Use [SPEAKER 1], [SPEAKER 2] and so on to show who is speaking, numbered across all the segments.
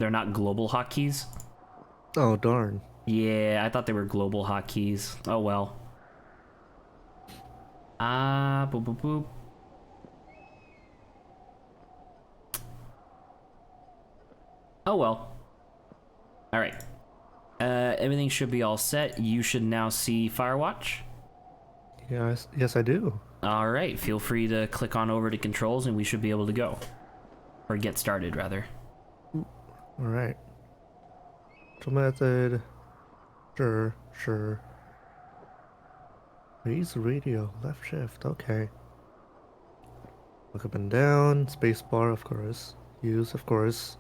[SPEAKER 1] They're not global hotkeys.
[SPEAKER 2] Oh, darn.
[SPEAKER 1] Yeah, I thought they were global hotkeys. Oh well. Boop boop boop. Oh well. Alright. Everything should be all set. You should now see Firewatch.
[SPEAKER 2] Yes, I do.
[SPEAKER 1] Alright, feel free to click on over to controls and we should be able to go. Or get started, rather.
[SPEAKER 2] Alright. Control method. Sure. Raise radio, left shift, okay. Look up and down, space bar, of course. Use, of course.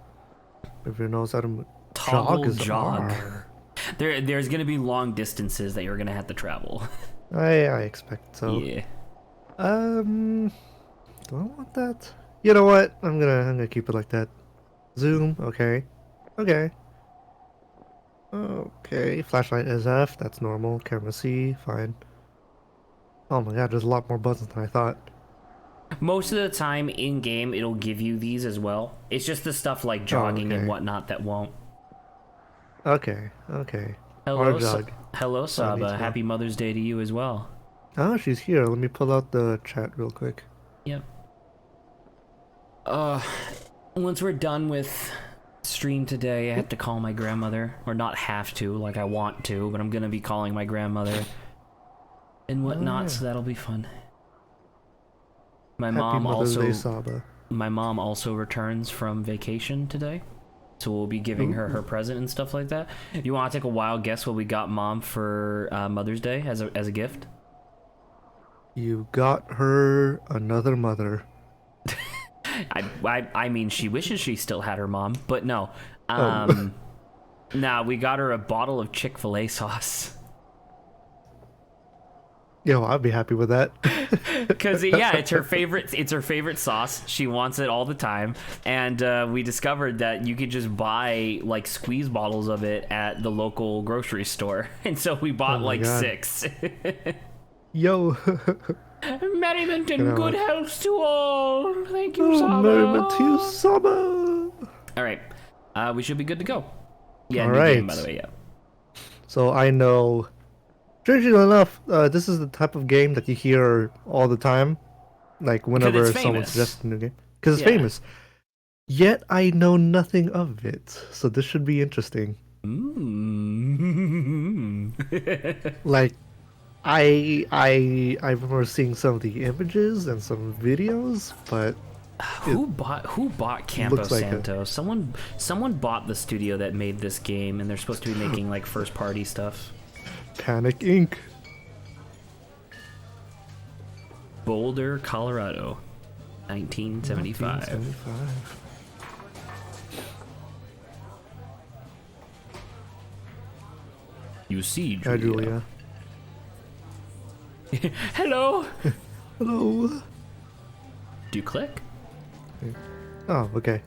[SPEAKER 2] Everyone knows how to
[SPEAKER 1] Toggle
[SPEAKER 2] jog.
[SPEAKER 1] There's gonna be long distances that you're gonna have to travel.
[SPEAKER 2] I expect so.
[SPEAKER 1] Yeah.
[SPEAKER 2] Do I want that? You know what? I'm gonna keep it like that. Zoom, okay. Okay. Flashlight is F, that's normal. Camera C, fine. Oh my god, there's a lot more buttons than I thought.
[SPEAKER 1] Most of the time in game, it'll give you these as well. It's just the stuff like jogging and whatnot that won't.
[SPEAKER 2] Okay.
[SPEAKER 1] Hello, Saba. Happy Mother's Day to you as well.
[SPEAKER 2] Oh, she's here. Let me pull out the chat real quick.
[SPEAKER 1] Yep. Once we're done with stream today, I have to call my grandmother. Or not have to, like I want to, but I'm gonna be calling my grandmother and whatnot, so that'll be fun. My mom also returns from vacation today, so we'll be giving her present and stuff like that. You want to take a wild guess what we got Mom for Mother's Day as a gift?
[SPEAKER 2] You got her another mother.
[SPEAKER 1] I mean, she wishes she still had her mom, but no. Nah, we got her a bottle of Chick-fil-A sauce.
[SPEAKER 2] Yo, I'd be happy with that.
[SPEAKER 1] Because yeah, it's her favorite sauce. She wants it all the time, and we discovered that you could just buy like squeeze bottles of it at the local grocery store, and so we bought like 6.
[SPEAKER 2] Yo.
[SPEAKER 1] Merriment and good health to all. Thank you, Saba.
[SPEAKER 2] Merriment to you, Saba.
[SPEAKER 1] All right, we should be good to go. Yeah,
[SPEAKER 2] all
[SPEAKER 1] new
[SPEAKER 2] right.
[SPEAKER 1] game, by the way. Yeah.
[SPEAKER 2] So I know. Strangely enough, this is the type of game that you hear all the time, like whenever someone suggests a new game, because it's famous. Yet I know nothing of it, so this should be interesting. Like, I remember seeing some of the images and some videos, but
[SPEAKER 1] who bought Campo Santo? Someone bought the studio that made this game, and they're supposed to be making like first party stuff.
[SPEAKER 2] Panic Inc.
[SPEAKER 1] Boulder, Colorado, 1975. You see, Julia. Hello.
[SPEAKER 2] Hello.
[SPEAKER 1] Do you click?
[SPEAKER 2] Oh, okay.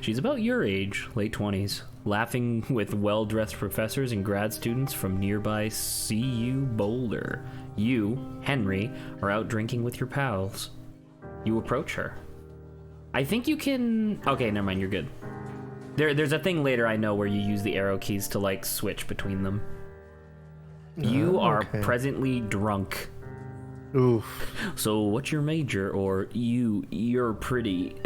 [SPEAKER 1] She's about your age, late 20s, laughing with well-dressed professors and grad students from nearby CU Boulder. You, Henry, are out drinking with your pals. You approach her. I think you can... Okay, never mind, you're good. There's a thing later I know where you use the arrow keys to, like, switch between them. You are presently drunk.
[SPEAKER 2] Oof.
[SPEAKER 1] So, what's your major? Or, you're pretty.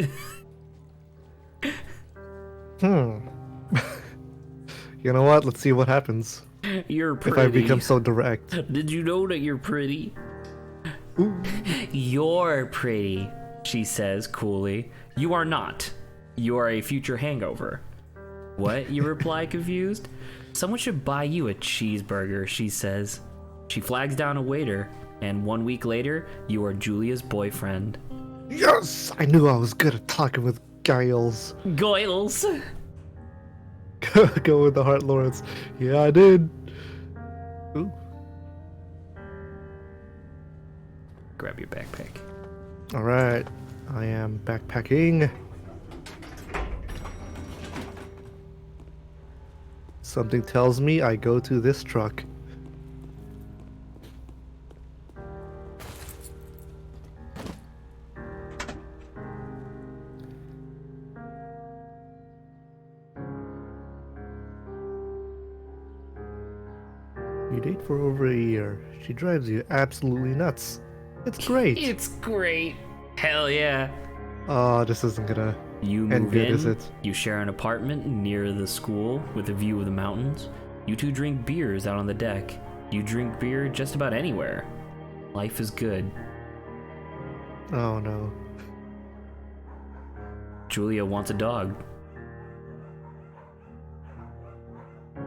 [SPEAKER 2] You know what? Let's see what happens.
[SPEAKER 1] You're pretty.
[SPEAKER 2] If I become so direct.
[SPEAKER 1] Did you know that you're pretty?
[SPEAKER 2] Ooh.
[SPEAKER 1] You're pretty, she says coolly. You are not. You are a future hangover. What? You reply, confused. Someone should buy you a cheeseburger, she says. She flags down a waiter, and 1 week later, you are Julia's boyfriend.
[SPEAKER 2] Yes! I knew I was good at talking with guiles.
[SPEAKER 1] Goyles!
[SPEAKER 2] Go with the Heart Lords. Yeah, I did. Ooh.
[SPEAKER 1] Grab your backpack.
[SPEAKER 2] Alright. I am backpacking. Something tells me I go to this truck. You date for over a year. She drives you absolutely nuts. It's great.
[SPEAKER 1] It's great. Hell yeah.
[SPEAKER 2] Oh, this isn't gonna
[SPEAKER 1] You
[SPEAKER 2] end
[SPEAKER 1] move
[SPEAKER 2] good,
[SPEAKER 1] in,
[SPEAKER 2] is it?
[SPEAKER 1] you share an apartment near the school with a view of the mountains. You two drink beers out on the deck. You drink beer just about anywhere. Life is good.
[SPEAKER 2] Oh no.
[SPEAKER 1] Julia wants a dog.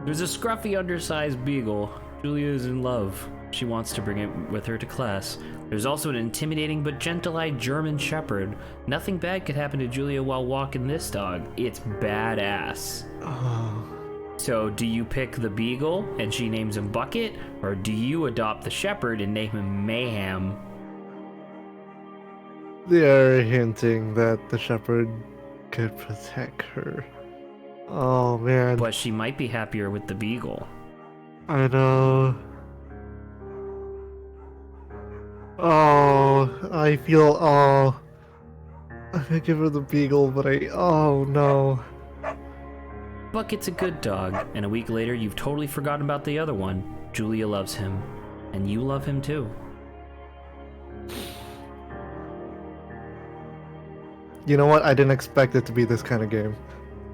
[SPEAKER 1] There's a scruffy, undersized beagle. Julia is in love. She wants to bring it with her to class. There's also an intimidating but gentle-eyed German shepherd. Nothing bad could happen to Julia while walking this dog. It's badass.
[SPEAKER 2] Oh.
[SPEAKER 1] So, do you pick the beagle and she names him Bucket, or do you adopt the shepherd and name him Mayhem?
[SPEAKER 2] They're hinting that the shepherd could protect her. Oh man.
[SPEAKER 1] But she might be happier with the beagle.
[SPEAKER 2] I know. Oh, I feel. Oh. I'm gonna give her the beagle, but oh no.
[SPEAKER 1] Bucket's a good dog, and a week later you've totally forgotten about the other one. Julia loves him, and you love him too.
[SPEAKER 2] You know what? I didn't expect it to be this kind of game.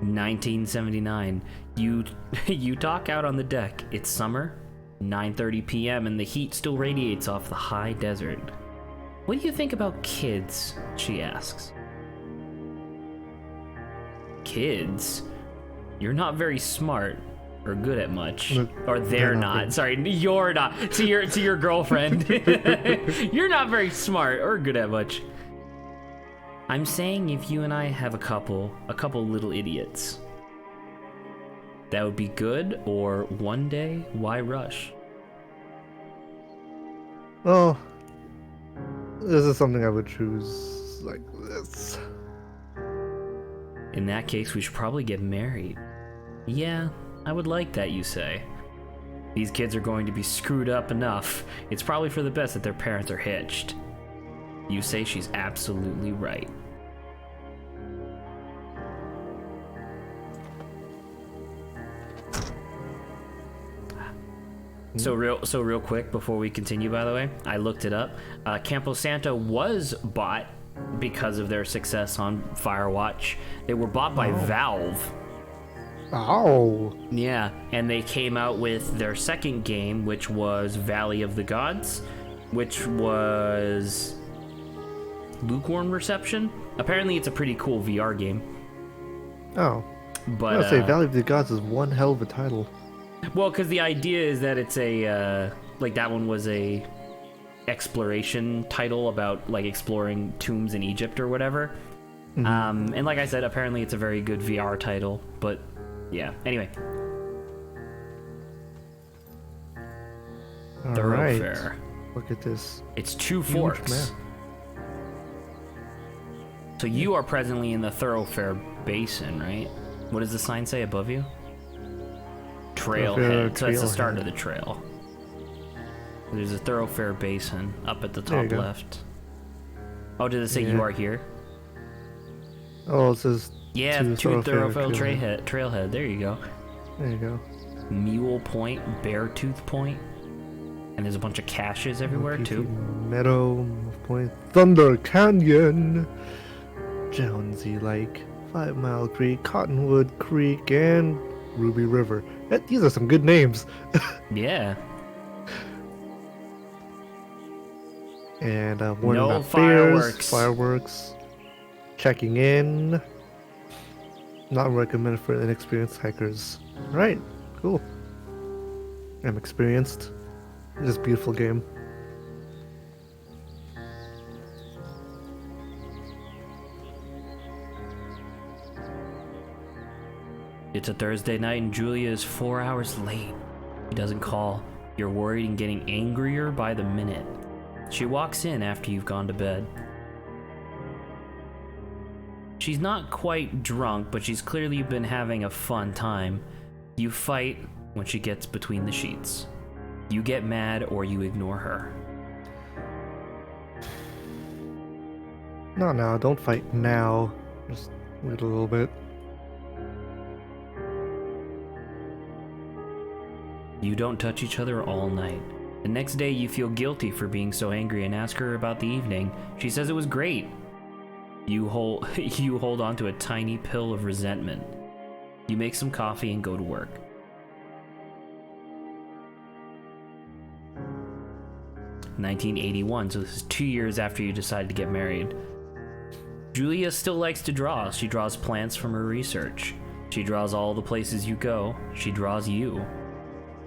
[SPEAKER 1] 1979. You talk out on the deck. It's summer, 9:30 p.m., and the heat still radiates off the high desert. What do you think about kids? She asks. Kids? You're not very smart or good at much. Or they're not. Sorry, you're not. To your girlfriend. You're not very smart or good at much. I'm saying if you and I have a couple little idiots, that would be good, or one day, why rush?
[SPEAKER 2] Well, this is something I would choose like this.
[SPEAKER 1] In that case, we should probably get married. Yeah, I would like that, you say. These kids are going to be screwed up enough. It's probably for the best that their parents are hitched. You say she's absolutely right. So real quick before we continue, by the way, I looked it up. Campo Santo was bought because of their success on Firewatch. They were bought by Valve.
[SPEAKER 2] Oh.
[SPEAKER 1] Yeah, and they came out with their second game, which was Valley of the Gods, which was lukewarm reception. Apparently, it's a pretty cool VR game.
[SPEAKER 2] Oh.
[SPEAKER 1] But
[SPEAKER 2] I was gonna say Valley of the Gods is one hell of a title.
[SPEAKER 1] Well, because the idea is that it's a like that one was a exploration title about like exploring tombs in Egypt or whatever. Mm-hmm. And like I said, apparently it's a very good VR title. But yeah, anyway.
[SPEAKER 2] All
[SPEAKER 1] Thoroughfare.
[SPEAKER 2] Right. Look at this.
[SPEAKER 1] It's two forks. So you are presently in the Thoroughfare Basin, right? What does the sign say above you? Trailhead. So that's the start of the trail. There's a Thoroughfare Basin up at the top left. Oh, did it say you are here?
[SPEAKER 2] Oh, it says
[SPEAKER 1] two Thoroughfare trailhead. There you go.
[SPEAKER 2] There you go.
[SPEAKER 1] Mule Point, Beartooth Point, and there's a bunch of caches everywhere too.
[SPEAKER 2] Meadow Point, Thunder Canyon, Jonesy Lake, 5 Mile Creek, Cottonwood Creek, and Ruby River. These are some good names.
[SPEAKER 1] Yeah.
[SPEAKER 2] And
[SPEAKER 1] warning about fireworks.
[SPEAKER 2] Fireworks. Checking in. Not recommended for inexperienced hikers. Right. Cool. I'm experienced. This beautiful game.
[SPEAKER 1] It's a Thursday night and Julia is 4 hours late. He doesn't call. You're worried and getting angrier by the minute. She walks in after you've gone to bed. She's not quite drunk, but she's clearly been having a fun time. You fight when she gets between the sheets. You get mad or you ignore her.
[SPEAKER 2] No, don't fight now. Just wait a little bit.
[SPEAKER 1] You don't touch each other all night. The next day, you feel guilty for being so angry and ask her about the evening. She says it was great. You hold on to a tiny pill of resentment. You make some coffee and go to work. (1981), so this is 2 years after you decide to get married. Julia still likes to draw. She draws plants from her research. She draws all the places you go. She draws you.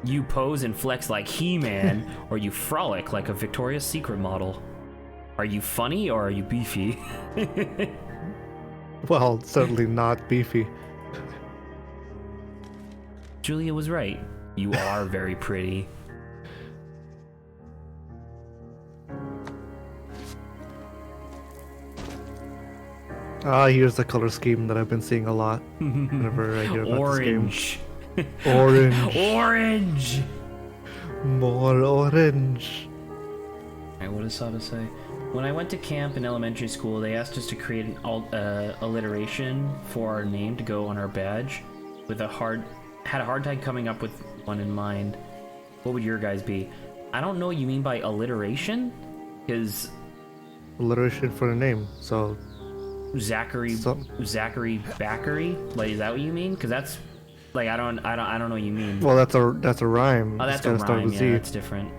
[SPEAKER 1] You pose and flex like He-Man, or you frolic like a Victoria's Secret model. Are you funny or are you beefy?
[SPEAKER 2] Well, certainly not beefy.
[SPEAKER 1] Julia was right. You are very pretty.
[SPEAKER 2] Here's the color scheme that I've been seeing a lot whenever I hear about
[SPEAKER 1] Orange.
[SPEAKER 2] this game. Orange.
[SPEAKER 1] Orange!
[SPEAKER 2] More orange.
[SPEAKER 1] Alright, what does Sada say? When I went to camp in elementary school, they asked us to create an alliteration for our name to go on our badge. Had a hard time coming up with one in mind. What would your guys be? I don't know what you mean by alliteration, because
[SPEAKER 2] Alliteration for a name, so...
[SPEAKER 1] Zachary Backery? Like, is that what you mean? Because that's like I don't know what you mean.
[SPEAKER 2] Well, that's a rhyme.
[SPEAKER 1] Oh, that's a rhyme. Yeah, that's different.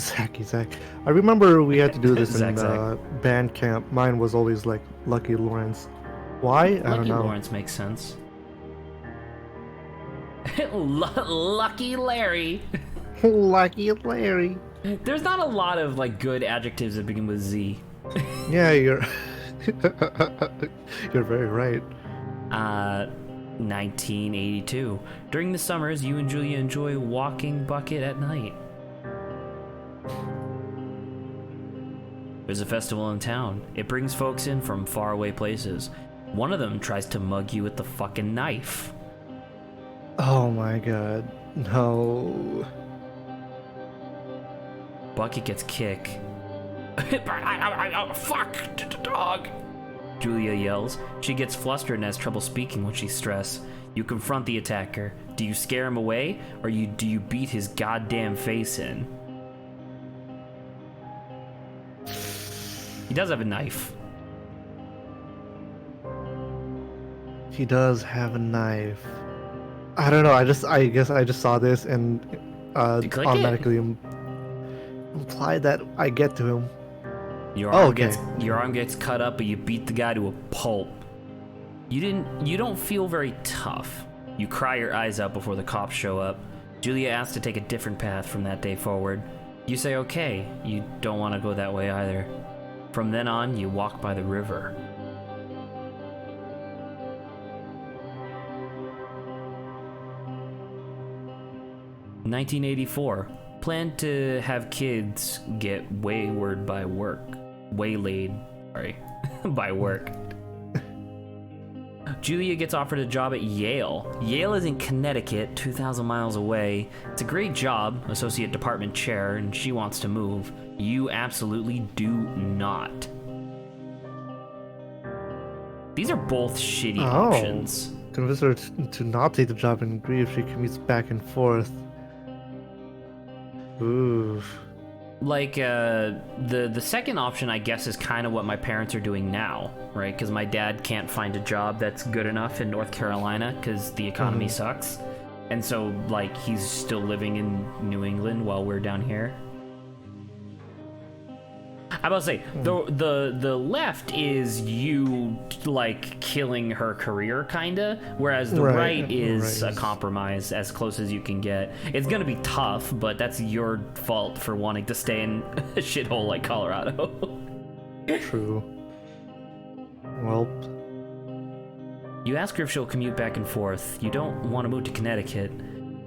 [SPEAKER 2] Zach. I remember we had to do this in band camp. Mine was always like Lucky Lawrence. Why? I don't know.
[SPEAKER 1] Lucky Lawrence makes sense. Lucky Larry.
[SPEAKER 2] Lucky Larry.
[SPEAKER 1] There's not a lot of like good adjectives that begin with Z.
[SPEAKER 2] Yeah, you're very right.
[SPEAKER 1] 1982. During the summers, you and Julia enjoy walking bucket at night. There's a festival in town. It brings folks in from faraway places. One of them tries to mug you with the fucking knife.
[SPEAKER 2] Oh my god. No.
[SPEAKER 1] Bucket gets kick. Fuck, dog. Julia yells. She gets flustered and has trouble speaking when she's stressed. You confront the attacker. Do you scare him away, or do you beat his goddamn face in? He does have a knife.
[SPEAKER 2] He does have a knife. I don't know. I guess I just saw this and automatically implied that I get to him.
[SPEAKER 1] Your arm gets cut up, but you beat the guy to a pulp. You don't feel very tough. You cry your eyes out before the cops show up. Julia asks to take a different path from that day forward. You say okay. You don't want to go that way either. From then on, you walk by the river. (1984). Plan to have kids get waylaid by work. Julia gets offered a job at Yale. Yale is in Connecticut, 2,000 miles away. It's a great job, associate department chair, and she wants to move. You absolutely do not. These are both shitty options.
[SPEAKER 2] Convince her to not take the job and agree if she commutes back and forth. Ooh.
[SPEAKER 1] Like, the second option, I guess, is kind of what my parents are doing now, right? Because my dad can't find a job that's good enough in North Carolina because the economy sucks. And so, like, he's still living in New England while we're down here. I about to say, the left is you, like, killing her career, kinda, whereas the right is a compromise as close as you can get. It's gonna be tough, but that's your fault for wanting to stay in a shithole like Colorado.
[SPEAKER 2] True. Well.
[SPEAKER 1] You ask her if she'll commute back and forth. You don't want to move to Connecticut.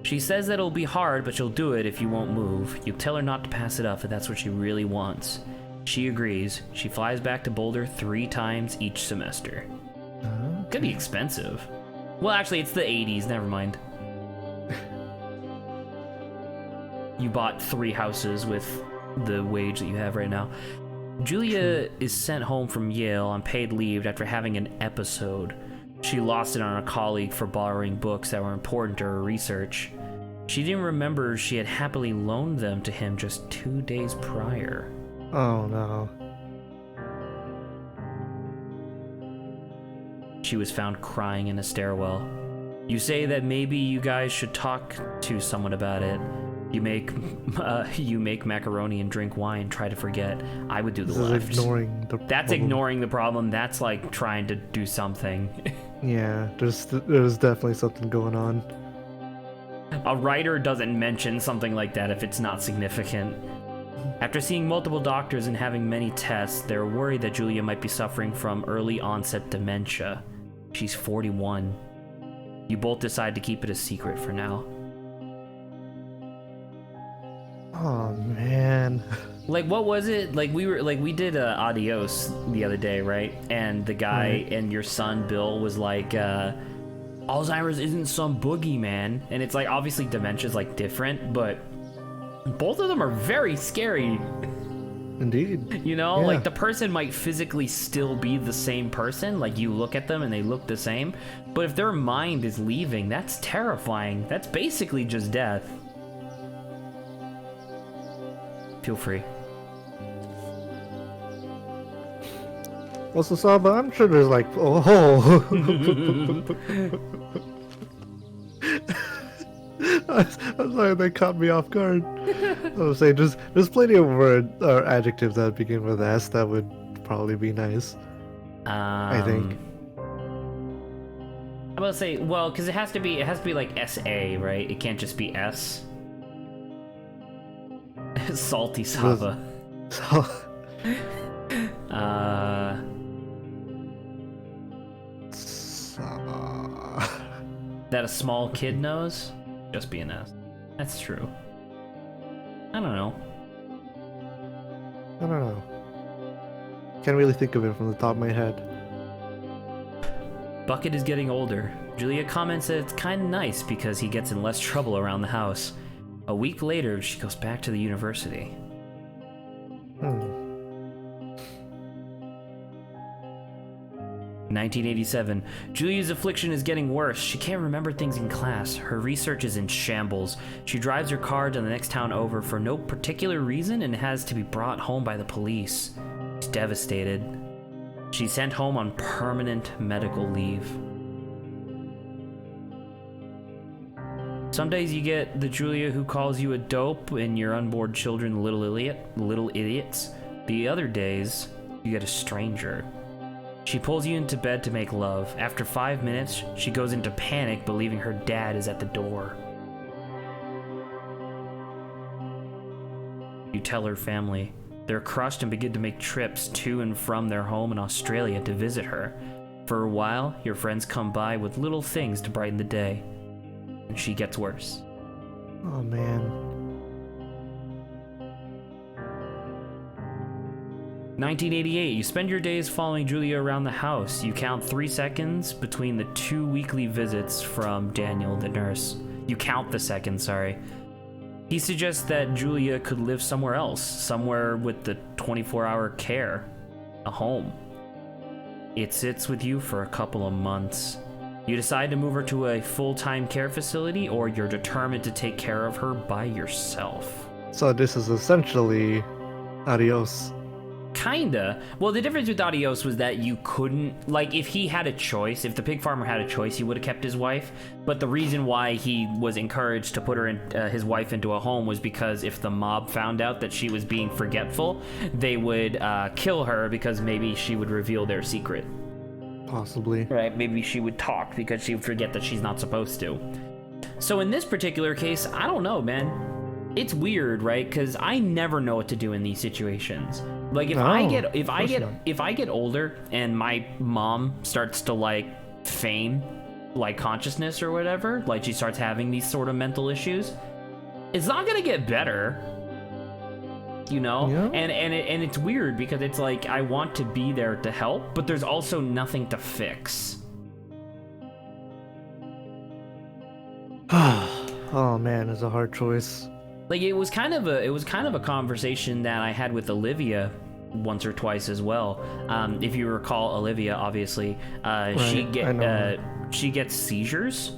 [SPEAKER 1] She says that it'll be hard, but she'll do it if you won't move. You tell her not to pass it up if that's what she really wants. She agrees. She flies back to Boulder 3 times each semester.
[SPEAKER 2] Okay.
[SPEAKER 1] Could be expensive. Well, actually, it's the 80s. Never mind. You bought 3 houses with the wage that you have right now. Julia is sent home from Yale on paid leave after having an episode. She lost it on a colleague for borrowing books that were important to her research. She didn't remember she had happily loaned them to him just 2 days prior.
[SPEAKER 2] Oh no.
[SPEAKER 1] She was found crying in a stairwell. You say that maybe you guys should talk to someone about it. You make macaroni and drink wine, try to forget. I would do the left. That's ignoring the problem. That's like trying to do something.
[SPEAKER 2] Yeah, there's definitely something going on.
[SPEAKER 1] A writer doesn't mention something like that if it's not significant. After seeing multiple doctors and having many tests, they're worried that Julia might be suffering from early onset dementia. She's 41. You both decide to keep it a secret for now.
[SPEAKER 2] Oh man.
[SPEAKER 1] Like, what was it? Like, we did Adios the other day, right? And the guy and your son Bill was like, Alzheimer's isn't some boogeyman. And it's like, obviously dementia's like different, but both of them are very scary.
[SPEAKER 2] Indeed.
[SPEAKER 1] You know,
[SPEAKER 2] yeah.
[SPEAKER 1] like the person might physically still be the same person. Like you look at them and they look the same. But if their mind is leaving, that's terrifying. That's basically just death. Feel free.
[SPEAKER 2] Also, Saba, I'm sure there's like, oh. I'm sorry, they caught me off guard. I was saying, there's plenty of words or adjectives that begin with S that would probably be nice. I think.
[SPEAKER 1] I'm gonna say, well, because it has to be like SA, right? It can't just be S. Salty Saba. That a small kid knows? Just be an S. That's true. I don't know.
[SPEAKER 2] Can't really think of it from the top of my head.
[SPEAKER 1] Bucket is getting older. Julia comments that it's kind of nice because he gets in less trouble around the house. A week later, she goes back to the university. 1987. Julia's affliction is getting worse. She can't remember things in class. Her research is in shambles. She drives her car to the next town over for no particular reason and has to be brought home by the police. She's devastated. She's sent home on permanent medical leave. Some days you get the Julia who calls you a dope and your unborn children little idiots. The other days, you get a stranger. She pulls you into bed to make love. After 5 minutes, she goes into panic, believing her dad is at the door. You tell her family. They're crushed and begin to make trips to and from their home in Australia to visit her. For a while, your friends come by with little things to brighten the day. And she gets worse.
[SPEAKER 2] Oh, man.
[SPEAKER 1] 1988, you spend your days following Julia around the house. You count 3 seconds between the 2 weekly visits from Daniel, the nurse. You count the seconds, sorry. He suggests that Julia could live somewhere else, somewhere with the 24-hour care, a home. It sits with you for a couple of months. You decide to move her to a full-time care facility, or you're determined to take care of her by yourself.
[SPEAKER 2] So this is essentially Adios.
[SPEAKER 1] Kinda. Well, the difference with Adios was that you couldn't, like, if he had a choice, if the pig farmer had a choice, he would have kept his wife. But the reason why he was encouraged to put her in, his wife into a home was because if the mob found out that she was being forgetful, they would kill her because maybe she would reveal their secret.
[SPEAKER 2] Possibly.
[SPEAKER 1] Right? Maybe she would talk because she would forget that she's not supposed to. So in this particular case, I don't know, man. It's weird, right? Because I never know what to do in these situations. Like if I get older and my mom starts to like feign like consciousness or whatever, like she starts having these sort of mental issues, it's not gonna get better, you know.
[SPEAKER 2] Yeah.
[SPEAKER 1] And it's weird because it's like I want to be there to help, but there's also nothing to fix.
[SPEAKER 2] Oh man, it's a hard choice.
[SPEAKER 1] Like it was kind of a conversation that I had with Olivia once or twice as well. If you recall Olivia, obviously, she gets seizures.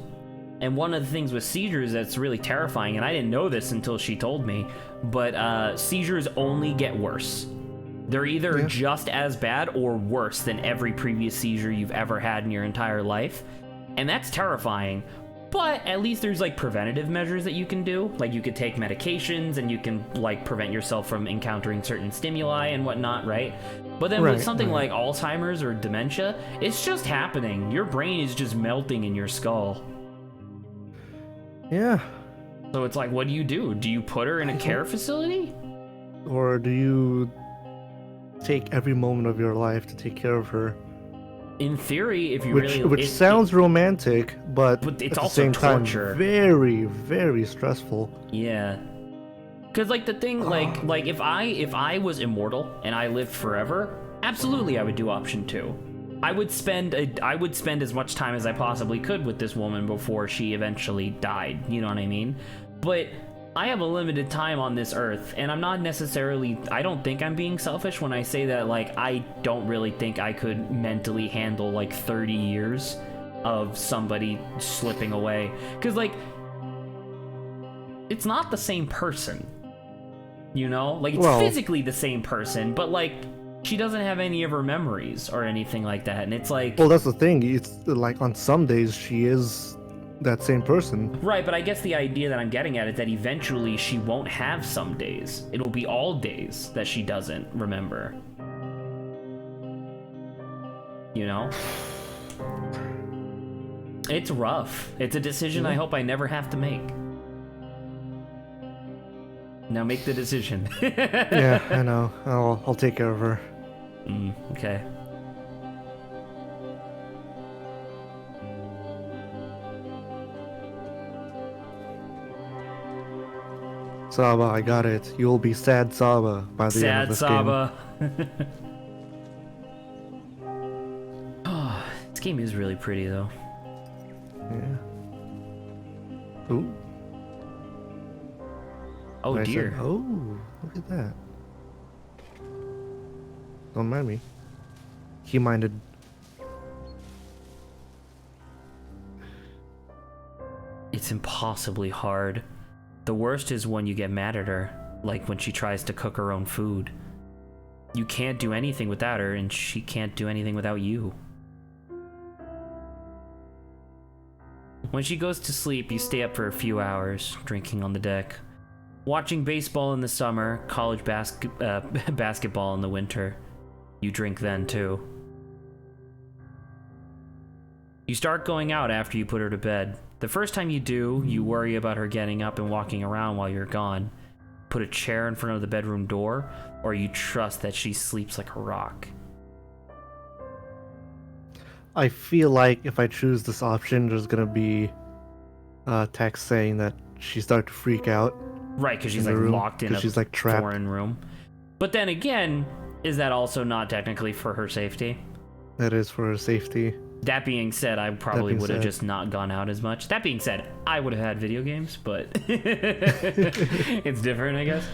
[SPEAKER 1] And one of the things with seizures that's really terrifying, and I didn't know this until she told me, but seizures only get worse. They're either just as bad or worse than every previous seizure you've ever had in your entire life. And that's terrifying. But at least there's like preventative measures that you can do. Like you could take medications and you can like prevent yourself from encountering certain stimuli and whatnot, right? But then with something like Alzheimer's or dementia, it's just happening. Your brain is just melting in your skull.
[SPEAKER 2] Yeah.
[SPEAKER 1] So it's like, what do? Do you put her in a care facility?
[SPEAKER 2] Or do you take every moment of your life to take care of her?
[SPEAKER 1] In theory, if you
[SPEAKER 2] which sounds romantic, but
[SPEAKER 1] it's
[SPEAKER 2] at
[SPEAKER 1] also
[SPEAKER 2] the same
[SPEAKER 1] torture.
[SPEAKER 2] Time, very, very stressful.
[SPEAKER 1] Yeah. Because like the thing, like if I was immortal and I lived forever, absolutely I would do option 2. I would spend as much time as I possibly could with this woman before she eventually died. You know what I mean? But I have a limited time on this earth, and I'm not necessarily, I don't think I'm being selfish when I say that, like, I don't really think I could mentally handle, like, 30 years of somebody slipping away. Because, like, it's not the same person, you know? Like, it's physically the same person, but, like, she doesn't have any of her memories or anything like that, and it's like...
[SPEAKER 2] Well, that's the thing, it's, like, on some days, she is that same person.
[SPEAKER 1] Right, but I guess the idea that I'm getting at is that eventually she won't have some days. It'll be all days that she doesn't remember. You know? It's rough. It's a decision I hope I never have to make. Now make the decision.
[SPEAKER 2] Yeah, I know. I'll take care of her.
[SPEAKER 1] Okay.
[SPEAKER 2] Saba, I got it. You'll be sad Saba by the end of this
[SPEAKER 1] Saba. Game. Oh, this game is really pretty though.
[SPEAKER 2] Yeah. Ooh.
[SPEAKER 1] Oh dear.
[SPEAKER 2] Oh, look at that. Don't mind me. He minded.
[SPEAKER 1] It's impossibly hard. The worst is when you get mad at her, like when she tries to cook her own food. You can't do anything without her, and she can't do anything without you. When she goes to sleep, you stay up for a few hours, drinking on the deck, watching baseball in the summer, college basketball in the winter. You drink then, too. You start going out after you put her to bed. The first time you do, you worry about her getting up and walking around while you're gone. Put a chair in front of the bedroom door, or you trust that she sleeps like a rock.
[SPEAKER 2] I feel like if I choose this option, there's gonna be a text saying that she started to freak out.
[SPEAKER 1] Right, because she's like locked in a
[SPEAKER 2] she's like trapped.
[SPEAKER 1] Foreign room. But then again, is that also not technically for her safety?
[SPEAKER 2] That is for her safety.
[SPEAKER 1] That being said, I probably would have just not gone out as much. That being said, I would have had video games, but it's different, I guess.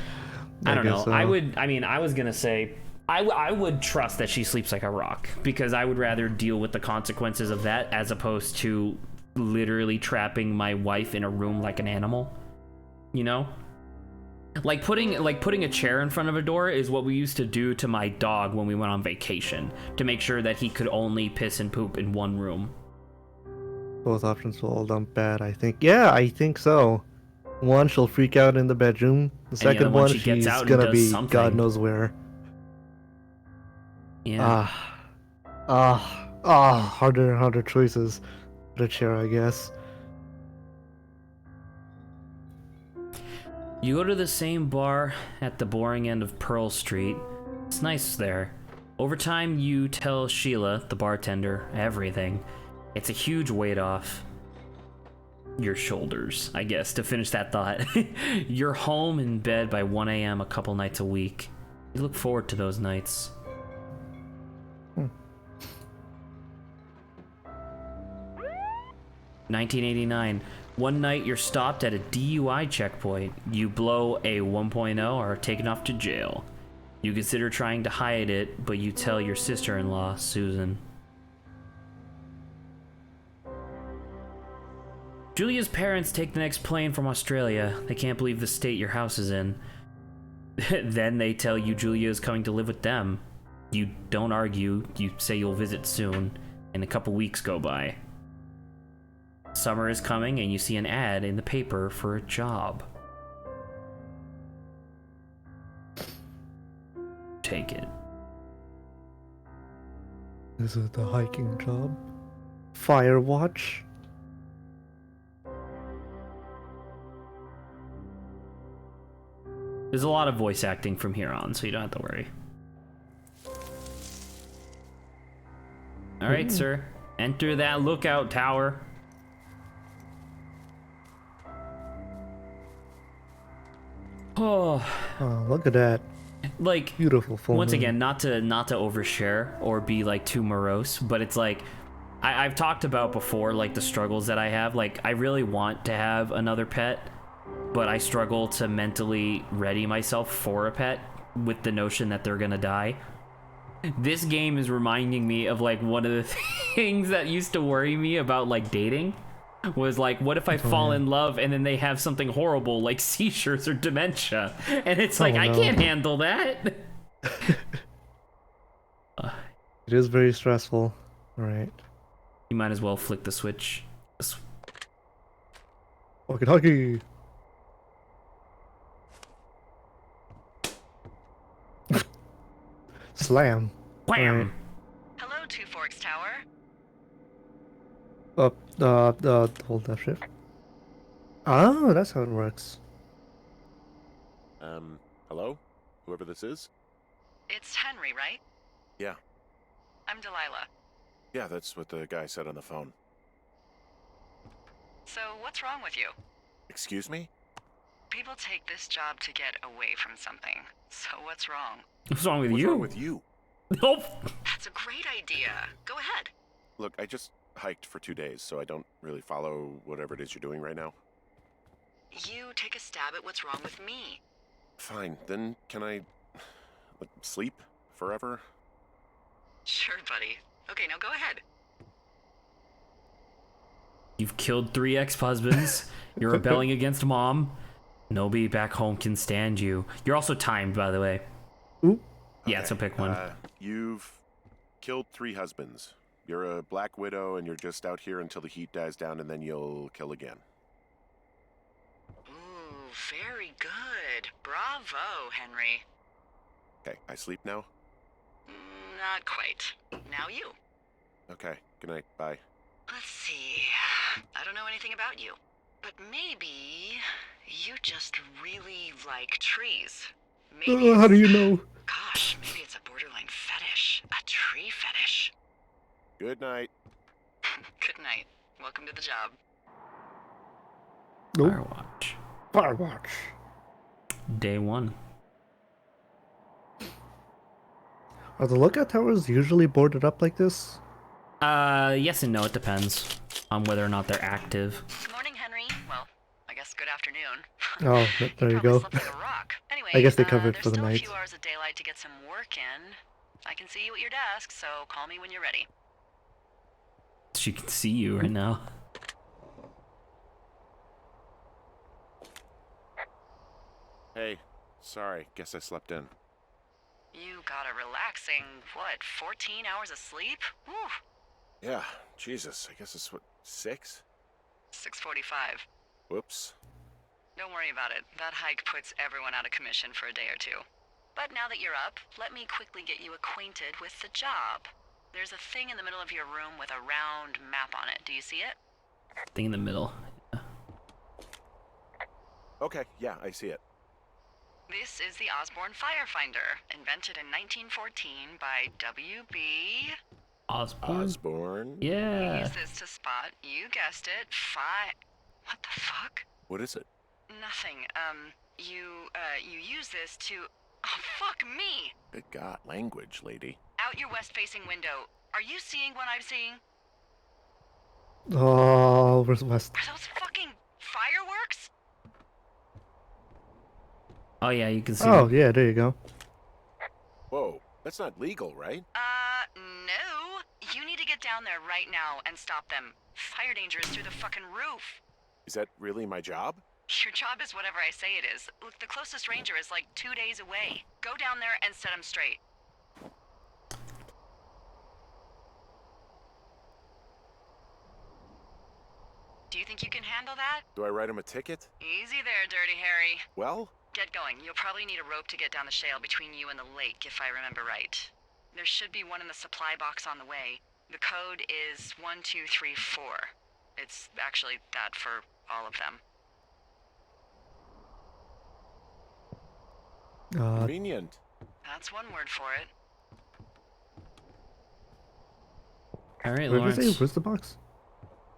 [SPEAKER 1] I don't know. So. I was gonna say I would trust that she sleeps like a rock, because I would rather deal with the consequences of that as opposed to literally trapping my wife in a room like an animal. You know? Like putting a chair in front of a door is what we used to do to my dog when we went on vacation, to make sure that he could only piss and poop in one room.
[SPEAKER 2] Both options will all dump bad, I think. Yeah, I think so. One, she'll freak out in the bedroom. The second one, she's gonna be something. God knows where.
[SPEAKER 1] Yeah.
[SPEAKER 2] Harder choices. The chair, I guess.
[SPEAKER 1] You go to the same bar at the boring end of Pearl Street. It's nice there. Over time, you tell Sheila, the bartender, everything. It's a huge weight off your shoulders, I guess, to finish that thought. You're home in bed by 1 a.m. a couple nights a week. You look forward to those nights. 1989. One night you're stopped at a DUI checkpoint. You blow a 1.0 or are taken off to jail. You consider trying to hide it, but you tell your sister-in-law, Susan. Julia's parents take the next plane from Australia. They can't believe the state your house is in. Then they tell you Julia is coming to live with them. You don't argue, you say you'll visit soon, and a couple weeks go by. Summer is coming and you see an ad in the paper for a job. Take it.
[SPEAKER 2] Is it the hiking job? Firewatch?
[SPEAKER 1] There's a lot of voice acting from here on, so you don't have to worry. Alright, sir. Enter that lookout tower. Oh,
[SPEAKER 2] look at that.
[SPEAKER 1] Like,
[SPEAKER 2] beautiful full
[SPEAKER 1] once
[SPEAKER 2] moon.
[SPEAKER 1] again, not to overshare or be like too morose, but it's like I've talked about before, like the struggles that I have. Like, I really want to have another pet, but I struggle to mentally ready myself for a pet with the notion that they're gonna die. This game is reminding me of like one of the things that used to worry me about like dating was like, what if I fall in love and then they have something horrible like seizures or dementia? And it's like, I can't handle that.
[SPEAKER 2] It is very stressful. All right.
[SPEAKER 1] You might as well flick the switch.
[SPEAKER 2] Walkie-talkie. Slam.
[SPEAKER 1] Wham!
[SPEAKER 2] Right.
[SPEAKER 3] Hello, Two Forks Tower.
[SPEAKER 2] Hold that shift. Oh, that's how it works.
[SPEAKER 4] Hello? Whoever this is?
[SPEAKER 3] It's Henry, right?
[SPEAKER 4] Yeah.
[SPEAKER 3] I'm Delilah.
[SPEAKER 4] Yeah, that's what the guy said on the phone.
[SPEAKER 3] So, what's wrong with you?
[SPEAKER 4] Excuse me?
[SPEAKER 3] People take this job to get away from something. So, what's wrong?
[SPEAKER 1] What's wrong with
[SPEAKER 4] What's
[SPEAKER 1] you?
[SPEAKER 4] wrong with you?
[SPEAKER 1] Nope.
[SPEAKER 3] That's a great idea. Go ahead.
[SPEAKER 4] Look, I just hiked for 2 days, so I don't really follow whatever it is you're doing right now.
[SPEAKER 3] You take a stab at what's wrong with me.
[SPEAKER 4] Fine, then can I sleep forever?
[SPEAKER 3] Sure, buddy. Okay, now go ahead.
[SPEAKER 1] You've killed 3 ex-husbands. You're rebelling against mom. Nobody back home can stand you. You're also timed, by the way.
[SPEAKER 2] Ooh.
[SPEAKER 1] Yeah,
[SPEAKER 4] Okay,
[SPEAKER 1] so pick one.
[SPEAKER 4] You've killed 3 husbands. You're a black widow and you're just out here until the heat dies down and then you'll kill again.
[SPEAKER 3] Ooh, very good. Bravo, Henry.
[SPEAKER 4] Okay, I sleep now?
[SPEAKER 3] Not quite. Now you.
[SPEAKER 4] Okay, good night, bye.
[SPEAKER 3] Let's see. I don't know anything about you, but maybe you just really like trees. Maybe
[SPEAKER 2] How do you know?
[SPEAKER 3] Gosh, maybe it's a borderline fetish. A tree fetish.
[SPEAKER 4] Good night.
[SPEAKER 3] Good night. Welcome to the job.
[SPEAKER 2] Nope.
[SPEAKER 1] Firewatch.
[SPEAKER 2] Firewatch.
[SPEAKER 1] Day 1.
[SPEAKER 2] Are the lookout towers usually boarded up like this?
[SPEAKER 1] Yes and no. It depends on whether or not they're active.
[SPEAKER 3] Good morning, Henry. Well, I guess good afternoon.
[SPEAKER 2] Oh, there you
[SPEAKER 3] Probably
[SPEAKER 2] go.
[SPEAKER 3] slept like a rock. Anyway,
[SPEAKER 2] I guess they covered for the
[SPEAKER 3] there's
[SPEAKER 2] night.
[SPEAKER 3] still a few hours of daylight to get some work in. I can see you at your desk, so call me when you're ready.
[SPEAKER 1] She can see you right now.
[SPEAKER 4] Hey, sorry, guess I slept in.
[SPEAKER 3] You got a relaxing, 14 hours of sleep? Whew.
[SPEAKER 4] Yeah, Jesus, I guess it's what, 6?
[SPEAKER 3] 6:45.
[SPEAKER 4] Whoops.
[SPEAKER 3] Don't worry about it. That hike puts everyone out of commission for a day or two. But now that you're up, let me quickly get you acquainted with the job. There's a thing in the middle of your room with a round map on it. Do you see it?
[SPEAKER 1] Thing in the middle.
[SPEAKER 4] Okay, yeah, I see it.
[SPEAKER 3] This is the Osborne Firefinder, invented in 1914 by W.B.
[SPEAKER 1] Osborne?
[SPEAKER 4] Osborne?
[SPEAKER 1] Yeah.
[SPEAKER 3] Use this to spot, you guessed it, What the fuck?
[SPEAKER 4] What is it?
[SPEAKER 3] Nothing. You use this to... Oh, fuck me!
[SPEAKER 4] Good God, language, lady.
[SPEAKER 3] Out your west-facing window. Are you seeing what I'm seeing?
[SPEAKER 2] Oh, where's West?
[SPEAKER 3] Are those fucking fireworks?
[SPEAKER 1] Oh yeah, you can see.
[SPEAKER 2] Oh, yeah, there you go.
[SPEAKER 4] Whoa, that's not legal, right?
[SPEAKER 3] No. You need to get down there right now and stop them. Fire danger is through the fucking roof.
[SPEAKER 4] Is that really my job?
[SPEAKER 3] Your job is whatever I say it is. Look, the closest ranger is like 2 days away. Go down there and set him straight. Do you think you can handle that?
[SPEAKER 4] Do I write him a ticket?
[SPEAKER 3] Easy there, Dirty Harry.
[SPEAKER 4] Well?
[SPEAKER 3] Get going. You'll probably need a rope to get down the shale between you and the lake, if I remember right. There should be one in the supply box on the way. The code is 1234. It's actually that for all of them.
[SPEAKER 4] Convenient.
[SPEAKER 3] That's one word for it.
[SPEAKER 1] All right,
[SPEAKER 2] Where
[SPEAKER 1] Lawrence.
[SPEAKER 2] did you say? Where's the box?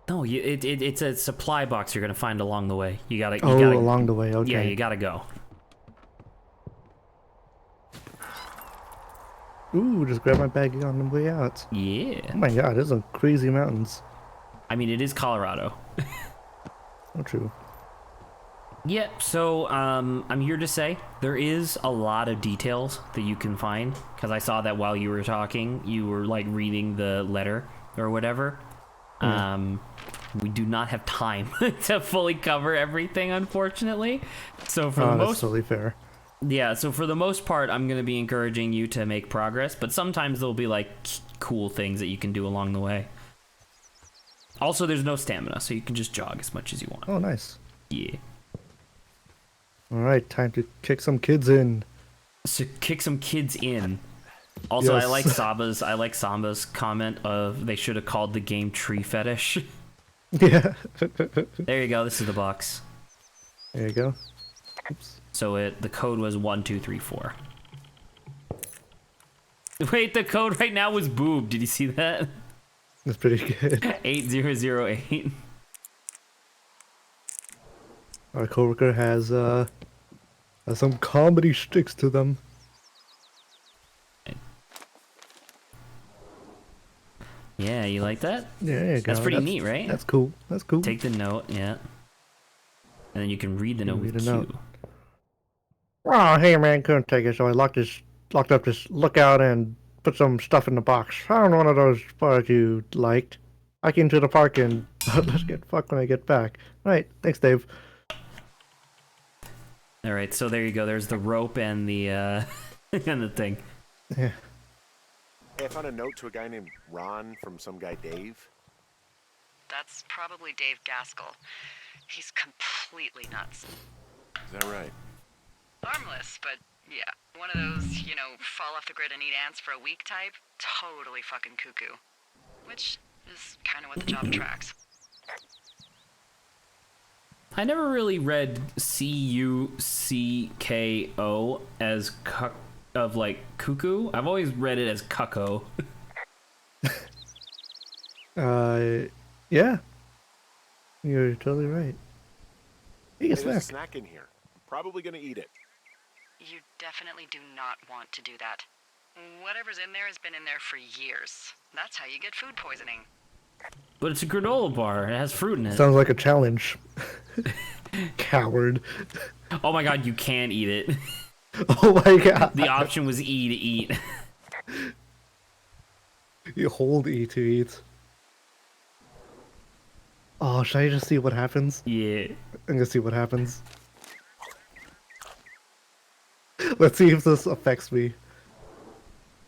[SPEAKER 1] No, it's a supply box you're gonna find along the way. You gotta.
[SPEAKER 2] Along the way. Okay.
[SPEAKER 1] Yeah, you gotta go.
[SPEAKER 2] Ooh, just grab my bag on the way out.
[SPEAKER 1] Yeah.
[SPEAKER 2] Oh my god, there's some crazy mountains.
[SPEAKER 1] I mean, it is Colorado.
[SPEAKER 2] Oh, true.
[SPEAKER 1] Yeah, so I'm here to say there is a lot of details that you can find, because I saw that while you were talking, you were like reading the letter or whatever. We do not have time to fully cover everything, unfortunately. So for the most,
[SPEAKER 2] that's totally fair.
[SPEAKER 1] yeah. So for the most part, I'm gonna be encouraging you to make progress, but sometimes there'll be like cool things that you can do along the way. Also, there's no stamina, so you can just jog as much as you want.
[SPEAKER 2] Oh, nice.
[SPEAKER 1] Yeah.
[SPEAKER 2] All right, time to kick some kids in.
[SPEAKER 1] So kick some kids in. Also,
[SPEAKER 2] Yes.
[SPEAKER 1] I like Samba's comment of they should have called the game Tree Fetish.
[SPEAKER 2] Yeah.
[SPEAKER 1] There you go. This is the box.
[SPEAKER 2] There you go. Oops.
[SPEAKER 1] So the code was 1234. Wait, the code right now was boob. Did you see that?
[SPEAKER 2] That's pretty good.
[SPEAKER 1] 8008.
[SPEAKER 2] Our coworker has some comedy sticks to them.
[SPEAKER 1] Yeah, you like that?
[SPEAKER 2] Yeah, there you go.
[SPEAKER 1] That's pretty neat, right?
[SPEAKER 2] That's cool. That's cool.
[SPEAKER 1] Take the note, yeah. And then you can read the note
[SPEAKER 2] read
[SPEAKER 1] with
[SPEAKER 2] the
[SPEAKER 1] Q.
[SPEAKER 2] note. Oh, hey man, couldn't take it, so I locked up this lookout and put some stuff in the box. Found one of those bars you liked. I came to the park and let's get fucked when I get back. Right, thanks, Dave.
[SPEAKER 1] All right, so there you go. There's the rope and the and the thing.
[SPEAKER 2] Yeah.
[SPEAKER 4] Hey, I found a note to a guy named Ron from some guy Dave.
[SPEAKER 3] That's probably Dave Gaskell. He's completely nuts.
[SPEAKER 4] Is that right?
[SPEAKER 3] Harmless, but yeah. One of those, fall off the grid and eat ants for a week type. Totally fucking cuckoo. Which is kind of what the job attracts.
[SPEAKER 1] I never really read Cucko as of like cuckoo. I've always read it as cucko.
[SPEAKER 2] Yeah. You're totally right. Eat a
[SPEAKER 4] Hey, there's a
[SPEAKER 2] snack.
[SPEAKER 4] snack in here. I'm probably gonna eat it.
[SPEAKER 3] You definitely do not want to do that. Whatever's in there has been in there for years. That's how you get food poisoning.
[SPEAKER 1] But it's a granola bar. It has fruit in it.
[SPEAKER 2] Sounds like a challenge. Coward.
[SPEAKER 1] Oh my god, you can eat it.
[SPEAKER 2] Oh my god.
[SPEAKER 1] The option was E to eat.
[SPEAKER 2] You hold E to eat. Oh, should I just see what happens?
[SPEAKER 1] Yeah.
[SPEAKER 2] I'm gonna see what happens. Let's see if this affects me.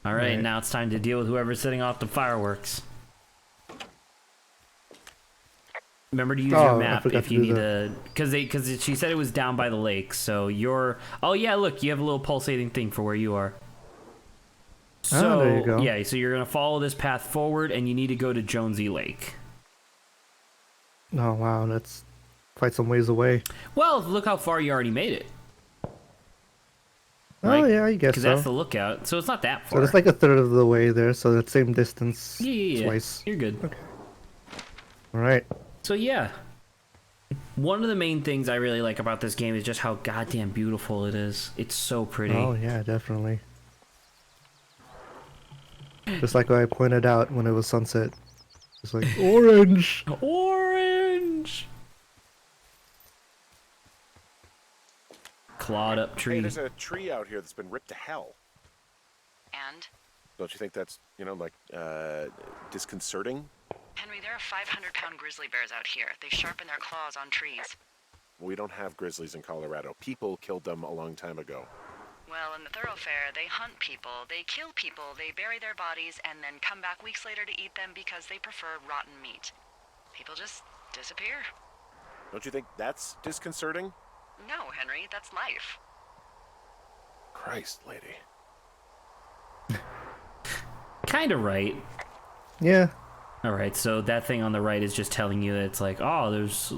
[SPEAKER 1] All right,
[SPEAKER 2] Right.
[SPEAKER 1] now it's time to deal with whoever's setting off the fireworks. Remember to use
[SPEAKER 2] Oh,
[SPEAKER 1] your
[SPEAKER 2] I
[SPEAKER 1] map
[SPEAKER 2] forgot
[SPEAKER 1] if
[SPEAKER 2] to
[SPEAKER 1] you
[SPEAKER 2] do
[SPEAKER 1] need
[SPEAKER 2] that.
[SPEAKER 1] to, because she said it was down by the lake. So you're. Oh yeah, look, you have a little pulsating thing for where you are. So
[SPEAKER 2] there you go.
[SPEAKER 1] yeah, so you're gonna follow this path forward, and you need to go to Jonesy Lake.
[SPEAKER 2] Oh wow, that's quite some ways away.
[SPEAKER 1] Well, look how far you already made it.
[SPEAKER 2] Oh
[SPEAKER 1] Right?
[SPEAKER 2] yeah, I guess
[SPEAKER 1] Because
[SPEAKER 2] so.
[SPEAKER 1] that's the lookout, so it's not that far.
[SPEAKER 2] So it's like a third of the way there, so that same distance
[SPEAKER 1] yeah.
[SPEAKER 2] twice.
[SPEAKER 1] You're good.
[SPEAKER 2] Okay. All right.
[SPEAKER 1] So yeah, one of the main things I really like about this game is just how goddamn beautiful it is. It's so pretty.
[SPEAKER 2] Oh yeah, definitely. Just like I pointed out when it was sunset. It's like orange.
[SPEAKER 1] Orange. Clawed up
[SPEAKER 4] Hey,
[SPEAKER 1] tree.
[SPEAKER 4] there's a tree out here that's been ripped to hell.
[SPEAKER 3] And?
[SPEAKER 4] Don't you think that's, disconcerting?
[SPEAKER 3] Henry, there are 500-pound grizzly bears out here. They sharpen their claws on trees.
[SPEAKER 4] We don't have grizzlies in Colorado. People killed them a long time ago.
[SPEAKER 3] Well, in the thoroughfare, they hunt people, they kill people, they bury their bodies, and then come back weeks later to eat them because they prefer rotten meat. People just disappear.
[SPEAKER 4] Don't you think that's disconcerting?
[SPEAKER 3] No, Henry, that's life.
[SPEAKER 4] Christ, lady.
[SPEAKER 1] Kind of right.
[SPEAKER 2] Yeah.
[SPEAKER 1] All right, so that thing on the right is just telling you that it's like, oh, there's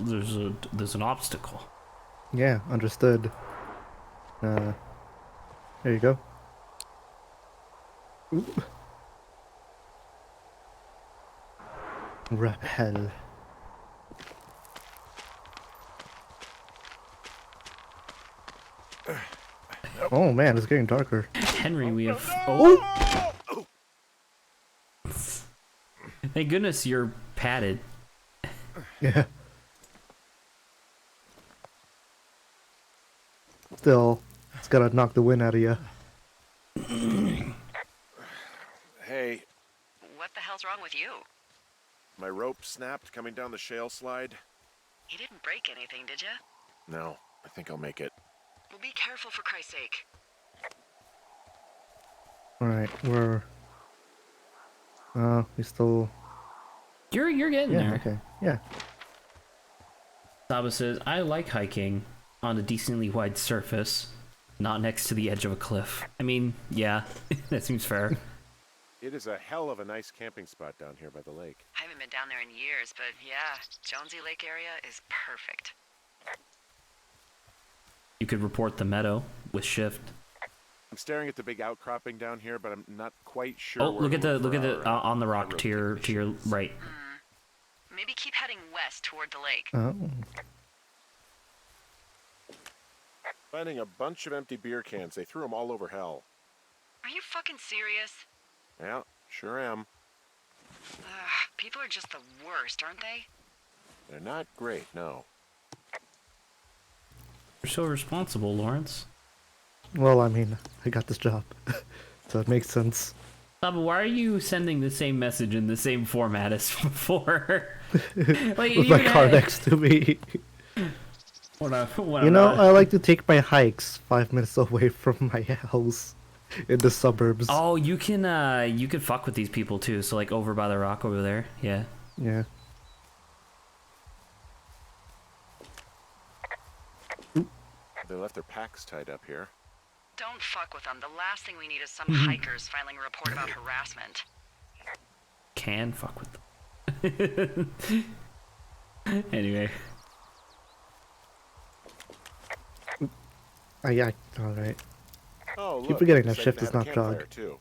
[SPEAKER 1] an obstacle.
[SPEAKER 2] Yeah, understood. There you go. Ooh. Rappel. Oh man, it's getting darker.
[SPEAKER 1] Henry, we have.
[SPEAKER 2] Oh!
[SPEAKER 1] Thank goodness you're padded.
[SPEAKER 2] Yeah. Still, it's gotta knock the wind out of you.
[SPEAKER 4] Hey,
[SPEAKER 3] What the hell's wrong with you?
[SPEAKER 4] my rope snapped coming down the shale slide.
[SPEAKER 3] You didn't break anything, did you?
[SPEAKER 4] No, I think I'll make it.
[SPEAKER 3] Well, be careful for Christ's sake.
[SPEAKER 2] Alright, we still...
[SPEAKER 1] You're getting
[SPEAKER 2] Yeah,
[SPEAKER 1] there.
[SPEAKER 2] okay. Yeah.
[SPEAKER 1] Saba says, I like hiking on a decently wide surface, not next to the edge of a cliff. I mean, yeah, that seems fair.
[SPEAKER 4] It is a hell of a nice camping spot down here by the lake.
[SPEAKER 3] I haven't been down there in years, but yeah, Jonesy Lake area is perfect.
[SPEAKER 1] You could report the meadow with shift.
[SPEAKER 4] I'm staring at the big outcropping down here, but I'm not quite sure.
[SPEAKER 1] Oh,
[SPEAKER 4] where
[SPEAKER 1] look at
[SPEAKER 4] to
[SPEAKER 1] the on the rock
[SPEAKER 4] rope
[SPEAKER 1] to your
[SPEAKER 4] technicians.
[SPEAKER 1] right.
[SPEAKER 3] Maybe keep heading west toward the lake.
[SPEAKER 2] Oh.
[SPEAKER 4] Finding a bunch of empty beer cans. They threw them all over hell.
[SPEAKER 3] Are you fucking serious?
[SPEAKER 4] Yeah, sure am.
[SPEAKER 3] Ugh, people are just the worst, aren't they?
[SPEAKER 4] They're not great, no.
[SPEAKER 1] You're so responsible, Lawrence.
[SPEAKER 2] Well, I mean, I got this job. So it makes sense.
[SPEAKER 1] Saba, why are you sending the same message in the same format as before? Like,
[SPEAKER 2] With my car next to me.
[SPEAKER 1] You
[SPEAKER 2] I like to take my hikes 5 minutes away from my house in the suburbs.
[SPEAKER 1] Oh, you can fuck with these people too. So like over by the rock over there, yeah.
[SPEAKER 2] Yeah.
[SPEAKER 4] They left their packs tied up here.
[SPEAKER 3] Don't fuck with them. The last thing we need is some hikers filing a report about harassment.
[SPEAKER 1] Can fuck with them. Anyway.
[SPEAKER 2] Yeah, alright.
[SPEAKER 4] Oh, look.
[SPEAKER 2] Keep forgetting that
[SPEAKER 4] they
[SPEAKER 2] shift
[SPEAKER 4] even
[SPEAKER 2] is
[SPEAKER 4] have a
[SPEAKER 2] not
[SPEAKER 4] campfire,
[SPEAKER 2] jog.
[SPEAKER 4] too.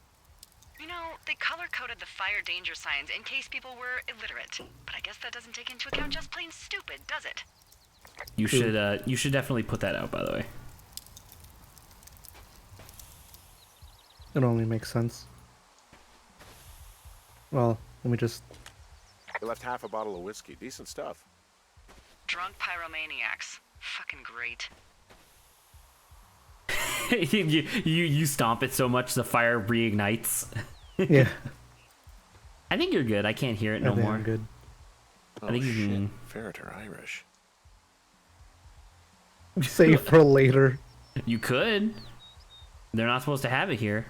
[SPEAKER 3] You know, they color-coded the fire danger signs in case people were illiterate. But I guess that doesn't take into account just plain stupid, does it?
[SPEAKER 1] You should definitely put that out, by the way.
[SPEAKER 2] It only makes sense. Well, let me just...
[SPEAKER 4] They left half a bottle of whiskey. Decent stuff.
[SPEAKER 3] Drunk pyromaniacs. Fucking great.
[SPEAKER 1] you stomp it so much the fire reignites.
[SPEAKER 2] Yeah.
[SPEAKER 1] I think you're good. I can't hear it no
[SPEAKER 2] I think
[SPEAKER 1] more.
[SPEAKER 2] I'm good.
[SPEAKER 4] Oh,
[SPEAKER 1] I think you
[SPEAKER 4] shit.
[SPEAKER 1] can.
[SPEAKER 4] Ferret are Irish.
[SPEAKER 2] Save for later.
[SPEAKER 1] You could. They're not supposed to have it here.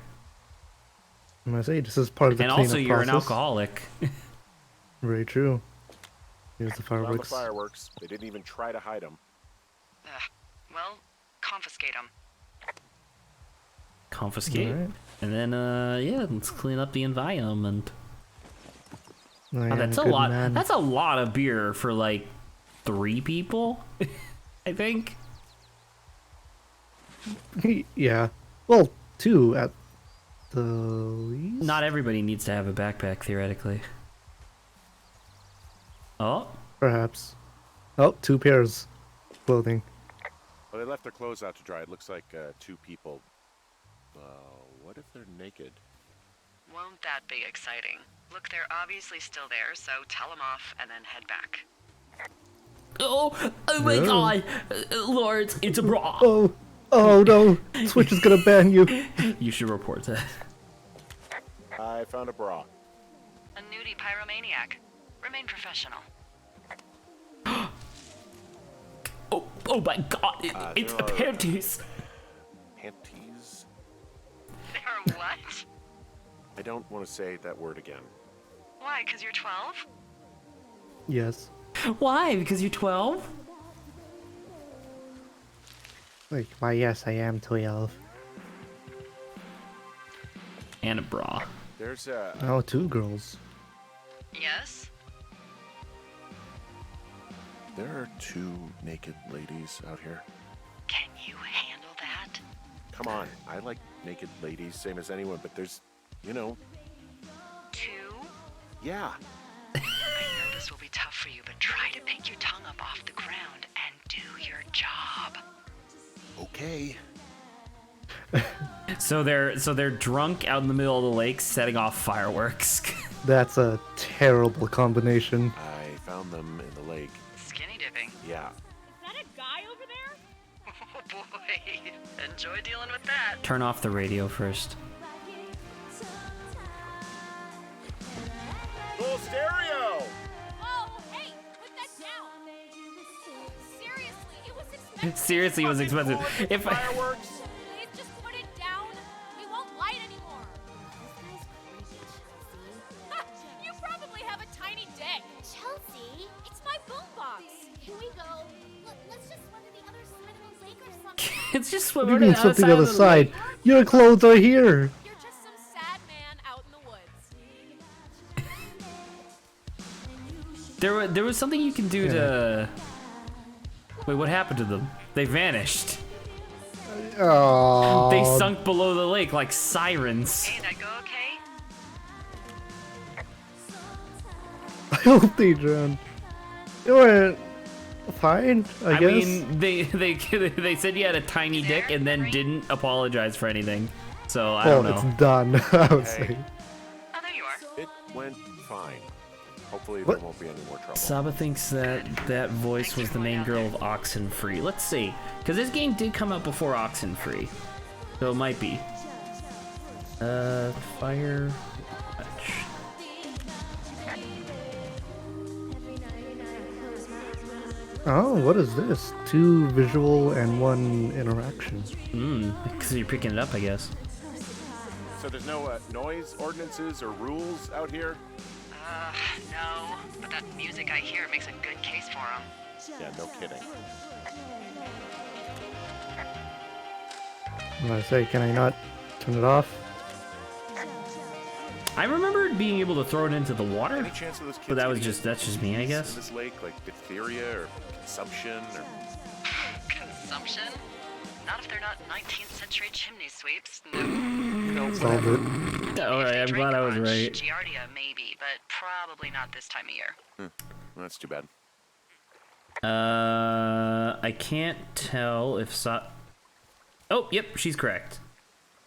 [SPEAKER 2] I'm gonna say, this is part of the
[SPEAKER 1] And
[SPEAKER 2] cleanup
[SPEAKER 1] also, you're an
[SPEAKER 2] process.
[SPEAKER 1] alcoholic.
[SPEAKER 2] Very true. Here's the
[SPEAKER 4] Found the
[SPEAKER 2] fireworks.
[SPEAKER 4] fireworks. They didn't even try to hide them.
[SPEAKER 3] Ugh. Well, confiscate them.
[SPEAKER 1] Confiscate.
[SPEAKER 2] Alright.
[SPEAKER 1] And then, yeah, let's clean up the environment.
[SPEAKER 2] I
[SPEAKER 1] Oh,
[SPEAKER 2] am
[SPEAKER 1] that's a
[SPEAKER 2] good
[SPEAKER 1] lot.
[SPEAKER 2] man.
[SPEAKER 1] That's a lot of beer for like 3 people, I think.
[SPEAKER 2] Yeah. Well, 2 at the least.
[SPEAKER 1] Not everybody needs to have a backpack, theoretically. Oh,
[SPEAKER 2] Perhaps. Oh, 2 pairs of clothing.
[SPEAKER 4] Well, they left their clothes out to dry. It looks like 2 people. What if they're naked?
[SPEAKER 3] Won't that be exciting? Look, they're obviously still there, so tell them off and then head back.
[SPEAKER 1] oh my
[SPEAKER 2] Yeah.
[SPEAKER 1] God, Lawrence, it's a bra.
[SPEAKER 2] Oh no! Twitch is gonna ban you.
[SPEAKER 1] You should report that.
[SPEAKER 4] found a bra.
[SPEAKER 3] A nudie pyromaniac. Remain professional.
[SPEAKER 1] Oh my god, it's a panties.
[SPEAKER 4] Panties?
[SPEAKER 3] They're what?
[SPEAKER 4] I don't want to say that word again.
[SPEAKER 3] Why, because you're 12?
[SPEAKER 2] Yes.
[SPEAKER 1] Why? Because you're 12?
[SPEAKER 2] Like, why, yes, I am 12.
[SPEAKER 1] And a bra.
[SPEAKER 4] There's a...
[SPEAKER 2] Oh, 2 girls.
[SPEAKER 3] Yes?
[SPEAKER 4] There are 2 naked ladies out here.
[SPEAKER 3] Can you handle that?
[SPEAKER 4] Come on, I like naked ladies, same as anyone, but there's, you know...
[SPEAKER 3] 2?
[SPEAKER 4] Yeah.
[SPEAKER 3] I know this will be tough for you, but try to pick your tongue up off the ground and do your job.
[SPEAKER 4] Okay.
[SPEAKER 1] So they're drunk out in the middle of the lake setting off fireworks.
[SPEAKER 2] That's a terrible combination.
[SPEAKER 4] I found them in the lake.
[SPEAKER 3] Skinny dipping.
[SPEAKER 4] Yeah.
[SPEAKER 5] Is that a guy over there?
[SPEAKER 3] Oh boy. Enjoy dealing with that.
[SPEAKER 1] Turn off the radio first.
[SPEAKER 4] Full stereo!
[SPEAKER 5] Oh, hey, put that down. Seriously, it was expensive.
[SPEAKER 1] Seriously, it was expensive. If
[SPEAKER 4] Fireworks!
[SPEAKER 5] Please just put it down. We won't light anymore. Ha, you probably have a tiny dick. Chelsea, it's my boombox. Can we go? Let's just swim to the other side of the lake or something.
[SPEAKER 1] it's just
[SPEAKER 2] What
[SPEAKER 1] swimming
[SPEAKER 2] do you
[SPEAKER 1] to
[SPEAKER 2] mean
[SPEAKER 1] the
[SPEAKER 2] something on the side? Your clothes are here.
[SPEAKER 5] You're just some sad man out in the woods.
[SPEAKER 1] There was something you can do to. Wait, what happened to them? They vanished.
[SPEAKER 2] Oh.
[SPEAKER 1] They sunk below the lake like sirens.
[SPEAKER 3] Hey, that go okay?
[SPEAKER 2] I hope they drowned. They were fine, I guess.
[SPEAKER 1] mean, they said you had a tiny dick and then didn't apologize for anything. So I don't know.
[SPEAKER 2] It's done. I would
[SPEAKER 4] Hey.
[SPEAKER 2] say.
[SPEAKER 3] Oh, there you are.
[SPEAKER 4] It went fine. Hopefully
[SPEAKER 2] What?
[SPEAKER 4] there won't be any more trouble.
[SPEAKER 1] Saba thinks that voice was the main girl of Oxenfree. Let's see, because this game did come out before Oxenfree, so it might be. Firewatch.
[SPEAKER 2] Oh, what is this? 2 visual and 1 interaction.
[SPEAKER 1] Because you're picking it up, I guess.
[SPEAKER 4] So there's no noise ordinances or rules out here?
[SPEAKER 3] No. But that music I hear makes a good case for him.
[SPEAKER 4] Yeah, no kidding.
[SPEAKER 2] I'm gonna say, can I not turn it off?
[SPEAKER 1] I remember being able to throw it into the water,
[SPEAKER 4] Any chance of those kids
[SPEAKER 1] but that was
[SPEAKER 4] getting
[SPEAKER 1] that's just me, I
[SPEAKER 4] disease
[SPEAKER 1] guess.
[SPEAKER 4] in this lake, like diphtheria or consumption or...
[SPEAKER 3] Consumption? Not if they're not 19th century chimney sweeps. No.
[SPEAKER 2] Solved it.
[SPEAKER 1] All right, I'm glad I was right.
[SPEAKER 3] Giardia, maybe, but probably not this time of year.
[SPEAKER 4] Well, that's too bad.
[SPEAKER 1] I can't tell if Oh, yep, she's correct.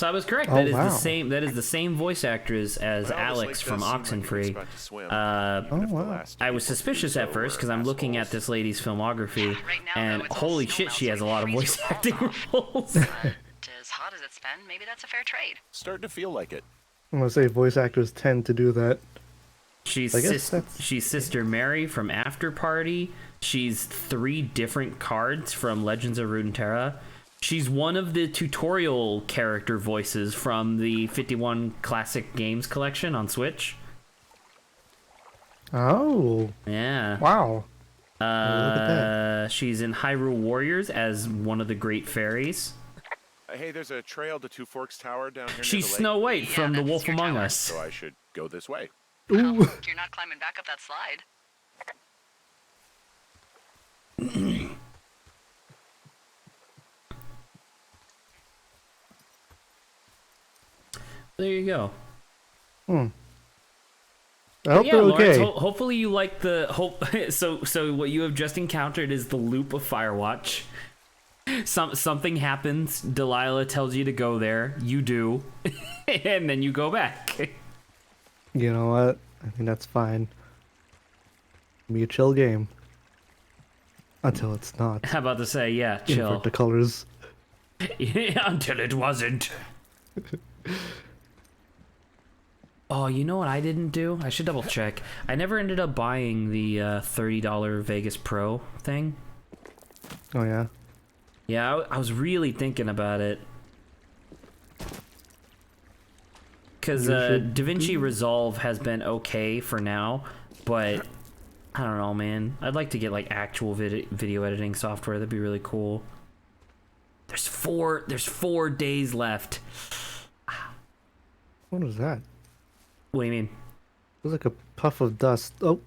[SPEAKER 1] So I was correct.
[SPEAKER 2] Oh,
[SPEAKER 1] That is
[SPEAKER 2] wow.
[SPEAKER 1] the same. That is the same voice actress as
[SPEAKER 4] Well, this
[SPEAKER 1] Alex
[SPEAKER 4] lake
[SPEAKER 1] from
[SPEAKER 4] does seem like a good
[SPEAKER 1] Oxenfree.
[SPEAKER 4] spot to swim,
[SPEAKER 1] Uh,
[SPEAKER 4] even if the
[SPEAKER 2] wow.
[SPEAKER 4] last
[SPEAKER 1] I was
[SPEAKER 4] people to do
[SPEAKER 1] suspicious at
[SPEAKER 4] so
[SPEAKER 1] first because
[SPEAKER 4] were
[SPEAKER 1] I'm looking at
[SPEAKER 4] assholes.
[SPEAKER 1] this lady's filmography,
[SPEAKER 3] Right now,
[SPEAKER 1] and
[SPEAKER 3] though, it's all
[SPEAKER 1] holy
[SPEAKER 3] snow
[SPEAKER 1] shit,
[SPEAKER 3] melt,
[SPEAKER 1] she
[SPEAKER 3] so
[SPEAKER 1] has a
[SPEAKER 3] it
[SPEAKER 1] lot of
[SPEAKER 3] freezes
[SPEAKER 1] voice
[SPEAKER 3] your
[SPEAKER 1] acting
[SPEAKER 3] balls off.
[SPEAKER 1] roles.
[SPEAKER 3] But as hot as it's been, maybe that's a fair trade.
[SPEAKER 4] Starting to feel like it.
[SPEAKER 2] I'm gonna say voice actors tend to do that.
[SPEAKER 1] She's
[SPEAKER 2] I guess that's-
[SPEAKER 1] she's Sister Mary from After Party. She's 3 different cards from Legends of Runeterra. She's one of the tutorial character voices from the 51 Classic Games collection on Switch.
[SPEAKER 2] Oh,
[SPEAKER 1] Yeah.
[SPEAKER 2] wow. Look at that.
[SPEAKER 1] She's in Hyrule Warriors as one of the Great Fairies.
[SPEAKER 4] Hey, there's a trail to Two Forks Tower down here near
[SPEAKER 1] She's
[SPEAKER 4] the lake.
[SPEAKER 1] Snow White
[SPEAKER 3] Yeah,
[SPEAKER 1] from The
[SPEAKER 3] that's
[SPEAKER 1] Wolf
[SPEAKER 3] your
[SPEAKER 1] Among
[SPEAKER 3] tower.
[SPEAKER 1] Us.
[SPEAKER 4] So I should go this way.
[SPEAKER 2] Ooh.
[SPEAKER 3] You're not climbing back up that slide.
[SPEAKER 1] There you go.
[SPEAKER 2] I hope
[SPEAKER 1] Yeah,
[SPEAKER 2] they're
[SPEAKER 1] Lawrence,
[SPEAKER 2] okay.
[SPEAKER 1] hopefully you like the hope. So what you have just encountered is the loop of Firewatch. Something happens. Delilah tells you to go there. You do, and then you go back.
[SPEAKER 2] You know what? I think that's fine. Be a chill game. Until it's not.
[SPEAKER 1] How about to say, yeah, chill.
[SPEAKER 2] Invert the colors.
[SPEAKER 1] Until it wasn't. Oh, you know what I didn't do? I should double check. I never ended up buying the $30 Vegas Pro thing.
[SPEAKER 2] Oh yeah.
[SPEAKER 1] Yeah, I was really thinking about it. Because DaVinci Resolve has been okay for now, but I don't know, man. I'd like to get like actual video editing software. That'd be really cool. There's 4 days left.
[SPEAKER 2] What was that?
[SPEAKER 1] What do you mean?
[SPEAKER 2] It was like a puff of dust. Oh.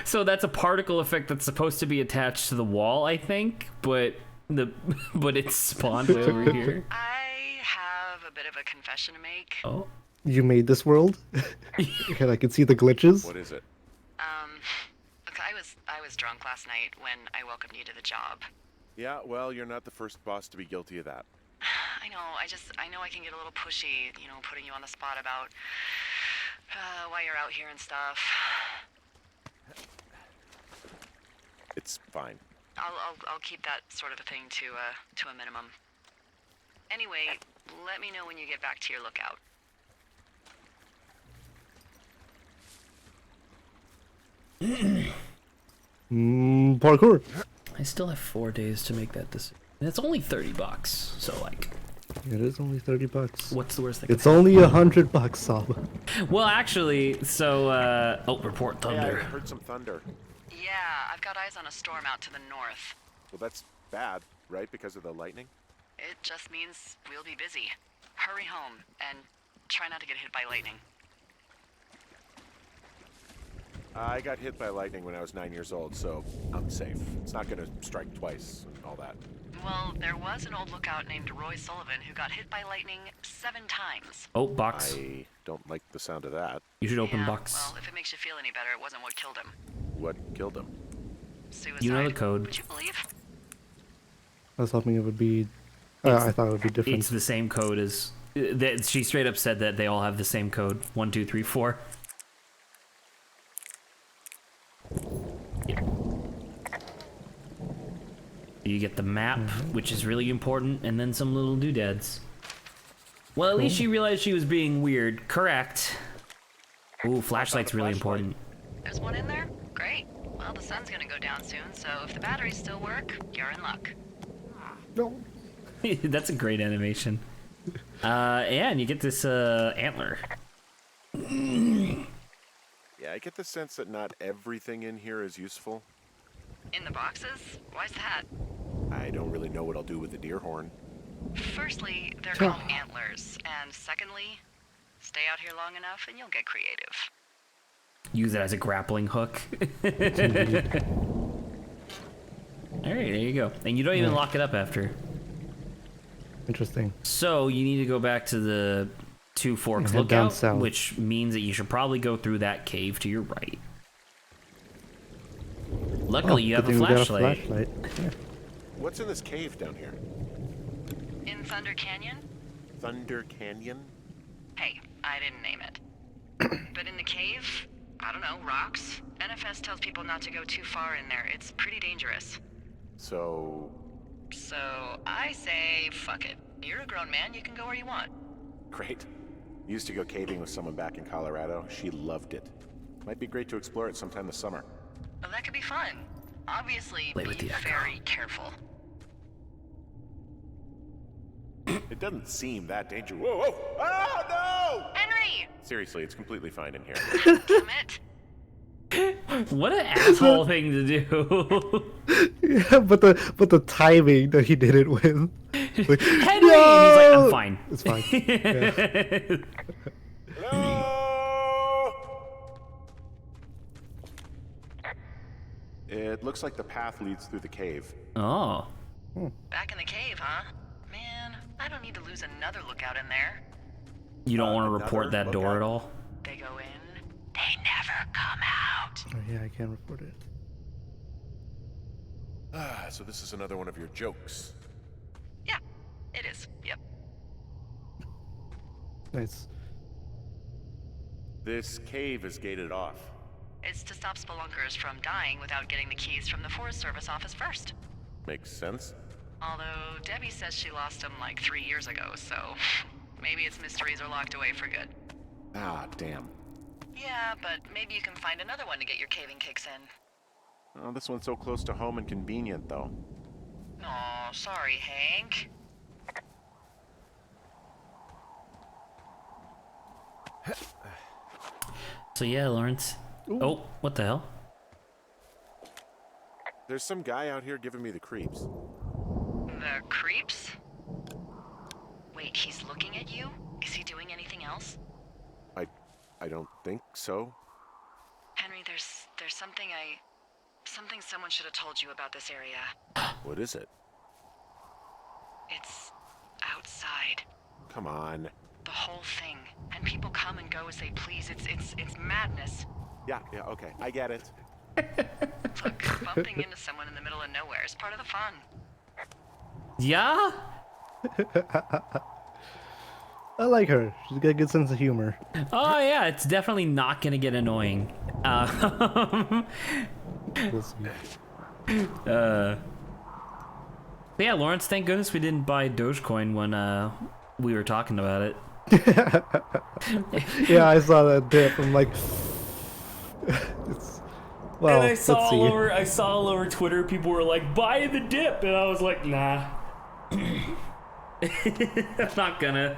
[SPEAKER 1] So that's a particle effect that's supposed to be attached to the wall, I think, but it's spawned way over here.
[SPEAKER 3] I have a bit of a confession to make.
[SPEAKER 1] Oh.
[SPEAKER 2] You made this world? And I can see the glitches.
[SPEAKER 4] What is it?
[SPEAKER 3] Look, I was drunk last night when I welcomed you to the job.
[SPEAKER 4] Yeah, well, you're not the first boss to be guilty of that.
[SPEAKER 3] I know, I know I can get a little pushy, you know, putting you on the spot about why you're out here and stuff.
[SPEAKER 4] It's fine.
[SPEAKER 3] I'll keep that sort of a thing to a minimum. Anyway, let me know when you get back to your lookout.
[SPEAKER 2] Parkour.
[SPEAKER 1] I still have 4 days to make that decision. And it's only $30, so like.
[SPEAKER 2] It is only $30.
[SPEAKER 1] What's the worst thing?
[SPEAKER 2] It's only $100, Sob.
[SPEAKER 1] Well, actually, so report thunder.
[SPEAKER 4] Hey, I heard some thunder.
[SPEAKER 3] Yeah, I've got eyes on a storm out to the north.
[SPEAKER 4] Well, that's bad, right? Because of the lightning?
[SPEAKER 3] It just means we'll be busy. Hurry home and try not to get hit by lightning.
[SPEAKER 4] I got hit by lightning when I was 9 years old, so I'm safe. It's not gonna strike twice and all that.
[SPEAKER 3] Well, there was an old lookout named Roy Sullivan who got hit by lightning 7 times.
[SPEAKER 1] Oh, box.
[SPEAKER 4] I don't like the sound of that.
[SPEAKER 1] You should open
[SPEAKER 3] Yeah,
[SPEAKER 1] box.
[SPEAKER 3] well, if it makes you feel any better, it wasn't what killed him.
[SPEAKER 4] What killed him?
[SPEAKER 3] Suicide.
[SPEAKER 1] You know the code.
[SPEAKER 3] Would you believe?
[SPEAKER 2] I was hoping it would be. I thought it would be different.
[SPEAKER 1] It's the same code as. She straight up said that they all have the same code. 1, 2, 3, 4. You get the map, which is really important, and then some little doodads. Well, at least she realized she was being weird. Correct. Ooh, flashlight's really important.
[SPEAKER 3] There's one in there? Great. Well, the sun's gonna go down soon, so if the batteries still work, you're in luck.
[SPEAKER 2] No.
[SPEAKER 1] That's a great animation. And you get this antler.
[SPEAKER 4] Yeah, I get the sense that not everything in here is useful.
[SPEAKER 3] In the boxes? Why's that?
[SPEAKER 4] I don't really know what I'll do with the deer horn.
[SPEAKER 3] Firstly, they're called antlers, and secondly, stay out here long enough and you'll get creative.
[SPEAKER 1] Use it as a grappling hook. Alright, there you go. And you don't even lock it up after.
[SPEAKER 2] Interesting.
[SPEAKER 1] So you need to go back to the Two Forks
[SPEAKER 2] head down
[SPEAKER 1] lookout,
[SPEAKER 2] south.
[SPEAKER 1] which means that you should probably go through that cave to your right. Luckily, you have
[SPEAKER 2] good
[SPEAKER 1] a
[SPEAKER 2] thing we got
[SPEAKER 1] flashlight.
[SPEAKER 2] Yeah.
[SPEAKER 4] What's in this cave down here?
[SPEAKER 3] In Thunder Canyon?
[SPEAKER 4] Thunder Canyon?
[SPEAKER 3] Hey, I didn't name it. But in the cave, I don't know, rocks? NFS tells people not to go too far in there. It's pretty dangerous.
[SPEAKER 4] So
[SPEAKER 3] I say, fuck it. You're a grown man, you can go where you want.
[SPEAKER 4] great. Used to go caving with someone back in Colorado. She loved it. Might be great to explore it sometime this summer.
[SPEAKER 3] Well, that could be fun. Obviously,
[SPEAKER 1] Play with
[SPEAKER 3] be
[SPEAKER 1] the echo.
[SPEAKER 3] very careful.
[SPEAKER 4] It doesn't seem that dangerous. Whoa, whoa! Oh, no!
[SPEAKER 3] Henry!
[SPEAKER 4] Seriously, it's completely fine in here.
[SPEAKER 3] Damn it.
[SPEAKER 1] What an asshole thing to do.
[SPEAKER 2] Yeah, but the timing that he did it with. Like,
[SPEAKER 1] Henry! And he's like, I'm fine.
[SPEAKER 2] It's fine. Yeah.
[SPEAKER 4] Hello? It looks like the path leads through the cave.
[SPEAKER 1] Oh.
[SPEAKER 3] Back in the cave, huh? Man, I don't need to lose another lookout in there.
[SPEAKER 1] You don't want to
[SPEAKER 4] Another
[SPEAKER 1] report that door
[SPEAKER 4] lookout.
[SPEAKER 1] at all?
[SPEAKER 3] They go in, they never come out.
[SPEAKER 2] Oh, yeah, I can't report it.
[SPEAKER 4] Ah, so this is another one of your jokes.
[SPEAKER 3] Yeah, it is. Yep.
[SPEAKER 2] Nice.
[SPEAKER 4] This cave is gated off.
[SPEAKER 3] It's to stop spelunkers from dying without getting the keys from the Forest Service office first.
[SPEAKER 4] Makes sense.
[SPEAKER 3] Although Debbie says she lost them like 3 years ago, so Maybe its mysteries are locked away for good.
[SPEAKER 4] Ah, damn.
[SPEAKER 3] Yeah, but maybe you can find another one to get your caving kicks in.
[SPEAKER 4] Oh, this one's so close to home and convenient, though.
[SPEAKER 3] Aw, sorry, Hank.
[SPEAKER 1] So yeah, Lawrence.
[SPEAKER 2] Ooh.
[SPEAKER 1] Oh, what the hell?
[SPEAKER 4] There's some guy out here giving me the creeps.
[SPEAKER 3] The creeps? Wait, he's looking at you? Is he doing anything else?
[SPEAKER 4] I don't think so.
[SPEAKER 3] Henry, there's something someone should have told you about this area.
[SPEAKER 4] What is it?
[SPEAKER 3] It's outside.
[SPEAKER 4] Come on.
[SPEAKER 3] The whole thing. And people come and go as they please. It's madness.
[SPEAKER 4] Yeah, okay. I get it.
[SPEAKER 3] Look, bumping into someone in the middle of nowhere is part of the fun.
[SPEAKER 1] Yeah?
[SPEAKER 2] I like her. She's got a good sense of humor.
[SPEAKER 1] Oh yeah, it's definitely not gonna get annoying.
[SPEAKER 2] We'll see.
[SPEAKER 1] But yeah, Lawrence, thank goodness we didn't buy Dogecoin when we were talking about it.
[SPEAKER 2] Yeah, I saw that dip. I'm like, it's, well,
[SPEAKER 1] And I saw
[SPEAKER 2] let's see.
[SPEAKER 1] I saw all over Twitter, people were like, buy the dip, and I was like, nah. I'm not gonna.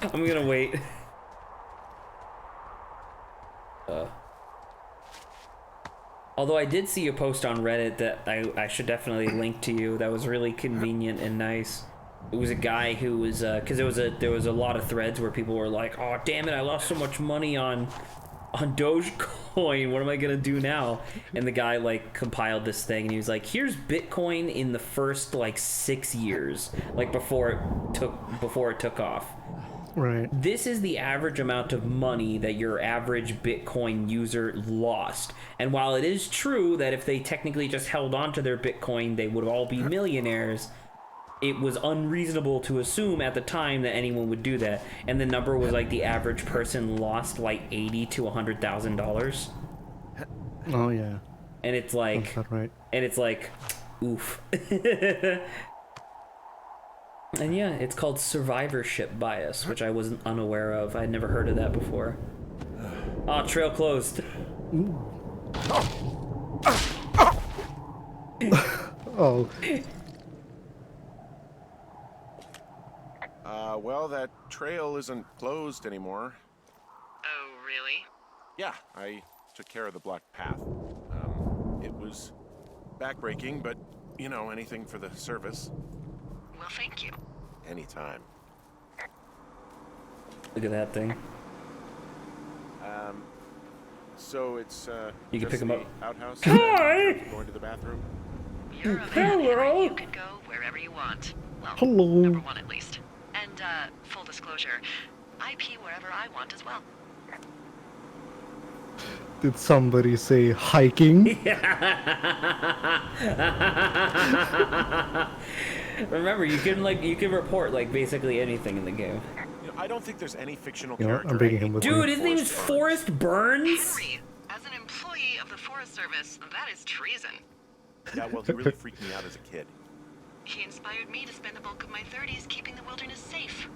[SPEAKER 1] I'm gonna wait. Although I did see a post on Reddit that I should definitely link to you. That was really convenient and nice. It was a guy who was because there was a lot of threads where people were like, "Oh damn it, I lost so much money on Dogecoin. What am I gonna do now?" And the guy like compiled this thing, and he was like, "Here's Bitcoin in the first like 6 years, like before it took off.
[SPEAKER 2] Right.
[SPEAKER 1] This is the average amount of money that your average Bitcoin user lost. And while it is true that if they technically just held on to their Bitcoin, they would all be millionaires, it was unreasonable to assume at the time that anyone would do that. And the number was like the average person lost like $80,000 to $100,000.
[SPEAKER 2] Oh yeah.
[SPEAKER 1] And it's like,
[SPEAKER 2] That's not right.
[SPEAKER 1] and it's like, oof." And yeah, it's called survivorship bias, which I wasn't unaware of. I'd never heard of that before. Oh, trail closed.
[SPEAKER 2] Oh.
[SPEAKER 4] Well, that trail isn't closed anymore.
[SPEAKER 3] Oh, really?
[SPEAKER 4] Yeah, I took care of the blocked path. It was backbreaking, but, you know, anything for the service.
[SPEAKER 3] Well, thank you.
[SPEAKER 4] Anytime.
[SPEAKER 1] Look at that thing.
[SPEAKER 4] So it's,
[SPEAKER 1] You can
[SPEAKER 4] just
[SPEAKER 1] pick 'em
[SPEAKER 4] the
[SPEAKER 1] up.
[SPEAKER 4] Outhouse?
[SPEAKER 1] Hi!
[SPEAKER 4] Going to the bathroom?
[SPEAKER 3] You're a man, Henry. You can go wherever you want. Well,
[SPEAKER 2] Hello.
[SPEAKER 3] number one at least. And, full disclosure, I pee wherever I want as well.
[SPEAKER 2] Did somebody say hiking?
[SPEAKER 1] Remember, you can report like basically anything in the game.
[SPEAKER 4] You know, I don't think there's any fictional
[SPEAKER 2] You know,
[SPEAKER 4] character.
[SPEAKER 2] I'm bringing him
[SPEAKER 4] named
[SPEAKER 2] with
[SPEAKER 1] Dude,
[SPEAKER 2] me.
[SPEAKER 1] his name is Forrest Burns.
[SPEAKER 3] Henry, as an employee of the Forest Service, that is treason.
[SPEAKER 4] Yeah, well, he really freaked me out as a kid.
[SPEAKER 3] He inspired me to spend the bulk of my 30s keeping the wilderness safe.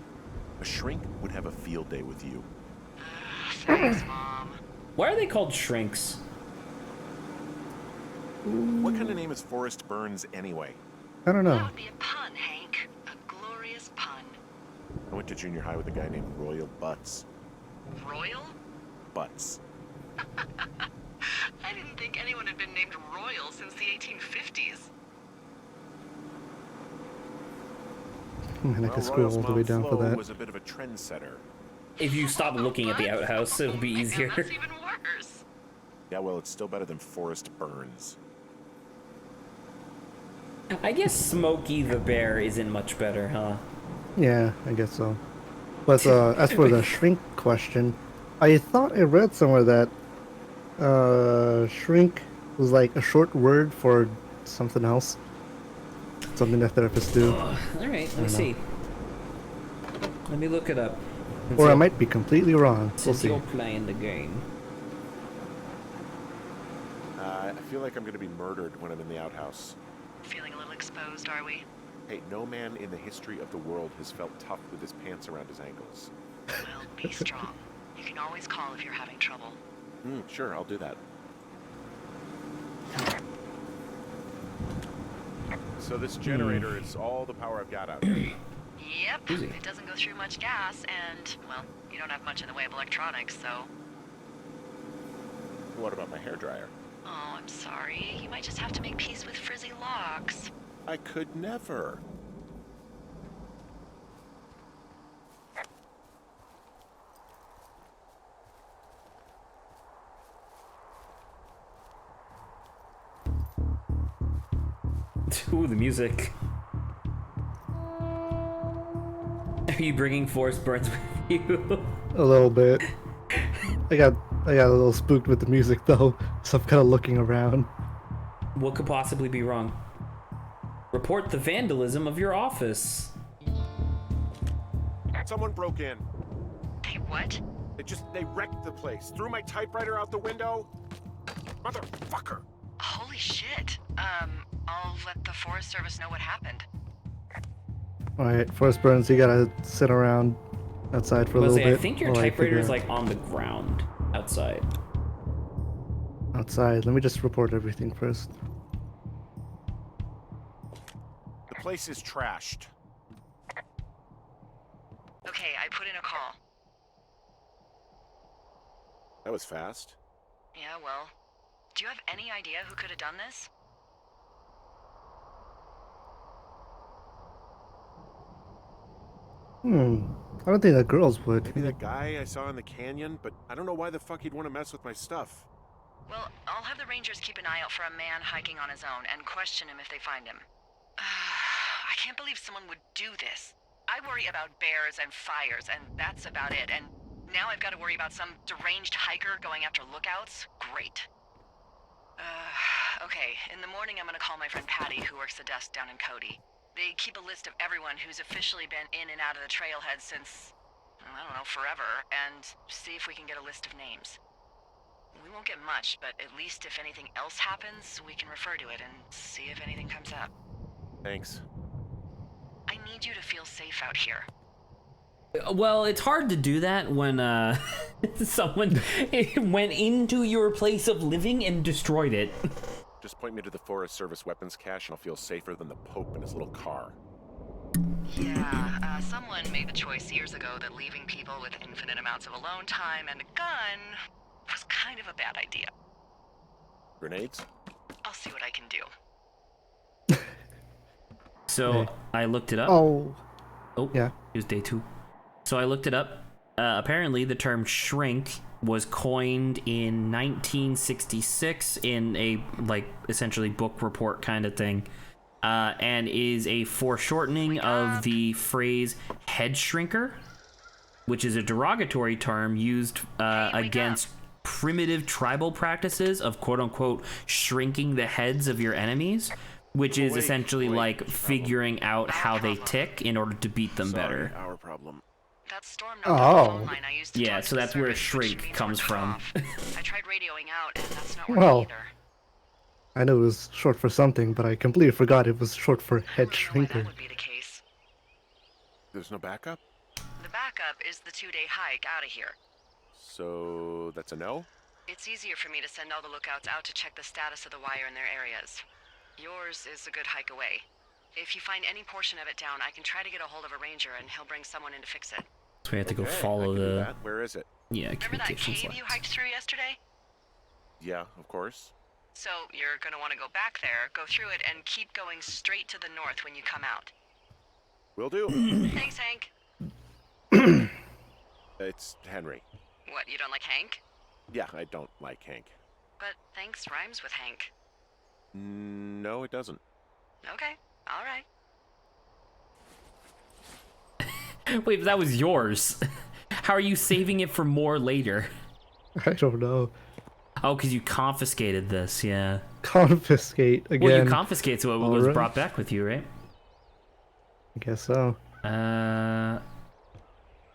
[SPEAKER 4] A shrink would have a field day with you.
[SPEAKER 3] Thanks, Mom.
[SPEAKER 1] Why are they called shrinks?
[SPEAKER 4] What kind of name is Forrest Burns anyway?
[SPEAKER 2] I don't
[SPEAKER 3] That
[SPEAKER 2] know.
[SPEAKER 3] would be a pun, Hank. A glorious pun.
[SPEAKER 4] I went to junior high with a guy named Royal Butts.
[SPEAKER 3] Royal?
[SPEAKER 4] Butts.
[SPEAKER 3] I didn't think anyone had been named Royal since the 1850s.
[SPEAKER 2] Man, I
[SPEAKER 4] Well,
[SPEAKER 2] could scroll
[SPEAKER 4] Royal's
[SPEAKER 2] all the way
[SPEAKER 4] mom,
[SPEAKER 2] down for
[SPEAKER 4] Flo,
[SPEAKER 2] that.
[SPEAKER 4] was a bit of a trendsetter.
[SPEAKER 1] If you stop looking at the
[SPEAKER 3] What?
[SPEAKER 1] outhouse, it'll be
[SPEAKER 3] Oh, man,
[SPEAKER 1] easier.
[SPEAKER 3] That's even worse.
[SPEAKER 4] Yeah, well, it's still better than Forrest Burns.
[SPEAKER 1] I guess Smokey the Bear isn't much better, huh?
[SPEAKER 2] Yeah, I guess so. But as for the shrink question, I thought I read somewhere that shrink was like a short word for something else. Something that therapists do.
[SPEAKER 1] All right, let me see. Let me look it up.
[SPEAKER 2] Or I might be completely wrong. We'll
[SPEAKER 1] Since
[SPEAKER 2] see.
[SPEAKER 1] you're playing the game.
[SPEAKER 4] I feel like I'm going to be murdered when I'm in the outhouse.
[SPEAKER 3] Feeling a little exposed, are we?
[SPEAKER 4] Hey, no man in the history of the world has felt tough with his pants around his ankles.
[SPEAKER 3] Well, be strong. You can always call if you're having trouble.
[SPEAKER 4] Sure, I'll do that. So this generator is all the power I've got out here.
[SPEAKER 3] Yep, it doesn't go through much gas, and, well, you don't have much in the way of electronics, so...
[SPEAKER 4] What about my hairdryer?
[SPEAKER 3] Oh, I'm sorry. You might just have to make peace with frizzy locks.
[SPEAKER 4] I could never.
[SPEAKER 1] Ooh, the music. Are you bringing Forest Burns with you?
[SPEAKER 2] A little bit. I got a little spooked with the music though, so I'm kind of looking around.
[SPEAKER 1] What could possibly be wrong? Report the vandalism of your office.
[SPEAKER 4] Someone broke in.
[SPEAKER 3] Hey, what?
[SPEAKER 4] They wrecked the place. Threw my typewriter out the window. Motherfucker.
[SPEAKER 3] Holy shit. I'll let the Forest Service know what happened.
[SPEAKER 2] Alright, Forrest Burns, you gotta sit around outside for a little bit.
[SPEAKER 1] I think your typewriter is like on the ground outside.
[SPEAKER 2] Outside. Let me just report everything first.
[SPEAKER 4] The place is trashed.
[SPEAKER 3] Okay, I put in a call.
[SPEAKER 4] That was fast.
[SPEAKER 3] Yeah, well, do you have any idea who could have done this?
[SPEAKER 2] I don't think that girls would.
[SPEAKER 4] Maybe that guy I saw in the canyon, but I don't know why the fuck he'd want to mess with my stuff.
[SPEAKER 3] Well, I'll have the Rangers keep an eye out for a man hiking on his own and question him if they find him. I can't believe someone would do this. I worry about bears and fires, and that's about it. And now I've got to worry about some deranged hiker going after lookouts? Great. Okay, in the morning I'm gonna call my friend Patty, who works the desk down in Cody. They keep a list of everyone who's officially been in and out of the trailhead since, I don't know, forever, and see if we can get a list of names. We won't get much, but at least if anything else happens, we can refer to it and see if anything comes up.
[SPEAKER 4] Thanks.
[SPEAKER 3] I need you to feel safe out here.
[SPEAKER 1] Well, it's hard to do that when someone went into your place of living and destroyed it.
[SPEAKER 4] Just point me to the Forest Service weapons cache and I'll feel safer than the Pope in his little car.
[SPEAKER 3] Yeah, someone made the choice years ago that leaving people with infinite amounts of alone time and a gun was kind of a bad idea.
[SPEAKER 4] Grenades?
[SPEAKER 3] I'll see what I can do.
[SPEAKER 1] So I looked it up.
[SPEAKER 2] Oh, yeah.
[SPEAKER 1] It was day 2. So I looked it up. Apparently, the term shrink was coined in 1966 in a essentially book report kind of thing, and is a foreshortening of the phrase head shrinker, which is a derogatory term used against primitive tribal practices of quote-unquote shrinking the heads of your enemies, which is essentially like figuring out how they tick in order to beat them better.
[SPEAKER 4] Our problem.
[SPEAKER 3] That storm knocked out the phone line I used to
[SPEAKER 1] Yeah,
[SPEAKER 3] talk
[SPEAKER 1] so
[SPEAKER 3] to the
[SPEAKER 1] that's where
[SPEAKER 3] service,
[SPEAKER 1] shrink
[SPEAKER 3] which means
[SPEAKER 1] comes
[SPEAKER 3] we're cut
[SPEAKER 1] from.
[SPEAKER 3] off. I tried radioing out, and that's not working
[SPEAKER 2] Well,
[SPEAKER 3] either.
[SPEAKER 2] I know it was short for something, but I completely forgot it was short for
[SPEAKER 3] I
[SPEAKER 2] head
[SPEAKER 3] don't really know why
[SPEAKER 2] shrinker.
[SPEAKER 3] that would be the case.
[SPEAKER 4] There's no backup?
[SPEAKER 3] The backup is the 2-day hike out of here.
[SPEAKER 4] So that's a no?
[SPEAKER 3] It's easier for me to send all the lookouts out to check the status of the wire in their areas. Yours is a good hike away. If you find any portion of it down, I can try to get a hold of a ranger and he'll bring someone in to fix it.
[SPEAKER 1] So we have to go
[SPEAKER 4] Okay, I
[SPEAKER 1] follow
[SPEAKER 4] can do
[SPEAKER 1] the
[SPEAKER 4] that. Where is it?
[SPEAKER 3] Remember that
[SPEAKER 1] communications
[SPEAKER 3] cave
[SPEAKER 1] line.
[SPEAKER 3] you hiked through yesterday?
[SPEAKER 4] Yeah, of course.
[SPEAKER 3] So you're gonna want to go back there, go through it, and keep going straight to the north when you come out.
[SPEAKER 4] Will do.
[SPEAKER 3] Thanks, Hank.
[SPEAKER 4] It's Henry.
[SPEAKER 3] What, you don't like Hank?
[SPEAKER 4] Yeah, I don't like Hank.
[SPEAKER 3] But thanks rhymes with Hank.
[SPEAKER 4] No, it doesn't.
[SPEAKER 3] Okay, all right.
[SPEAKER 1] Wait, but that was yours. How are you saving it for more later?
[SPEAKER 2] I don't know.
[SPEAKER 1] Oh, because you confiscated this, yeah.
[SPEAKER 2] Confiscate again.
[SPEAKER 1] Well, you confiscate, so it was
[SPEAKER 2] Alright.
[SPEAKER 1] brought back with you, right?
[SPEAKER 2] I guess so.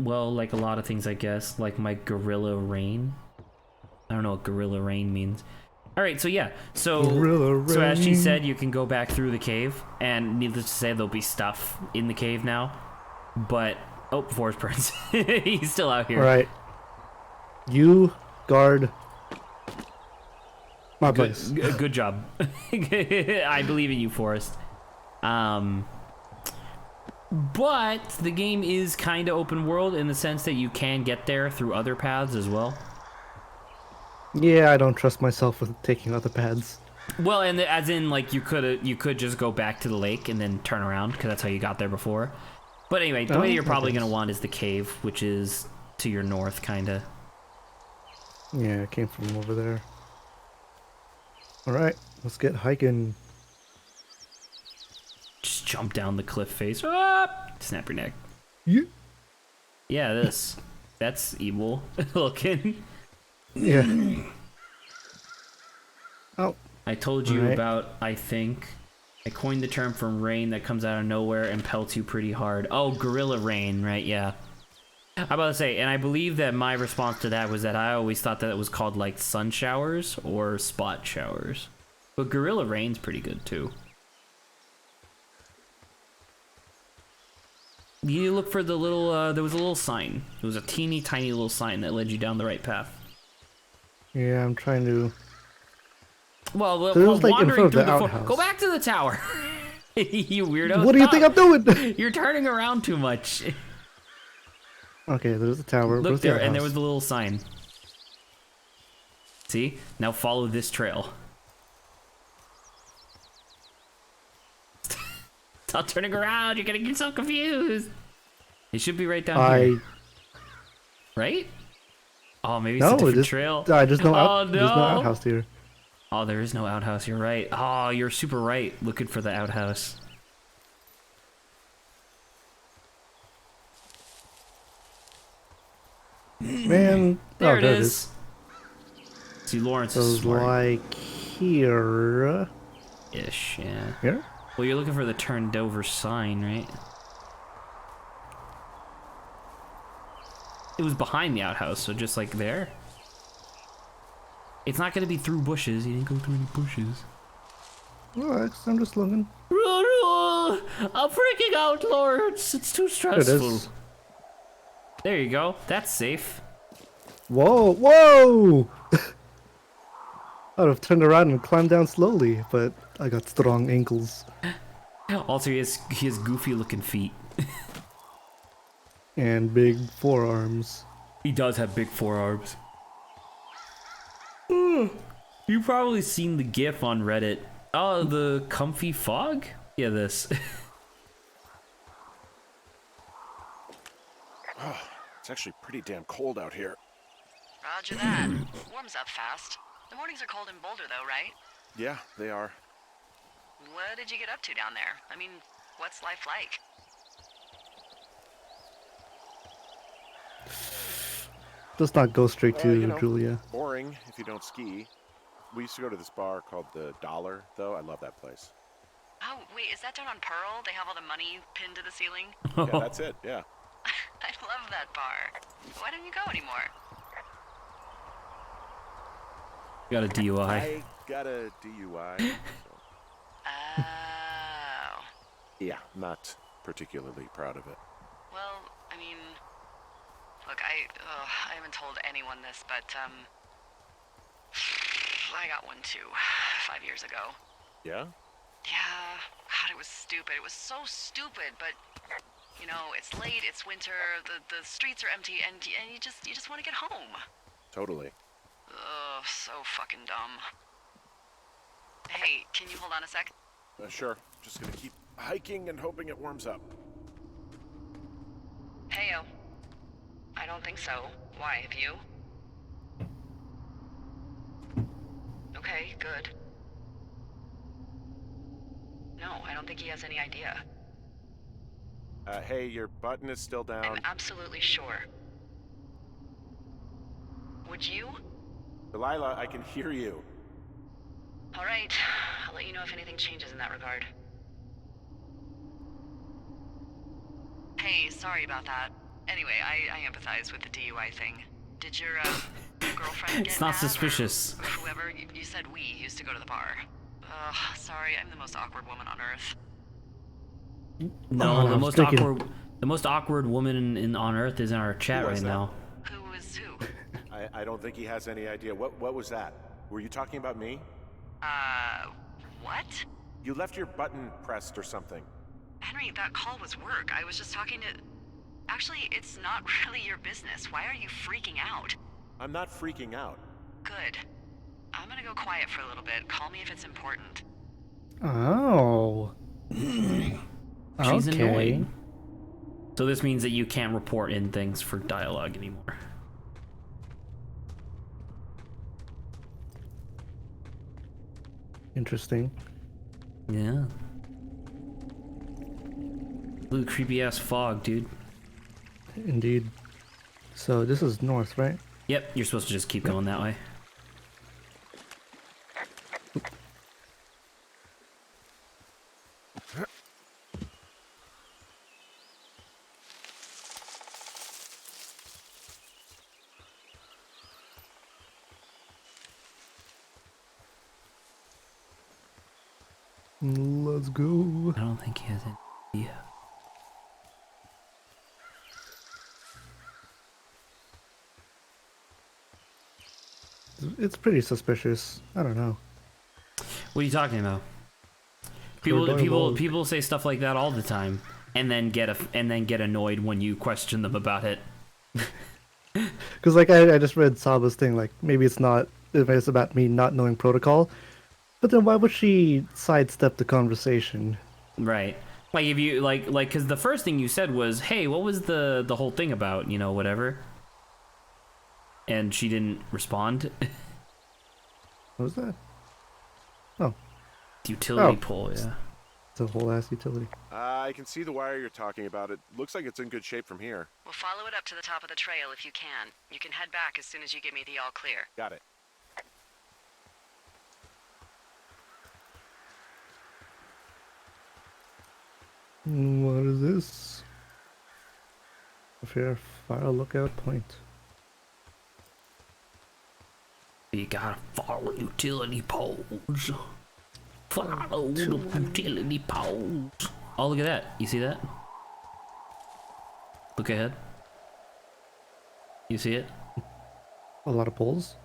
[SPEAKER 1] Well, like a lot of things, I guess. Like my gorilla rain. I don't know what gorilla rain means. All right, so yeah,
[SPEAKER 2] Gorilla
[SPEAKER 1] so as she
[SPEAKER 2] rain.
[SPEAKER 1] said, you can go back through the cave, and needless to say, there'll be stuff in the cave now. But Forest Prince, he's still out here.
[SPEAKER 2] All right. You guard my place.
[SPEAKER 1] Good job. I believe in you, Forrest. But the game is kind of open world in the sense that you can get there through other paths as well.
[SPEAKER 2] Yeah, I don't trust myself with taking other paths.
[SPEAKER 1] Well, and as in, like, you could just go back to the lake and then turn around, because that's how you got there before. But anyway, the way you're probably going to want is the cave, which is to your north, kind of.
[SPEAKER 2] Yeah, it came from over there. Alright, let's get hiking.
[SPEAKER 1] Just jump down the cliff face. Ah! Snap your neck. Yeah, that's evil looking.
[SPEAKER 2] Yeah. Oh.
[SPEAKER 1] I told you
[SPEAKER 2] Right.
[SPEAKER 1] about, I coined the term from rain that comes out of nowhere and pelts you pretty hard. Oh, gorilla rain, right, yeah. I'm about to say, and I believe that my response to that was that I always thought that it was called, like, sun showers or spot showers. But gorilla rain's pretty good, too. You look for the little, there was a little sign. It was a teeny tiny little sign that led you down the right path.
[SPEAKER 2] Yeah, I'm trying to...
[SPEAKER 1] Well,
[SPEAKER 2] So it was, like, in
[SPEAKER 1] wandering
[SPEAKER 2] front of
[SPEAKER 1] through
[SPEAKER 2] the
[SPEAKER 1] the
[SPEAKER 2] outhouse.
[SPEAKER 1] Go back to the tower. You weirdo.
[SPEAKER 2] What do you think I'm doing?
[SPEAKER 1] You're turning around too much.
[SPEAKER 2] Okay, there's the tower.
[SPEAKER 1] Look
[SPEAKER 2] Where's the
[SPEAKER 1] there, and there
[SPEAKER 2] outhouse?
[SPEAKER 1] was the little sign. See? Now follow this trail. Stop turning around. You're getting yourself confused. It should be right down here. Right? Oh, maybe it's a different trail.
[SPEAKER 2] There's no
[SPEAKER 1] Oh,
[SPEAKER 2] there's no
[SPEAKER 1] no.
[SPEAKER 2] outhouse here.
[SPEAKER 1] Oh, there is no outhouse. You're right. Oh, you're super right. Looking for the outhouse.
[SPEAKER 2] Man,
[SPEAKER 1] There
[SPEAKER 2] oh,
[SPEAKER 1] it
[SPEAKER 2] there
[SPEAKER 1] is. See, Lawrence
[SPEAKER 2] So
[SPEAKER 1] is
[SPEAKER 2] it's
[SPEAKER 1] smart.
[SPEAKER 2] like here.
[SPEAKER 1] Ish, yeah.
[SPEAKER 2] Here?
[SPEAKER 1] Well, you're looking for the turned over sign, right? It was behind the outhouse, so just like there. It's not going to be through bushes. You didn't go through any bushes.
[SPEAKER 2] Relax, I'm just looking.
[SPEAKER 1] I'm freaking out, Lawrence. It's too stressful.
[SPEAKER 2] is.
[SPEAKER 1] There you go. That's safe.
[SPEAKER 2] Whoa, whoa! I would have turned around and climbed down slowly, but I got strong ankles.
[SPEAKER 1] Also, he has goofy looking feet.
[SPEAKER 2] And big forearms.
[SPEAKER 1] He does have big forearms. You've probably seen the GIF on Reddit. Oh, the comfy fog? Yeah, this.
[SPEAKER 4] It's actually pretty damn cold out here.
[SPEAKER 3] Roger that. Warms up fast. The mornings are cold in Boulder, though, right?
[SPEAKER 4] Yeah, they are.
[SPEAKER 3] What did you get up to down there? I mean, what's life like?
[SPEAKER 2] Let's not go straight to
[SPEAKER 4] You know,
[SPEAKER 2] Julia.
[SPEAKER 4] Boring if you don't ski. We used to go to this bar called the Dollar, though. I love that place.
[SPEAKER 3] Oh, wait, is that down on Pearl? They have all the money pinned to the ceiling?
[SPEAKER 4] Yeah, that's it. Yeah.
[SPEAKER 3] I love that bar. Why don't you go anymore?
[SPEAKER 1] Got a DUI.
[SPEAKER 4] I got a DUI. So,
[SPEAKER 3] Oh.
[SPEAKER 4] yeah, not particularly proud of it.
[SPEAKER 3] Well, I mean, look, I haven't told anyone this, but, I got one too, 5 years ago.
[SPEAKER 4] Yeah?
[SPEAKER 3] Yeah, God, it was stupid. It was so stupid, but, you know, it's late, it's winter, the streets are empty, and you just want to get home.
[SPEAKER 4] Totally.
[SPEAKER 3] Ugh, so fucking dumb. Hey, can you hold on a sec?
[SPEAKER 4] Sure. Just gonna keep hiking and hoping it warms up.
[SPEAKER 3] Heyo. I don't think so. Why, have you? Okay, good. No, I don't think he has any idea.
[SPEAKER 4] Hey, your button is still down.
[SPEAKER 3] I'm absolutely sure. Would you?
[SPEAKER 4] Delilah, I can hear you.
[SPEAKER 3] All right. I'll let you know if anything changes in that regard. Hey, sorry about that. Anyway, I empathize with the DUI thing. Did your girlfriend
[SPEAKER 1] It's
[SPEAKER 3] get
[SPEAKER 1] not
[SPEAKER 3] mad,
[SPEAKER 1] suspicious.
[SPEAKER 3] or whoever you said we used to go to the bar. Ugh, sorry, I'm the most awkward woman on earth.
[SPEAKER 1] No,
[SPEAKER 2] Oh, I was thinking-
[SPEAKER 1] the most awkward woman on Earth is in our chat
[SPEAKER 4] Who
[SPEAKER 1] right
[SPEAKER 4] was that?
[SPEAKER 1] now.
[SPEAKER 3] Who was who?
[SPEAKER 4] I don't think he has any idea. What was that? Were you talking about me?
[SPEAKER 3] What?
[SPEAKER 4] You left your button pressed or something.
[SPEAKER 3] Henry, that call was work. I was just talking to... Actually, it's not really your business. Why are you freaking out?
[SPEAKER 4] I'm not freaking out.
[SPEAKER 3] Good. I'm gonna go quiet for a little bit. Call me if it's important.
[SPEAKER 2] Oh.
[SPEAKER 1] She's
[SPEAKER 2] Okay.
[SPEAKER 1] annoyed. So this means that you can't report in things for dialogue anymore.
[SPEAKER 2] Interesting.
[SPEAKER 1] Yeah. Blue creepy ass fog, dude.
[SPEAKER 2] Indeed. So this is north, right?
[SPEAKER 1] Yep, you're supposed to just keep going that way.
[SPEAKER 2] Let's go.
[SPEAKER 1] I don't think he has an idea.
[SPEAKER 2] It's pretty suspicious. I don't know.
[SPEAKER 1] What are you talking about?
[SPEAKER 2] Cordon bleu.
[SPEAKER 1] People say stuff like that all the time, and then get annoyed when you question them about it.
[SPEAKER 2] Because like I just read Saba's thing. Like maybe it's not. If it's about me not knowing protocol, but then why would she sidestep the conversation?
[SPEAKER 1] Right. Like if you because the first thing you said was, "Hey, what was the whole thing about?" You know, whatever. And she didn't respond.
[SPEAKER 2] What was that? Oh,
[SPEAKER 1] Utility
[SPEAKER 2] Oh.
[SPEAKER 1] pole, yeah.
[SPEAKER 2] it's a whole ass utility.
[SPEAKER 4] I can see the wire you're talking about. It looks like it's in good shape from here.
[SPEAKER 3] We'll follow it up to the top of the trail if you can. You can head back as soon as you give me the all clear.
[SPEAKER 4] Got it.
[SPEAKER 2] What is this? A fair fire lookout point.
[SPEAKER 1] You gotta follow utility poles. Follow the utility poles. Oh, look at that. You see that? Look ahead. You see it?
[SPEAKER 2] A lot of poles.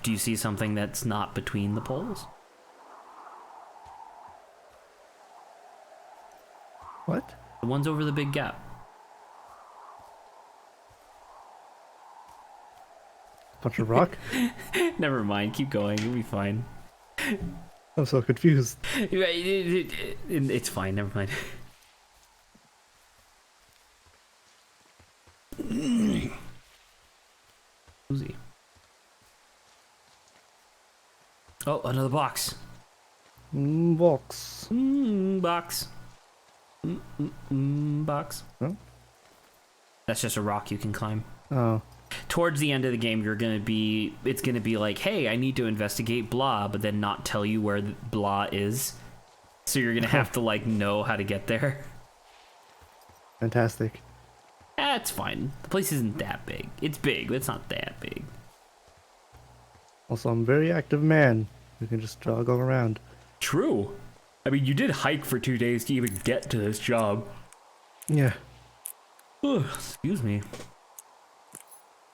[SPEAKER 1] Do you see something that's not between the poles?
[SPEAKER 2] What?
[SPEAKER 1] The ones over the big gap.
[SPEAKER 2] Bunch of rock?
[SPEAKER 1] Never mind. Keep going. You'll be fine.
[SPEAKER 2] I'm so confused.
[SPEAKER 1] It's fine. Never mind. Uzi. Oh, another box.
[SPEAKER 2] Box.
[SPEAKER 1] Box. Box.
[SPEAKER 2] Huh?
[SPEAKER 1] That's just a rock you can climb.
[SPEAKER 2] Oh.
[SPEAKER 1] Towards the end of the game, it's gonna be like, hey, I need to investigate blah, but then not tell you where the blah is. So you're gonna have to like know how to get there.
[SPEAKER 2] Fantastic.
[SPEAKER 1] It's fine. The place isn't that big. It's big, but it's not that big.
[SPEAKER 2] Also, I'm a very active man. You can just jog all around.
[SPEAKER 1] True. I mean, you did hike for 2 days to even get to this job.
[SPEAKER 2] Yeah.
[SPEAKER 1] Ugh, excuse me.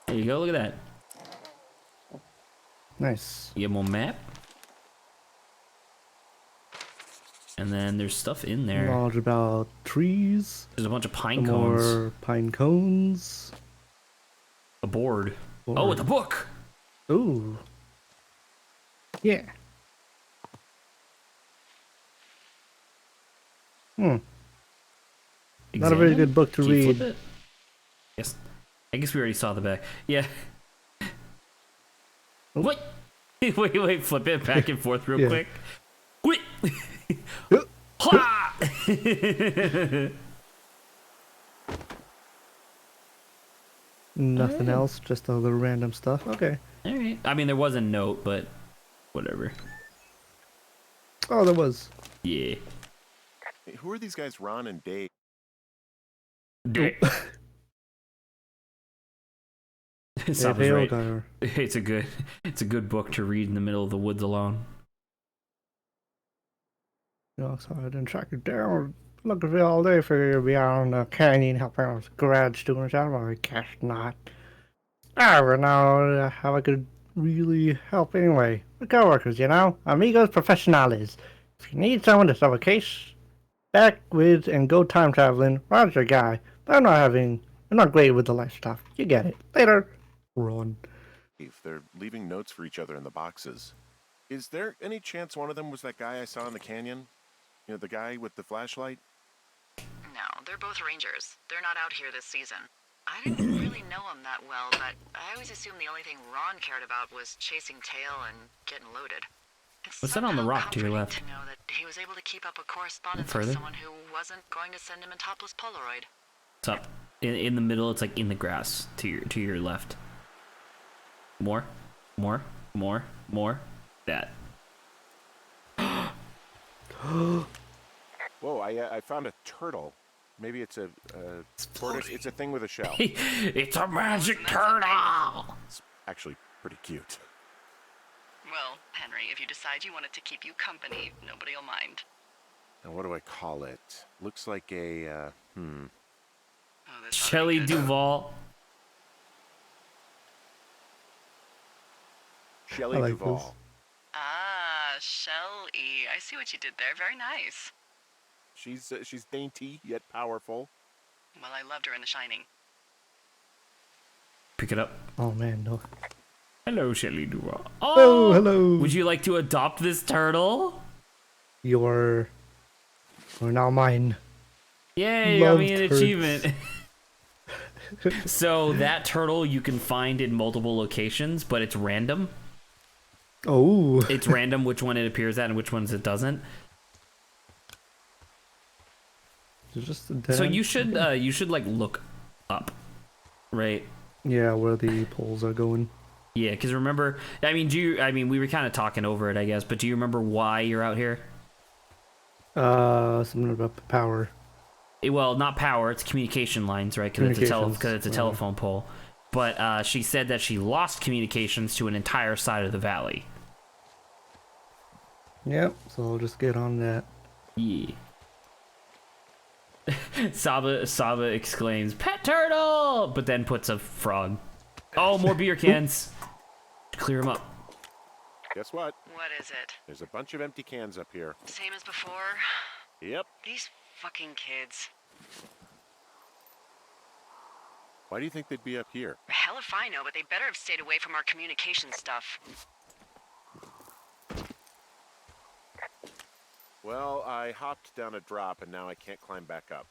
[SPEAKER 1] There you go, look at that.
[SPEAKER 2] Nice.
[SPEAKER 1] You have more map. And then there's stuff in there.
[SPEAKER 2] Knowledge about trees.
[SPEAKER 1] There's a bunch of pine cones.
[SPEAKER 2] More pine cones.
[SPEAKER 1] A board. Oh, it's a book!
[SPEAKER 2] Ooh. Yeah. Not a very good book to
[SPEAKER 1] Can you
[SPEAKER 2] read.
[SPEAKER 1] flip it? Yes. I guess we already saw the back. Yeah. What? wait, flip it back and forth real
[SPEAKER 2] Yeah.
[SPEAKER 1] quick. Wait!
[SPEAKER 2] Yup.
[SPEAKER 1] Ha!
[SPEAKER 2] Nothing else, just other random stuff. Okay.
[SPEAKER 1] Alright. I mean, there was a note, but whatever.
[SPEAKER 2] Oh, there was.
[SPEAKER 1] Yeah.
[SPEAKER 4] Hey, who are these guys, Ron and Dave?
[SPEAKER 1] Saba's right. It's a good book to read in the middle of the woods alone.
[SPEAKER 2] No, so I didn't track it down. Looking for you all day for you to be out in the canyon helping out with grad students. I guess not. I don't know how I could really help anyway. We're co-workers, you know? Amigos professionales. If you need someone to solve a case, back with and go time traveling, Ron's your guy. But I'm not great with the life stuff. You get it. Later, Ron.
[SPEAKER 4] If they're leaving notes for each other in the boxes. Is there any chance one of them was that guy I saw in the canyon? You know, the guy with the flashlight?
[SPEAKER 3] No, they're both rangers. They're not out here this season. I didn't really know him that well, but I always assumed the only thing Ron cared about was chasing tail and getting loaded. It's
[SPEAKER 1] What's that on the rock to your left?
[SPEAKER 3] to know that he was able to keep up a correspondence
[SPEAKER 1] Further?
[SPEAKER 3] with someone who wasn't going to send him a topless Polaroid.
[SPEAKER 1] What's up? In the middle, it's like in the grass to your left. More. That.
[SPEAKER 4] Whoa, I found a turtle. Maybe it's a tortoise. It's a thing with a shell.
[SPEAKER 1] It's a magic turtle!
[SPEAKER 4] It's actually pretty cute.
[SPEAKER 3] Well, Henry, if you decide you want it to keep you company, nobody will mind.
[SPEAKER 4] Now, what do I call it? Looks like a,
[SPEAKER 3] Oh, this ought to be
[SPEAKER 1] Shelley
[SPEAKER 3] good.
[SPEAKER 1] Duvall.
[SPEAKER 4] Shelley
[SPEAKER 2] I like
[SPEAKER 4] Duvall.
[SPEAKER 2] this.
[SPEAKER 3] Ah, Shelley. I see what you did there. Very nice.
[SPEAKER 4] She's dainty yet powerful.
[SPEAKER 3] Well, I loved her in The Shining.
[SPEAKER 1] Pick it up.
[SPEAKER 2] Oh man, no.
[SPEAKER 1] Hello, Shelley Duvall.
[SPEAKER 2] Oh, hello.
[SPEAKER 1] Would you like to adopt this turtle?
[SPEAKER 2] You're now mine.
[SPEAKER 1] Yay, you got me an
[SPEAKER 2] Loved her.
[SPEAKER 1] achievement. So that turtle you can find in multiple locations, but it's random.
[SPEAKER 2] Oh.
[SPEAKER 1] It's random which one it appears at and which ones it doesn't.
[SPEAKER 2] It's just a dead
[SPEAKER 1] So
[SPEAKER 2] end.
[SPEAKER 1] you should like look up, right?
[SPEAKER 2] Yeah, where the poles are going.
[SPEAKER 1] Yeah, because remember, we were kind of talking over it, I guess, but do you remember why you're out here?
[SPEAKER 2] Something about the power.
[SPEAKER 1] Well, not power, it's communication lines, right? Because it's a telephone pole. But she said that she lost communications to an entire side of the valley.
[SPEAKER 2] Yep, so I'll just get on that.
[SPEAKER 1] Yeah. Saba exclaims, "Pet turtle!" But then puts a frog. Oh, more beer cans. Clear them up.
[SPEAKER 4] Guess what?
[SPEAKER 3] What is it?
[SPEAKER 4] There's a bunch of empty cans up here.
[SPEAKER 3] Same as before?
[SPEAKER 4] Yep.
[SPEAKER 3] These fucking kids.
[SPEAKER 4] Why do you think they'd be up here?
[SPEAKER 3] Hell if I know, but they better have stayed away from our communication stuff.
[SPEAKER 4] Well, I hopped down a drop and now I can't climb back up.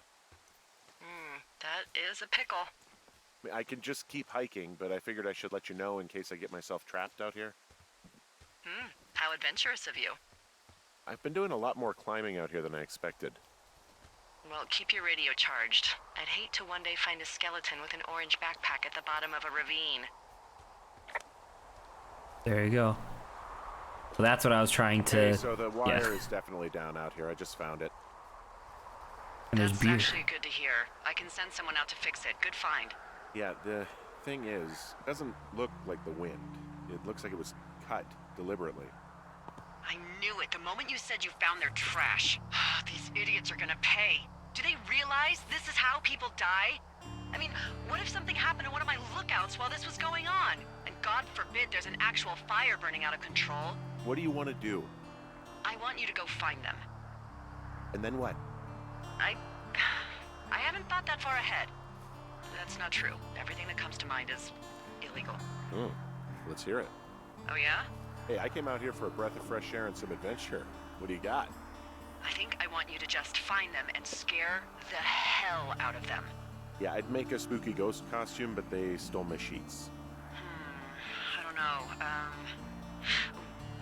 [SPEAKER 3] That is a pickle.
[SPEAKER 4] I mean, I can just keep hiking, but I figured I should let you know in case I get myself trapped out here.
[SPEAKER 3] How adventurous of you.
[SPEAKER 4] I've been doing a lot more climbing out here than I expected.
[SPEAKER 3] Well, keep your radio charged. I'd hate to one day find a skeleton with an orange backpack at the bottom of a ravine.
[SPEAKER 1] There you go. So that's what I was trying to...
[SPEAKER 4] Okay, so the wire is definitely down out here. I just found it.
[SPEAKER 1] And there's
[SPEAKER 3] That's
[SPEAKER 1] beer.
[SPEAKER 3] actually good to hear. I can send someone out to fix it. Good find.
[SPEAKER 4] Yeah, the thing is, it doesn't look like the wind. It looks like it was cut deliberately.
[SPEAKER 3] I knew it. The moment you said you found their trash. These idiots are gonna pay. Do they realize this is how people die? I mean, what if something happened to one of my lookouts while this was going on? And God forbid there's an actual fire burning out of control.
[SPEAKER 4] What do you want to do?
[SPEAKER 3] I want you to go find them.
[SPEAKER 4] And then what?
[SPEAKER 3] I haven't thought that far ahead. That's not true. Everything that comes to mind is illegal.
[SPEAKER 4] Oh, let's hear it.
[SPEAKER 3] Oh yeah?
[SPEAKER 4] Hey, I came out here for a breath of fresh air and some adventure. What do you got?
[SPEAKER 3] I think I want you to just find them and scare the hell out of them.
[SPEAKER 4] Yeah, I'd make a spooky ghost costume, but they stole my sheets.
[SPEAKER 3] I don't know.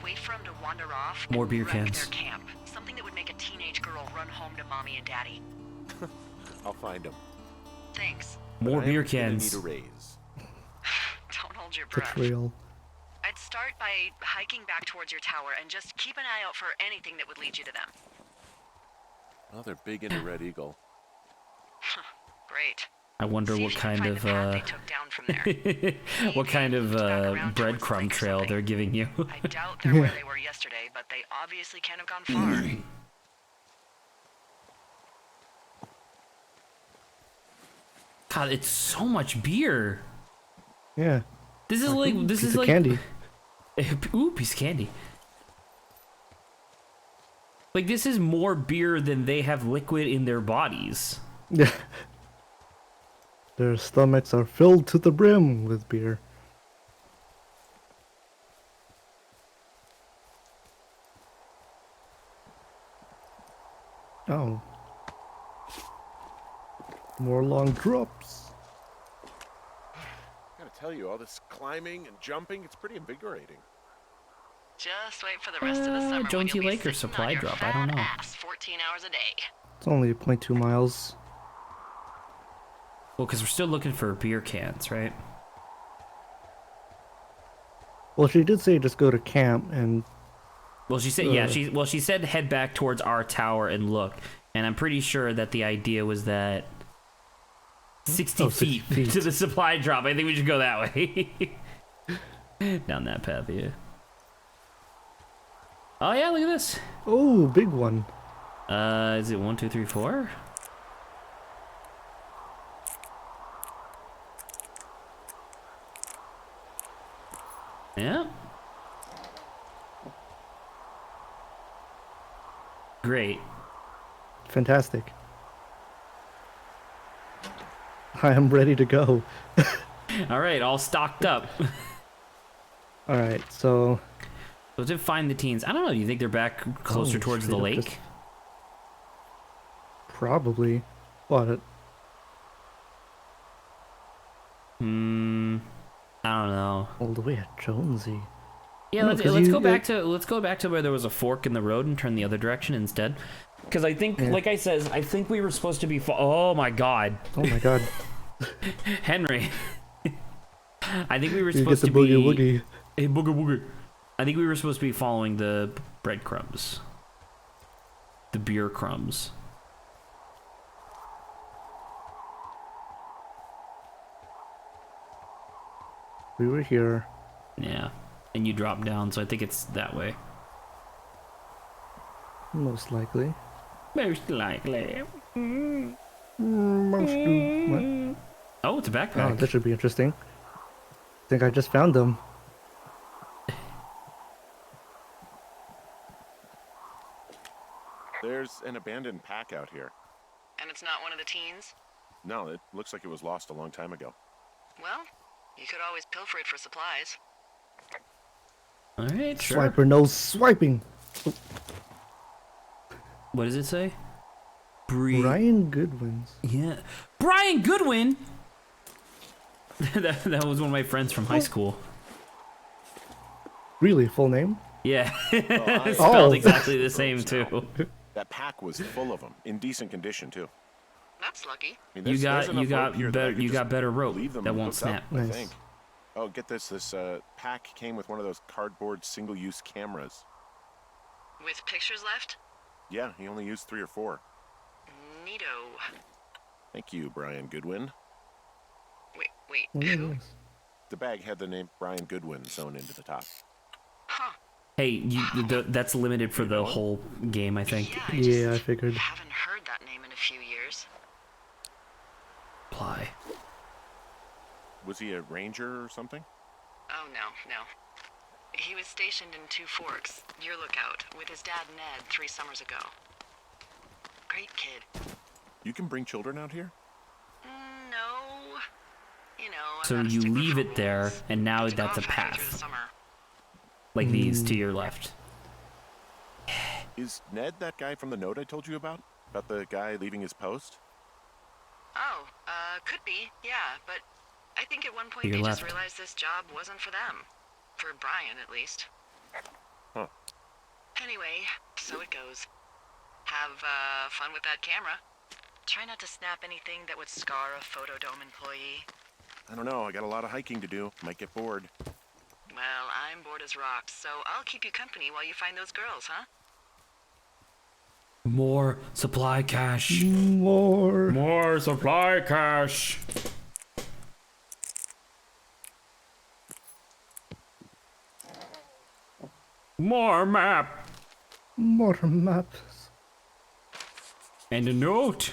[SPEAKER 3] Wait for them to wander off.
[SPEAKER 1] More
[SPEAKER 3] and
[SPEAKER 1] beer
[SPEAKER 3] wreck
[SPEAKER 1] cans.
[SPEAKER 3] Their camp. Something that would make a teenage girl run home to mommy and daddy.
[SPEAKER 4] I'll find them.
[SPEAKER 3] Thanks.
[SPEAKER 1] More beer
[SPEAKER 4] Need
[SPEAKER 1] cans.
[SPEAKER 4] a raise.
[SPEAKER 3] Don't hold your breath.
[SPEAKER 2] Betrayal.
[SPEAKER 3] I'd start by hiking back towards your tower and just keep an eye out for anything that would lead you to them.
[SPEAKER 4] Oh, they're big into Red Eagle.
[SPEAKER 3] Great.
[SPEAKER 1] I wonder
[SPEAKER 3] See
[SPEAKER 1] what
[SPEAKER 3] if you can
[SPEAKER 1] kind
[SPEAKER 3] find
[SPEAKER 1] of
[SPEAKER 3] the path they took down from there.
[SPEAKER 1] what kind of
[SPEAKER 3] Maybe back around towards the
[SPEAKER 1] breadcrumb
[SPEAKER 3] lake or
[SPEAKER 1] trail
[SPEAKER 3] something.
[SPEAKER 1] they're giving you.
[SPEAKER 3] I doubt they're where they were yesterday, but they obviously can't have gone far.
[SPEAKER 1] God, it's so much beer.
[SPEAKER 2] Yeah.
[SPEAKER 1] This is like this
[SPEAKER 2] Piece
[SPEAKER 1] is
[SPEAKER 2] of
[SPEAKER 1] like
[SPEAKER 2] candy.
[SPEAKER 1] Ooh, piece of candy. Like this is more beer than they have liquid in their bodies.
[SPEAKER 2] Yeah. Their stomachs are filled to the brim with beer. Oh. More long drops.
[SPEAKER 4] Gotta tell you, all this climbing and jumping, it's pretty invigorating.
[SPEAKER 3] Just wait for the rest of the summer when
[SPEAKER 1] Jonesy
[SPEAKER 3] you'll be
[SPEAKER 1] Lake or
[SPEAKER 3] sitting
[SPEAKER 1] supply
[SPEAKER 3] on your
[SPEAKER 1] drop, I don't
[SPEAKER 3] fat
[SPEAKER 1] know.
[SPEAKER 3] ass 14 hours a day.
[SPEAKER 2] It's only 0.2 miles.
[SPEAKER 1] Well, because we're still looking for beer cans, right?
[SPEAKER 2] Well, she did say just go to camp and...
[SPEAKER 1] Well, she said, yeah, she said head back towards our tower and look. And I'm pretty sure that the idea was that 60 feet to the supply drop. I think we should go that way. Down that path, yeah. Oh, yeah, look at this.
[SPEAKER 2] Oh, big one.
[SPEAKER 1] Is it 1, 2, 3, 4? Yeah. Great.
[SPEAKER 2] Fantastic. I am ready to go.
[SPEAKER 1] All right, all stocked up.
[SPEAKER 2] All right, so...
[SPEAKER 1] So to find the teens, I don't know. Do you think they're back closer towards the
[SPEAKER 2] straight up
[SPEAKER 1] lake?
[SPEAKER 2] just- Probably. What?
[SPEAKER 1] I don't know.
[SPEAKER 2] All the way at Jonesy.
[SPEAKER 1] Yeah,
[SPEAKER 2] No,
[SPEAKER 1] let's
[SPEAKER 2] 'cause
[SPEAKER 1] let's
[SPEAKER 2] you-
[SPEAKER 1] go back to where there was a fork in the road and turn the other direction instead. Because I think, like I says, I think we were supposed to be. Oh my God,
[SPEAKER 2] Oh my god.
[SPEAKER 1] Henry. I think we were
[SPEAKER 2] You get
[SPEAKER 1] supposed
[SPEAKER 2] the
[SPEAKER 1] to
[SPEAKER 2] boogie
[SPEAKER 1] be.
[SPEAKER 2] woogie.
[SPEAKER 1] Hey, booger booger. I think we were supposed to be following the breadcrumbs. The beer crumbs.
[SPEAKER 2] We were here.
[SPEAKER 1] Yeah. And you drop down, so I think it's that way.
[SPEAKER 2] Most likely.
[SPEAKER 1] Most likely.
[SPEAKER 2] What?
[SPEAKER 1] Oh, it's a
[SPEAKER 2] Oh,
[SPEAKER 1] backpack.
[SPEAKER 2] this should be interesting. I think I just found them.
[SPEAKER 4] There's an abandoned pack out here.
[SPEAKER 3] And it's not one of the teens?
[SPEAKER 4] No, it looks like it was lost a long time ago.
[SPEAKER 3] Well, you could always pilfer it for supplies.
[SPEAKER 1] All right, sure.
[SPEAKER 2] Swiper knows swiping.
[SPEAKER 1] What does it say?
[SPEAKER 2] Brian Goodwin's.
[SPEAKER 1] Yeah. Brian Goodwin! that was one of my friends from high school.
[SPEAKER 2] Really, full name?
[SPEAKER 1] Yeah.
[SPEAKER 4] I-
[SPEAKER 1] Spelled
[SPEAKER 2] Oh.
[SPEAKER 1] exactly the same, too.
[SPEAKER 4] That pack was full of them, in decent condition too.
[SPEAKER 3] That's lucky.
[SPEAKER 4] I mean,
[SPEAKER 1] You
[SPEAKER 4] there's
[SPEAKER 1] got
[SPEAKER 4] enough rope here that I could
[SPEAKER 1] you got
[SPEAKER 4] just
[SPEAKER 1] better rope
[SPEAKER 4] leave them
[SPEAKER 1] that won't
[SPEAKER 4] hooked up,
[SPEAKER 1] snap.
[SPEAKER 4] I
[SPEAKER 2] Nice.
[SPEAKER 4] think. Oh, get this! This pack came with one of those cardboard single-use cameras.
[SPEAKER 3] With pictures left?
[SPEAKER 4] Yeah, he only used 3 or 4.
[SPEAKER 3] Neato.
[SPEAKER 4] Thank you, Brian Goodwin.
[SPEAKER 3] Wait,
[SPEAKER 2] What is
[SPEAKER 3] who?
[SPEAKER 2] this?
[SPEAKER 4] The bag had the name Brian Goodwin sewn into the top.
[SPEAKER 3] Huh.
[SPEAKER 1] Hey, that's limited for the whole game, I think.
[SPEAKER 3] Yeah,
[SPEAKER 2] Yeah, I
[SPEAKER 3] just
[SPEAKER 2] figured.
[SPEAKER 3] haven't heard that name in a few years.
[SPEAKER 1] Apply.
[SPEAKER 4] Was he a ranger or something?
[SPEAKER 3] Oh, no. He was stationed in Two Forks, your lookout, with his dad Ned 3 summers ago. Great kid.
[SPEAKER 4] You can bring children out here?
[SPEAKER 3] No. You know, I'm
[SPEAKER 1] So
[SPEAKER 3] not a
[SPEAKER 1] you
[SPEAKER 3] stickler
[SPEAKER 1] leave
[SPEAKER 3] for
[SPEAKER 1] it there,
[SPEAKER 3] rules.
[SPEAKER 1] and now
[SPEAKER 3] Have to go
[SPEAKER 1] that's a
[SPEAKER 3] off halfway through the
[SPEAKER 1] path.
[SPEAKER 3] summer.
[SPEAKER 1] Like these to your left.
[SPEAKER 4] Is Ned that guy from the note I told you about? About the guy leaving his post?
[SPEAKER 3] Oh, could be, yeah, but I think at one point
[SPEAKER 1] To your
[SPEAKER 3] they
[SPEAKER 1] left.
[SPEAKER 3] just realized this job wasn't for them. For Brian, at least.
[SPEAKER 4] Huh.
[SPEAKER 3] Anyway, so it goes. Have, fun with that camera. Try not to snap anything that would scar a Photodome employee.
[SPEAKER 4] I don't know, I got a lot of hiking to do. Might get bored.
[SPEAKER 3] Well, I'm bored as rocks, so I'll keep you company while you find those girls, huh?
[SPEAKER 1] More supply cache.
[SPEAKER 2] More.
[SPEAKER 1] More supply cache. More map.
[SPEAKER 2] More maps.
[SPEAKER 1] And a note.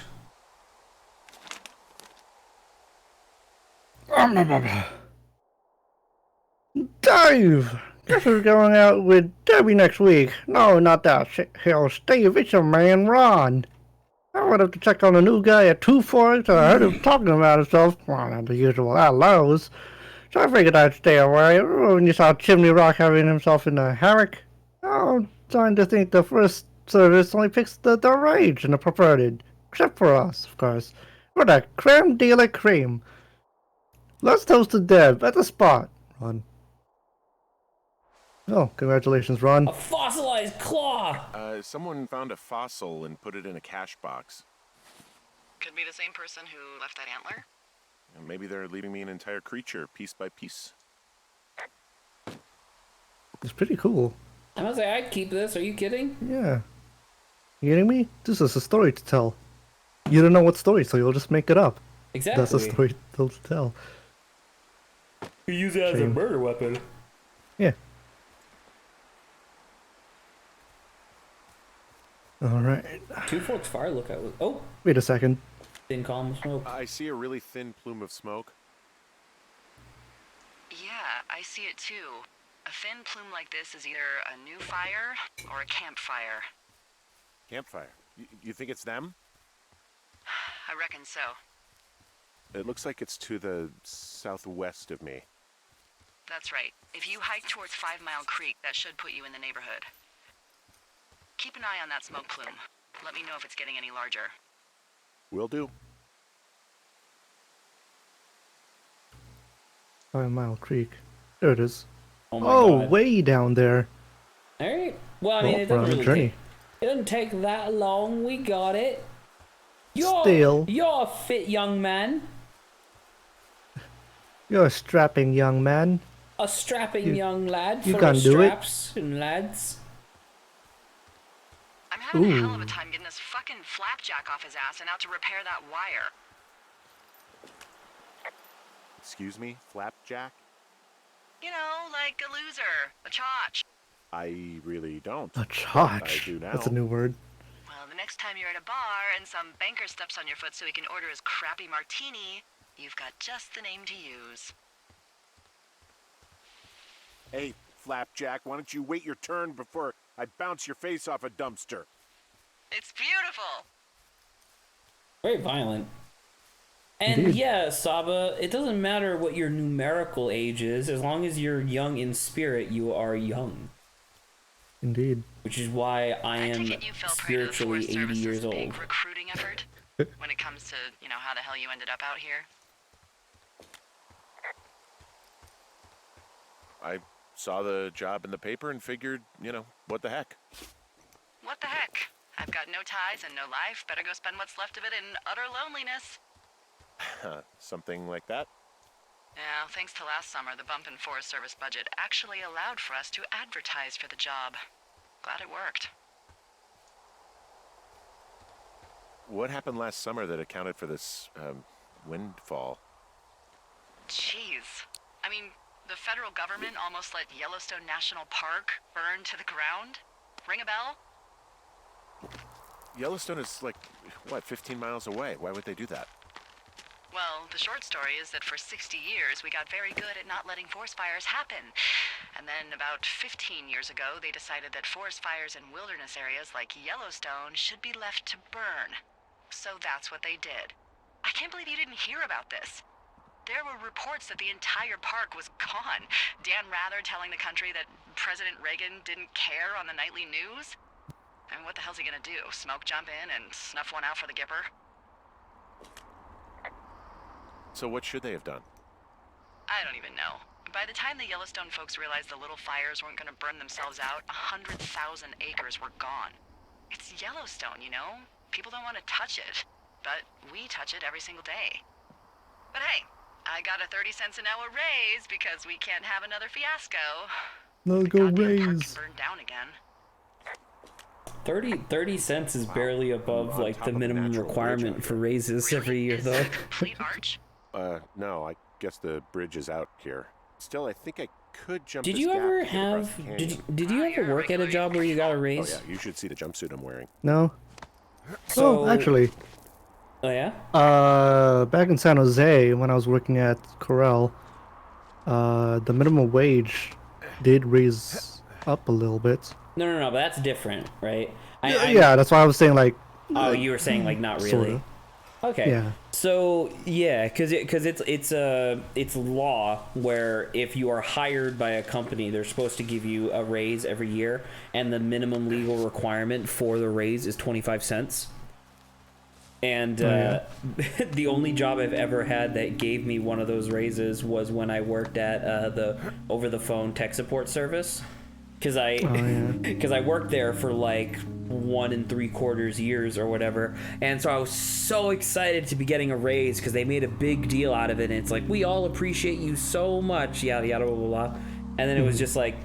[SPEAKER 2] Dave! Guess who's going out with Debbie next week? No, not that shitheel Steve. It's your man, Ron. I went up to check on a new guy at Two Forks, and I heard him talking about himself. Well, not the usual hellos. So I figured I'd stay away. When you saw Chimney Rock having himself in a hammock, I'm starting to think the first service only picks the deranged and the perverted. Except for us, of course. We're the creme de la creme. Let's toast to Deb at the spot, Ron. Oh, congratulations, Ron.
[SPEAKER 1] A fossilized claw.
[SPEAKER 4] Someone found a fossil and put it in a cache box.
[SPEAKER 3] Could be the same person who left that antler.
[SPEAKER 4] And maybe they're leaving me an entire creature, piece by piece.
[SPEAKER 2] It's pretty cool.
[SPEAKER 1] I must say, I'd keep this. Are you kidding?
[SPEAKER 2] Yeah. You kidding me? This is a story to tell. You don't know what story, so you'll just make it up.
[SPEAKER 1] Exactly.
[SPEAKER 2] That's a story to tell.
[SPEAKER 1] You use it as a murder weapon.
[SPEAKER 2] Yeah. Alright.
[SPEAKER 1] Two Forks Fire lookout. Oh,
[SPEAKER 2] Wait a second.
[SPEAKER 1] thin column of smoke.
[SPEAKER 4] I see a really thin plume of smoke.
[SPEAKER 3] Yeah, I see it too. A thin plume like this is either a new fire or a campfire.
[SPEAKER 4] Campfire. You think it's them?
[SPEAKER 3] I reckon so.
[SPEAKER 4] It looks like it's to the southwest of me.
[SPEAKER 3] That's right. If you hike towards 5 Mile Creek, that should put you in the neighborhood. Keep an eye on that smoke plume. Let me know if it's getting any larger.
[SPEAKER 4] Will do.
[SPEAKER 2] 5 Mile Creek. There it is.
[SPEAKER 1] Oh my
[SPEAKER 2] Oh,
[SPEAKER 1] god.
[SPEAKER 2] way down there.
[SPEAKER 1] Alright. Well, I mean,
[SPEAKER 2] Well,
[SPEAKER 1] it
[SPEAKER 2] we're on
[SPEAKER 1] doesn't
[SPEAKER 2] a
[SPEAKER 1] really
[SPEAKER 2] journey.
[SPEAKER 1] take, it doesn't take that long. We got it.
[SPEAKER 2] Still.
[SPEAKER 1] You're a fit young man.
[SPEAKER 2] You're a strapping young man.
[SPEAKER 1] A strapping young lad.
[SPEAKER 2] you
[SPEAKER 1] Full
[SPEAKER 2] can
[SPEAKER 1] of
[SPEAKER 2] do it.
[SPEAKER 1] straps and lads.
[SPEAKER 3] I'm having a hell of
[SPEAKER 2] Ooh.
[SPEAKER 3] a time getting this fucking flapjack off his ass and out to repair that wire.
[SPEAKER 4] Excuse me, Flapjack?
[SPEAKER 3] You know, like a loser, a chotch.
[SPEAKER 4] I really don't.
[SPEAKER 2] A chotch.
[SPEAKER 4] I do now.
[SPEAKER 2] That's a new word.
[SPEAKER 3] Well, the next time you're at a bar and some banker steps on your foot so he can order his crappy martini, you've got just the name to use.
[SPEAKER 4] Hey, Flapjack, why don't you wait your turn before I bounce your face off a dumpster?
[SPEAKER 3] It's beautiful.
[SPEAKER 1] Very violent. And
[SPEAKER 2] Indeed.
[SPEAKER 1] yeah, Saba, it doesn't matter what your numerical age is, as long as you're young in spirit, you are young.
[SPEAKER 2] Indeed.
[SPEAKER 1] Which is why I
[SPEAKER 3] I
[SPEAKER 1] am
[SPEAKER 3] take it you fell prey to the
[SPEAKER 1] spiritually
[SPEAKER 3] Forest
[SPEAKER 1] 80
[SPEAKER 3] Service's
[SPEAKER 1] years old.
[SPEAKER 3] big recruiting effort when it comes to, you know, how the hell you ended up out here.
[SPEAKER 4] I saw the job in the paper and figured, what the heck?
[SPEAKER 3] What the heck? I've got no ties and no life. Better go spend what's left of it in utter loneliness.
[SPEAKER 4] Something like that?
[SPEAKER 3] Yeah, thanks to last summer, the bump in Forest Service budget actually allowed for us to advertise for the job. Glad it worked.
[SPEAKER 4] What happened last summer that accounted for this, windfall?
[SPEAKER 3] Jeez. I mean, the federal government almost let Yellowstone National Park burn to the ground? Ring a bell?
[SPEAKER 4] Yellowstone is 15 miles away. Why would they do that?
[SPEAKER 3] Well, the short story is that for 60 years, we got very good at not letting forest fires happen. And then about 15 years ago, they decided that forest fires in wilderness areas like Yellowstone should be left to burn. So that's what they did. I can't believe you didn't hear about this. There were reports that the entire park was gone. Dan Rather telling the country that President Reagan didn't care on the nightly news. I mean, what the hell's he gonna do? Smoke jump in and snuff one out for the Gipper?
[SPEAKER 4] So what should they have done?
[SPEAKER 3] I don't even know. By the time the Yellowstone folks realized the little fires weren't gonna burn themselves out, 100,000 acres were gone. It's Yellowstone, you know? People don't want to touch it. But we touch it every single day. But hey, I got a 30 cents an hour raise because we can't have another fiasco.
[SPEAKER 2] Let's
[SPEAKER 3] The
[SPEAKER 2] go
[SPEAKER 3] goddamn park
[SPEAKER 2] raise.
[SPEAKER 3] can burn down again.
[SPEAKER 1] 30 cents is barely above like the minimum requirement for raises every year,
[SPEAKER 3] Is
[SPEAKER 1] though.
[SPEAKER 3] it Fleet Arch?
[SPEAKER 4] No, I guess the bridge is out here. Still, I think I could jump
[SPEAKER 1] Did
[SPEAKER 4] this
[SPEAKER 1] you
[SPEAKER 4] gap
[SPEAKER 1] ever
[SPEAKER 4] to get across
[SPEAKER 1] have?
[SPEAKER 4] the canyon.
[SPEAKER 1] Did you ever work at a job where you got a
[SPEAKER 4] Oh
[SPEAKER 1] raise?
[SPEAKER 4] yeah, you should see the jumpsuit I'm wearing.
[SPEAKER 2] No.
[SPEAKER 1] So,
[SPEAKER 2] Oh, actually,
[SPEAKER 1] Oh yeah.
[SPEAKER 2] back in San Jose when I was working at Corel, the minimum wage did raise up a little bit.
[SPEAKER 1] No, but that's different, right?
[SPEAKER 2] Yeah, that's why I was saying like.
[SPEAKER 1] Oh, you were saying like not really.
[SPEAKER 2] Sorta.
[SPEAKER 1] Okay.
[SPEAKER 2] Yeah.
[SPEAKER 1] So yeah, because it's law where if you are hired by a company, they're supposed to give you a raise every year, and the minimum legal requirement for the raise is 25 cents. And the only job I've ever had that gave me one of those raises was when I worked at the over-the-phone tech support service. Because I worked there for like 1 3/4 years or whatever, and so I was so excited to be getting a raise because they made a big deal out of it, and it's like, we all appreciate you so much, yada yada blah blah blah. And then it was just like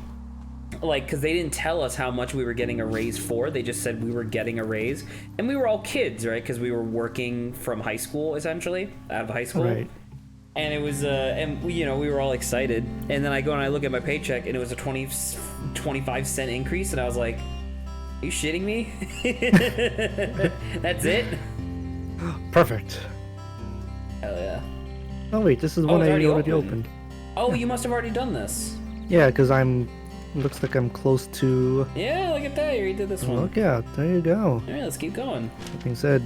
[SPEAKER 1] because they didn't tell us how much we were getting a raise for. They just said we were getting a raise, and we were all kids, right? Because we were working from high school, essentially out of high school.
[SPEAKER 2] Right.
[SPEAKER 1] And it was, and we were all excited. And then I go and I look at my paycheck, and it was a 25-cent increase, and I was like, "Are you shitting me? That's it?"
[SPEAKER 2] Perfect.
[SPEAKER 1] Hell yeah!
[SPEAKER 2] Oh wait, this is one
[SPEAKER 1] it's
[SPEAKER 2] I
[SPEAKER 1] already
[SPEAKER 2] already
[SPEAKER 1] open.
[SPEAKER 2] opened.
[SPEAKER 1] Oh, you must have already done this.
[SPEAKER 2] Yeah, because looks like I'm close to.
[SPEAKER 1] Yeah, look at that! You already did this one.
[SPEAKER 2] Look out! There you go.
[SPEAKER 1] All right, let's keep going.
[SPEAKER 2] That being said,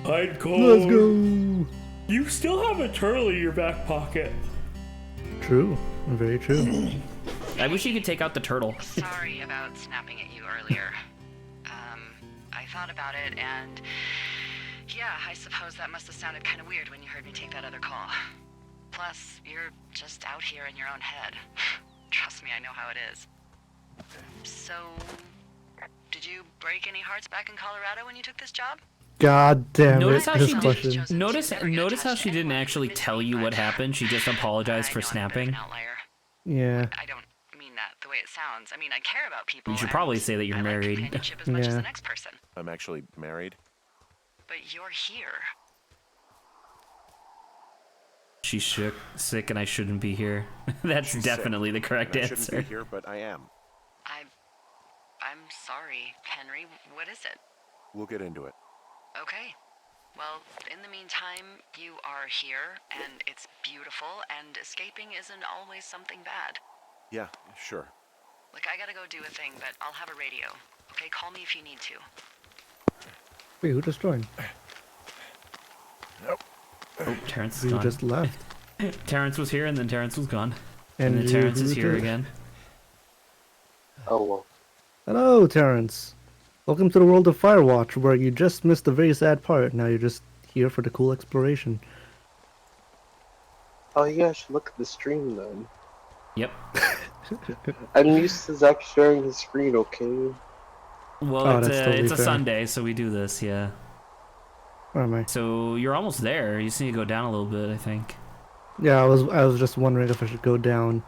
[SPEAKER 1] Hide code.
[SPEAKER 2] let's go.
[SPEAKER 1] You still have a turtle in your back pocket.
[SPEAKER 2] True. Very true.
[SPEAKER 1] I wish you could take out the turtle.
[SPEAKER 3] Sorry about snapping at you earlier. I thought about it, and yeah, I suppose that must have sounded kind of weird when you heard me take that other call. Plus, you're just out here in your own head. Trust me, I know how it is. So, did you break any hearts back in Colorado when you took this job?
[SPEAKER 2] God damn
[SPEAKER 1] Notice
[SPEAKER 2] it!
[SPEAKER 1] how
[SPEAKER 2] This
[SPEAKER 1] she
[SPEAKER 2] question.
[SPEAKER 1] did. Notice how she didn't actually tell you what happened. She just apologized for
[SPEAKER 3] I know I'm a bit of
[SPEAKER 1] snapping.
[SPEAKER 3] an outlier.
[SPEAKER 2] Yeah.
[SPEAKER 3] I don't mean that the way it sounds. I mean, I care about people.
[SPEAKER 1] You should
[SPEAKER 3] and
[SPEAKER 1] probably say that you're
[SPEAKER 3] I like
[SPEAKER 1] married.
[SPEAKER 3] companionship as much as
[SPEAKER 2] Yeah.
[SPEAKER 3] the next person.
[SPEAKER 4] I'm actually married.
[SPEAKER 3] But you're here.
[SPEAKER 1] She's sick, and I shouldn't be here. That's
[SPEAKER 4] She's
[SPEAKER 1] definitely
[SPEAKER 4] sick,
[SPEAKER 1] the correct
[SPEAKER 4] and I shouldn't
[SPEAKER 1] answer.
[SPEAKER 4] be here, but I am.
[SPEAKER 3] I'm sorry, Henry. What is it?
[SPEAKER 4] We'll get into it.
[SPEAKER 3] Okay. Well, in the meantime, you are here, and it's beautiful, and escaping isn't always something bad.
[SPEAKER 4] Yeah, sure.
[SPEAKER 3] Look, I gotta go do a thing, but I'll have a radio. Okay, call me if you need to.
[SPEAKER 2] Wait, who just joined?
[SPEAKER 1] Oh, Terrence is
[SPEAKER 2] Who
[SPEAKER 1] gone.
[SPEAKER 2] just left?
[SPEAKER 1] Terrence was here, and then Terrence was gone.
[SPEAKER 2] And
[SPEAKER 1] And then
[SPEAKER 2] you
[SPEAKER 1] Terrence is here
[SPEAKER 2] too.
[SPEAKER 1] again.
[SPEAKER 6] Oh, well.
[SPEAKER 2] Hello, Terrence. Welcome to the world of Firewatch, where you just missed a very sad part. Now you're just here for the cool exploration.
[SPEAKER 6] Oh, yeah, I should look at the stream then.
[SPEAKER 1] Yep.
[SPEAKER 6] I'm used to Zach sharing his screen, okay?
[SPEAKER 1] Well,
[SPEAKER 2] Oh,
[SPEAKER 1] it's
[SPEAKER 2] that's
[SPEAKER 1] a
[SPEAKER 2] totally
[SPEAKER 1] it's a
[SPEAKER 2] fair.
[SPEAKER 1] Sunday, so we do this. Yeah.
[SPEAKER 2] Where am I?
[SPEAKER 1] So you're almost there. You just need to go down a little bit, I think.
[SPEAKER 2] Yeah, I was just wondering if I should go down.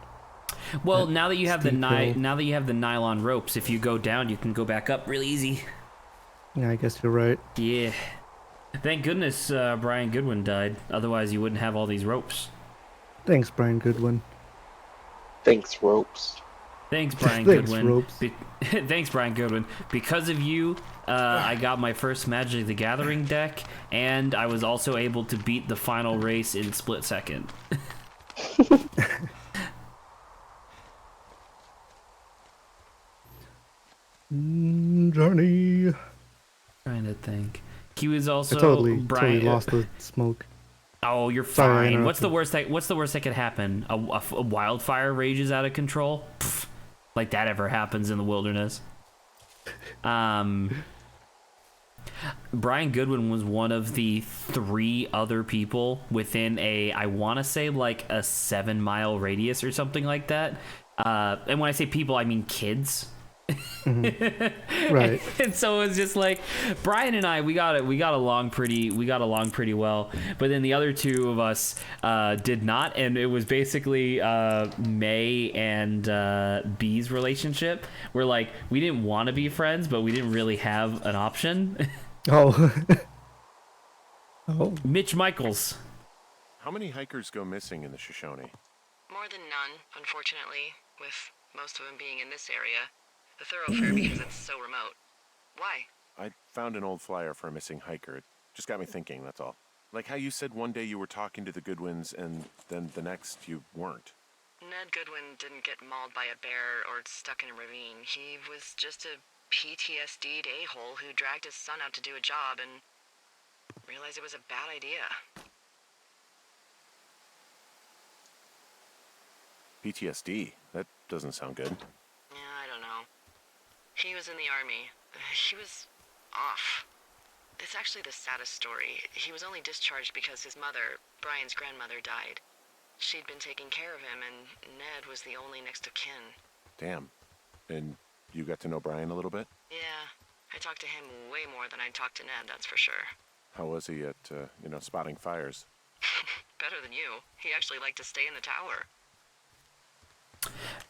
[SPEAKER 1] Well, now that you have the
[SPEAKER 2] steep hill.
[SPEAKER 1] now that you have the nylon ropes, if you go down, you can go back up real easy.
[SPEAKER 2] Yeah, I guess you're right.
[SPEAKER 1] Yeah. Thank goodness Brian Goodwin died. Otherwise, you wouldn't have all these ropes.
[SPEAKER 2] Thanks, Brian Goodwin.
[SPEAKER 6] Thanks, ropes.
[SPEAKER 1] Thanks, Brian
[SPEAKER 2] Thanks,
[SPEAKER 1] Goodwin.
[SPEAKER 2] ropes.
[SPEAKER 1] Thanks, Brian Goodwin. Because of you, I got my first Magic the Gathering deck, and I was also able to beat the final race in split second.
[SPEAKER 2] Journey.
[SPEAKER 1] Trying to think. He was also
[SPEAKER 2] I totally
[SPEAKER 1] Brian.
[SPEAKER 2] lost the smoke.
[SPEAKER 1] Oh, you're
[SPEAKER 2] Sorry, I
[SPEAKER 1] fine. What's the
[SPEAKER 2] interrupted.
[SPEAKER 1] worst that could happen? A wildfire rages out of control? Pfft, like that ever happens in the wilderness. Brian Goodwin was one of the 3 other people within I want to say like a 7-mile radius or something like that. And when I say people, I mean kids.
[SPEAKER 2] Right.
[SPEAKER 1] And so it was just like Brian and I, we got along pretty well, but then the other two of us did not, and it was basically May and B's relationship, where like we didn't want to be friends, but we didn't really have an option.
[SPEAKER 2] Oh. Oh.
[SPEAKER 1] Mitch Michaels.
[SPEAKER 4] How many hikers go missing in the Shoshone?
[SPEAKER 3] More than none, unfortunately, with most of them being in this area. The thoroughfare because it's so remote. Why?
[SPEAKER 4] I found an old flyer for a missing hiker. It just got me thinking, that's all. Like how you said one day you were talking to the Goodwins and then the next you weren't.
[SPEAKER 3] Ned Goodwin didn't get mauled by a bear or stuck in a ravine. He was just a PTSD'd a-hole who dragged his son out to do a job and realized it was a bad idea.
[SPEAKER 4] PTSD? That doesn't sound good.
[SPEAKER 3] Yeah, I don't know. He was in the army. He was off. It's actually the saddest story. He was only discharged because his mother, Brian's grandmother, died. She'd been taking care of him, and Ned was the only next of kin.
[SPEAKER 4] Damn. And you got to know Brian a little bit?
[SPEAKER 3] Yeah, I talked to him way more than I'd talked to Ned, that's for sure.
[SPEAKER 4] How was he at, spotting fires?
[SPEAKER 3] Better than you. He actually liked to stay in the tower.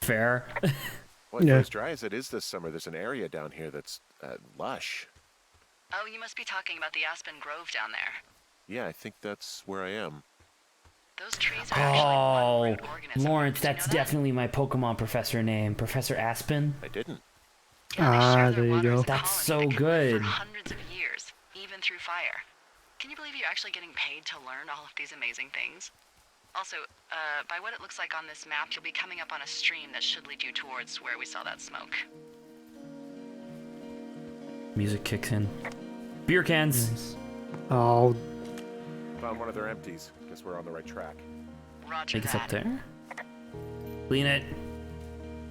[SPEAKER 1] Fair.
[SPEAKER 4] Well, for as dry as it is this summer, there's an area down here that's lush.
[SPEAKER 3] Oh, you must be talking about the Aspen Grove down there.
[SPEAKER 4] Yeah, I think that's where I am.
[SPEAKER 3] Those trees are actually one root
[SPEAKER 1] Oh,
[SPEAKER 3] organism.
[SPEAKER 1] Lawrence,
[SPEAKER 3] Did you
[SPEAKER 1] that's
[SPEAKER 3] know that?
[SPEAKER 1] definitely my Pokemon professor name, Professor Aspen.
[SPEAKER 4] I didn't.
[SPEAKER 3] Yeah, they share their
[SPEAKER 2] there you
[SPEAKER 3] water
[SPEAKER 2] go.
[SPEAKER 3] as a
[SPEAKER 1] That's
[SPEAKER 3] colony
[SPEAKER 1] so
[SPEAKER 3] that can live
[SPEAKER 1] good.
[SPEAKER 3] For hundreds of years, even through fire. Can you believe you're actually getting paid to learn all of these amazing things? Also, by what it looks like on this map, you'll be coming up on a stream that should lead you towards where we saw that smoke.
[SPEAKER 1] Music kicks in. Beer cans.
[SPEAKER 2] Nice. Oh.
[SPEAKER 4] Found one of their empties. Guess we're on the right track.
[SPEAKER 3] Roger
[SPEAKER 1] Think it's
[SPEAKER 3] that.
[SPEAKER 1] up there. Clean it.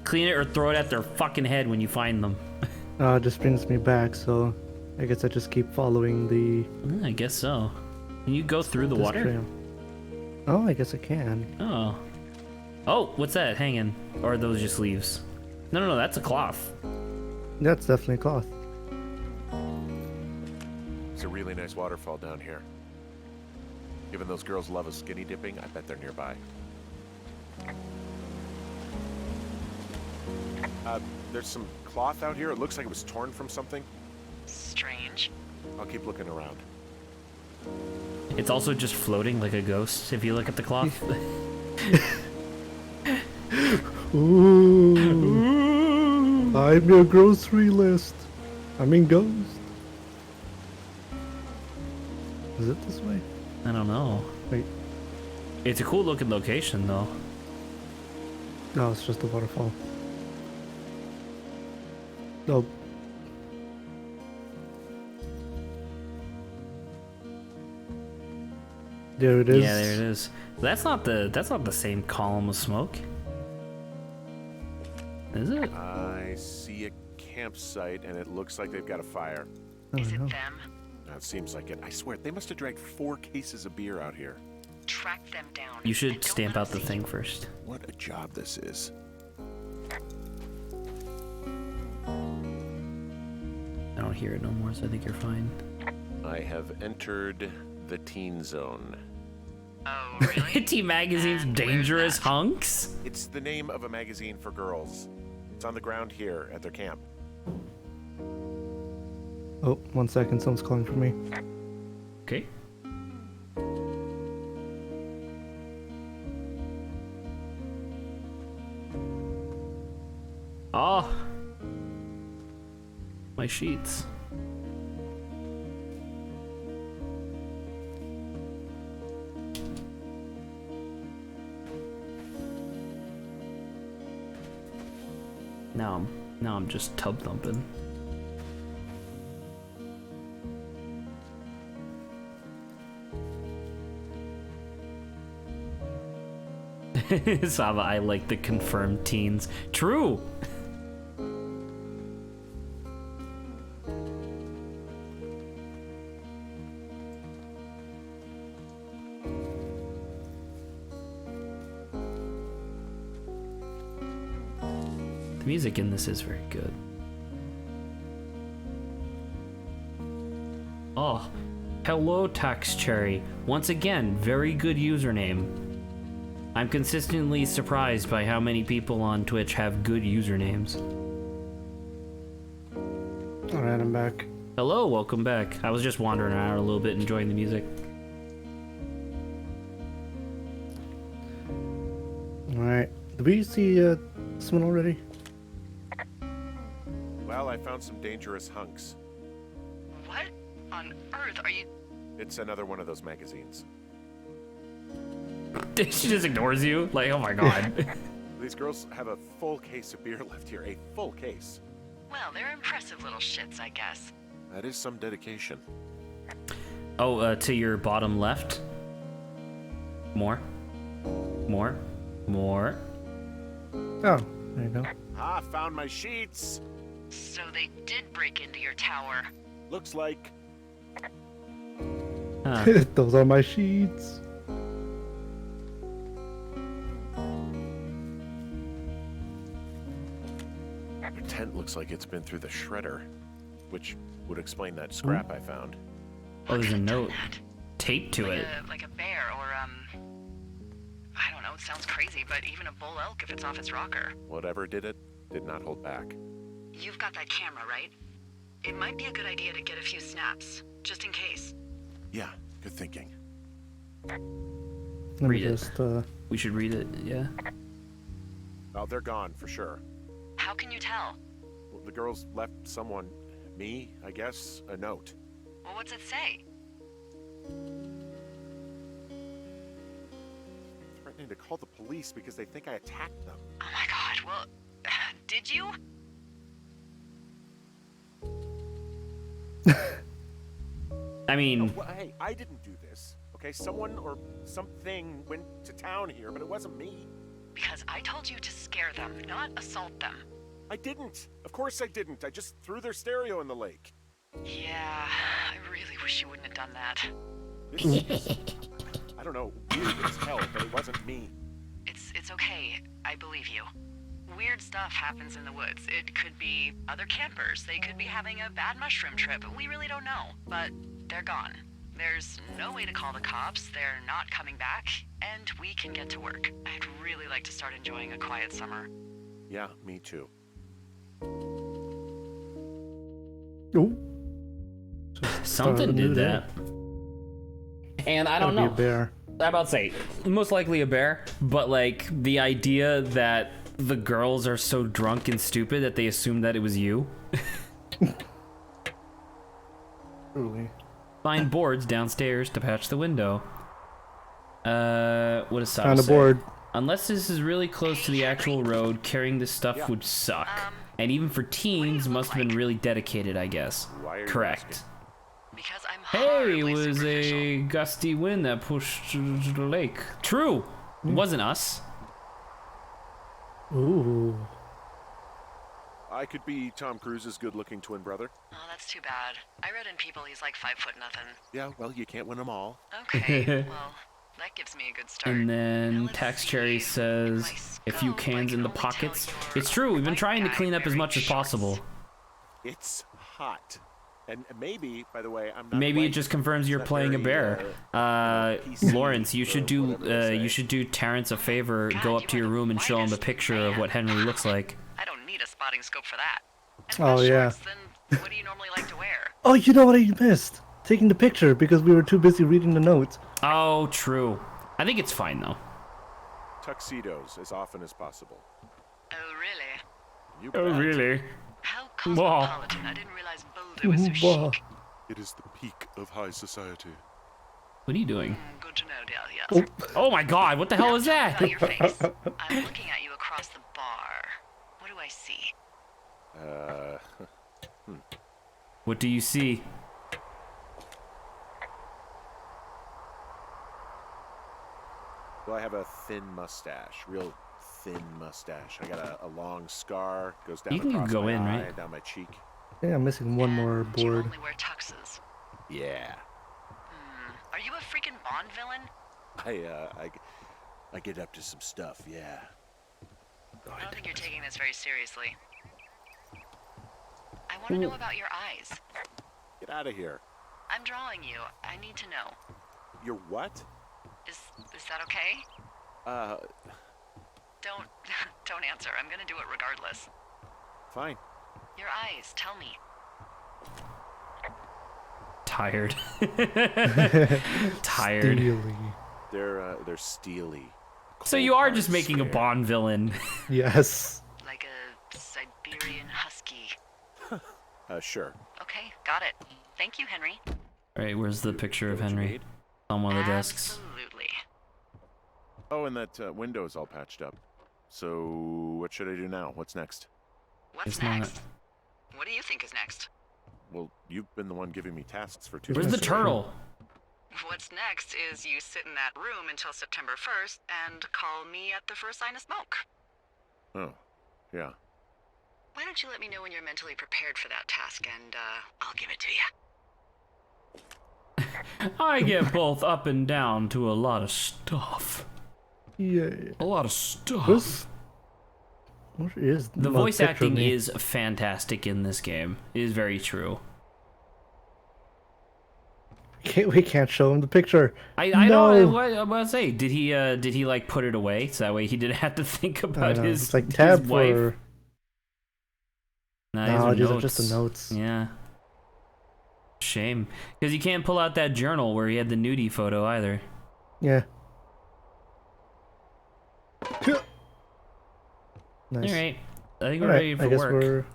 [SPEAKER 1] Clean it or throw it at their fucking head when you find them.
[SPEAKER 2] It just brings me back, so I guess I just keep following the...
[SPEAKER 1] I guess so. Can you go through the
[SPEAKER 2] this
[SPEAKER 1] water?
[SPEAKER 2] trail. Oh, I guess I can.
[SPEAKER 1] Oh. Oh, what's that hanging? Or are those just leaves? No, that's a cloth.
[SPEAKER 2] That's definitely cloth.
[SPEAKER 4] It's a really nice waterfall down here. Given those girls love a skinny dipping, I bet they're nearby. There's some cloth out here. It looks like it was torn from something.
[SPEAKER 3] Strange.
[SPEAKER 4] I'll keep looking around.
[SPEAKER 1] It's also just floating like a ghost if you look at the cloth.
[SPEAKER 2] Ooh. I'm your grocery list. I mean ghost. Is it this way?
[SPEAKER 1] I don't know.
[SPEAKER 2] Wait.
[SPEAKER 1] It's a cool looking location though.
[SPEAKER 2] No, it's just a waterfall. No. There it is.
[SPEAKER 1] Yeah, there it is. That's not the same column of smoke. Is it?
[SPEAKER 4] I see a campsite, and it looks like they've got a fire.
[SPEAKER 2] Oh,
[SPEAKER 3] Is it
[SPEAKER 2] no.
[SPEAKER 3] them?
[SPEAKER 4] Now, it seems like it. I swear, they must have dragged 4 cases of beer out here.
[SPEAKER 3] Track them down.
[SPEAKER 1] You
[SPEAKER 3] and
[SPEAKER 1] should
[SPEAKER 3] don't
[SPEAKER 1] stamp
[SPEAKER 3] let
[SPEAKER 1] out the
[SPEAKER 3] them see
[SPEAKER 1] thing
[SPEAKER 3] you.
[SPEAKER 1] first.
[SPEAKER 4] What a job this is.
[SPEAKER 1] I don't hear it no more, so I think you're fine.
[SPEAKER 4] I have entered the teen zone.
[SPEAKER 3] Oh, really?
[SPEAKER 1] Teen Magazine's
[SPEAKER 3] And where's
[SPEAKER 1] Dangerous
[SPEAKER 3] that?
[SPEAKER 1] Hunks?
[SPEAKER 4] It's the name of a magazine for girls. It's on the ground here at their camp.
[SPEAKER 2] Oh, 1 second. Someone's calling for me.
[SPEAKER 1] Okay. Oh. My sheets. Now I'm just tub thumping. Sava, I like the confirmed teens. True. The music in this is very good. Oh, hello, Tax Cherry. Once again, very good username. I'm consistently surprised by how many people on Twitch have good usernames.
[SPEAKER 2] Alright, I'm back.
[SPEAKER 1] Hello, welcome back. I was just wandering around a little bit, enjoying the music.
[SPEAKER 2] Alright. Did we see this one already?
[SPEAKER 4] Well, I found some dangerous hunks.
[SPEAKER 3] What on earth are you?
[SPEAKER 4] It's another one of those magazines.
[SPEAKER 1] She just ignores you? Like, oh my god.
[SPEAKER 4] These girls have a full case of beer left here. A full case.
[SPEAKER 3] Well, they're impressive little shits, I guess.
[SPEAKER 4] That is some dedication.
[SPEAKER 1] Oh, to your bottom left. More. More. More.
[SPEAKER 2] Oh, there you go.
[SPEAKER 4] Ah, found my sheets.
[SPEAKER 3] So they did break into your tower.
[SPEAKER 4] Looks like.
[SPEAKER 1] Huh.
[SPEAKER 2] Those are my sheets.
[SPEAKER 4] Your tent looks like it's been through the shredder, which would explain that scrap I found.
[SPEAKER 1] Oh, there's a
[SPEAKER 3] Done
[SPEAKER 1] note
[SPEAKER 3] that.
[SPEAKER 1] taped to it.
[SPEAKER 3] Like a bear or I don't know, it sounds crazy, but even a bull elk if it's off its rocker.
[SPEAKER 4] Whatever did it, did not hold back.
[SPEAKER 3] You've got that camera, right? It might be a good idea to get a few snaps, just in case.
[SPEAKER 4] Yeah, good thinking.
[SPEAKER 2] Let me
[SPEAKER 1] Read it.
[SPEAKER 2] just,
[SPEAKER 1] We should read it, yeah.
[SPEAKER 4] Oh, they're gone for sure.
[SPEAKER 3] How can you tell?
[SPEAKER 4] Well, the girls left someone, me, I guess, a note.
[SPEAKER 3] Well, what's it say?
[SPEAKER 4] Threatening to call the police because they think I attacked them.
[SPEAKER 3] Oh my god, well, did you?
[SPEAKER 1] I mean,
[SPEAKER 4] Well, hey, I didn't do this. Okay, someone or something went to town here, but it wasn't me.
[SPEAKER 3] Because I told you to scare them, not assault them.
[SPEAKER 4] I didn't. Of course I didn't. I just threw their stereo in the lake.
[SPEAKER 3] Yeah, I really wish you wouldn't have done that.
[SPEAKER 4] This is, I don't know, weird as hell, but it wasn't me.
[SPEAKER 3] It's okay. I believe you. Weird stuff happens in the woods. It could be other campers. They could be having a bad mushroom trip. We really don't know. But they're gone. There's no way to call the cops. They're not coming back. And we can get to work. I'd really like to start enjoying a quiet summer.
[SPEAKER 4] Yeah, me too.
[SPEAKER 2] oh,
[SPEAKER 1] something did that. And I don't
[SPEAKER 2] gotta
[SPEAKER 1] know.
[SPEAKER 2] be a bear.
[SPEAKER 1] I'm about to say, most likely a bear, but like the idea that the girls are so drunk and stupid that they assume that it was you.
[SPEAKER 2] Truly.
[SPEAKER 1] Find boards downstairs to patch the window. What does Sal
[SPEAKER 2] Found a
[SPEAKER 1] say?
[SPEAKER 2] board.
[SPEAKER 1] Unless this is really close to the actual road, carrying this stuff would suck. And even for teens, must have been really dedicated, I guess.
[SPEAKER 4] Why are you
[SPEAKER 1] Correct.
[SPEAKER 4] asking?
[SPEAKER 3] Because I'm
[SPEAKER 1] Hey, it
[SPEAKER 3] horribly
[SPEAKER 1] was
[SPEAKER 3] superficial.
[SPEAKER 1] a gusty wind that pushed the lake. True. It wasn't us.
[SPEAKER 2] Ooh.
[SPEAKER 4] I could be Tom Cruise's good-looking twin brother.
[SPEAKER 3] Oh, that's too bad. I read in People he's like 5 foot nothing.
[SPEAKER 4] Yeah, well, you can't win them all.
[SPEAKER 3] Okay, well, that gives me a good start.
[SPEAKER 1] And
[SPEAKER 3] Now
[SPEAKER 1] then
[SPEAKER 3] let's
[SPEAKER 1] Tax
[SPEAKER 3] see.
[SPEAKER 1] Cherry says,
[SPEAKER 3] In
[SPEAKER 1] a few
[SPEAKER 3] my
[SPEAKER 1] cans
[SPEAKER 3] skull,
[SPEAKER 1] in
[SPEAKER 3] I
[SPEAKER 1] the
[SPEAKER 3] can only
[SPEAKER 1] pockets.
[SPEAKER 3] tell you're
[SPEAKER 1] It's true, we've been
[SPEAKER 3] a
[SPEAKER 1] trying to
[SPEAKER 3] white
[SPEAKER 1] clean
[SPEAKER 3] guy
[SPEAKER 1] up as much as
[SPEAKER 3] wearing shorts.
[SPEAKER 1] possible.
[SPEAKER 4] It's hot. And maybe, by the way, I'm not
[SPEAKER 1] Maybe it
[SPEAKER 4] white.
[SPEAKER 1] just confirms you're
[SPEAKER 4] It's not
[SPEAKER 1] playing a
[SPEAKER 4] very,
[SPEAKER 1] bear.
[SPEAKER 4] PC
[SPEAKER 1] Lawrence, you
[SPEAKER 4] or
[SPEAKER 1] should do
[SPEAKER 4] whatever they say.
[SPEAKER 1] Terrence a favor,
[SPEAKER 3] God,
[SPEAKER 1] go up
[SPEAKER 3] you
[SPEAKER 1] to your
[SPEAKER 3] are the
[SPEAKER 1] room and show him a
[SPEAKER 3] whitest
[SPEAKER 1] picture of
[SPEAKER 3] man.
[SPEAKER 1] what Henry looks like.
[SPEAKER 3] I don't need a spotting scope for that. And
[SPEAKER 2] Oh,
[SPEAKER 3] less
[SPEAKER 2] yeah.
[SPEAKER 3] shorts, then what do you normally like to wear?
[SPEAKER 2] Oh, you know what I missed? Taking the picture because we were too busy reading the notes.
[SPEAKER 1] Oh, true. I think it's fine though.
[SPEAKER 4] Tuxedos as often as possible.
[SPEAKER 3] Oh, really?
[SPEAKER 4] You bet.
[SPEAKER 1] really?
[SPEAKER 3] How cosmopolitan. I didn't realize Boulder was so
[SPEAKER 2] Wow.
[SPEAKER 3] chic.
[SPEAKER 4] It is the peak of high society.
[SPEAKER 1] What are you doing?
[SPEAKER 3] Good to know, dear, yes.
[SPEAKER 1] Oh my god, what the hell is
[SPEAKER 3] About
[SPEAKER 1] that?
[SPEAKER 3] your face. I'm looking at you across the bar. What do I see?
[SPEAKER 1] What do you see?
[SPEAKER 4] Well, I have a thin mustache, real thin mustache. I got a long scar, goes down
[SPEAKER 1] You can
[SPEAKER 4] across
[SPEAKER 1] go
[SPEAKER 4] my
[SPEAKER 1] in,
[SPEAKER 4] eye,
[SPEAKER 1] right?
[SPEAKER 4] down my cheek.
[SPEAKER 2] Yeah, I'm missing one more
[SPEAKER 3] And you
[SPEAKER 2] board.
[SPEAKER 3] only wear tuxes.
[SPEAKER 4] Yeah.
[SPEAKER 3] Are you a freaking Bond villain?
[SPEAKER 4] I get up to some stuff, yeah.
[SPEAKER 3] I don't think you're taking this very seriously. I want to know about your eyes.
[SPEAKER 4] Get out of here.
[SPEAKER 3] I'm drawing you. I need to know.
[SPEAKER 4] You're what?
[SPEAKER 3] Is that okay?
[SPEAKER 4] Uh,
[SPEAKER 3] Don't answer. I'm gonna do it regardless.
[SPEAKER 4] fine.
[SPEAKER 3] Your eyes, tell me.
[SPEAKER 1] Tired. Tired.
[SPEAKER 2] Steely.
[SPEAKER 4] They're steely.
[SPEAKER 1] So you are
[SPEAKER 4] Cold,
[SPEAKER 1] just making a
[SPEAKER 4] scared.
[SPEAKER 1] Bond villain.
[SPEAKER 2] Yes.
[SPEAKER 3] Like a Siberian husky.
[SPEAKER 4] Sure.
[SPEAKER 3] Okay, got it. Thank you, Henry.
[SPEAKER 1] Alright, where's the picture of
[SPEAKER 4] What you
[SPEAKER 1] Henry?
[SPEAKER 4] need?
[SPEAKER 1] On one of the desks.
[SPEAKER 3] Absolutely.
[SPEAKER 4] Oh, and that window's all patched up. So, what should I do now? What's next?
[SPEAKER 3] What's
[SPEAKER 1] It's not-
[SPEAKER 3] next? What do you think is next?
[SPEAKER 4] Well, you've been the one giving me tasks for 2
[SPEAKER 1] Where's the
[SPEAKER 4] months.
[SPEAKER 1] turtle?
[SPEAKER 3] What's next is you sit in that room until September 1st and call me at the first sign of smoke.
[SPEAKER 4] Oh, yeah.
[SPEAKER 3] Why don't you let me know when you're mentally prepared for that task, and I'll give it to you.
[SPEAKER 1] I get both up and down to a lot of stuff.
[SPEAKER 2] Yeah.
[SPEAKER 1] A lot of stuff.
[SPEAKER 2] What is
[SPEAKER 1] The
[SPEAKER 2] my
[SPEAKER 1] voice
[SPEAKER 2] picture
[SPEAKER 1] acting
[SPEAKER 2] of me?
[SPEAKER 1] is fantastic in this game. It is very true.
[SPEAKER 2] We can't show him the picture.
[SPEAKER 1] I
[SPEAKER 2] No.
[SPEAKER 1] don't. What I'm gonna say? Did he like put it away so that way he didn't have to think
[SPEAKER 2] I
[SPEAKER 1] about
[SPEAKER 2] know,
[SPEAKER 1] his
[SPEAKER 2] it's like
[SPEAKER 1] his
[SPEAKER 2] tab
[SPEAKER 1] wife?
[SPEAKER 2] for.
[SPEAKER 1] Nah,
[SPEAKER 2] No,
[SPEAKER 1] these
[SPEAKER 2] these are just the notes.
[SPEAKER 1] Yeah. Shame, because you can't pull out that journal where he had the nudie photo either.
[SPEAKER 2] Yeah. Nice.
[SPEAKER 1] All right, I think we're
[SPEAKER 2] All right,
[SPEAKER 1] ready for
[SPEAKER 2] I guess
[SPEAKER 1] work.
[SPEAKER 2] we're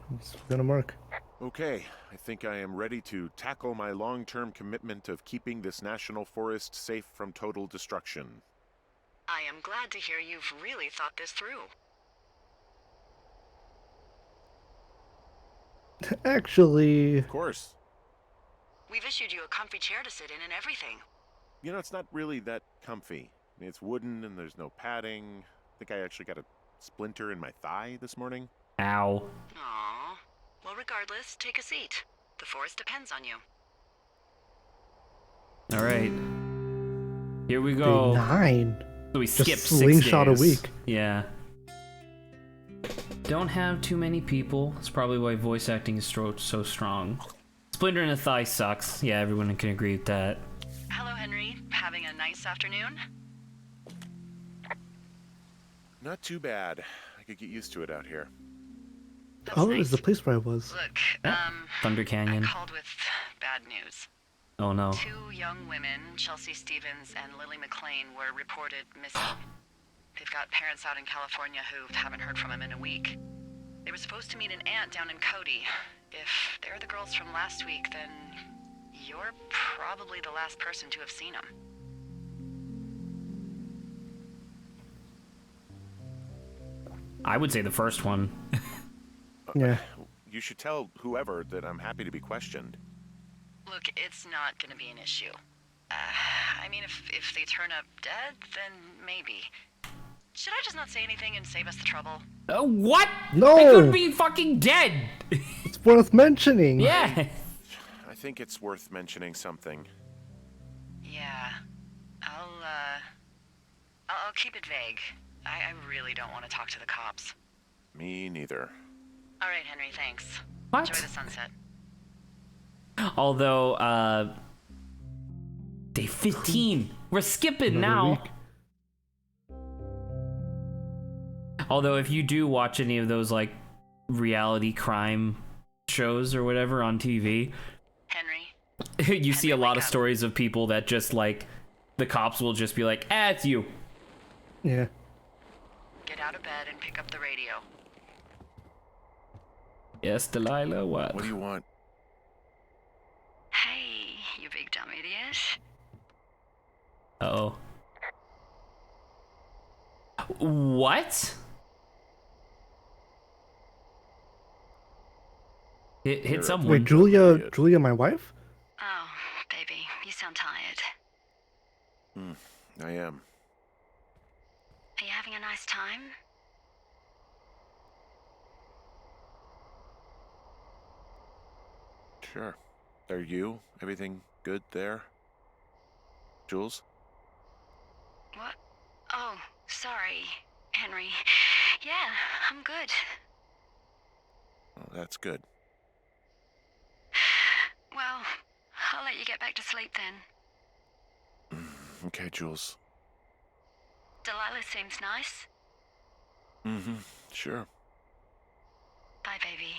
[SPEAKER 2] gonna mark.
[SPEAKER 4] Okay, I think I am ready to tackle my long-term commitment of keeping this national forest safe from total destruction.
[SPEAKER 3] I am glad to hear you've really thought this through.
[SPEAKER 2] Actually,
[SPEAKER 4] Of course.
[SPEAKER 3] We've issued you a comfy chair to sit in and everything.
[SPEAKER 4] You know, it's not really that comfy. I mean, it's wooden and there's no padding. I think I actually got a splinter in my thigh this morning.
[SPEAKER 1] Ow.
[SPEAKER 3] Aww. Well, regardless, take a seat. The forest depends on you.
[SPEAKER 1] All right, here we
[SPEAKER 2] day
[SPEAKER 1] go.
[SPEAKER 2] 9.
[SPEAKER 1] So we
[SPEAKER 2] Just
[SPEAKER 1] skipped 6
[SPEAKER 2] slingshot a
[SPEAKER 1] days.
[SPEAKER 2] week.
[SPEAKER 1] Yeah. Don't have too many people. That's probably why voice acting is so strong. Splinter in the thigh sucks. Yeah, everyone can agree with that.
[SPEAKER 3] Hello, Henry. Having a nice afternoon?
[SPEAKER 4] Not too bad. I could get used to it out here.
[SPEAKER 3] That's
[SPEAKER 2] Oh,
[SPEAKER 3] nice.
[SPEAKER 2] is the place where I was.
[SPEAKER 3] Look,
[SPEAKER 1] Thunder
[SPEAKER 3] I
[SPEAKER 1] Canyon.
[SPEAKER 3] called with bad news.
[SPEAKER 1] Oh no.
[SPEAKER 3] 2 young women, Chelsea Stevens and Lily McLean, were reported missing. They've got parents out in California who haven't heard from them in a week. They were supposed to meet an aunt down in Cody. If they're the girls from last week, then you're probably the last person to have seen them.
[SPEAKER 1] I would say the first one.
[SPEAKER 2] Yeah.
[SPEAKER 4] You should tell whoever that I'm happy to be questioned.
[SPEAKER 3] Look, it's not gonna be an issue. I mean, if they turn up dead, then maybe. Should I just not say anything and save us the trouble?
[SPEAKER 1] What?
[SPEAKER 2] No!
[SPEAKER 1] They could be fucking dead.
[SPEAKER 2] It's worth mentioning.
[SPEAKER 1] Yeah.
[SPEAKER 4] I think it's worth mentioning something.
[SPEAKER 3] Yeah. I'll keep it vague. I really don't want to talk to the cops.
[SPEAKER 4] Me neither.
[SPEAKER 3] All right, Henry, thanks.
[SPEAKER 1] What?
[SPEAKER 3] Enjoy the sunset.
[SPEAKER 1] Although, day 15. We're skipping
[SPEAKER 2] Another
[SPEAKER 1] now.
[SPEAKER 2] week.
[SPEAKER 1] Although, if you do watch any of those, like, reality crime shows or whatever on TV,
[SPEAKER 3] Henry,
[SPEAKER 1] you see a lot
[SPEAKER 3] wake
[SPEAKER 1] of
[SPEAKER 3] up.
[SPEAKER 1] stories of people that just, like, the cops will just be like, it's you.
[SPEAKER 2] Yeah.
[SPEAKER 3] get out of bed and pick up the radio.
[SPEAKER 1] Yes, Delilah, what?
[SPEAKER 4] What do you want?
[SPEAKER 3] Hey, you big dumb idiot.
[SPEAKER 1] Uh-oh. What? Hit
[SPEAKER 4] You're a
[SPEAKER 1] someone.
[SPEAKER 2] Wait, Julia, my wife?
[SPEAKER 3] Oh, baby, you sound tired.
[SPEAKER 4] I am.
[SPEAKER 3] Are you having a nice time?
[SPEAKER 4] Sure. Are you? Everything good there? Jules?
[SPEAKER 3] What? Oh, sorry, Henry. Yeah, I'm good.
[SPEAKER 4] Oh, that's good.
[SPEAKER 3] Well, I'll let you get back to sleep then.
[SPEAKER 4] Okay, Jules.
[SPEAKER 3] Delilah seems nice.
[SPEAKER 4] Mm-hmm. Sure.
[SPEAKER 3] Bye, baby.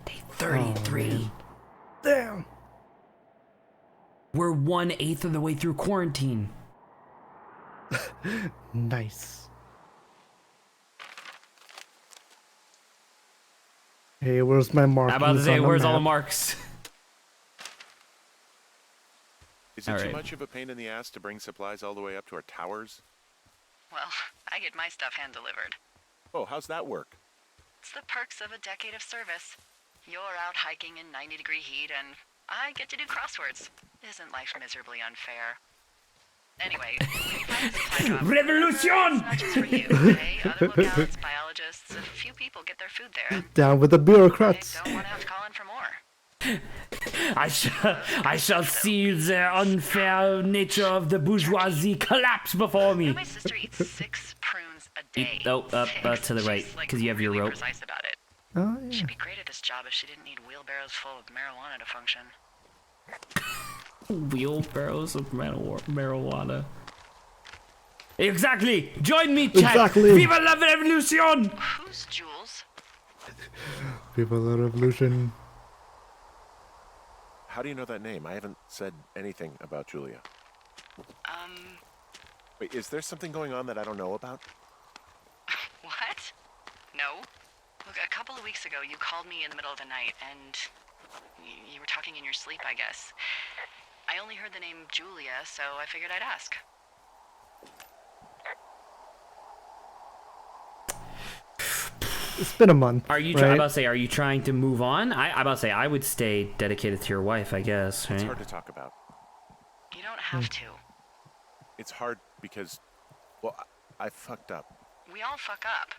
[SPEAKER 1] Day 33.
[SPEAKER 2] Damn.
[SPEAKER 1] We're 1/8 of the way through quarantine.
[SPEAKER 2] Nice. Hey, where's my mark?
[SPEAKER 1] I'm about to say, where's all the marks?
[SPEAKER 4] Is it
[SPEAKER 1] All
[SPEAKER 4] too
[SPEAKER 1] right.
[SPEAKER 4] much of a pain in the ass to bring supplies all the way up to our towers?
[SPEAKER 3] Well, I get my stuff hand-delivered.
[SPEAKER 4] Oh, how's that work?
[SPEAKER 3] It's the perks of a decade of service. You're out hiking in 90-degree heat, and I get to do crosswords. Isn't life miserably unfair? Anyway, when you find a supply drop,
[SPEAKER 1] Revolution!
[SPEAKER 3] it's not just for you, okay? Other locales, biologists, a few people get their food there.
[SPEAKER 2] Down with the
[SPEAKER 3] I
[SPEAKER 2] bureaucrats.
[SPEAKER 3] don't want to have to call in for more.
[SPEAKER 1] I shall see the unfair nature of the bourgeoisie collapse before me.
[SPEAKER 3] My sister eats 6 prunes a day.
[SPEAKER 1] Up to the right,
[SPEAKER 3] She's, like,
[SPEAKER 1] because you have your
[SPEAKER 3] really
[SPEAKER 1] rope.
[SPEAKER 3] precise about it.
[SPEAKER 2] Oh yeah.
[SPEAKER 3] She'd be great at this job if she didn't need wheelbarrows full of marijuana to function.
[SPEAKER 1] Wheelbarrows of marijuana. Exactly! Join me, chat!
[SPEAKER 2] Exactly.
[SPEAKER 1] Viva la revolution!
[SPEAKER 3] Who's Jules?
[SPEAKER 2] People of the revolution.
[SPEAKER 4] How do you know that name? I haven't said anything about Julia. Wait, is there something going on that I don't know about?
[SPEAKER 3] What? No. Look, a couple of weeks ago, you called me in the middle of the night, and you were talking in your sleep, I guess. I only heard the name Julia, so I figured I'd ask.
[SPEAKER 2] It's been a month.
[SPEAKER 1] Are you?
[SPEAKER 2] right?
[SPEAKER 1] I'm about to say, are you trying to move on? I'm about to say, I would stay dedicated to your wife, I guess. Right?
[SPEAKER 4] It's hard to talk about.
[SPEAKER 3] You don't have to.
[SPEAKER 4] It's hard because, well, I fucked up.
[SPEAKER 3] We all fuck up.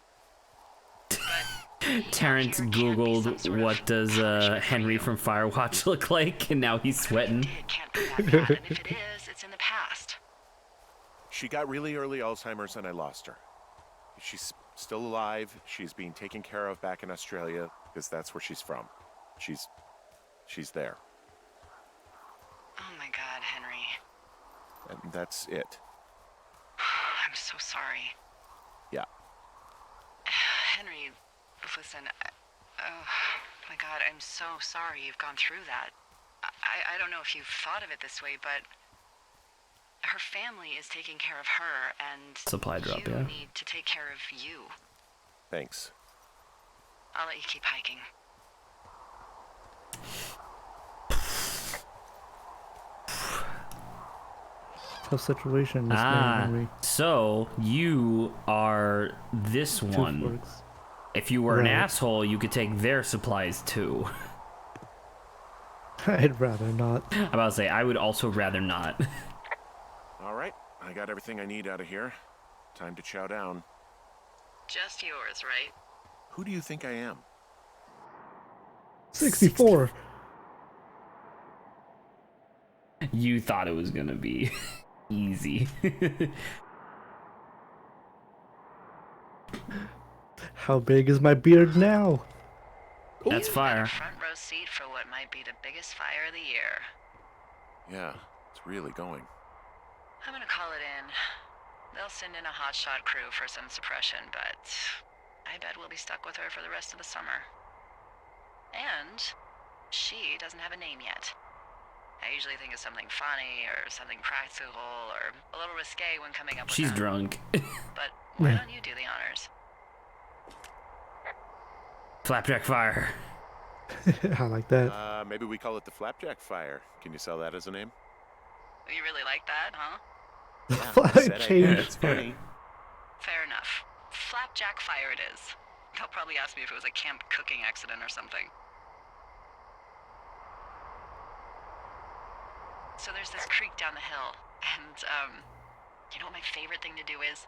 [SPEAKER 3] But
[SPEAKER 1] Terrence
[SPEAKER 3] here can't be some
[SPEAKER 1] Googled
[SPEAKER 3] sort of
[SPEAKER 1] what does
[SPEAKER 3] punishment for
[SPEAKER 1] Henry
[SPEAKER 3] you.
[SPEAKER 1] from Firewatch look like, and now he's sweating.
[SPEAKER 3] It can't be that bad, and if it is, it's in the past.
[SPEAKER 4] She got really early Alzheimer's and I lost her. She's still alive. She's being taken care of back in Australia because that's where she's from. She's there.
[SPEAKER 3] Oh my God, Henry.
[SPEAKER 4] And that's it.
[SPEAKER 3] I'm so sorry.
[SPEAKER 4] Yeah.
[SPEAKER 3] Henry, listen, oh my God, I'm so sorry you've gone through that. I don't know if you've thought of it this way, but her family is taking care of her, and
[SPEAKER 1] Supply drop,
[SPEAKER 3] you
[SPEAKER 1] yeah.
[SPEAKER 3] need to take care of you.
[SPEAKER 4] Thanks.
[SPEAKER 3] I'll let you keep hiking.
[SPEAKER 2] Tough situation. This man, Henry.
[SPEAKER 1] So you are this
[SPEAKER 2] Two
[SPEAKER 1] one.
[SPEAKER 2] forks.
[SPEAKER 1] If you were an
[SPEAKER 2] Right.
[SPEAKER 1] asshole, you could take their supplies too.
[SPEAKER 2] I'd rather not.
[SPEAKER 1] I'm about to say, I would also rather not.
[SPEAKER 4] All right. I got everything I need out of here. Time to chow down.
[SPEAKER 3] Just yours, right?
[SPEAKER 4] Who do you think I am?
[SPEAKER 2] 64.
[SPEAKER 1] You thought it was gonna be easy.
[SPEAKER 3] Oh,
[SPEAKER 2] How big is my beard now?
[SPEAKER 1] That's
[SPEAKER 3] You've
[SPEAKER 1] fire.
[SPEAKER 3] got a front row seat for what might be the biggest fire of the year.
[SPEAKER 4] Yeah, it's really going.
[SPEAKER 3] I'm gonna call it in. They'll send in a hotshot crew for some suppression, but I bet we'll be stuck with her for the rest of the summer. And she doesn't have a name yet. I usually think of something funny or something practical or a little risque when coming up with
[SPEAKER 1] She's
[SPEAKER 3] them.
[SPEAKER 1] drunk.
[SPEAKER 3] But why don't you do the honors?
[SPEAKER 1] Flapjack fire.
[SPEAKER 2] I like that.
[SPEAKER 4] Maybe we call it the Flapjack Fire. Can you sell that as a name?
[SPEAKER 3] You really like that, huh?
[SPEAKER 4] I said I
[SPEAKER 2] Change.
[SPEAKER 4] It's funny.
[SPEAKER 3] Fair enough. Flapjack fire it is. They'll probably ask me if it was a camp cooking accident or something. So there's this creek down the hill, and, you know what my favorite thing to do is?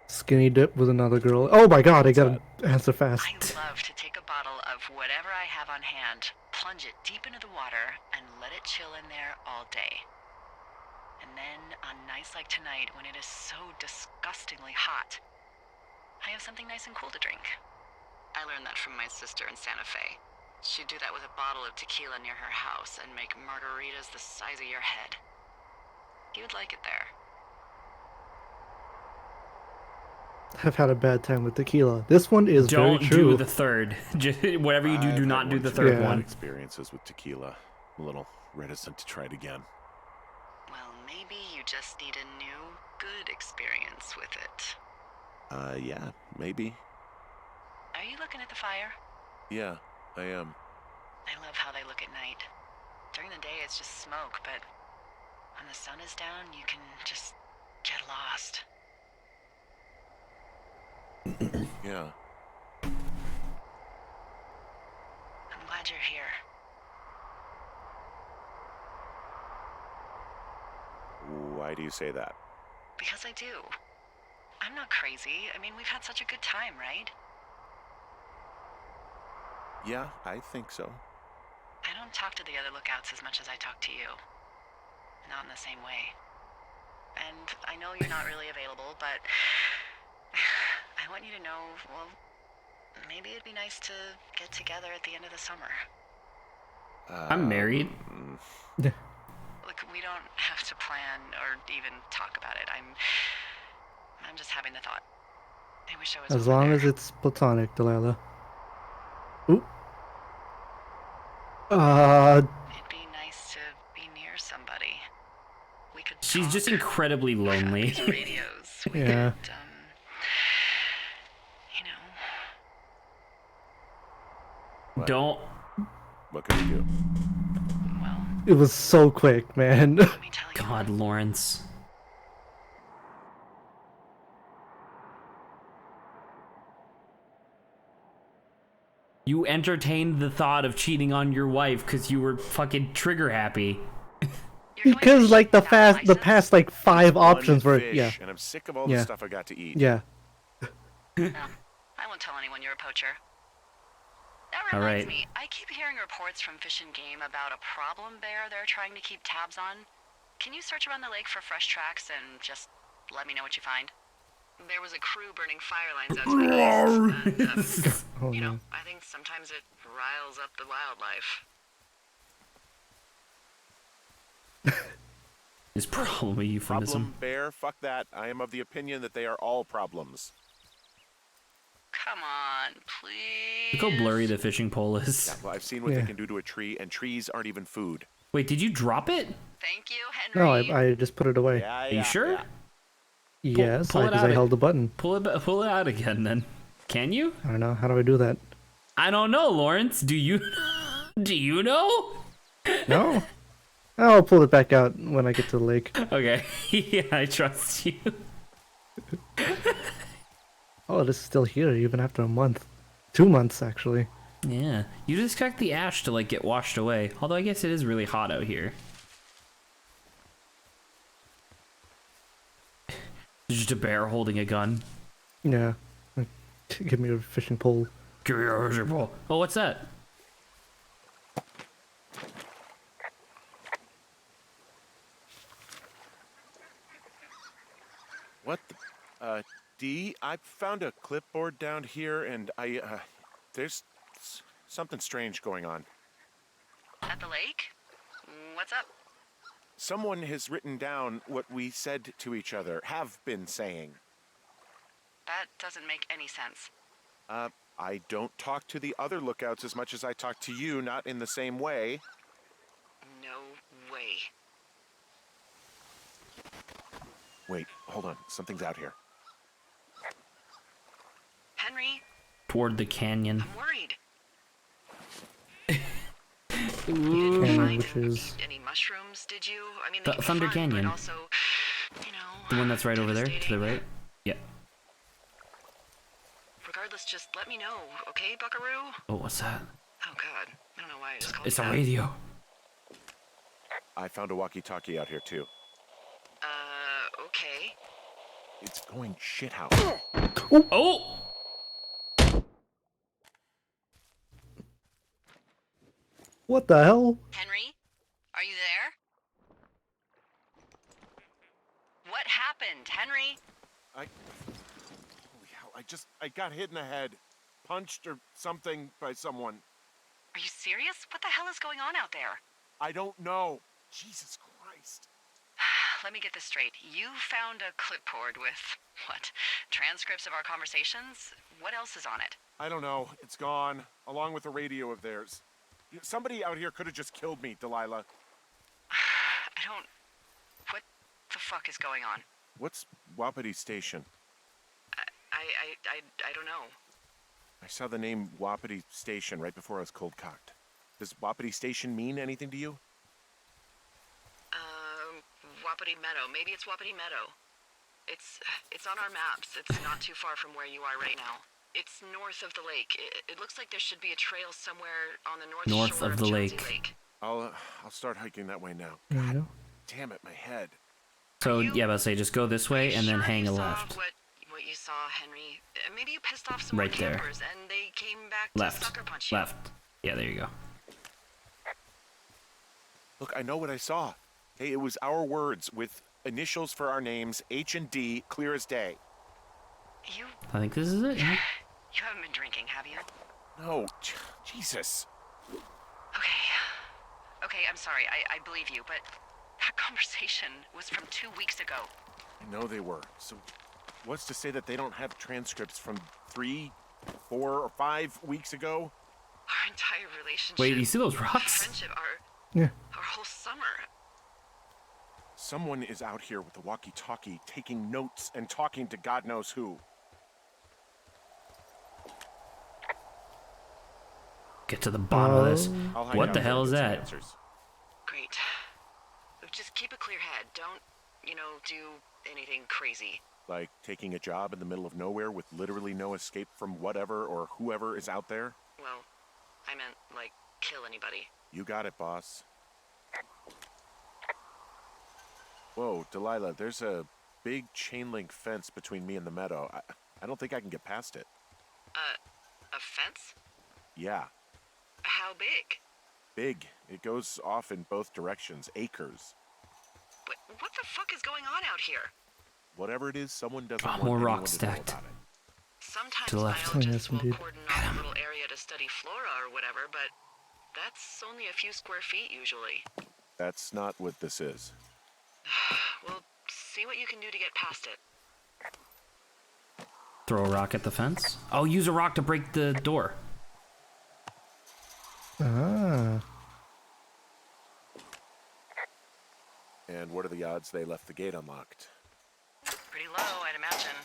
[SPEAKER 2] Skinny dip with another girl. Oh my god, I gotta answer fast.
[SPEAKER 3] I love to take a bottle of whatever I have on hand, plunge it deep into the water, and let it chill in there all day. And then, on nights like tonight, when it is so disgustingly hot, I have something nice and cool to drink. I learned that from my sister in Santa Fe. She'd do that with a bottle of tequila near her house and make margaritas the size of your head. You would like it there.
[SPEAKER 2] I've had a bad time with tequila. This one is
[SPEAKER 1] Don't
[SPEAKER 2] very true.
[SPEAKER 1] do the third. Just, whatever you do,
[SPEAKER 4] I've
[SPEAKER 1] do
[SPEAKER 4] had
[SPEAKER 1] not do
[SPEAKER 4] one
[SPEAKER 1] the
[SPEAKER 4] too
[SPEAKER 1] third
[SPEAKER 4] many
[SPEAKER 1] one.
[SPEAKER 4] Experiences with tequila. I'm a little reticent to try it again.
[SPEAKER 3] Well, maybe you just need a new, good experience with it.
[SPEAKER 4] Yeah, maybe.
[SPEAKER 3] Are you looking at the fire?
[SPEAKER 4] Yeah, I am.
[SPEAKER 3] I love how they look at night. During the day, it's just smoke, but when the sun is down, you can just get lost.
[SPEAKER 4] Yeah.
[SPEAKER 3] I'm glad you're here.
[SPEAKER 4] Why do you say that?
[SPEAKER 3] Because I do. I'm not crazy. I mean, we've had such a good time, right?
[SPEAKER 4] Yeah, I think so.
[SPEAKER 3] I don't talk to the other lookouts as much as I talk to you. Not in the same way. And I know you're not really available, but I want you to know, well, maybe it'd be nice to get together at the end of the summer.
[SPEAKER 1] I'm married.
[SPEAKER 3] Look, we don't have to plan or even talk about it. I'm just having the thought. I wish I was
[SPEAKER 2] As
[SPEAKER 3] over
[SPEAKER 2] long
[SPEAKER 3] there.
[SPEAKER 2] as it's platonic, Delilah. Oop.
[SPEAKER 3] It'd be nice to be near somebody. We could
[SPEAKER 1] She's
[SPEAKER 3] talk
[SPEAKER 1] just incredibly lonely.
[SPEAKER 3] these radios. We
[SPEAKER 2] Yeah.
[SPEAKER 3] could, you know.
[SPEAKER 4] What?
[SPEAKER 1] Don't.
[SPEAKER 4] What can we do?
[SPEAKER 3] Well,
[SPEAKER 2] It was so quick, man.
[SPEAKER 3] let me tell you.
[SPEAKER 1] God, Lawrence. You entertained the thought of cheating on your wife because you were fucking trigger happy.
[SPEAKER 3] You're going
[SPEAKER 2] Because
[SPEAKER 3] fishing
[SPEAKER 2] like the
[SPEAKER 3] without a license?
[SPEAKER 2] past like 5 options
[SPEAKER 4] One
[SPEAKER 2] were
[SPEAKER 4] fish, and I'm sick of all
[SPEAKER 2] Yeah.
[SPEAKER 4] the stuff I got to eat.
[SPEAKER 2] yeah.
[SPEAKER 3] No, I won't tell anyone you're a poacher. That
[SPEAKER 1] All
[SPEAKER 3] reminds
[SPEAKER 1] right.
[SPEAKER 3] me, I keep hearing reports from Fish and Game about a problem bear they're trying to keep tabs on. Can you search around the lake for fresh tracks and just let me know what you find? There was a crew burning fire lines out to the east, and,
[SPEAKER 2] Oh
[SPEAKER 3] you
[SPEAKER 2] no.
[SPEAKER 3] know, I think sometimes it riles up the wildlife.
[SPEAKER 1] Is problem a euphemism?
[SPEAKER 4] Problem bear? Fuck that. I am of the opinion that they are all problems.
[SPEAKER 3] Come on, please.
[SPEAKER 1] Look how blurry the fishing pole is.
[SPEAKER 4] Yeah, well, I've seen what
[SPEAKER 2] Yeah.
[SPEAKER 4] they can do to a tree, and trees aren't even food.
[SPEAKER 1] Wait, did you drop it?
[SPEAKER 3] Thank you,
[SPEAKER 2] No,
[SPEAKER 3] Henry.
[SPEAKER 2] I just put it away.
[SPEAKER 4] Yeah,
[SPEAKER 1] Are you sure?
[SPEAKER 4] yeah.
[SPEAKER 2] Yes,
[SPEAKER 1] pull it
[SPEAKER 2] because
[SPEAKER 1] out.
[SPEAKER 2] I held the button.
[SPEAKER 1] Pull it out again then. Can you?
[SPEAKER 2] I don't know. How do I do that?
[SPEAKER 1] I don't know, Lawrence. Do you? Do you know?
[SPEAKER 2] No. I'll pull it back out when I get to the lake.
[SPEAKER 1] Okay. Yeah, I trust you.
[SPEAKER 2] Oh, it is still here even after a month. 2 months, actually.
[SPEAKER 1] Yeah. You just expect the ash to like get washed away. Although I guess it is really hot out here. Just a bear holding a gun.
[SPEAKER 2] Yeah. Give me a fishing pole.
[SPEAKER 1] Give me your fishing pole. Oh, what's that?
[SPEAKER 4] What the? D, I found a clipboard down here, and there's something strange going on.
[SPEAKER 3] At the lake? What's up?
[SPEAKER 4] Someone has written down what we said to each other, have been saying.
[SPEAKER 3] That doesn't make any sense.
[SPEAKER 4] I don't talk to the other lookouts as much as I talk to you, not in the same way.
[SPEAKER 3] No way.
[SPEAKER 4] Wait, hold on. Something's out here.
[SPEAKER 3] Henry,
[SPEAKER 1] Toward the canyon.
[SPEAKER 3] I'm worried.
[SPEAKER 2] Canyon,
[SPEAKER 3] Find
[SPEAKER 2] which is
[SPEAKER 3] any mushrooms, did you? I mean,
[SPEAKER 1] The
[SPEAKER 3] they'd be
[SPEAKER 1] Thunder
[SPEAKER 3] fun,
[SPEAKER 1] Canyon.
[SPEAKER 3] But also, you know,
[SPEAKER 1] The one that's right over there, to the
[SPEAKER 3] devastating.
[SPEAKER 1] right. Yeah.
[SPEAKER 3] Regardless, just let me know, okay, Buckaroo?
[SPEAKER 1] Oh, what's that?
[SPEAKER 3] Oh God, I don't know why I just called
[SPEAKER 1] It's
[SPEAKER 3] you
[SPEAKER 1] a
[SPEAKER 3] that.
[SPEAKER 1] radio.
[SPEAKER 4] I found a walkie-talkie out here, too.
[SPEAKER 3] Okay.
[SPEAKER 4] It's going shithouse.
[SPEAKER 1] Oh!
[SPEAKER 2] what the hell?
[SPEAKER 3] Henry, are you there? What happened, Henry?
[SPEAKER 4] Holy hell, I got hit in the head. punched or something by someone.
[SPEAKER 3] Are you serious? What the hell is going on out there?
[SPEAKER 4] I don't know. Jesus Christ.
[SPEAKER 3] Let me get this straight. You found a clipboard with, what, transcripts of our conversations? What else is on it?
[SPEAKER 4] I don't know. It's gone, along with a radio of theirs. Somebody out here could have just killed me, Delilah.
[SPEAKER 3] What the fuck is going on?
[SPEAKER 4] What's Wapiti Station?
[SPEAKER 3] I don't know.
[SPEAKER 4] I saw the name Wapiti Station right before I was cold-cocked. Does Wapiti Station mean anything to you?
[SPEAKER 3] Wapiti Meadow. Maybe it's Wapiti Meadow. It's on our maps. It's not too far from where you are right now. It's north of the lake. It looks like there should be a trail somewhere on the north shore
[SPEAKER 1] of the
[SPEAKER 3] Chelsea
[SPEAKER 1] lake.
[SPEAKER 4] I'll start hiking that way now.
[SPEAKER 2] Yeah.
[SPEAKER 4] God damn it, my head.
[SPEAKER 1] So yeah, but say just go this way and then hang a left.
[SPEAKER 3] What you saw, Henry? Maybe you pissed off some
[SPEAKER 1] Right
[SPEAKER 3] more
[SPEAKER 1] there.
[SPEAKER 3] campers and they came back to
[SPEAKER 1] Left.
[SPEAKER 3] sucker punch you.
[SPEAKER 1] Left. Yeah, there you go.
[SPEAKER 4] Look, I know what I saw. Hey, it was our words with initials for our names, H and D, clear as day.
[SPEAKER 3] You
[SPEAKER 1] I think this is it. Yeah.
[SPEAKER 3] you haven't been drinking, have you?
[SPEAKER 4] No, Jesus.
[SPEAKER 3] Okay, I'm sorry. I believe you, but that conversation was from 2 weeks ago.
[SPEAKER 4] I know they were. So what's to say that they don't have transcripts from 3, 4, or 5 weeks ago?
[SPEAKER 3] Our entire relationship.
[SPEAKER 1] Wait, you see those rocks?
[SPEAKER 3] Friendship,
[SPEAKER 2] Yeah.
[SPEAKER 3] our whole summer.
[SPEAKER 4] Someone is out here with a walkie-talkie taking notes and talking to God knows who.
[SPEAKER 1] Get to the bottom of this.
[SPEAKER 4] I'll hang
[SPEAKER 1] What
[SPEAKER 4] out
[SPEAKER 1] the
[SPEAKER 4] until
[SPEAKER 1] hell
[SPEAKER 4] I
[SPEAKER 1] is
[SPEAKER 4] get some
[SPEAKER 1] that?
[SPEAKER 4] answers.
[SPEAKER 3] Great. Just keep a clear head. Don't, do anything crazy.
[SPEAKER 4] Like taking a job in the middle of nowhere with literally no escape from whatever or whoever is out there?
[SPEAKER 3] Well, I meant, kill anybody.
[SPEAKER 4] You got it, boss. Whoa, Delilah, there's a big chain link fence between me and the meadow. I don't think I can get past it.
[SPEAKER 3] A fence?
[SPEAKER 4] Yeah,
[SPEAKER 3] How big?
[SPEAKER 4] big. It goes off in both directions, acres.
[SPEAKER 3] What the fuck is going on out here?
[SPEAKER 4] Whatever it is, someone doesn't want
[SPEAKER 1] more
[SPEAKER 4] anyone
[SPEAKER 1] rocks
[SPEAKER 4] to know
[SPEAKER 1] stacked.
[SPEAKER 4] about it.
[SPEAKER 3] Sometimes
[SPEAKER 1] To the left.
[SPEAKER 3] biologists
[SPEAKER 2] Yes,
[SPEAKER 3] will
[SPEAKER 2] indeed.
[SPEAKER 3] cordon off a little area to study flora or whatever, but that's only a few square feet usually.
[SPEAKER 4] That's not what this is.
[SPEAKER 3] Well, see what you can do to get past it.
[SPEAKER 1] Throw a rock at the fence. Oh, use a rock to break the door.
[SPEAKER 2] Ah.
[SPEAKER 4] And what are the odds they left the gate unlocked?
[SPEAKER 3] Pretty low, I'd imagine.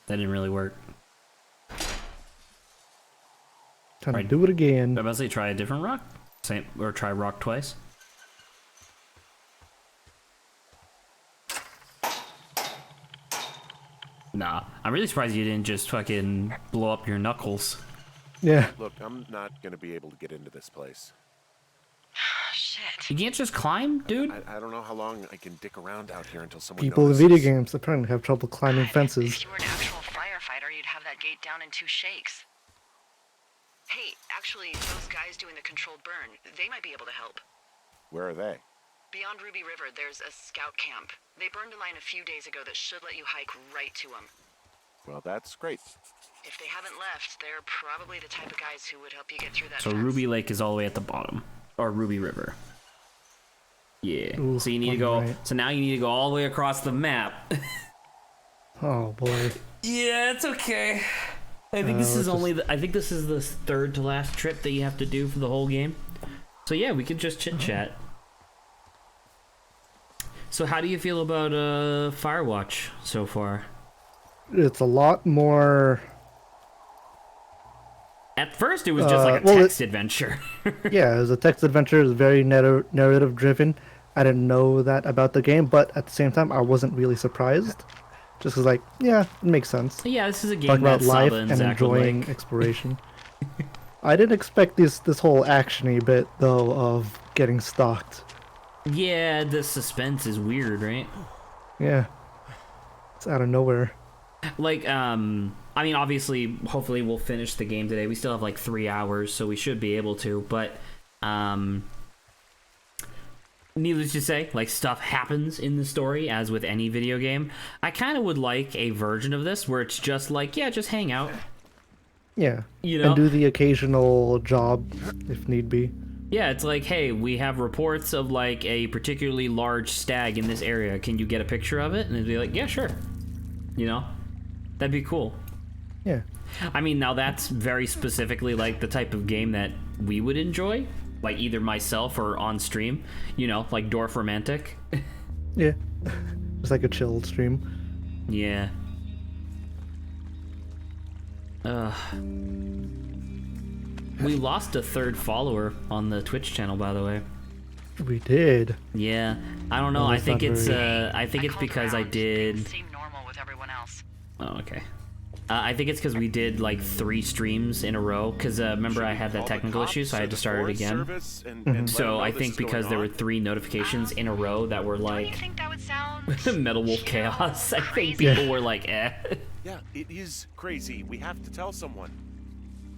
[SPEAKER 1] That didn't really work.
[SPEAKER 2] Time
[SPEAKER 1] Right.
[SPEAKER 2] to do it again.
[SPEAKER 1] I'm about to say try a different rock. Same, or try rock twice. Nah, I'm really surprised you didn't just fucking blow up your knuckles.
[SPEAKER 2] Yeah.
[SPEAKER 4] Look, I'm not gonna be able to get into this place.
[SPEAKER 3] Shit.
[SPEAKER 1] You can't just climb, dude?
[SPEAKER 4] I don't know how long I can dick around out here until someone
[SPEAKER 2] People in
[SPEAKER 4] notices.
[SPEAKER 2] video games apparently have trouble climbing
[SPEAKER 3] God,
[SPEAKER 2] fences.
[SPEAKER 3] If you were an actual firefighter, you'd have that gate down in 2 shakes. Hey, actually, those guys doing the controlled burn, they might be able to help.
[SPEAKER 4] Where are they?
[SPEAKER 3] Beyond Ruby River, there's a scout camp. They burned a line a few days ago that should let you hike right to them.
[SPEAKER 4] Well, that's great.
[SPEAKER 3] If they haven't left, they're probably the type of guys who would help you get through that
[SPEAKER 1] So
[SPEAKER 3] fence.
[SPEAKER 1] Ruby Lake is all the way at the bottom. Or Ruby River. Yeah.
[SPEAKER 2] Ooh,
[SPEAKER 1] so you need to
[SPEAKER 2] on
[SPEAKER 1] go.
[SPEAKER 2] the right.
[SPEAKER 1] So now you need to go all the way across the map.
[SPEAKER 2] Oh boy.
[SPEAKER 1] Yeah, it's okay. I think this is
[SPEAKER 2] let's
[SPEAKER 1] only. I think this is the third to last trip that you have to do for the whole game. So yeah, we could just chit chat. So how do you feel about Firewatch so far?
[SPEAKER 2] It's a lot more.
[SPEAKER 1] At first, it was just like a
[SPEAKER 2] well,
[SPEAKER 1] text adventure.
[SPEAKER 2] Yeah, it was a text adventure. It was very narrative driven. I didn't know that about the game, but at the same time, I wasn't really surprised. Just 'cause, yeah, it makes sense.
[SPEAKER 1] Yeah, this is a game
[SPEAKER 2] Talk about
[SPEAKER 1] that
[SPEAKER 2] life
[SPEAKER 1] Saba and
[SPEAKER 2] and
[SPEAKER 1] Zach would
[SPEAKER 2] enjoying
[SPEAKER 1] like.
[SPEAKER 2] exploration. I didn't expect this whole actiony bit though of getting stalked.
[SPEAKER 1] Yeah, the suspense is weird, right?
[SPEAKER 2] Yeah, it's out of nowhere.
[SPEAKER 1] Like, I mean, obviously, hopefully we'll finish the game today. We still have like 3 hours, so we should be able to. But, needless to say, like, stuff happens in the story, as with any video game. I kind of would like a version of this where it's just like, yeah, just hang out.
[SPEAKER 2] Yeah.
[SPEAKER 1] You know?
[SPEAKER 2] And do the occasional job if need be.
[SPEAKER 1] Yeah, it's like, hey, we have reports of, like, a particularly large stag in this area. Can you get a picture of it? And it'd be like, yeah, sure. You know? That'd be cool.
[SPEAKER 2] Yeah.
[SPEAKER 1] I mean, now that's very specifically, like, the type of game that we would enjoy. Like, either myself or on stream. You know, like Dwarf Romantic.
[SPEAKER 2] Yeah. It's like a chill stream.
[SPEAKER 1] Yeah. We lost a third follower on the Twitch channel, by the way.
[SPEAKER 2] We did.
[SPEAKER 1] Yeah, I don't know.
[SPEAKER 2] Well,
[SPEAKER 1] I
[SPEAKER 2] that's
[SPEAKER 1] think
[SPEAKER 2] not
[SPEAKER 1] it's
[SPEAKER 2] very-
[SPEAKER 1] I think it's because I did.
[SPEAKER 3] Things seem normal with everyone else.
[SPEAKER 1] Oh, okay. I think it's because we did like 3 streams in a row. Because remember, I had that technical issue, so I had to start it again. So I think because there were 3 notifications in a row that were
[SPEAKER 3] Don't you
[SPEAKER 1] like
[SPEAKER 3] think that would sound
[SPEAKER 1] Metal Wolf
[SPEAKER 3] you know,
[SPEAKER 1] Chaos, I think
[SPEAKER 3] crazy?
[SPEAKER 1] people were like, eh.
[SPEAKER 4] Yeah, it is crazy. We have to tell someone.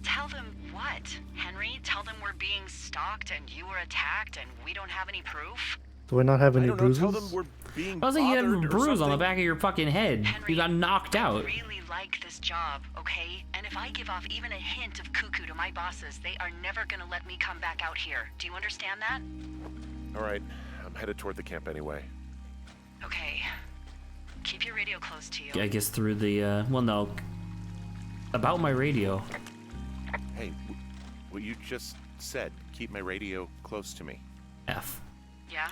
[SPEAKER 3] Tell them what, Henry? Tell them we're being stalked and you were attacked and we don't have any proof?
[SPEAKER 2] Do I not have
[SPEAKER 4] I
[SPEAKER 2] any
[SPEAKER 4] don't know.
[SPEAKER 2] bruises?
[SPEAKER 4] Tell them we're being
[SPEAKER 1] I was like, you had a
[SPEAKER 4] bothered or
[SPEAKER 1] bruise on the
[SPEAKER 4] something.
[SPEAKER 1] back of your fucking head.
[SPEAKER 3] Henry,
[SPEAKER 1] You got knocked out.
[SPEAKER 3] I really like this job, okay? And if I give off even a hint of cuckoo to my bosses, they are never gonna let me come back out here. Do you understand that?
[SPEAKER 4] All right, I'm headed toward the camp anyway.
[SPEAKER 3] Okay. Keep your radio close to you.
[SPEAKER 1] I guess through the, well, no. About my radio.
[SPEAKER 4] Hey, what you just said, keep my radio close to me.
[SPEAKER 1] F.
[SPEAKER 3] Yeah?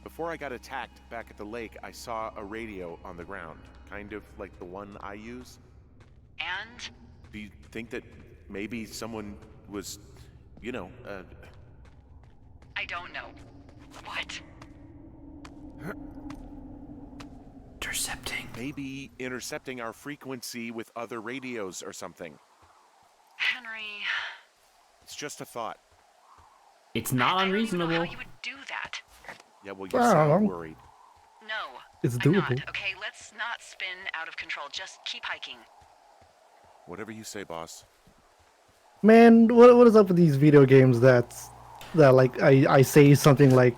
[SPEAKER 4] Before I got attacked back at the lake, I saw a radio on the ground, kind of like the one I use.
[SPEAKER 3] And?
[SPEAKER 4] Do you think that maybe someone was, you know,
[SPEAKER 3] I don't know. What?
[SPEAKER 1] Intercepting.
[SPEAKER 4] maybe intercepting our frequency with other radios or something?
[SPEAKER 3] Henry,
[SPEAKER 4] It's just a thought.
[SPEAKER 1] It's not
[SPEAKER 3] I don't even know
[SPEAKER 1] unreasonable.
[SPEAKER 3] how you would do that.
[SPEAKER 4] Yeah, well, you
[SPEAKER 2] Well,
[SPEAKER 4] sound worried.
[SPEAKER 3] No.
[SPEAKER 2] It's
[SPEAKER 3] I'm not,
[SPEAKER 2] doable.
[SPEAKER 3] okay? Let's not spin out of control. Just keep hiking.
[SPEAKER 4] Whatever you say, boss.
[SPEAKER 2] Man, what is up with these video games that like I say something like,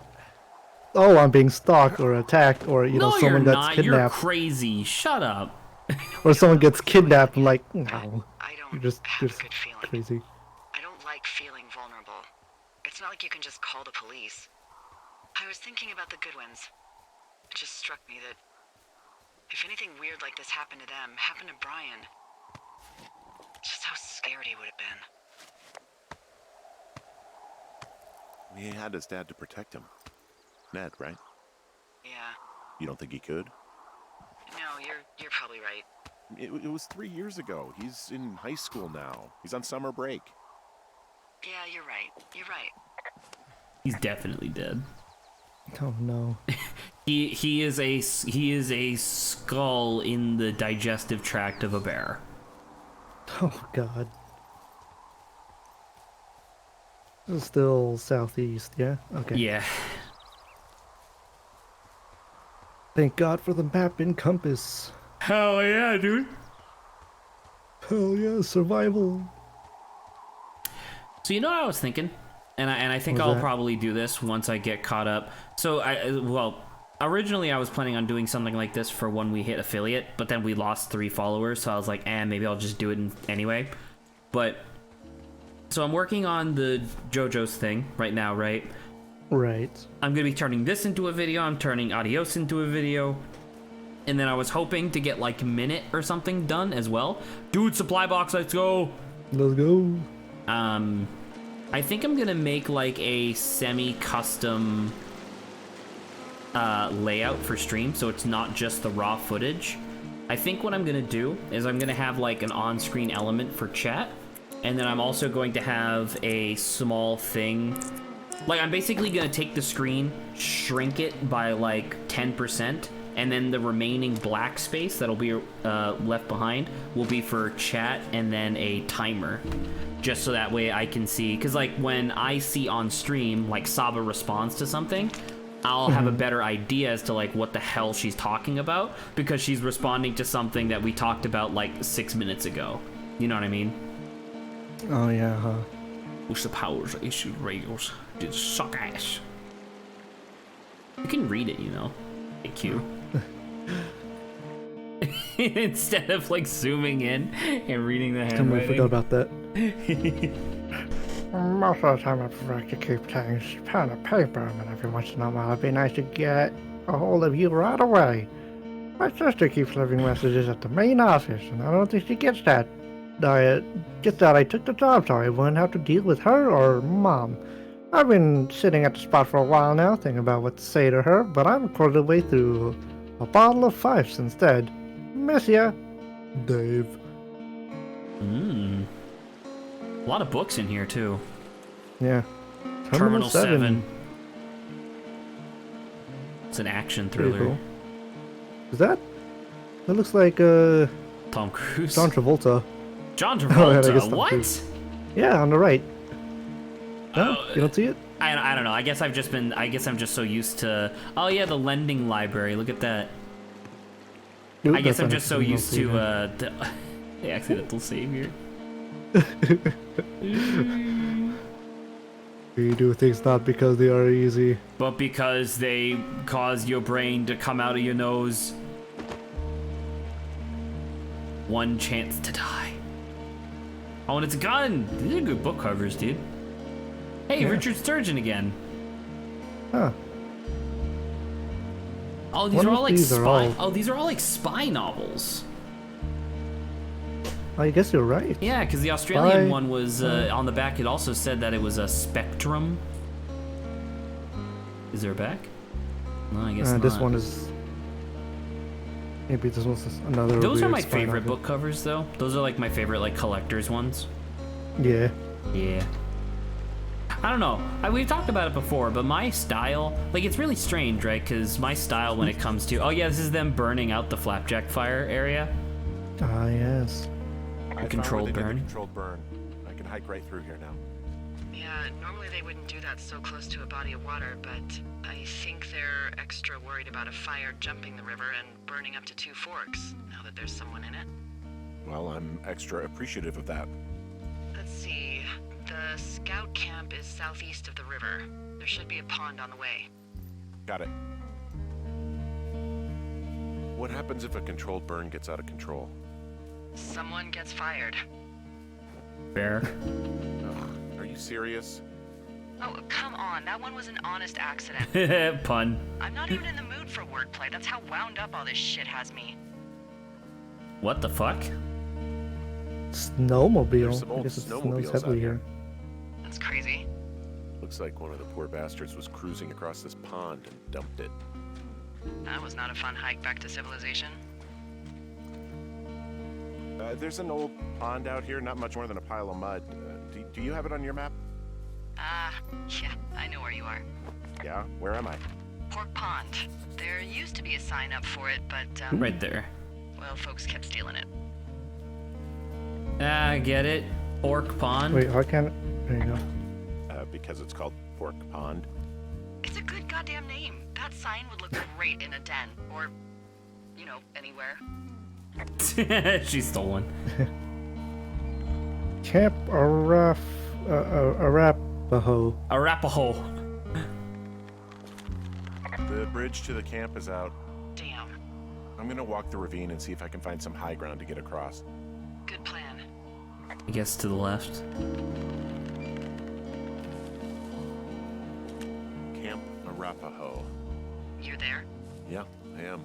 [SPEAKER 2] oh, I'm being stalked or attacked, or you know,
[SPEAKER 1] No,
[SPEAKER 2] someone
[SPEAKER 1] you're
[SPEAKER 2] gets
[SPEAKER 1] not. You're
[SPEAKER 2] kidnapped,
[SPEAKER 1] crazy. Shut up.
[SPEAKER 2] or someone gets kidnapped. I'm like, no,
[SPEAKER 3] I don't
[SPEAKER 2] you're just
[SPEAKER 3] have a good feeling.
[SPEAKER 2] crazy.
[SPEAKER 3] I don't like feeling vulnerable. It's not like you can just call the police. I was thinking about the Goodwins. It just struck me that if anything weird like this happened to them, happened to Brian, just how scared he would have been.
[SPEAKER 4] He had his dad to protect him. Ned, right?
[SPEAKER 3] Yeah.
[SPEAKER 4] You don't think he could?
[SPEAKER 3] No, you're probably right.
[SPEAKER 4] It was 3 years ago. He's in high school now. He's on summer break.
[SPEAKER 3] Yeah, you're right. You're right.
[SPEAKER 1] He's definitely dead.
[SPEAKER 2] Oh no.
[SPEAKER 1] He is a skull in the digestive tract of a bear.
[SPEAKER 2] Oh god. This is still southeast, yeah? Okay.
[SPEAKER 1] Yeah.
[SPEAKER 2] Thank God for the map and compass.
[SPEAKER 1] Hell yeah, dude.
[SPEAKER 2] Hell yeah, survival.
[SPEAKER 1] So you know what I was thinking, and I think
[SPEAKER 2] What's
[SPEAKER 1] I'll
[SPEAKER 2] that?
[SPEAKER 1] probably do this once I get caught up. So originally I was planning on doing something like this for when we hit affiliate, but then we lost 3 followers, so I was like, maybe I'll just do it anyway. But so I'm working on the JoJo's thing right now, right?
[SPEAKER 2] Right.
[SPEAKER 1] I'm gonna be turning this into a video. I'm turning Adios into a video. And then I was hoping to get like Minute or something done as well. Dude, supply box, let's go.
[SPEAKER 2] Let's go.
[SPEAKER 1] I think I'm gonna make like a semi-custom layout for stream, so it's not just the raw footage. I think what I'm gonna do is I'm gonna have like an on-screen element for chat, and then I'm also going to have a small thing. Like, I'm basically gonna take the screen, shrink it by like 10%, and then the remaining black space that'll be left behind will be for chat and then a timer. Just so that way I can see, because like when I see on stream, like Saba responds to something, I'll have a better idea as to like what the hell she's talking about, because she's responding to something that we talked about like 6 minutes ago. You know what I mean?
[SPEAKER 2] Oh yeah, huh?
[SPEAKER 1] Which the powers issued radios did suck ass. You can read it, you know. Thank you. Instead of like zooming in and reading the handwriting.
[SPEAKER 2] I forgot about that. Most of the time I prefer to keep things pen and paper, but every once in a while it'd be nice to get a hold of you right away. My sister keeps leaving messages at the main office, and I don't think she gets that. I took the job so I wouldn't have to deal with her or Mom. I've been sitting at the spot for a while now, thinking about what to say to her, but I'm a quarter of the way through a bottle of Fifes instead. Miss ya, Dave.
[SPEAKER 1] A lot of books in here too.
[SPEAKER 2] Yeah.
[SPEAKER 1] Terminal 7. It's an action thriller.
[SPEAKER 2] Cool. Is that? That looks like
[SPEAKER 1] Tom Cruise.
[SPEAKER 2] John Travolta.
[SPEAKER 1] John Travolta.
[SPEAKER 2] I guess Tom
[SPEAKER 1] What?
[SPEAKER 2] Cruise. Yeah, on the right. No, you don't see it?
[SPEAKER 1] I don't know. I guess I'm just so used to. Oh yeah, the lending library. Look at that.
[SPEAKER 2] Dude,
[SPEAKER 1] I guess I'm just so used to the accidental savior.
[SPEAKER 2] We do things not because they are easy,
[SPEAKER 1] but because they cause your brain to come out of your nose. One chance to die. Oh, and it's a gun. These are good book covers, dude. Hey, yeah. Richard Sturgeon again.
[SPEAKER 2] Huh.
[SPEAKER 1] Oh, these are all like spy. Oh, these are all like spy novels.
[SPEAKER 2] I guess you're right.
[SPEAKER 1] Yeah, because the Australian one was on the back. It also said that it was a Spectrum. Is there a back? No, I guess not.
[SPEAKER 2] This one is. Maybe this one's another.
[SPEAKER 1] Those are my favorite book covers, though. Those are like my favorite like collector's ones.
[SPEAKER 2] Yeah.
[SPEAKER 1] Yeah. I don't know. We've talked about it before, but my style, like, it's really strange, right? Because my style when it comes to, oh yeah, this is them burning out the flapjack fire area.
[SPEAKER 2] Ah, yes.
[SPEAKER 4] Controlled burn. Controlled burn. I can hike right through here now.
[SPEAKER 3] Yeah, normally they wouldn't do that so close to a body of water, but I think they're extra worried about a fire jumping the river and burning up to 2 forks, now that there's someone in it.
[SPEAKER 4] Well, I'm extra appreciative of that.
[SPEAKER 3] Let's see. The scout camp is southeast of the river. There should be a pond on the way.
[SPEAKER 4] Got it. What happens if a controlled burn gets out of control?
[SPEAKER 3] Someone gets fired.
[SPEAKER 1] Fair.
[SPEAKER 4] Ugh, are you serious?
[SPEAKER 3] Oh, come on. That one was an honest accident.
[SPEAKER 1] Pun.
[SPEAKER 3] I'm not even in the mood for wordplay. That's how wound up all this shit has me.
[SPEAKER 1] What the fuck?
[SPEAKER 2] Snowmobile.
[SPEAKER 4] There's some old
[SPEAKER 2] I guess it
[SPEAKER 4] snowmobiles
[SPEAKER 2] snows heavily
[SPEAKER 4] out
[SPEAKER 2] here.
[SPEAKER 3] That's crazy.
[SPEAKER 4] Looks like one of the poor bastards was cruising across this pond and dumped it.
[SPEAKER 3] That was not a fun hike back to civilization.
[SPEAKER 4] There's an old pond out here, not much more than a pile of mud. Do you have it on your map?
[SPEAKER 3] Yeah, I know where you are.
[SPEAKER 4] Yeah? Where am I?
[SPEAKER 3] Pork Pond. There used to be a sign up for it, but,
[SPEAKER 1] Right there.
[SPEAKER 3] well, folks kept stealing it.
[SPEAKER 1] Get it? Pork Pond?
[SPEAKER 2] Wait, why can't it? There you go.
[SPEAKER 4] Because it's called Pork Pond.
[SPEAKER 3] It's a good goddamn name. That sign would look great in a den, or, you know, anywhere.
[SPEAKER 1] She stole one.
[SPEAKER 2] Camp Arapaho.
[SPEAKER 1] Arapaho.
[SPEAKER 4] The bridge to the camp is out.
[SPEAKER 3] Damn.
[SPEAKER 4] I'm gonna walk the ravine and see if I can find some high ground to get across.
[SPEAKER 3] Good plan.
[SPEAKER 1] I guess to the left.
[SPEAKER 4] Camp Arapaho.
[SPEAKER 3] You're there?
[SPEAKER 4] Yeah, I am.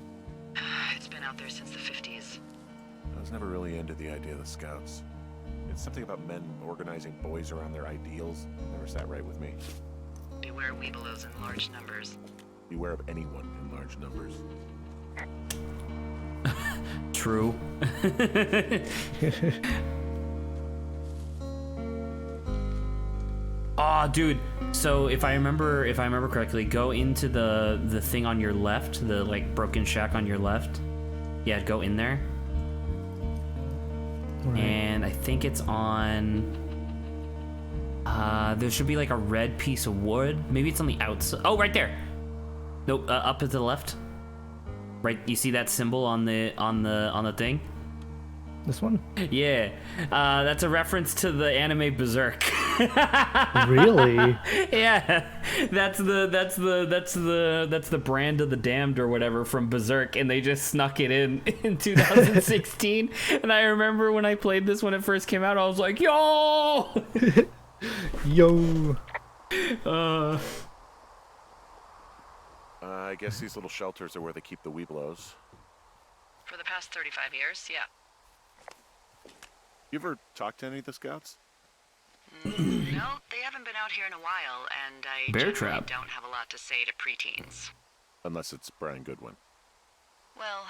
[SPEAKER 3] It's been out there since the 50s.
[SPEAKER 4] I was never really into the idea of the Scouts. It's something about men organizing boys around their ideals. Never sat right with me.
[SPEAKER 3] Beware weebelos in large numbers.
[SPEAKER 4] Beware of anyone in large numbers.
[SPEAKER 1] True. Oh, dude. So if I remember correctly, go into the thing on your left, the like broken shack on your left. Yeah, go in there. Right. And I think it's on. There should be like a red piece of wood. Maybe it's on the outside. Oh, right there. Nope. Up to the left. Right. You see that symbol on the thing?
[SPEAKER 2] This one?
[SPEAKER 1] Yeah. That's a reference to the anime Berserk.
[SPEAKER 2] Really?
[SPEAKER 1] Yeah, that's the brand of the damned or whatever from Berserk, and they just snuck it in 2016. And I remember when I played this when it first came out, I was like, yo.
[SPEAKER 2] Yo.
[SPEAKER 4] I guess these little shelters are where they keep the Weeblos.
[SPEAKER 3] For the past 35 years, yeah.
[SPEAKER 4] You ever talked to any of the scouts?
[SPEAKER 3] No, they haven't been out here in a while, and I
[SPEAKER 1] Bear
[SPEAKER 3] generally
[SPEAKER 1] trap.
[SPEAKER 3] don't have a lot to say to preteens.
[SPEAKER 4] Unless it's Brian Goodwin.
[SPEAKER 3] Well,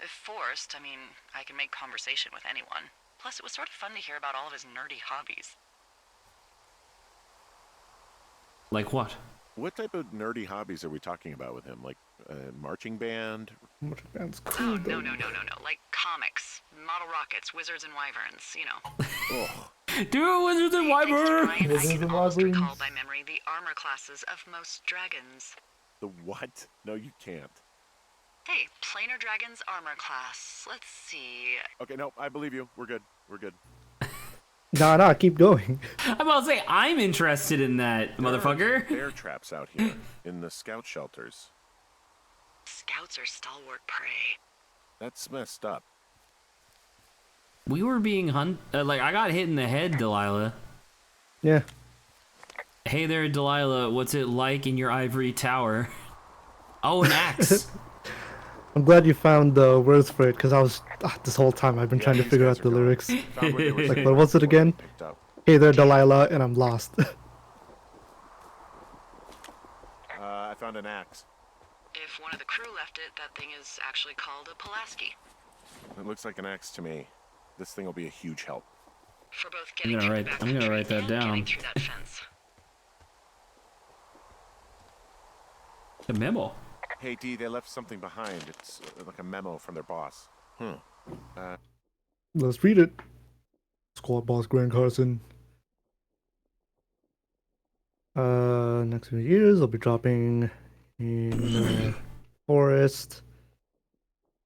[SPEAKER 3] if forced, I mean, I can make conversation with anyone. Plus, it was sort of fun to hear about all of his nerdy hobbies.
[SPEAKER 1] Like what?
[SPEAKER 4] What type of nerdy hobbies are we talking about with him? Like marching band?
[SPEAKER 2] That's
[SPEAKER 3] Oh,
[SPEAKER 2] cool.
[SPEAKER 3] no. Like comics, model rockets, wizards and wyverns, you know.
[SPEAKER 4] Oh,
[SPEAKER 1] Do it, Wizards and Wyvern!
[SPEAKER 3] I can almost recall by memory the armor classes of most dragons.
[SPEAKER 4] the what? No, you can't.
[SPEAKER 3] Hey, planar dragons armor class. Let's see.
[SPEAKER 4] Okay, no, I believe you. We're good. We're good.
[SPEAKER 2] Nah, keep going.
[SPEAKER 1] I'm about to say, I'm interested in that, motherfucker.
[SPEAKER 4] There are bear traps out here in the scout shelters.
[SPEAKER 3] Scouts are stalwart prey.
[SPEAKER 4] That's messed up.
[SPEAKER 1] We were being like, I got hit in the head, Delilah.
[SPEAKER 2] Yeah.
[SPEAKER 1] Hey there, Delilah, what's it like in your ivory tower? Oh, an axe.
[SPEAKER 2] I'm glad you found the words for it, because I was this whole time I've been trying to
[SPEAKER 4] these
[SPEAKER 2] figure
[SPEAKER 4] guys
[SPEAKER 2] out the
[SPEAKER 4] are gone.
[SPEAKER 2] lyrics.
[SPEAKER 4] Found what they were
[SPEAKER 2] Like,
[SPEAKER 4] saying
[SPEAKER 2] what was it
[SPEAKER 4] before
[SPEAKER 2] again?
[SPEAKER 4] they picked up.
[SPEAKER 2] Hey there, Delilah, and I'm lost.
[SPEAKER 4] I found an axe.
[SPEAKER 3] If one of the crew left it, that thing is actually called a Pulaski.
[SPEAKER 4] It looks like an axe to me. This thing will be a huge help.
[SPEAKER 3] For both
[SPEAKER 1] I'm
[SPEAKER 3] getting
[SPEAKER 1] gonna
[SPEAKER 3] through the
[SPEAKER 1] write- I'm gonna
[SPEAKER 3] backcountry
[SPEAKER 1] write that
[SPEAKER 3] and
[SPEAKER 1] down.
[SPEAKER 3] getting through that fence.
[SPEAKER 1] The memo.
[SPEAKER 4] Hey, D, they left something behind. It's like a memo from their boss.
[SPEAKER 2] Let's read it. Squad boss Grant Carson. Next few years I'll be dropping in the forest.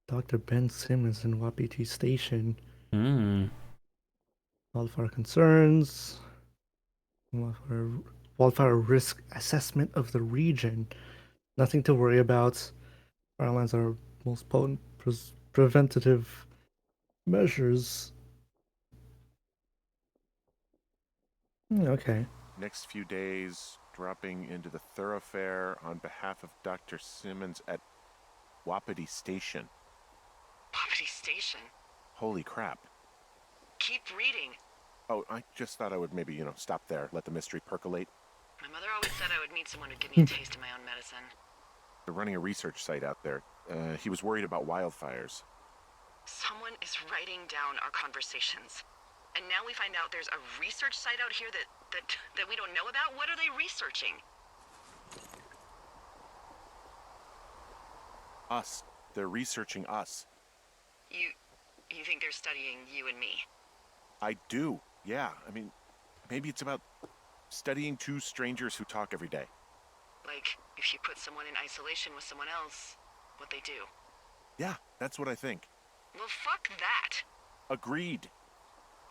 [SPEAKER 2] Dr. Ben Simmons in Wapiti Station. Wildfire concerns. Wildfire risk assessment of the region. Nothing to worry about. Fire lines are most potent preventative measures. Okay.
[SPEAKER 4] Next few days, dropping into the thoroughfare on behalf of Dr. Simmons at Wapiti Station.
[SPEAKER 3] Wapiti Station?
[SPEAKER 4] Holy crap.
[SPEAKER 3] Keep reading.
[SPEAKER 4] Oh, I just thought I would maybe, stop there, let the mystery percolate.
[SPEAKER 3] My mother always said I would meet someone who'd give me a taste of my own medicine.
[SPEAKER 4] They're running a research site out there. He was worried about wildfires.
[SPEAKER 3] Someone is writing down our conversations. And now we find out there's a research site out here that we don't know about? What are they researching?
[SPEAKER 4] Us. They're researching us.
[SPEAKER 3] You think they're studying you and me?
[SPEAKER 4] I do, yeah. I mean, maybe it's about studying two strangers who talk every day.
[SPEAKER 3] Like, if you put someone in isolation with someone else, what they do.
[SPEAKER 4] Yeah, that's what I think.
[SPEAKER 3] Well, fuck that.
[SPEAKER 4] Agreed.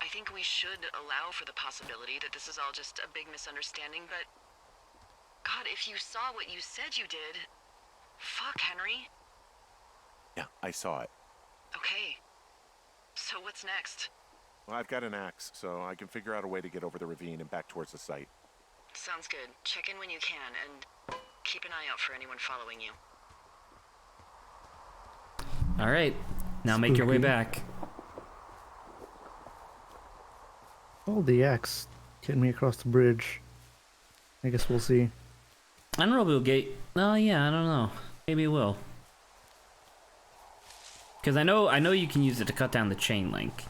[SPEAKER 3] I think we should allow for the possibility that this is all just a big misunderstanding, but... God, if you saw what you said you did... Fuck, Henry.
[SPEAKER 4] Yeah, I saw it.
[SPEAKER 3] Okay. So what's next?
[SPEAKER 4] Well, I've got an axe, so I can figure out a way to get over the ravine and back towards the site.
[SPEAKER 3] Sounds good. Check in when you can, and keep an eye out for anyone following you.
[SPEAKER 1] All right, now make your way
[SPEAKER 2] Spooky.
[SPEAKER 1] back.
[SPEAKER 2] Oh, the axe getting me across the bridge. I guess we'll see.
[SPEAKER 1] I don't know if we'll get. Oh yeah, I don't know. Maybe it will. Because I know you can use it to cut down the chain link.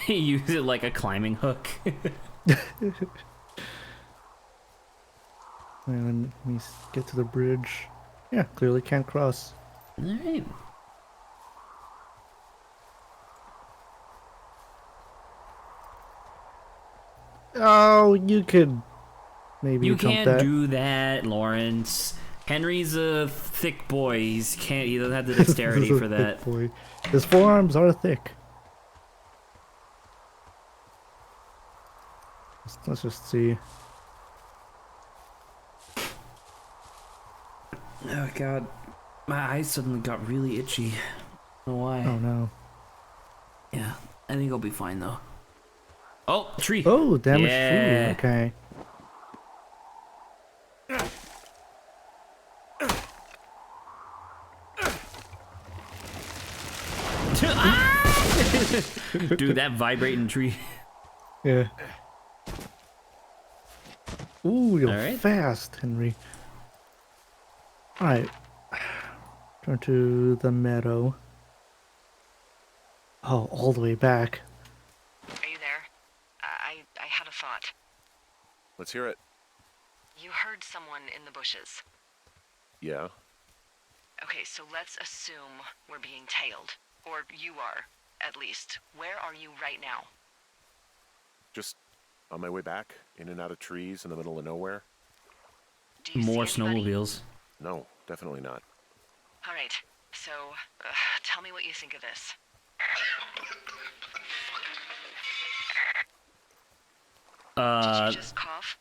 [SPEAKER 1] Use it like a climbing hook.
[SPEAKER 2] And let me get to the bridge. Yeah, clearly can't cross.
[SPEAKER 1] All right.
[SPEAKER 2] Oh, you could maybe
[SPEAKER 1] You
[SPEAKER 2] jump
[SPEAKER 1] can't
[SPEAKER 2] that.
[SPEAKER 1] do that, Lawrence. Henry's a thick boy. He doesn't have the dexterity for that.
[SPEAKER 2] Boy. His forearms are thick. Let's just see.
[SPEAKER 1] Oh god, my eyes suddenly got really itchy. I don't know why.
[SPEAKER 2] Oh no.
[SPEAKER 1] Yeah, I think I'll be fine though. Oh, tree.
[SPEAKER 2] Oh, damaged
[SPEAKER 1] Yeah.
[SPEAKER 2] food. Okay.
[SPEAKER 1] Dude, that vibrating tree.
[SPEAKER 2] Yeah. Ooh, you're
[SPEAKER 1] Alright.
[SPEAKER 2] fast, Henry. Alright. Turn to the meadow. Oh, all the way back.
[SPEAKER 3] Are you there? I had a thought.
[SPEAKER 4] Let's hear it.
[SPEAKER 3] You heard someone in the bushes.
[SPEAKER 4] Yeah.
[SPEAKER 3] Okay, so let's assume we're being tailed. Or you are, at least. Where are you right now?
[SPEAKER 4] Just on my way back, in and out of trees in the middle of nowhere.
[SPEAKER 3] Do you
[SPEAKER 1] More
[SPEAKER 3] see anybody?
[SPEAKER 1] snowmobiles.
[SPEAKER 4] No, definitely not.
[SPEAKER 3] All right, so tell me what you think of this. Did you just cough?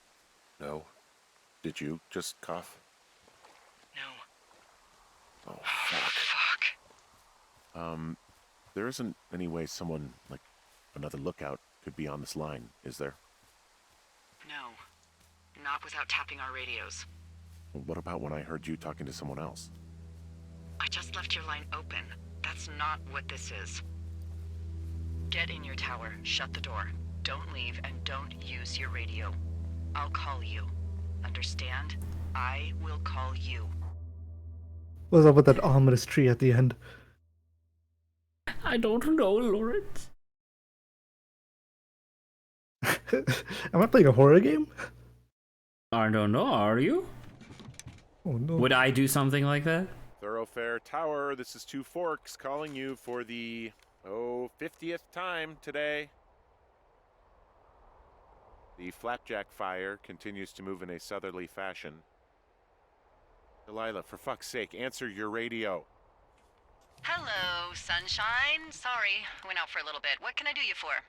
[SPEAKER 4] No. Did you just cough?
[SPEAKER 3] No.
[SPEAKER 4] Oh, fuck.
[SPEAKER 3] Fuck.
[SPEAKER 4] There isn't any way someone, like, another lookout could be on this line, is there?
[SPEAKER 3] No. Not without tapping our radios.
[SPEAKER 4] What about when I heard you talking to someone else?
[SPEAKER 3] I just left your line open. That's not what this is. Get in your tower, shut the door. Don't leave and don't use your radio. I'll call you. Understand? I will call you.
[SPEAKER 2] What's up with that ominous tree at the end?
[SPEAKER 1] I don't know, Lawrence.
[SPEAKER 2] Am I playing a horror game?
[SPEAKER 1] I don't know, are you?
[SPEAKER 2] Oh no.
[SPEAKER 1] Would I do something like that?
[SPEAKER 4] Thoroughfare Tower, this is Two Forks calling you for the, 50th time today. The flapjack fire continues to move in a southerly fashion. Delilah, for fuck's sake, answer your radio.
[SPEAKER 3] Hello, sunshine. Sorry, went out for a little bit. What can I do you for?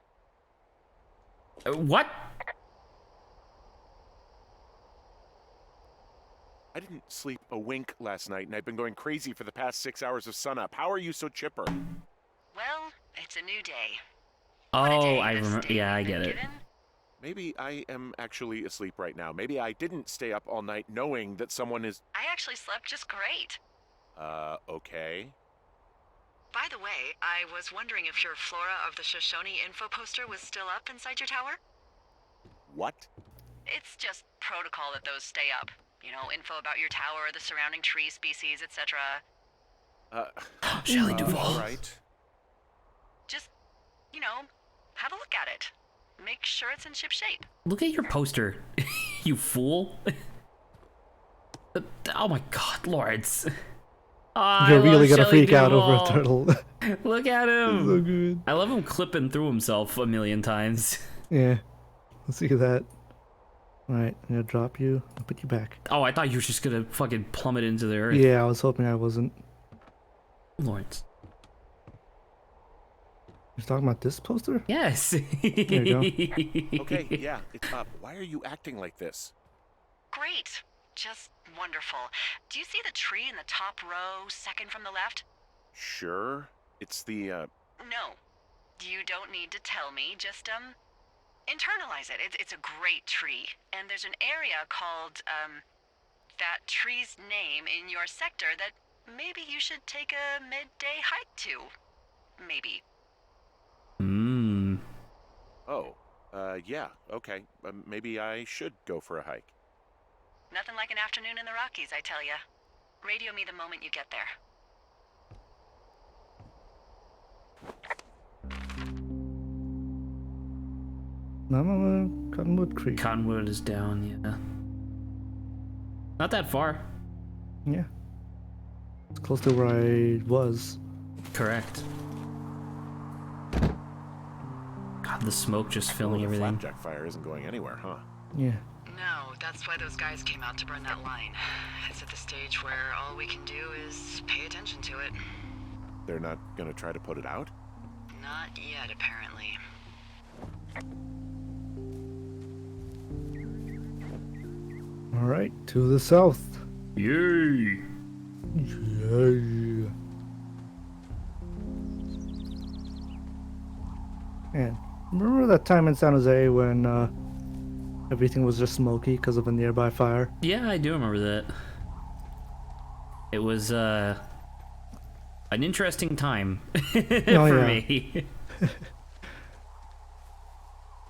[SPEAKER 1] What?
[SPEAKER 4] I didn't sleep a wink last night, and I've been going crazy for the past 6 hours of sunup. How are you so chipper?
[SPEAKER 3] Well, it's a new day.
[SPEAKER 1] Oh, I remember. Yeah, I get it.
[SPEAKER 4] Maybe I am actually asleep right now. Maybe I didn't stay up all night knowing that someone is...
[SPEAKER 3] I actually slept just great.
[SPEAKER 4] Okay.
[SPEAKER 3] By the way, I was wondering if your Flora of the Shoshone info poster was still up inside your tower?
[SPEAKER 4] What?
[SPEAKER 3] It's just protocol that those stay up. You know, info about your tower, the surrounding tree species, etc.
[SPEAKER 1] Shelley Duvall.
[SPEAKER 4] All right.
[SPEAKER 3] Just, you know, have a look at it. Make sure it's in ship shape.
[SPEAKER 1] Look at your poster, you fool. Oh my god, Lawrence. Oh,
[SPEAKER 2] You're really gonna
[SPEAKER 1] Shelley
[SPEAKER 2] freak out over a
[SPEAKER 1] Duvall.
[SPEAKER 2] turtle.
[SPEAKER 1] Look at him.
[SPEAKER 2] So good.
[SPEAKER 1] I love him clipping through himself a million times.
[SPEAKER 2] Yeah. Let's see that. Alright, I'm gonna drop you. I'll put you back.
[SPEAKER 1] Oh, I thought you were just gonna fucking plummet into the earth.
[SPEAKER 2] Yeah, I was hoping I wasn't.
[SPEAKER 1] Lawrence.
[SPEAKER 2] You're talking about this poster?
[SPEAKER 1] Yes.
[SPEAKER 2] There you go.
[SPEAKER 4] Okay, yeah, it's up. Why are you acting like this?
[SPEAKER 3] Great. Just wonderful. Do you see the tree in the top row, second from the left?
[SPEAKER 4] Sure. It's the,
[SPEAKER 3] No. You don't need to tell me. Just, internalize it. It's a great tree. And there's an area called, that tree's name in your sector that maybe you should take a midday hike to. Maybe.
[SPEAKER 4] Oh, yeah, okay. Maybe I should go for a hike.
[SPEAKER 3] Nothing like an afternoon in the Rockies, I tell ya. Radio me the moment you get there.
[SPEAKER 2] No, Cottonwood Creek.
[SPEAKER 1] Cottonwood is down, yeah. Not that far.
[SPEAKER 2] Yeah. It's close to where I was.
[SPEAKER 1] Correct. God, the smoke just filling
[SPEAKER 4] The
[SPEAKER 1] everything.
[SPEAKER 4] flapjack fire isn't going anywhere, huh?
[SPEAKER 2] Yeah.
[SPEAKER 3] No, that's why those guys came out to burn that line. It's at the stage where all we can do is pay attention to it.
[SPEAKER 4] They're not gonna try to put it out?
[SPEAKER 3] Not yet, apparently.
[SPEAKER 2] All right, to the south.
[SPEAKER 1] Yay!
[SPEAKER 2] Yay. Man, remember that time in San Jose when everything was just smoky because of a nearby fire?
[SPEAKER 1] Yeah, I do remember that. It was an interesting time for me.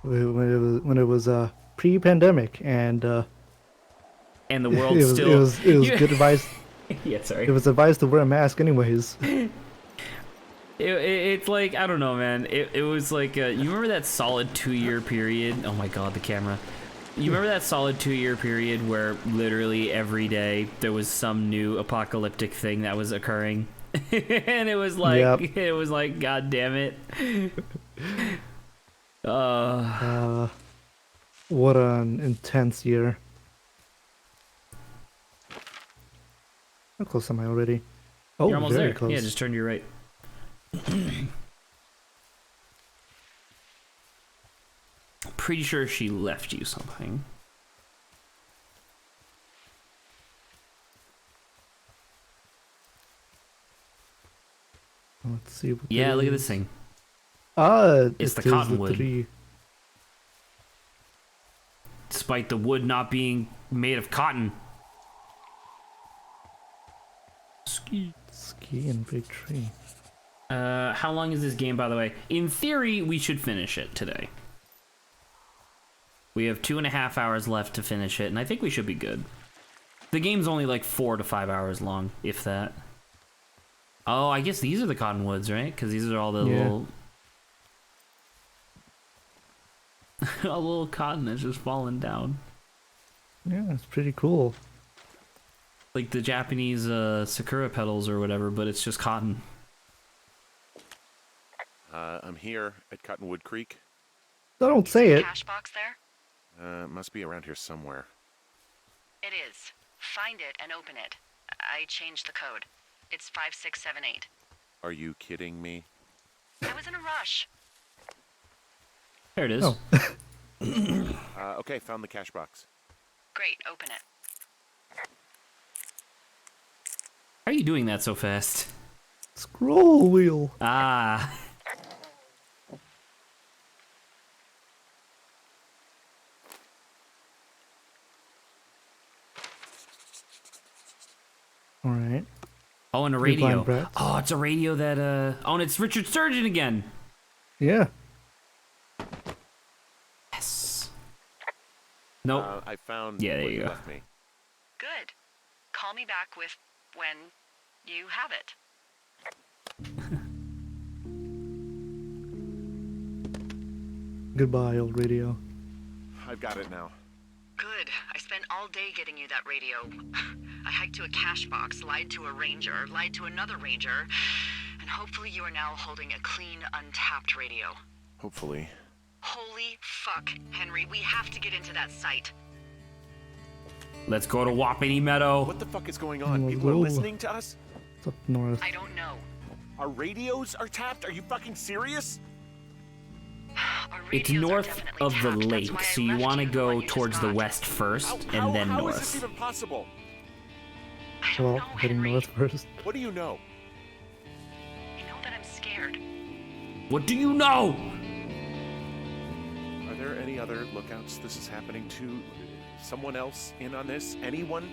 [SPEAKER 2] when it was pre-pandemic and the
[SPEAKER 1] world
[SPEAKER 2] it was
[SPEAKER 1] still
[SPEAKER 2] it was good advice.
[SPEAKER 1] Yeah, sorry.
[SPEAKER 2] It was advised to wear a mask anyways.
[SPEAKER 1] It's like, I don't know, man. It was like, you remember that solid 2-year period? Oh my god, the camera. You remember that solid 2-year period where literally every day there was some new apocalyptic thing that was occurring? And it was like, god damn it.
[SPEAKER 2] What an intense year. How close am I already? Oh,
[SPEAKER 1] You're almost
[SPEAKER 2] very
[SPEAKER 1] there.
[SPEAKER 2] close.
[SPEAKER 1] Yeah, just turn to your right. Pretty sure she left you something.
[SPEAKER 2] Let's see. What
[SPEAKER 1] Yeah, look at this thing.
[SPEAKER 2] It's
[SPEAKER 1] the cottonwood.
[SPEAKER 2] tree.
[SPEAKER 1] Despite the wood not being made of cotton.
[SPEAKER 2] Ski and big tree.
[SPEAKER 1] How long is this game, by the way? In theory, we should finish it today. We have 2.5 hours left to finish it, and I think we should be good. The game's only like 4 to 5 hours long, if that. Oh, I guess these are the cottonwoods, right? Because these are all the little... a little cotton that's just falling down.
[SPEAKER 2] Yeah, it's pretty cool.
[SPEAKER 1] Like the Japanese sakura petals or whatever, but it's just cotton.
[SPEAKER 4] I'm here at Cottonwood Creek.
[SPEAKER 2] Don't say it.
[SPEAKER 3] Cash box there?
[SPEAKER 4] It must be around here somewhere.
[SPEAKER 3] It is. Find it and open it. I changed the code. It's 5678.
[SPEAKER 4] Are you kidding me?
[SPEAKER 3] I was in a rush.
[SPEAKER 1] There it is.
[SPEAKER 2] Oh.
[SPEAKER 4] Okay, found the cash box.
[SPEAKER 3] Great, open it.
[SPEAKER 1] How are you doing that so fast?
[SPEAKER 2] Scroll wheel.
[SPEAKER 1] Ah.
[SPEAKER 2] All right.
[SPEAKER 1] Oh, and a
[SPEAKER 2] Blind
[SPEAKER 1] radio.
[SPEAKER 2] brats.
[SPEAKER 1] Oh, it's a radio that, oh, and it's Richard Sturgeon again.
[SPEAKER 2] Yeah.
[SPEAKER 1] Yes. Nope.
[SPEAKER 4] I found
[SPEAKER 1] Yeah, there
[SPEAKER 4] what
[SPEAKER 1] you go.
[SPEAKER 4] left me.
[SPEAKER 3] Good. Call me back with when you have it.
[SPEAKER 2] Goodbye, old radio.
[SPEAKER 4] I've got it now.
[SPEAKER 3] Good. I spent all day getting you that radio. I hiked to a cash box, lied to a ranger, lied to another ranger, and hopefully you are now holding a clean, untapped radio.
[SPEAKER 4] Hopefully.
[SPEAKER 3] Holy fuck, Henry, we have to get into that site.
[SPEAKER 1] Let's go to Wapiti Meadow.
[SPEAKER 4] What the fuck is going on?
[SPEAKER 2] Oh,
[SPEAKER 4] People are
[SPEAKER 2] whoa.
[SPEAKER 4] listening to us?
[SPEAKER 2] It's up north.
[SPEAKER 3] I don't know.
[SPEAKER 4] Our radios are tapped? Are you fucking serious?
[SPEAKER 3] Our
[SPEAKER 1] It's
[SPEAKER 3] radios are
[SPEAKER 1] north
[SPEAKER 3] definitely
[SPEAKER 1] of the
[SPEAKER 3] tapped. That's
[SPEAKER 1] lake,
[SPEAKER 3] why I
[SPEAKER 1] so you
[SPEAKER 3] left
[SPEAKER 1] want to
[SPEAKER 3] you
[SPEAKER 1] go
[SPEAKER 3] when you
[SPEAKER 1] towards the
[SPEAKER 3] forgot.
[SPEAKER 1] west first,
[SPEAKER 4] How
[SPEAKER 1] and then
[SPEAKER 4] how is this
[SPEAKER 1] north.
[SPEAKER 4] even possible?
[SPEAKER 3] I don't
[SPEAKER 2] Well,
[SPEAKER 3] know,
[SPEAKER 2] heading
[SPEAKER 3] Henry.
[SPEAKER 2] north first.
[SPEAKER 4] What do you know?
[SPEAKER 3] I know that I'm scared.
[SPEAKER 1] What do you know?
[SPEAKER 4] Are there any other lookouts this is happening to? Someone else in on this? Anyone?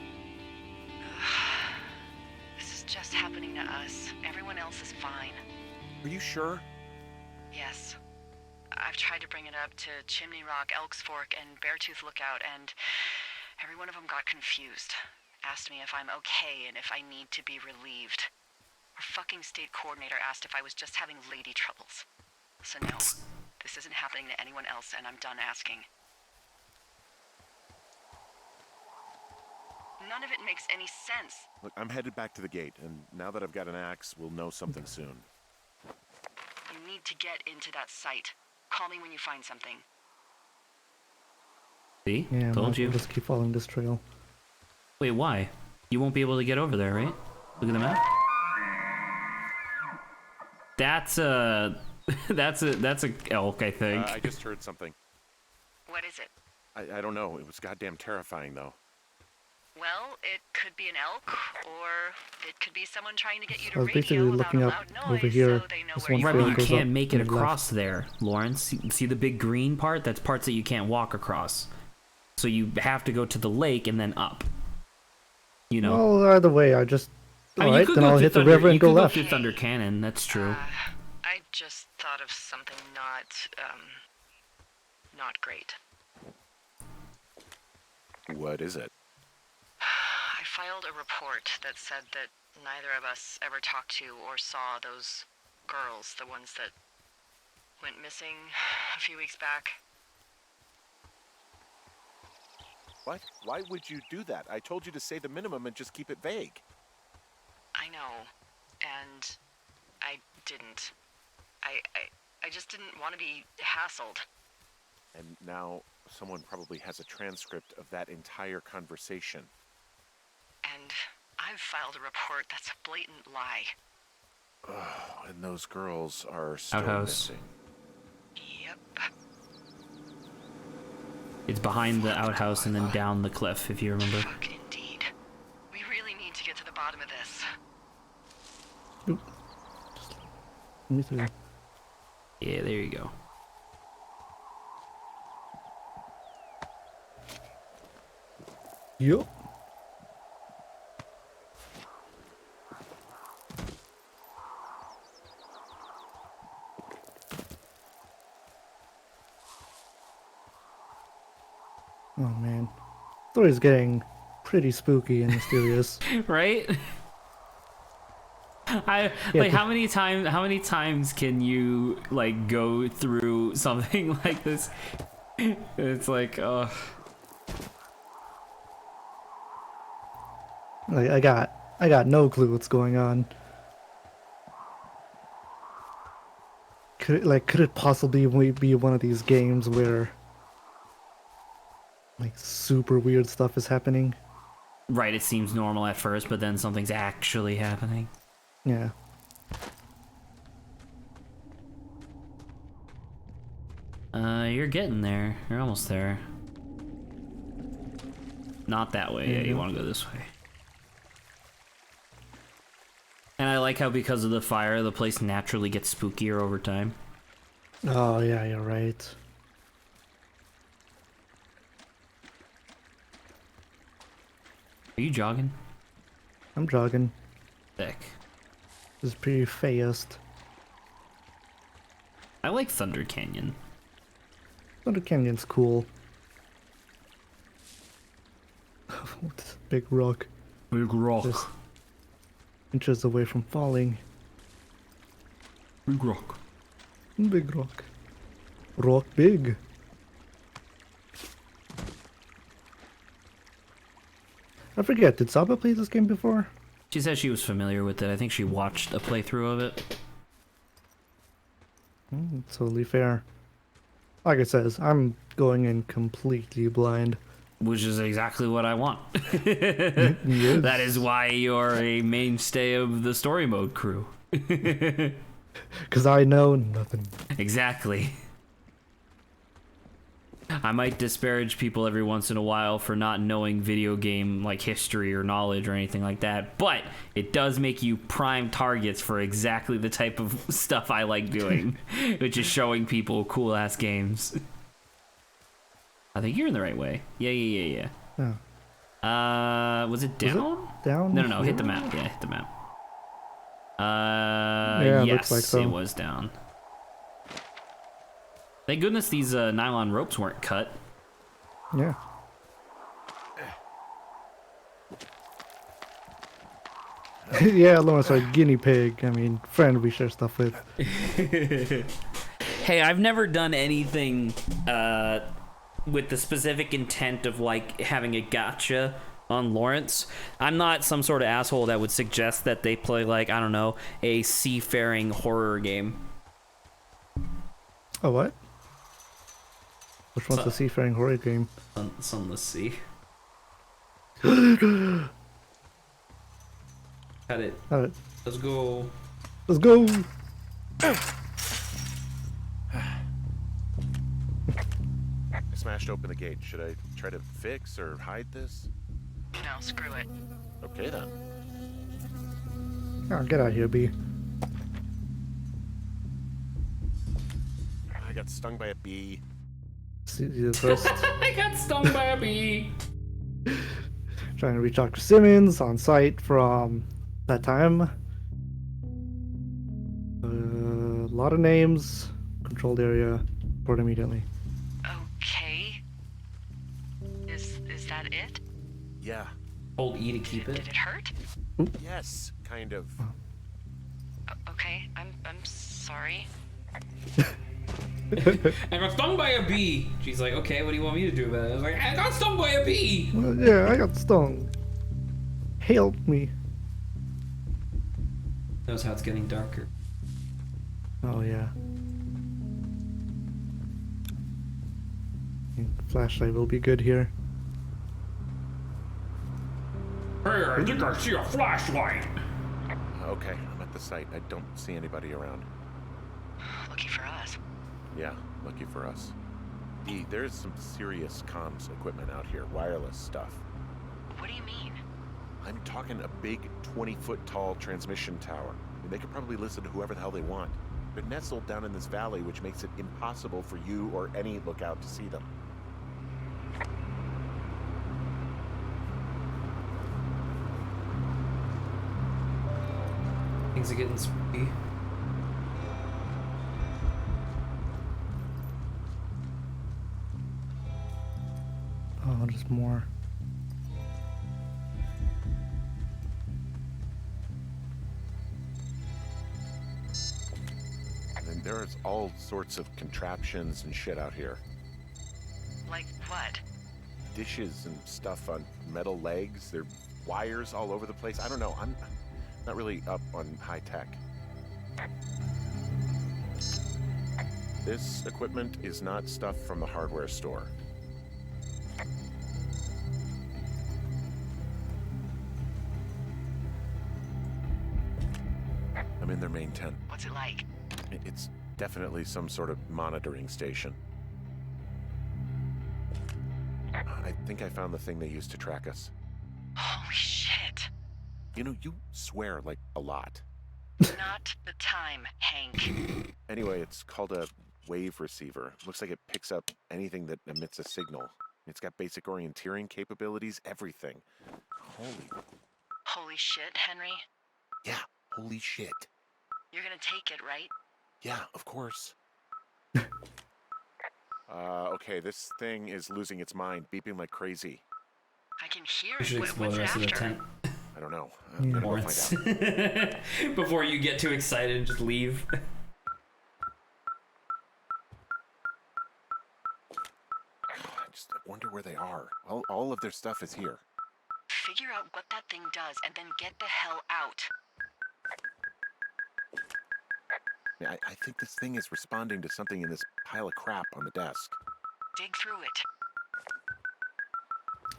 [SPEAKER 3] This is just happening to us. Everyone else is fine.
[SPEAKER 4] Are you sure?
[SPEAKER 3] Yes. I've tried to bring it up to Chimney Rock, Elks Fork, and Beartooth Lookout, and every one of them got confused. Asked me if I'm okay and if I need to be relieved. Our fucking state coordinator asked if I was just having lady troubles. So no, this isn't happening to anyone else, and I'm done asking. None of it makes any sense.
[SPEAKER 4] Look, I'm headed back to the gate, and now that I've got an axe, we'll know something soon.
[SPEAKER 3] You need to get into that site. Call me when you find something.
[SPEAKER 1] See?
[SPEAKER 2] Yeah, might
[SPEAKER 1] Told
[SPEAKER 2] as
[SPEAKER 1] you.
[SPEAKER 2] well just keep following this trail.
[SPEAKER 1] Wait, why? You won't be able to get over there, right? Look at the map. That's a... that's a elk, I think.
[SPEAKER 4] I just heard something.
[SPEAKER 3] What is it?
[SPEAKER 4] I don't know. It was goddamn terrifying, though.
[SPEAKER 3] Well, it could be an elk, or it could be someone trying to get you
[SPEAKER 2] I
[SPEAKER 3] to
[SPEAKER 2] was basically
[SPEAKER 3] radio about
[SPEAKER 2] looking
[SPEAKER 3] a
[SPEAKER 2] up
[SPEAKER 3] loud noise
[SPEAKER 2] over here.
[SPEAKER 3] so they know
[SPEAKER 2] This
[SPEAKER 3] where
[SPEAKER 2] one
[SPEAKER 3] you
[SPEAKER 1] Right, but
[SPEAKER 2] trail
[SPEAKER 1] you
[SPEAKER 3] are.
[SPEAKER 2] goes
[SPEAKER 1] can't
[SPEAKER 2] up
[SPEAKER 1] make it
[SPEAKER 2] and left.
[SPEAKER 1] across there, Lawrence. See the big green part? That's parts that you can't walk across. So you have to go to the lake and then up. You know.
[SPEAKER 2] Well, either way, I just.
[SPEAKER 1] I mean, you
[SPEAKER 2] Alright,
[SPEAKER 1] could
[SPEAKER 2] then
[SPEAKER 1] go
[SPEAKER 2] I'll
[SPEAKER 1] through
[SPEAKER 2] hit the
[SPEAKER 1] Thunder.
[SPEAKER 2] river and
[SPEAKER 1] You
[SPEAKER 2] go
[SPEAKER 1] could go
[SPEAKER 2] left.
[SPEAKER 1] through Thunder Canyon. That's true.
[SPEAKER 3] I just thought of something not great.
[SPEAKER 4] What is it?
[SPEAKER 3] I filed a report that said that neither of us ever talked to or saw those girls, the ones that went missing a few weeks back.
[SPEAKER 4] What? Why would you do that? I told you to say the minimum and just keep it vague.
[SPEAKER 3] I know, and I didn't. I just didn't want to be hassled.
[SPEAKER 4] And now someone probably has a transcript of that entire conversation.
[SPEAKER 3] And I've filed a report that's a blatant lie.
[SPEAKER 4] Oh, and those girls are still
[SPEAKER 1] Outhouse.
[SPEAKER 4] missing.
[SPEAKER 3] Yep.
[SPEAKER 1] It's behind the outhouse and then down the cliff, if you remember.
[SPEAKER 3] Fuck indeed. We really need to get to the bottom of this.
[SPEAKER 2] Me too.
[SPEAKER 1] Yeah, there you go.
[SPEAKER 2] Yup. Oh man. Story's getting pretty spooky and mysterious.
[SPEAKER 1] Right?
[SPEAKER 2] Yeah,
[SPEAKER 1] like how many times can you like go through something like this? It's like, oh.
[SPEAKER 2] Like I got no clue what's going on. Could it possibly be one of these games where like super weird stuff is happening?
[SPEAKER 1] Right, it seems normal at first, but then something's actually happening.
[SPEAKER 2] Yeah.
[SPEAKER 1] You're getting there. You're almost there. Not that way. Yeah, you want to go this way. And I like how because of the fire, the place naturally gets spookier over time.
[SPEAKER 2] Oh yeah, you're right.
[SPEAKER 1] Are you jogging?
[SPEAKER 2] I'm jogging.
[SPEAKER 1] Sick.
[SPEAKER 2] This is pretty fast.
[SPEAKER 1] I like Thunder Canyon.
[SPEAKER 2] Thunder Canyon's cool. What's this big rock?
[SPEAKER 1] Big rock.
[SPEAKER 2] Just inches away from falling.
[SPEAKER 1] Big rock.
[SPEAKER 2] Big rock. Rock big. I forget, did Saba play this game before?
[SPEAKER 1] She said she was familiar with it. I think she watched a playthrough of it.
[SPEAKER 2] Totally fair. Like it says, I'm going in completely blind.
[SPEAKER 1] Which is exactly what I want.
[SPEAKER 2] Yes.
[SPEAKER 1] That is why you're a mainstay of the story mode crew.
[SPEAKER 2] Because I know nothing.
[SPEAKER 1] Exactly. I might disparage people every once in a while for not knowing video game like history or knowledge or anything like that, but it does make you prime targets for exactly the type of stuff I like doing, which is showing people cool ass games. I think you're in the right way. Yeah.
[SPEAKER 2] Oh.
[SPEAKER 1] Was it down?
[SPEAKER 2] Down?
[SPEAKER 1] No, hit the map. Yeah, hit the map.
[SPEAKER 2] Yeah, it
[SPEAKER 1] yes,
[SPEAKER 2] looks like so.
[SPEAKER 1] it was down. Thank goodness these nylon ropes weren't cut.
[SPEAKER 2] Yeah. Yeah, Lawrence, our guinea pig. I mean, friend we share stuff with.
[SPEAKER 1] Hey, I've never done anything with the specific intent of like having a gotcha on Lawrence. I'm not some sort of asshole that would suggest that they play like, I don't know, a seafaring horror game.
[SPEAKER 2] Oh, what? Which one's the seafaring horror game?
[SPEAKER 1] Sunless Sea. Cut it.
[SPEAKER 2] Alright,
[SPEAKER 1] Let's go.
[SPEAKER 2] let's go!
[SPEAKER 4] I smashed open the gate. Should I try to fix or hide this?
[SPEAKER 3] No, screw it.
[SPEAKER 4] Okay then.
[SPEAKER 2] Oh, get out of here, B.
[SPEAKER 4] I got stung by a bee.
[SPEAKER 2] See you first.
[SPEAKER 1] I got stung by a bee.
[SPEAKER 2] Trying to reach Dr. Simmons on site from that time. A lot of names. Controlled area. Report immediately.
[SPEAKER 3] Okay. Is that it?
[SPEAKER 4] Yeah.
[SPEAKER 1] Hold E to keep
[SPEAKER 3] Did
[SPEAKER 1] it.
[SPEAKER 3] it hurt?
[SPEAKER 4] Yes, kind of.
[SPEAKER 3] Okay, I'm sorry.
[SPEAKER 1] I got stung by a bee. She's like, okay, what do you want me to do about it? I was like, I got stung by a bee.
[SPEAKER 2] Well, yeah, I got stung. Help me.
[SPEAKER 1] Knows how it's getting darker.
[SPEAKER 2] Oh, yeah. Flashlight will be good here.
[SPEAKER 1] Hey, I think I see a flashlight.
[SPEAKER 4] Okay, I'm at the site. I don't see anybody around.
[SPEAKER 3] Lucky for us.
[SPEAKER 4] Yeah, lucky for us. E, there's some serious comms equipment out here, wireless stuff.
[SPEAKER 3] What do you mean?
[SPEAKER 4] I'm talking a big 20-foot tall transmission tower. I mean, they could probably listen to whoever the hell they want. They're nestled down in this valley, which makes it impossible for you or any lookout to see them.
[SPEAKER 1] Things are getting spooky.
[SPEAKER 2] Oh, just more.
[SPEAKER 4] And there's all sorts of contraptions and shit out here.
[SPEAKER 3] Like what?
[SPEAKER 4] Dishes and stuff on metal legs. There are wires all over the place. I don't know. I'm not really up on high tech. This equipment is not stuff from the hardware store. I'm in their main tent.
[SPEAKER 3] What's it like?
[SPEAKER 4] It's definitely some sort of monitoring station. I think I found the thing they used to track us.
[SPEAKER 3] Holy shit.
[SPEAKER 4] You know, you swear like a lot.
[SPEAKER 3] Not the time, Hank.
[SPEAKER 4] Anyway, it's called a wave receiver. Looks like it picks up anything that emits a signal. It's got basic orienteering capabilities, everything.
[SPEAKER 3] Holy shit, Henry.
[SPEAKER 4] Yeah, holy shit.
[SPEAKER 3] You're gonna take it, right?
[SPEAKER 4] Yeah, of course. Okay, this thing is losing its mind, beeping like crazy.
[SPEAKER 3] I can hear
[SPEAKER 1] We
[SPEAKER 3] it.
[SPEAKER 1] should explore
[SPEAKER 3] What's
[SPEAKER 1] the
[SPEAKER 3] it
[SPEAKER 1] rest of the
[SPEAKER 3] after?
[SPEAKER 1] tent.
[SPEAKER 4] I don't know. I'm gonna go find out.
[SPEAKER 1] Before you get too excited and just leave.
[SPEAKER 4] I just wonder where they are. All of their stuff is here.
[SPEAKER 3] Figure out what that thing does and then get the hell out.
[SPEAKER 4] I think this thing is responding to something in this pile of crap on the desk.
[SPEAKER 3] Dig through it.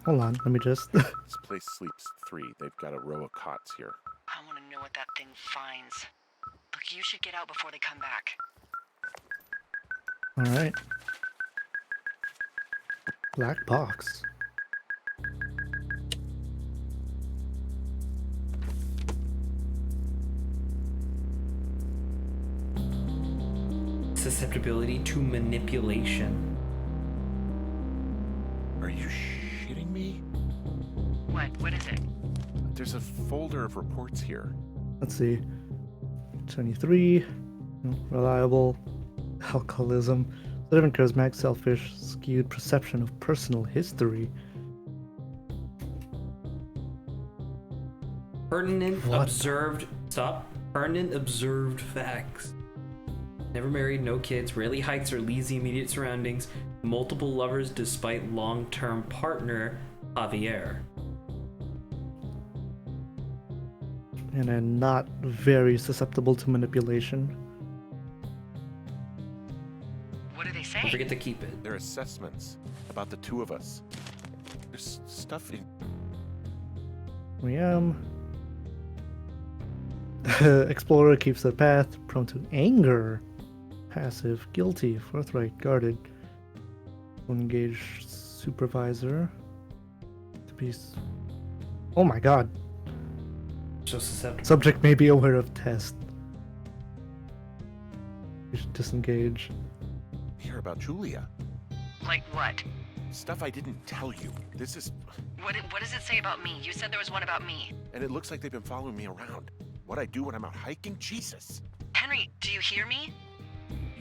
[SPEAKER 2] Hold on, let me just.
[SPEAKER 4] This place sleeps 3. They've got a row of cots here.
[SPEAKER 3] I want to know what that thing finds. Look, you should get out before they come back.
[SPEAKER 2] Alright. Black box.
[SPEAKER 1] Susceptibility to manipulation.
[SPEAKER 4] Are you shitting me?
[SPEAKER 3] What is it?
[SPEAKER 4] There's a folder of reports here.
[SPEAKER 2] Let's see. 23. Reliable. Alcoholism. Living charismatic, selfish, skewed perception of personal history.
[SPEAKER 1] Pertinent
[SPEAKER 2] What?
[SPEAKER 1] observed. Stop. Pertinent observed facts. Never married, no kids, rarely hikes or leaves the immediate surroundings. Multiple lovers despite long-term partner, Javier.
[SPEAKER 2] And then not very susceptible to manipulation.
[SPEAKER 3] What do they say?
[SPEAKER 1] Don't forget to keep it.
[SPEAKER 4] They're assessments about the 2 of us. There's stuff in...
[SPEAKER 2] We am. Explorer keeps the path, prone to anger. Passive, guilty, forthright, guarded. Engaged supervisor. To be Oh my god.
[SPEAKER 1] So susceptible.
[SPEAKER 2] Subject may be aware of test. You should disengage.
[SPEAKER 4] Hear about Julia.
[SPEAKER 3] Like what?
[SPEAKER 4] Stuff I didn't tell you. This is...
[SPEAKER 3] What does it say about me? You said there was one about me.
[SPEAKER 4] And it looks like they've been following me around. What I do when I'm out hiking? Jesus.
[SPEAKER 3] Henry, do you hear me?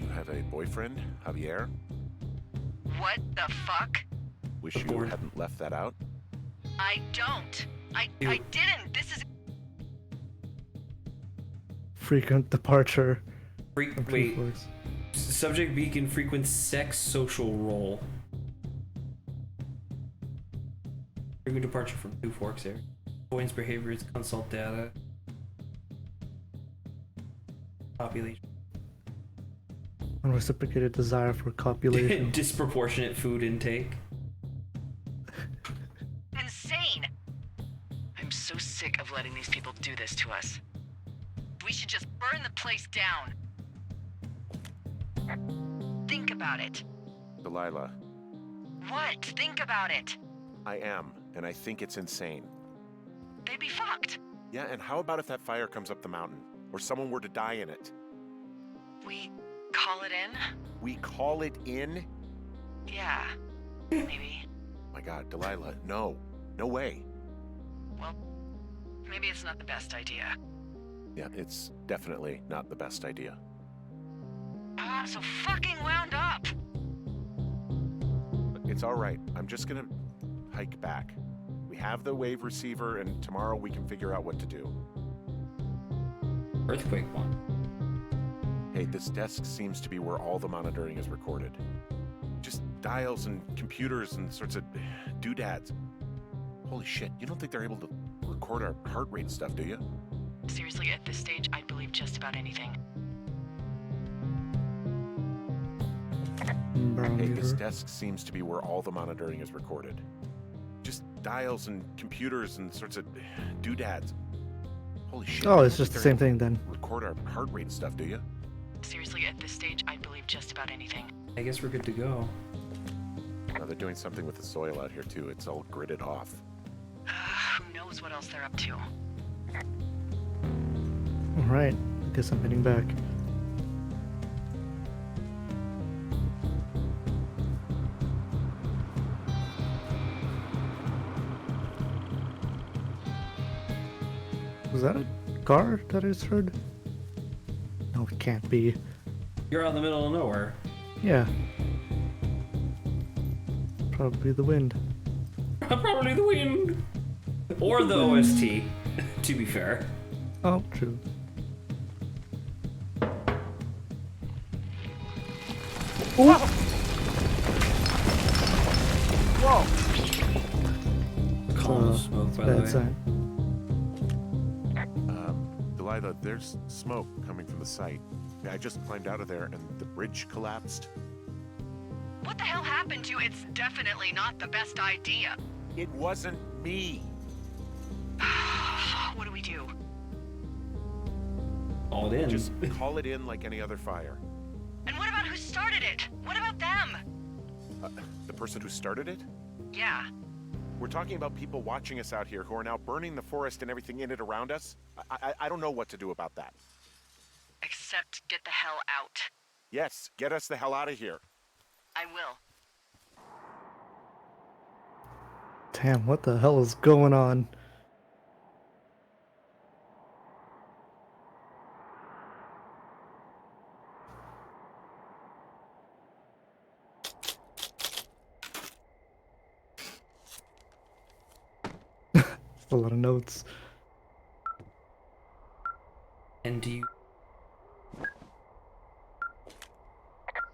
[SPEAKER 4] You have a boyfriend, Javier?
[SPEAKER 3] What the fuck?
[SPEAKER 4] Wish you hadn't left that out.
[SPEAKER 3] I don't. I didn't. This is...
[SPEAKER 2] Frequent departure.
[SPEAKER 1] Wait.
[SPEAKER 2] Forks.
[SPEAKER 1] Subject B can frequent sex social role. Frequent departure from Two Forks area. Avoidance behaviors, consult data. Population.
[SPEAKER 2] Unreciprocated desire for copulation.
[SPEAKER 1] Disproportionate food intake.
[SPEAKER 3] insane. I'm so sick of letting these people do this to us. We should just burn the place down. Think about it.
[SPEAKER 4] Delilah,
[SPEAKER 3] What? Think about it.
[SPEAKER 4] I am, and I think it's insane.
[SPEAKER 3] They'd be fucked.
[SPEAKER 4] Yeah, and how about if that fire comes up the mountain? Or someone were to die in it?
[SPEAKER 3] We call it in?
[SPEAKER 4] We call it in?
[SPEAKER 3] Yeah. Maybe.
[SPEAKER 4] My God, Delilah, no. No way.
[SPEAKER 3] Well, maybe it's not the best idea.
[SPEAKER 4] Yeah, it's definitely not the best idea.
[SPEAKER 3] I'm so fucking wound up.
[SPEAKER 4] It's all right. I'm just gonna hike back. We have the wave receiver, and tomorrow we can figure out what to do.
[SPEAKER 1] Earthquake one.
[SPEAKER 4] Hey, this desk seems to be where all the monitoring is recorded. Just dials and computers and sorts of doodads. Holy shit, you don't think they're able to record our heart rate and stuff, do you?
[SPEAKER 3] Seriously, at this stage, I'd believe just about anything.
[SPEAKER 4] Hey, this desk seems to be where all the monitoring is recorded. Just dials and computers and sorts of doodads. Holy shit.
[SPEAKER 2] Oh,
[SPEAKER 4] you
[SPEAKER 2] it's
[SPEAKER 4] don't
[SPEAKER 2] just the
[SPEAKER 4] think
[SPEAKER 2] same
[SPEAKER 4] they're
[SPEAKER 2] thing
[SPEAKER 4] able
[SPEAKER 2] then.
[SPEAKER 4] to record our heart rate and stuff, do you?
[SPEAKER 3] Seriously, at this stage, I'd believe just about anything.
[SPEAKER 1] I guess we're good to go.
[SPEAKER 4] Now they're doing something with the soil out here too. It's all gridded off.
[SPEAKER 3] Who knows what else they're up to?
[SPEAKER 2] Alright, I guess I'm heading back. Was that a car that I just heard? No, it can't be.
[SPEAKER 1] You're out in the middle of nowhere.
[SPEAKER 2] Yeah. Probably the wind.
[SPEAKER 1] Probably the wind. Or the OST, to be fair.
[SPEAKER 2] Oh, true.
[SPEAKER 1] Column of smoke, by the
[SPEAKER 2] Bad
[SPEAKER 1] way.
[SPEAKER 2] sign.
[SPEAKER 4] Delilah, there's smoke coming from the site. I just climbed out of there and the bridge collapsed.
[SPEAKER 3] What the hell happened to you? It's definitely not the best idea.
[SPEAKER 4] It wasn't me.
[SPEAKER 3] What do we do?
[SPEAKER 1] All in.
[SPEAKER 4] Just call it in like any other fire.
[SPEAKER 3] And what about who started it? What about them?
[SPEAKER 4] The person who started it?
[SPEAKER 3] Yeah.
[SPEAKER 4] We're talking about people watching us out here who are now burning the forest and everything in it around us. I don't know what to do about that.
[SPEAKER 3] Except get the hell out.
[SPEAKER 4] Yes, get us the hell out of here.
[SPEAKER 3] I will.
[SPEAKER 2] Damn, what the hell is going on? That's a lot of notes.
[SPEAKER 1] And do you...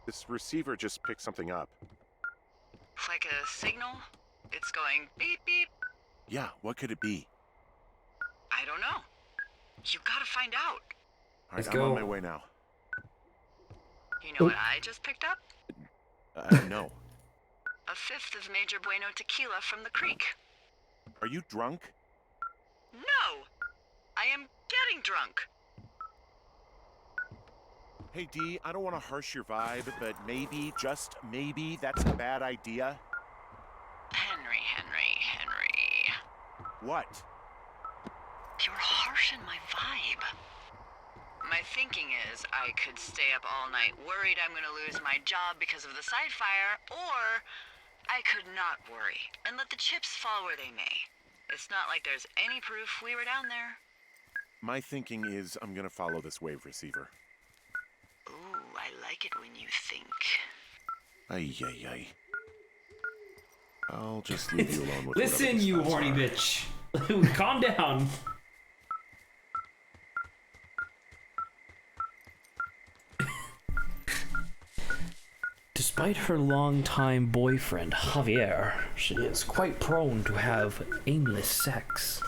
[SPEAKER 4] This receiver just picked something up.
[SPEAKER 3] Like a signal? It's going beep beep.
[SPEAKER 4] Yeah, what could it be?
[SPEAKER 3] I don't know. You gotta find out.
[SPEAKER 4] All
[SPEAKER 1] Let's
[SPEAKER 4] right, I'm
[SPEAKER 1] go.
[SPEAKER 4] on my way now.
[SPEAKER 3] You know what I just picked up?
[SPEAKER 4] No.
[SPEAKER 3] A fifth of Major Bueno tequila from the creek.
[SPEAKER 4] Are you drunk?
[SPEAKER 3] No! I am getting drunk.
[SPEAKER 4] Hey, Dee, I don't want to harsh your vibe, but maybe, just maybe, that's a bad idea.
[SPEAKER 3] Henry.
[SPEAKER 4] What?
[SPEAKER 3] You're harshing my vibe. My thinking is I could stay up all night worried I'm gonna lose my job because of the side fire, or I could not worry and let the chips fall where they may. It's not like there's any proof we were down there.
[SPEAKER 4] My thinking is I'm gonna follow this wave receiver.
[SPEAKER 3] Ooh, I like it when you think.
[SPEAKER 4] Ay, ay, ay. I'll just leave you alone with
[SPEAKER 1] Listen,
[SPEAKER 4] whatever
[SPEAKER 1] you
[SPEAKER 4] these
[SPEAKER 1] horny
[SPEAKER 4] thoughts
[SPEAKER 1] bitch. Calm down. Despite her longtime boyfriend, Javier, she is quite prone to have aimless sex.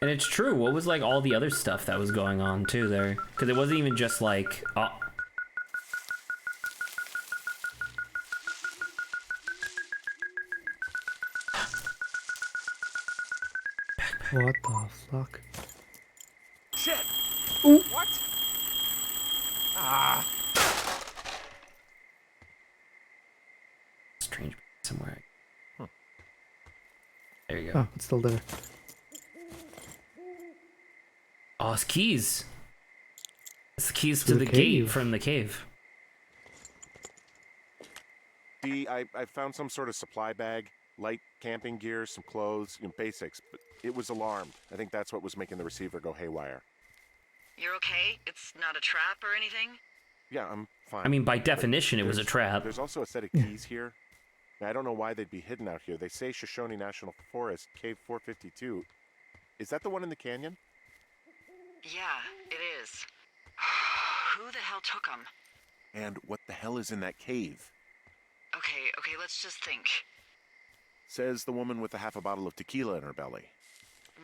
[SPEAKER 1] And it's true. What was like all the other stuff that was going on too there? Because it wasn't even just like,
[SPEAKER 2] What the fuck?
[SPEAKER 4] Shit!
[SPEAKER 2] Ooh.
[SPEAKER 4] What? Ah!
[SPEAKER 1] strange somewhere.
[SPEAKER 4] Huh.
[SPEAKER 1] There you go.
[SPEAKER 2] Oh, it's still there.
[SPEAKER 1] Oh, it's keys. It's the keys
[SPEAKER 2] To
[SPEAKER 1] to
[SPEAKER 2] the
[SPEAKER 1] the gate
[SPEAKER 2] cave.
[SPEAKER 1] from the cave.
[SPEAKER 4] I found some sort of supply bag, light camping gear, some clothes, basics, but it was alarmed. I think that's what was making the receiver go haywire.
[SPEAKER 3] You're okay? It's not a trap or anything?
[SPEAKER 4] Yeah, I'm fine.
[SPEAKER 1] I mean, by
[SPEAKER 4] But
[SPEAKER 1] definition, it was a
[SPEAKER 4] there's-
[SPEAKER 1] trap.
[SPEAKER 4] There's also a set of keys here. Now, I don't know why they'd be hidden out here. They say Shoshone National Forest, Cave 452. Is that the one in the canyon?
[SPEAKER 3] Yeah, it is. Who the hell took them?
[SPEAKER 4] And what the hell is in that cave?
[SPEAKER 3] Okay, let's just think.
[SPEAKER 4] Says the woman with a half a bottle of tequila in her belly.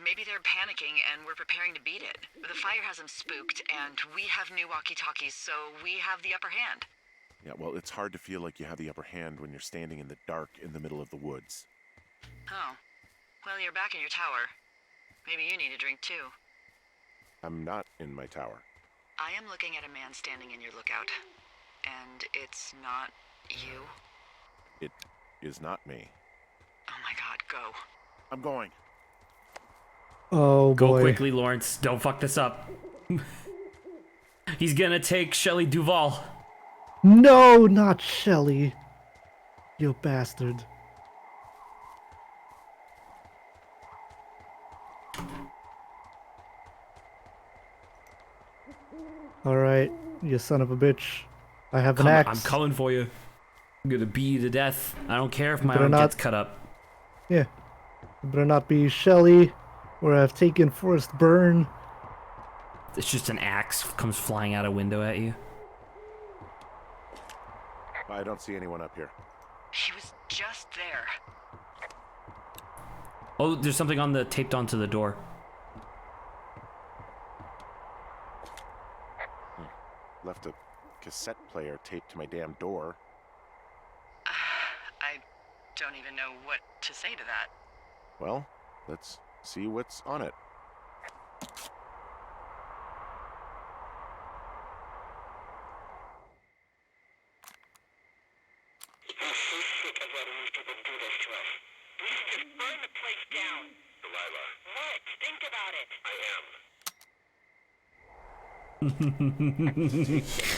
[SPEAKER 3] Maybe they're panicking and we're preparing to beat it. The fire has them spooked, and we have new walkie-talkies, so we have the upper hand.
[SPEAKER 4] Yeah, well, it's hard to feel like you have the upper hand when you're standing in the dark in the middle of the woods.
[SPEAKER 3] Oh. Well, you're back in your tower. Maybe you need a drink, too.
[SPEAKER 4] I'm not in my tower.
[SPEAKER 3] I am looking at a man standing in your lookout. And it's not you.
[SPEAKER 4] It is not me.
[SPEAKER 3] Oh my god, go.
[SPEAKER 4] I'm going.
[SPEAKER 2] Oh
[SPEAKER 1] Go
[SPEAKER 2] boy.
[SPEAKER 1] quickly, Lawrence. Don't fuck this up. He's gonna take Shelley Duvall.
[SPEAKER 2] No, not Shelly. You bastard. Alright, you son of a bitch. I have an axe.
[SPEAKER 1] I'm coming for you. I'm gonna beat you to death. I don't care if my
[SPEAKER 2] Better
[SPEAKER 1] arm
[SPEAKER 2] not-
[SPEAKER 1] gets cut up.
[SPEAKER 2] Yeah. It better not be Shelly, or I've taken Forrest Burn.
[SPEAKER 1] It's just an axe comes flying out a window at you.
[SPEAKER 4] I don't see anyone up here.
[SPEAKER 3] He was just there.
[SPEAKER 1] Oh, there's something on the taped onto the door.
[SPEAKER 4] Left a cassette player taped to my damn door.
[SPEAKER 3] I don't even know what to say to that.
[SPEAKER 4] Well, let's see what's on it.
[SPEAKER 7] I'm so sick of letting these people do this to us. Please just burn the place down. Delilah. What? Think about it. I am.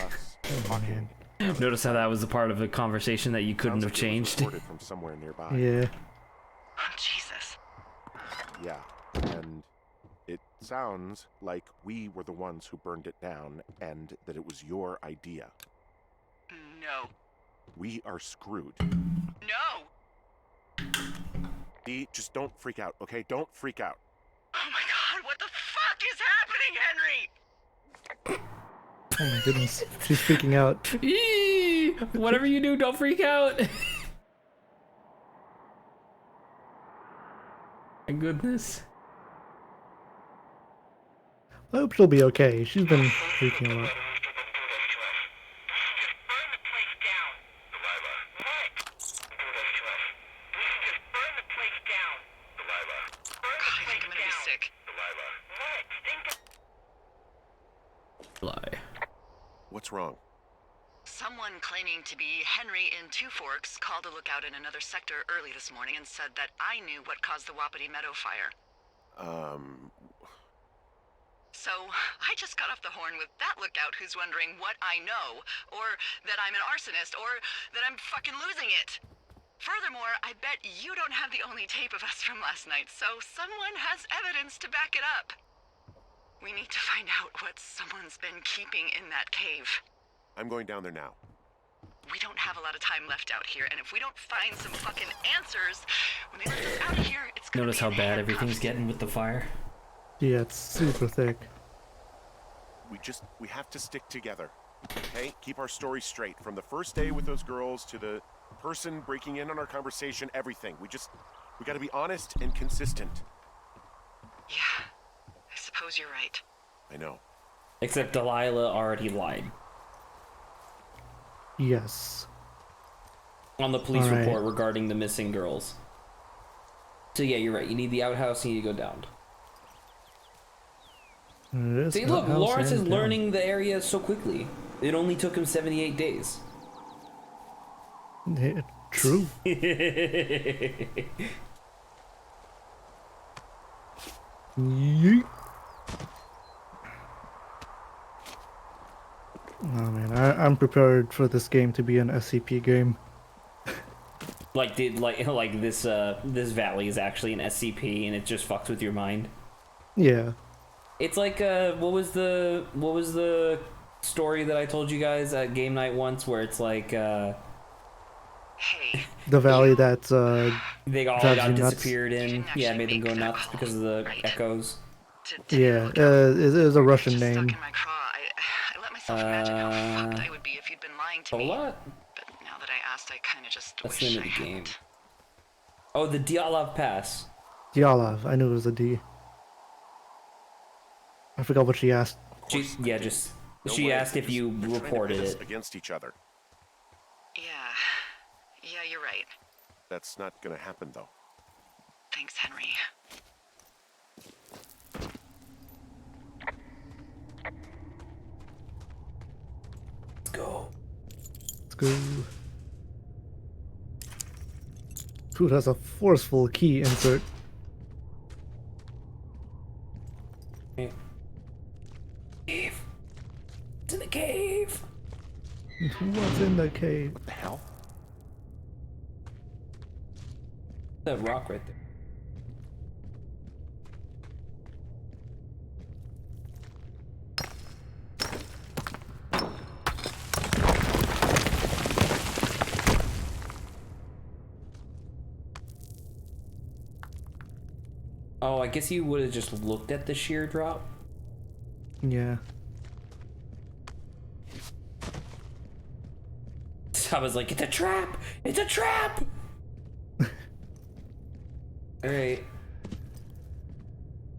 [SPEAKER 4] Us talking.
[SPEAKER 1] Notice how that was a part of a conversation that you couldn't
[SPEAKER 4] Sounds
[SPEAKER 1] have
[SPEAKER 4] like it was
[SPEAKER 1] changed.
[SPEAKER 4] recorded from somewhere nearby.
[SPEAKER 2] Yeah.
[SPEAKER 3] Oh, Jesus.
[SPEAKER 4] Yeah, and it sounds like we were the ones who burned it down, and that it was your idea.
[SPEAKER 3] No.
[SPEAKER 4] We are screwed.
[SPEAKER 3] No!
[SPEAKER 4] Dee, just don't freak out, okay? Don't freak out.
[SPEAKER 3] Oh my god, what the fuck is happening, Henry?
[SPEAKER 2] Oh my goodness. She's freaking out.
[SPEAKER 1] Eee! Whatever you do, don't freak out. My goodness.
[SPEAKER 2] I hope she'll be okay. She's been freaking out.
[SPEAKER 3] God, I think I'm gonna be sick.
[SPEAKER 1] Lie.
[SPEAKER 4] What's wrong?
[SPEAKER 3] Someone claiming to be Henry in Two Forks called a lookout in another sector early this morning and said that I knew what caused the Wapiti Meadow fire. So, I just got off the horn with that lookout who's wondering what I know, or that I'm an arsonist, or that I'm fucking losing it. Furthermore, I bet you don't have the only tape of us from last night, so someone has evidence to back it up. We need to find out what someone's been keeping in that cave.
[SPEAKER 4] I'm going down there now.
[SPEAKER 3] We don't have a lot of time left out here, and if we don't find some fucking answers, when they let us out of here, it's gonna
[SPEAKER 1] Notice
[SPEAKER 3] be
[SPEAKER 1] how
[SPEAKER 3] in
[SPEAKER 1] bad
[SPEAKER 3] handcuffs.
[SPEAKER 1] everything's getting with the fire.
[SPEAKER 2] Yeah, it's super thick.
[SPEAKER 4] We have to stick together. Okay? Keep our story straight. From the first day with those girls to the person breaking in on our conversation, everything. We gotta be honest and consistent.
[SPEAKER 3] Yeah, I suppose you're right.
[SPEAKER 4] I know.
[SPEAKER 1] Except Delilah already lied
[SPEAKER 2] Yes.
[SPEAKER 1] on the police
[SPEAKER 2] All right.
[SPEAKER 1] report regarding the missing girls. So yeah, you're right. You need the outhouse. You need to go down. See, look, Lawrence is learning the area so quickly. It only took him 78 days.
[SPEAKER 2] Yeah, true. Yeet. Oh man, I'm prepared for this game to be an SCP game.
[SPEAKER 1] Like this valley is actually an SCP and it just fucks with your mind.
[SPEAKER 2] Yeah.
[SPEAKER 1] It's like what was the story that I told you guys at game night once where it's like
[SPEAKER 3] Hey,
[SPEAKER 2] The valley that
[SPEAKER 1] they all
[SPEAKER 2] drives
[SPEAKER 1] got
[SPEAKER 2] you nuts.
[SPEAKER 1] disappeared in. Yeah, made them go nuts because of the echoes.
[SPEAKER 2] Yeah, it is a Russian
[SPEAKER 3] just
[SPEAKER 2] name.
[SPEAKER 3] stuck in my craw. I let myself imagine how fucked I would be if you'd been lying to
[SPEAKER 1] A
[SPEAKER 3] me.
[SPEAKER 1] lot?
[SPEAKER 3] But now that I asked, I kind of just
[SPEAKER 1] That's
[SPEAKER 3] wish
[SPEAKER 1] the
[SPEAKER 3] I
[SPEAKER 1] name of the game.
[SPEAKER 3] hadn't.
[SPEAKER 1] Oh, the Dyatlov Pass.
[SPEAKER 2] Dyatlov, I knew it was a D. I forgot what she asked.
[SPEAKER 1] She
[SPEAKER 4] way.
[SPEAKER 1] asked if you
[SPEAKER 4] They're trying to
[SPEAKER 1] reported
[SPEAKER 4] pit us
[SPEAKER 1] it.
[SPEAKER 4] against each other.
[SPEAKER 3] Yeah, you're right.
[SPEAKER 4] That's not gonna happen, though.
[SPEAKER 3] Thanks, Henry.
[SPEAKER 1] Let's go.
[SPEAKER 2] Let's go. Food has a forceful key insert.
[SPEAKER 1] Cave. It's in the cave.
[SPEAKER 2] What's in the cave?
[SPEAKER 4] What the hell?
[SPEAKER 1] That rock right there. Oh, I guess you would have just looked at the shear drop.
[SPEAKER 2] Yeah.
[SPEAKER 1] I was like, it's a trap! It's a trap! Alright.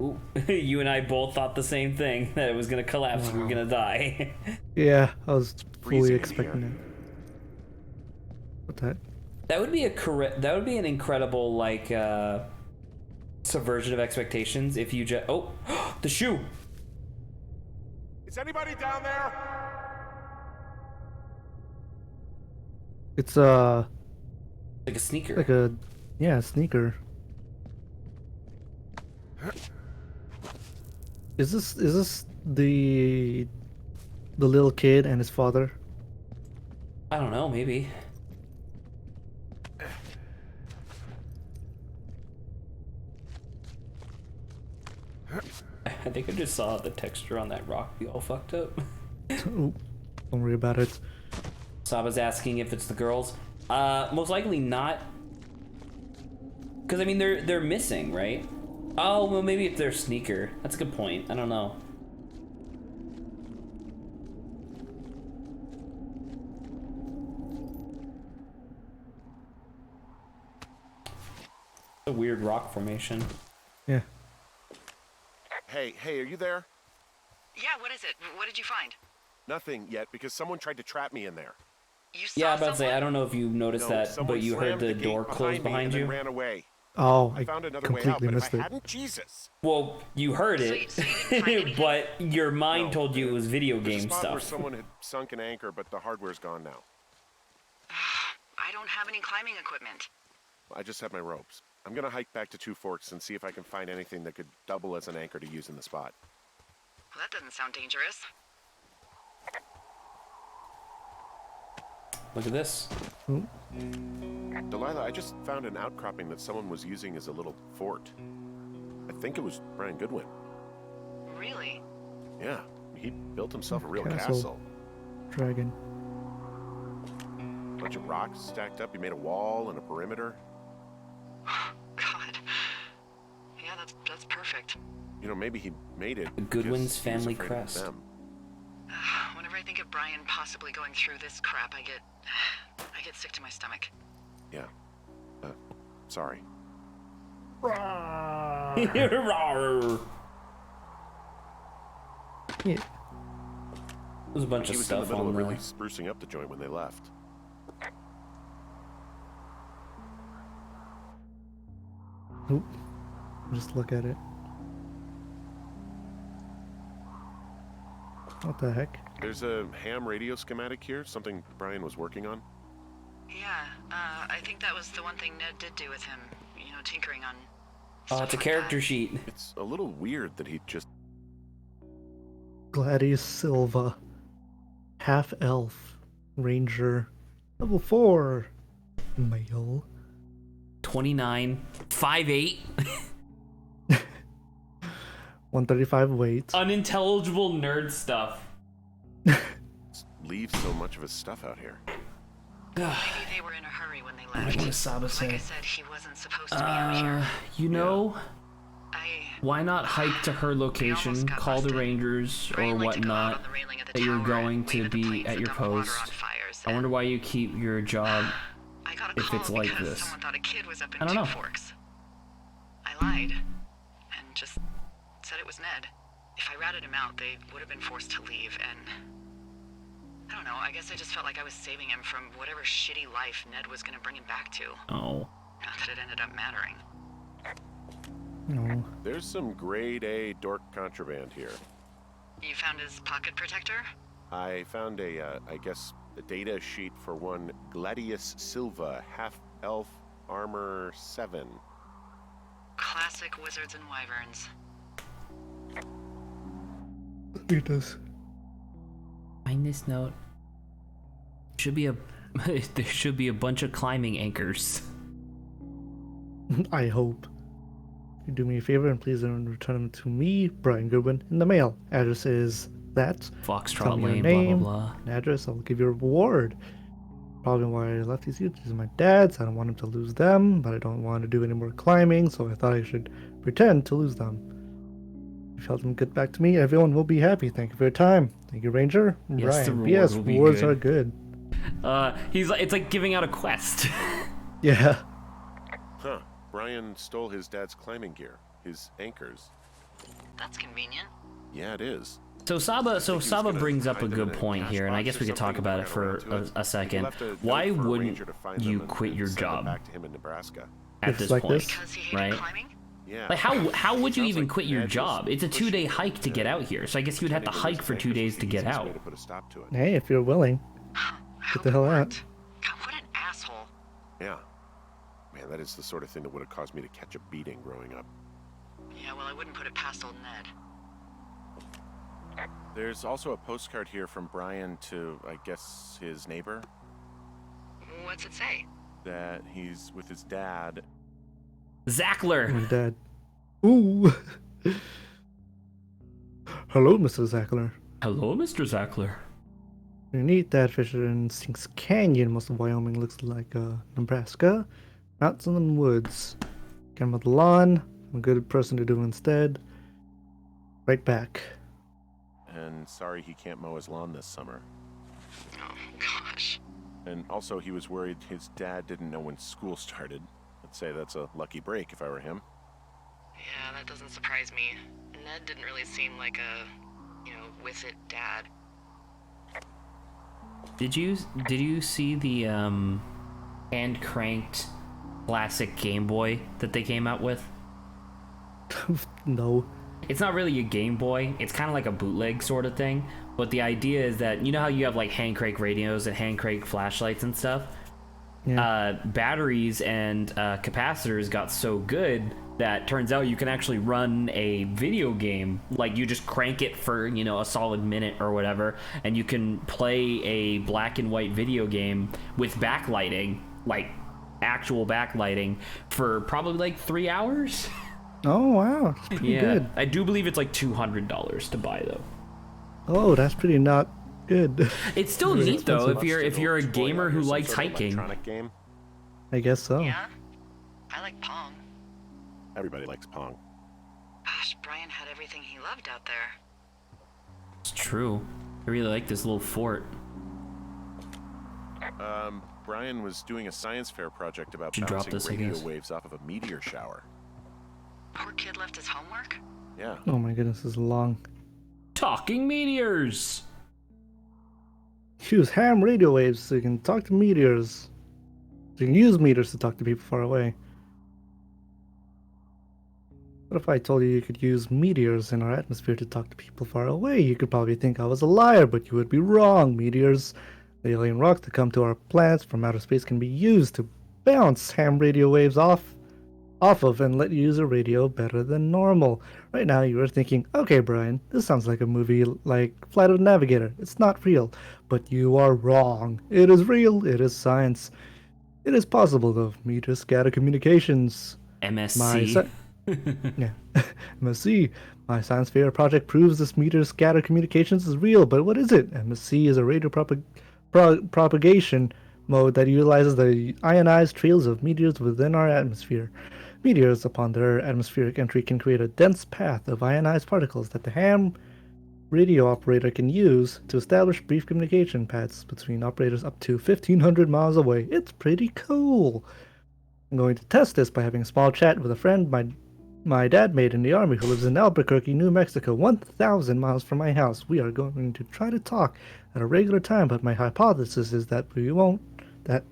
[SPEAKER 1] Ooh, you and I both thought the same thing, that it was gonna collapse, we were gonna die.
[SPEAKER 2] Yeah, I was fully
[SPEAKER 4] Freezing in
[SPEAKER 2] expecting
[SPEAKER 4] here.
[SPEAKER 2] it. What the heck?
[SPEAKER 1] That would be an incredible, like, subversion of expectations if you just... Oh! The shoe!
[SPEAKER 4] Is anybody down there?
[SPEAKER 2] It's
[SPEAKER 1] Like a sneaker.
[SPEAKER 2] like a sneaker. Is this the little kid and his father?
[SPEAKER 1] I don't know, maybe. I think I just saw the texture on that rock be all fucked up.
[SPEAKER 2] Ooh, don't worry about it.
[SPEAKER 1] So I was asking if it's the girls. Most likely not. Because, I mean, they're missing, right? Oh, well, maybe it's their sneaker. That's a good point. I don't know. A weird rock formation.
[SPEAKER 2] Yeah.
[SPEAKER 4] Hey, are you there?
[SPEAKER 3] Yeah, what is it? What did you find?
[SPEAKER 4] Nothing yet, because someone tried to trap me in there.
[SPEAKER 3] You saw
[SPEAKER 1] Yeah, I'm about to say,
[SPEAKER 3] someone?
[SPEAKER 1] I don't know if you noticed
[SPEAKER 4] No,
[SPEAKER 1] that,
[SPEAKER 4] someone
[SPEAKER 1] but you heard
[SPEAKER 4] slammed
[SPEAKER 1] the
[SPEAKER 4] gate
[SPEAKER 1] door close
[SPEAKER 4] me
[SPEAKER 1] behind
[SPEAKER 4] and then
[SPEAKER 1] you.
[SPEAKER 4] ran away.
[SPEAKER 2] Oh, I
[SPEAKER 4] found another way out,
[SPEAKER 2] completely
[SPEAKER 4] but if
[SPEAKER 2] missed
[SPEAKER 4] I
[SPEAKER 2] it.
[SPEAKER 4] hadn't, Jesus.
[SPEAKER 1] Well, you heard
[SPEAKER 3] So
[SPEAKER 1] it,
[SPEAKER 3] you didn't find anything?
[SPEAKER 1] but your mind
[SPEAKER 4] No,
[SPEAKER 1] told you it was video
[SPEAKER 4] There's
[SPEAKER 1] game
[SPEAKER 4] a spot where
[SPEAKER 1] stuff.
[SPEAKER 4] someone had sunk an anchor, but the hardware's gone now.
[SPEAKER 3] I don't have any climbing equipment.
[SPEAKER 4] I just have my ropes. I'm gonna hike back to Two Forks and see if I can find anything that could double as an anchor to use in the spot.
[SPEAKER 3] Well, that doesn't sound dangerous.
[SPEAKER 1] Look at this.
[SPEAKER 4] Delilah, I just found an outcropping that someone was using as a little fort. I think it was Brian Goodwin.
[SPEAKER 3] Really?
[SPEAKER 4] Yeah, he built himself a real
[SPEAKER 2] Castle.
[SPEAKER 4] castle.
[SPEAKER 2] Dragon.
[SPEAKER 4] Bunch of rocks stacked up. He made a wall and a perimeter.
[SPEAKER 3] God. Yeah, that's perfect.
[SPEAKER 4] You know, maybe he made it.
[SPEAKER 1] The Goodwin's
[SPEAKER 4] because he was
[SPEAKER 1] family
[SPEAKER 4] afraid of
[SPEAKER 1] crest.
[SPEAKER 4] them.
[SPEAKER 3] Whenever I think of Brian possibly going through this crap, I get sick to my stomach.
[SPEAKER 4] Yeah. Sorry.
[SPEAKER 2] Yeah.
[SPEAKER 1] There's a bunch
[SPEAKER 4] He
[SPEAKER 1] of
[SPEAKER 4] was in the
[SPEAKER 1] stuff
[SPEAKER 4] middle
[SPEAKER 1] on
[SPEAKER 4] of
[SPEAKER 1] the...
[SPEAKER 4] really sprucing up the joint when they left.
[SPEAKER 2] Oop. Just look at it. What the heck?
[SPEAKER 4] There's a ham radio schematic here, something Brian was working on.
[SPEAKER 3] Yeah, I think that was the one thing Ned did do with him. You know, tinkering on.
[SPEAKER 1] Oh,
[SPEAKER 3] stuff
[SPEAKER 1] it's a
[SPEAKER 3] like
[SPEAKER 1] character
[SPEAKER 3] that.
[SPEAKER 1] sheet.
[SPEAKER 4] It's a little weird that he just...
[SPEAKER 2] Gladius Silva. Half elf. Ranger. Level 4. Male.
[SPEAKER 1] 29, 5'8",
[SPEAKER 2] 135 weight.
[SPEAKER 1] unintelligible nerd stuff.
[SPEAKER 4] leaves so much of his stuff out here.
[SPEAKER 3] Maybe they were in a hurry when they
[SPEAKER 1] What
[SPEAKER 3] left.
[SPEAKER 1] does Saba
[SPEAKER 3] Like I
[SPEAKER 1] say?
[SPEAKER 3] said, he wasn't supposed to be out here.
[SPEAKER 1] You know,
[SPEAKER 3] I
[SPEAKER 1] why not hike to her location,
[SPEAKER 3] almost got
[SPEAKER 1] call the
[SPEAKER 3] busted.
[SPEAKER 1] Rangers or
[SPEAKER 3] Brian liked to go out
[SPEAKER 1] whatnot
[SPEAKER 3] on the railing of the
[SPEAKER 1] that you're
[SPEAKER 3] tower
[SPEAKER 1] going
[SPEAKER 3] and
[SPEAKER 1] to
[SPEAKER 3] wave at the
[SPEAKER 1] be
[SPEAKER 3] planes
[SPEAKER 1] at
[SPEAKER 3] that
[SPEAKER 1] your
[SPEAKER 3] dump water on
[SPEAKER 1] post?
[SPEAKER 3] fires,
[SPEAKER 1] I wonder
[SPEAKER 3] and
[SPEAKER 1] why you keep your job.
[SPEAKER 3] I got a
[SPEAKER 1] if
[SPEAKER 3] call
[SPEAKER 1] it's like
[SPEAKER 3] because
[SPEAKER 1] this.
[SPEAKER 3] someone thought a kid was up in
[SPEAKER 1] I don't
[SPEAKER 3] Two
[SPEAKER 1] know.
[SPEAKER 3] Forks. I lied and just said it was Ned. If I ratted him out, they would have been forced to leave, and I don't know, I guess I just felt like I was saving him from whatever shitty life Ned was going to bring him back to.
[SPEAKER 1] Oh.
[SPEAKER 3] Not that it ended up mattering.
[SPEAKER 2] No.
[SPEAKER 4] There's some grade A dork contraband here.
[SPEAKER 3] You found his pocket protector?
[SPEAKER 4] I found a data sheet for one Gladius Silva, half-elf, armor 7.
[SPEAKER 3] Classic wizards and wyverns.
[SPEAKER 2] Read this.
[SPEAKER 1] Find this note. Should be a there should be a bunch of climbing anchors.
[SPEAKER 2] I hope. You do me a favor and please return them to me, Brian Goodwin, in the mail. Address is that. Tell
[SPEAKER 1] Foxtrot
[SPEAKER 2] me your
[SPEAKER 1] Lane,
[SPEAKER 2] name,
[SPEAKER 1] blah blah blah.
[SPEAKER 2] an address, I'll give you a reward. Probably why I left these are my dad's. I don't want him to lose them, but I don't want to do any more climbing, so I thought I should pretend to lose them. If you help them get back to me, everyone will be happy. Thank you for your time. Thank you, Ranger.
[SPEAKER 1] Yes, the
[SPEAKER 2] Brian.
[SPEAKER 1] reward
[SPEAKER 2] Yes,
[SPEAKER 1] will be
[SPEAKER 2] rewards
[SPEAKER 1] good.
[SPEAKER 2] are good.
[SPEAKER 1] It's like giving out a quest.
[SPEAKER 2] Yeah.
[SPEAKER 4] Huh. Brian stole his dad's climbing gear, his anchors.
[SPEAKER 3] That's convenient.
[SPEAKER 4] Yeah, it is.
[SPEAKER 1] So Saba
[SPEAKER 4] was gonna
[SPEAKER 1] brings up a
[SPEAKER 4] hide them
[SPEAKER 1] good
[SPEAKER 4] in a
[SPEAKER 1] point
[SPEAKER 4] cash
[SPEAKER 1] here, and I
[SPEAKER 4] box
[SPEAKER 1] guess
[SPEAKER 4] or
[SPEAKER 1] we could talk
[SPEAKER 4] something
[SPEAKER 1] about
[SPEAKER 4] if
[SPEAKER 1] it
[SPEAKER 4] we
[SPEAKER 1] for
[SPEAKER 4] got around to it.
[SPEAKER 1] a
[SPEAKER 4] He
[SPEAKER 1] second.
[SPEAKER 4] left a note
[SPEAKER 1] Why
[SPEAKER 4] for a
[SPEAKER 1] wouldn't
[SPEAKER 4] ranger to find
[SPEAKER 1] you
[SPEAKER 4] them
[SPEAKER 1] quit
[SPEAKER 4] and
[SPEAKER 1] your
[SPEAKER 4] send them
[SPEAKER 1] job
[SPEAKER 4] back to him in Nebraska.
[SPEAKER 1] at
[SPEAKER 2] It's
[SPEAKER 1] this
[SPEAKER 2] like
[SPEAKER 1] point?
[SPEAKER 2] this.
[SPEAKER 3] Because he hated
[SPEAKER 1] Right.
[SPEAKER 3] climbing?
[SPEAKER 4] Yeah.
[SPEAKER 1] Like how would you
[SPEAKER 4] Sounds
[SPEAKER 1] even
[SPEAKER 4] like
[SPEAKER 1] quit your
[SPEAKER 4] Ned was
[SPEAKER 1] job? It's a
[SPEAKER 4] pushing
[SPEAKER 1] 2-day
[SPEAKER 4] him
[SPEAKER 1] hike to get out here, so I guess you would have to
[SPEAKER 4] pretending
[SPEAKER 1] hike for
[SPEAKER 4] lose
[SPEAKER 1] 2
[SPEAKER 4] his
[SPEAKER 1] days
[SPEAKER 4] anchors
[SPEAKER 1] to
[SPEAKER 4] was the
[SPEAKER 1] get
[SPEAKER 4] easiest
[SPEAKER 1] out.
[SPEAKER 4] way to put a stop to it.
[SPEAKER 2] Hey, if you're willing.
[SPEAKER 3] I hope
[SPEAKER 2] the
[SPEAKER 3] it
[SPEAKER 2] hell out.
[SPEAKER 3] worked. God, what an asshole.
[SPEAKER 4] Yeah. Man, that is the sort of thing that would have caused me to catch a beating growing up.
[SPEAKER 3] Yeah, well, I wouldn't put it past old Ned.
[SPEAKER 4] There's also a postcard here from Brian to, I guess, his neighbor,
[SPEAKER 3] What's it say?
[SPEAKER 4] that he's with his dad.
[SPEAKER 1] Zackler.
[SPEAKER 2] My dad. Ooh. Hello, Mr. Zackler.
[SPEAKER 1] Hello, Mr. Zackler.
[SPEAKER 2] Pretty neat that Fisher in Sinks Canyon. Most of Wyoming looks like Nebraska. Mountains and woods. Get him with the lawn. I'm a good person to do instead. Right back.
[SPEAKER 4] And sorry he can't mow his lawn this summer.
[SPEAKER 3] Oh, gosh.
[SPEAKER 4] And also he was worried his dad didn't know when school started. I'd say that's a lucky break if I were him.
[SPEAKER 3] Yeah, that doesn't surprise me. Ned didn't really seem like a, with it dad.
[SPEAKER 1] Did you see the hand cranked classic Game Boy that they came out with?
[SPEAKER 2] No.
[SPEAKER 1] It's not really a Game Boy. It's kind of like a bootleg sort of thing. But the idea is that, you know how you have like hand crank radios and hand crank flashlights and stuff?
[SPEAKER 2] Yeah.
[SPEAKER 1] Batteries and capacitors got so good that turns out you can actually run a video game. Like, you just crank it for, you know, a solid minute or whatever, and you can play a black and white video game with backlighting, like actual backlighting, for probably like 3 hours.
[SPEAKER 2] Oh wow, that's pretty good.
[SPEAKER 1] I do believe it's like $200 to buy though.
[SPEAKER 2] Oh, that's pretty not good.
[SPEAKER 1] It's still
[SPEAKER 2] Really
[SPEAKER 1] neat though
[SPEAKER 2] expensive.
[SPEAKER 1] if you're a
[SPEAKER 4] Toy
[SPEAKER 1] gamer
[SPEAKER 4] out
[SPEAKER 1] who
[SPEAKER 4] here, some
[SPEAKER 1] likes
[SPEAKER 4] sort of
[SPEAKER 1] hiking.
[SPEAKER 4] electronic game.
[SPEAKER 2] I guess so.
[SPEAKER 3] Yeah? I like Pong.
[SPEAKER 4] Everybody likes Pong.
[SPEAKER 3] Gosh, Brian had everything he loved out there.
[SPEAKER 1] It's true. I really like this little fort.
[SPEAKER 4] Brian was doing a science fair project about
[SPEAKER 1] Should drop
[SPEAKER 4] bouncing
[SPEAKER 1] this, I
[SPEAKER 4] radio
[SPEAKER 1] guess.
[SPEAKER 4] waves off of a meteor shower.
[SPEAKER 3] Poor kid left his homework?
[SPEAKER 4] Yeah.
[SPEAKER 2] Oh my goodness, this is long.
[SPEAKER 1] Talking meteors.
[SPEAKER 2] Use ham radio waves so you can talk to meteors. So you can use meters to talk to people far away. What if I told you you could use meteors in our atmosphere to talk to people far away? You could probably think I was a liar, but you would be wrong. Meteors, the alien rocks that come to our planets from outer space, can be used to bounce ham radio waves off of and let you use a radio better than normal. Right now you are thinking, okay Brian, this sounds like a movie like Flight of the Navigator. It's not real. But you are wrong. It is real. It is science. It is possible though. Meter scatter communications.
[SPEAKER 1] MSC.
[SPEAKER 2] Yeah. MSC. My science fair project proves this meter scatter communications is real, but what is it? MSC is a radio propagation mode that utilizes the ionized trails of meteors within our atmosphere. Meteors, upon their atmospheric entry, can create a dense path of ionized particles that the ham radio operator can use to establish brief communication paths between operators up to 1,500 miles away. It's pretty cool. I'm going to test this by having a small chat with a friend my dad made in the army who lives in Albuquerque, New Mexico, 1,000 miles from my house. We are going to try to talk at a regular time, but my hypothesis is that we won't, that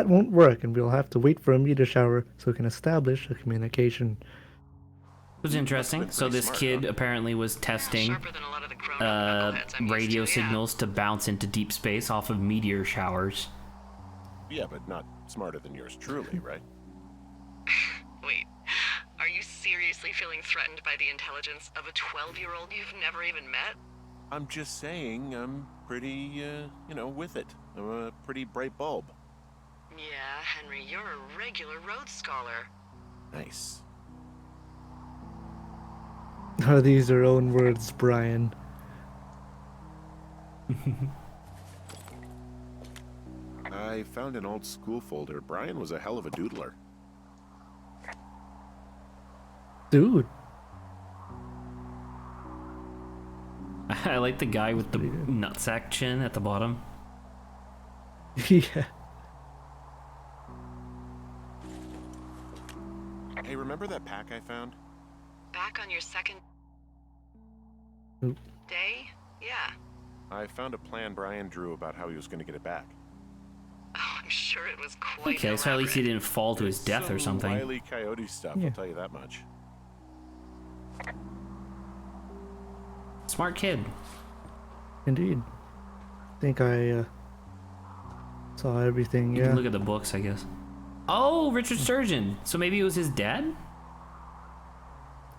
[SPEAKER 2] won't work, and we'll have to wait for a meteor shower so we can establish a communication.
[SPEAKER 1] It was interesting. So this kid apparently was testing
[SPEAKER 3] Sharper than a lot of the grown-up knuckleheads I'm used
[SPEAKER 1] radio
[SPEAKER 3] to, yeah.
[SPEAKER 1] signals to bounce into deep space off of meteor showers.
[SPEAKER 4] Yeah, but not smarter than yours truly, right?
[SPEAKER 3] Wait, are you seriously feeling threatened by the intelligence of a 12-year-old you've never even met?
[SPEAKER 4] I'm just saying I'm pretty, with it. I'm a pretty bright bulb.
[SPEAKER 3] Yeah, Henry, you're a regular Rhodes Scholar.
[SPEAKER 4] Nice.
[SPEAKER 2] Oh, these are own words, Brian.
[SPEAKER 4] I found an old school folder. Brian was a hell of a doodler.
[SPEAKER 2] Dude.
[SPEAKER 1] I like the guy with the nutsack chin at the bottom.
[SPEAKER 2] Yeah.
[SPEAKER 4] Hey, remember that pack I found?
[SPEAKER 3] Back on your second
[SPEAKER 2] Oop.
[SPEAKER 3] day? Yeah.
[SPEAKER 4] I found a plan Brian drew about how he was going to get it back.
[SPEAKER 3] Oh, I'm sure it was quite
[SPEAKER 1] Okay, so at least he
[SPEAKER 3] elaborate.
[SPEAKER 1] didn't fall to his
[SPEAKER 4] It's
[SPEAKER 1] death or
[SPEAKER 4] some
[SPEAKER 1] something.
[SPEAKER 4] Wile E. Coyote stuff,
[SPEAKER 2] Yeah.
[SPEAKER 4] I'll tell you that much.
[SPEAKER 1] Smart kid.
[SPEAKER 2] Indeed. I think I saw everything,
[SPEAKER 1] You
[SPEAKER 2] yeah.
[SPEAKER 1] can look at the books, I guess. Oh, Richard Sturgeon. So maybe it was his dad?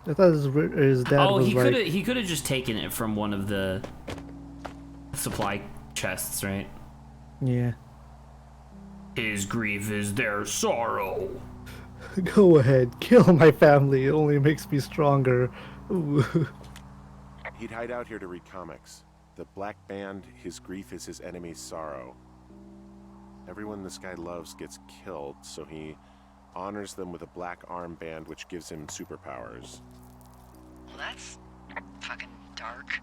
[SPEAKER 2] I thought his dad
[SPEAKER 1] Oh,
[SPEAKER 2] was
[SPEAKER 1] he could have just taken it from one of the supply chests, right?
[SPEAKER 2] Yeah.
[SPEAKER 1] His grief is their sorrow.
[SPEAKER 2] Go ahead, kill my family. It only makes me stronger. Ooh.
[SPEAKER 4] He'd hide out here to read comics. The Black Band, his grief is his enemy's sorrow. Everyone this guy loves gets killed, so he honors them with a black armband which gives him superpowers.
[SPEAKER 3] Well, that's fucking dark.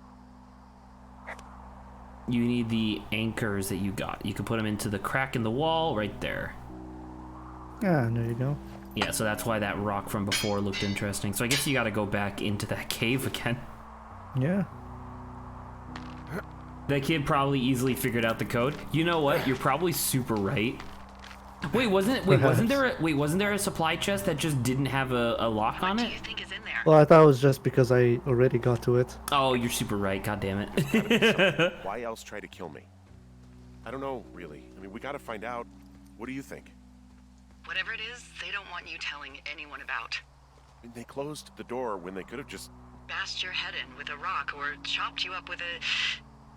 [SPEAKER 1] You need the anchors that you got. You can put them into the crack in the wall right there.
[SPEAKER 2] Ah, there you go.
[SPEAKER 1] Yeah, so that's why that rock from before looked interesting. So I guess you gotta go back into that cave again.
[SPEAKER 2] Yeah.
[SPEAKER 1] That kid probably easily figured out the code. You know what? You're probably super right. Wait, wasn't there a supply chest that just didn't have a lock on
[SPEAKER 3] What
[SPEAKER 1] it?
[SPEAKER 3] do you think is in there?
[SPEAKER 2] Well, I thought it was just because I already got to it.
[SPEAKER 1] Oh, you're super right. God damn it.
[SPEAKER 4] Why else try to kill me? I don't know, really. I mean, we gotta find out. What do you think?
[SPEAKER 3] Whatever it is, they don't want you telling anyone about.
[SPEAKER 4] I mean, they closed the door when they could have just...
[SPEAKER 3] Bashed your head in with a rock or chopped you up with a...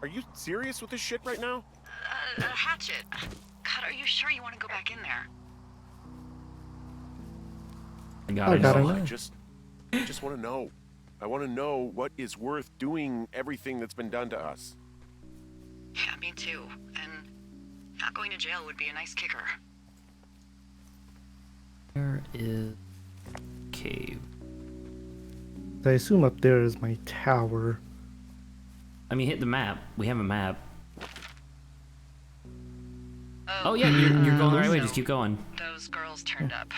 [SPEAKER 4] Are you serious with this shit right now?
[SPEAKER 3] a hatchet. God, are you sure you want to go back in there?
[SPEAKER 1] I gotta
[SPEAKER 2] gotta
[SPEAKER 1] know.
[SPEAKER 2] know.
[SPEAKER 4] I just want to know. I want to know what is worth doing everything that's been done to us.
[SPEAKER 3] Yeah, me too. And not going to jail would be a nice kicker.
[SPEAKER 1] Where is cave?
[SPEAKER 2] I assume up there is my tower.
[SPEAKER 1] I mean, hit the map. We have a map. Oh yeah, you're going the right way. Just keep going.
[SPEAKER 3] Those girls turned up.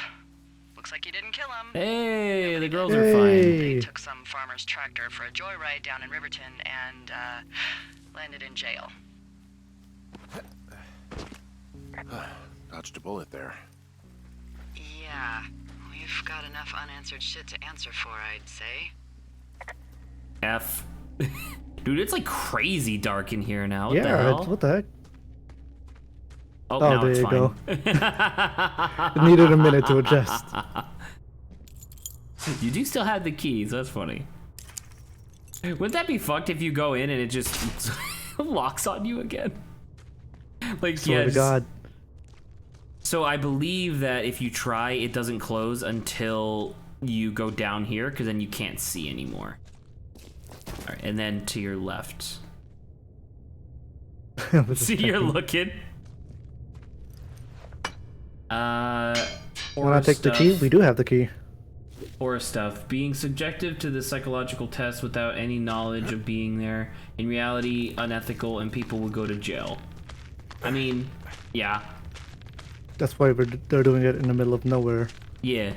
[SPEAKER 3] Looks like you didn't kill them.
[SPEAKER 1] Hey, the girls are fine.
[SPEAKER 2] Hey.
[SPEAKER 3] They took some farmer's tractor for a joyride down in Riverton and landed in jail.
[SPEAKER 4] Dodged a bullet there.
[SPEAKER 3] Yeah, we've got enough unanswered shit to answer for, I'd say.
[SPEAKER 1] F. Dude, it's like crazy dark in here now. What the
[SPEAKER 2] Yeah,
[SPEAKER 1] hell?
[SPEAKER 2] what the heck?
[SPEAKER 1] Oh,
[SPEAKER 2] Oh,
[SPEAKER 1] now
[SPEAKER 2] there
[SPEAKER 1] it's
[SPEAKER 2] you
[SPEAKER 1] fine.
[SPEAKER 2] go. It needed a minute to adjust.
[SPEAKER 1] You do still have the keys. That's funny. Wouldn't that be fucked if you go in and it just locks on you again? Like,
[SPEAKER 2] Swear to God.
[SPEAKER 1] So I believe that if you try, it doesn't close until you go down here, because then you can't see anymore. All right, and then to your left. See, you're looking.
[SPEAKER 2] When I take the key, we do have the key.
[SPEAKER 1] Or stuff. Being subjective to the psychological test without any knowledge of being there. In reality, unethical, and people will go to jail. I mean, yeah.
[SPEAKER 2] That's why they're doing it in the middle of nowhere.
[SPEAKER 1] Yeah.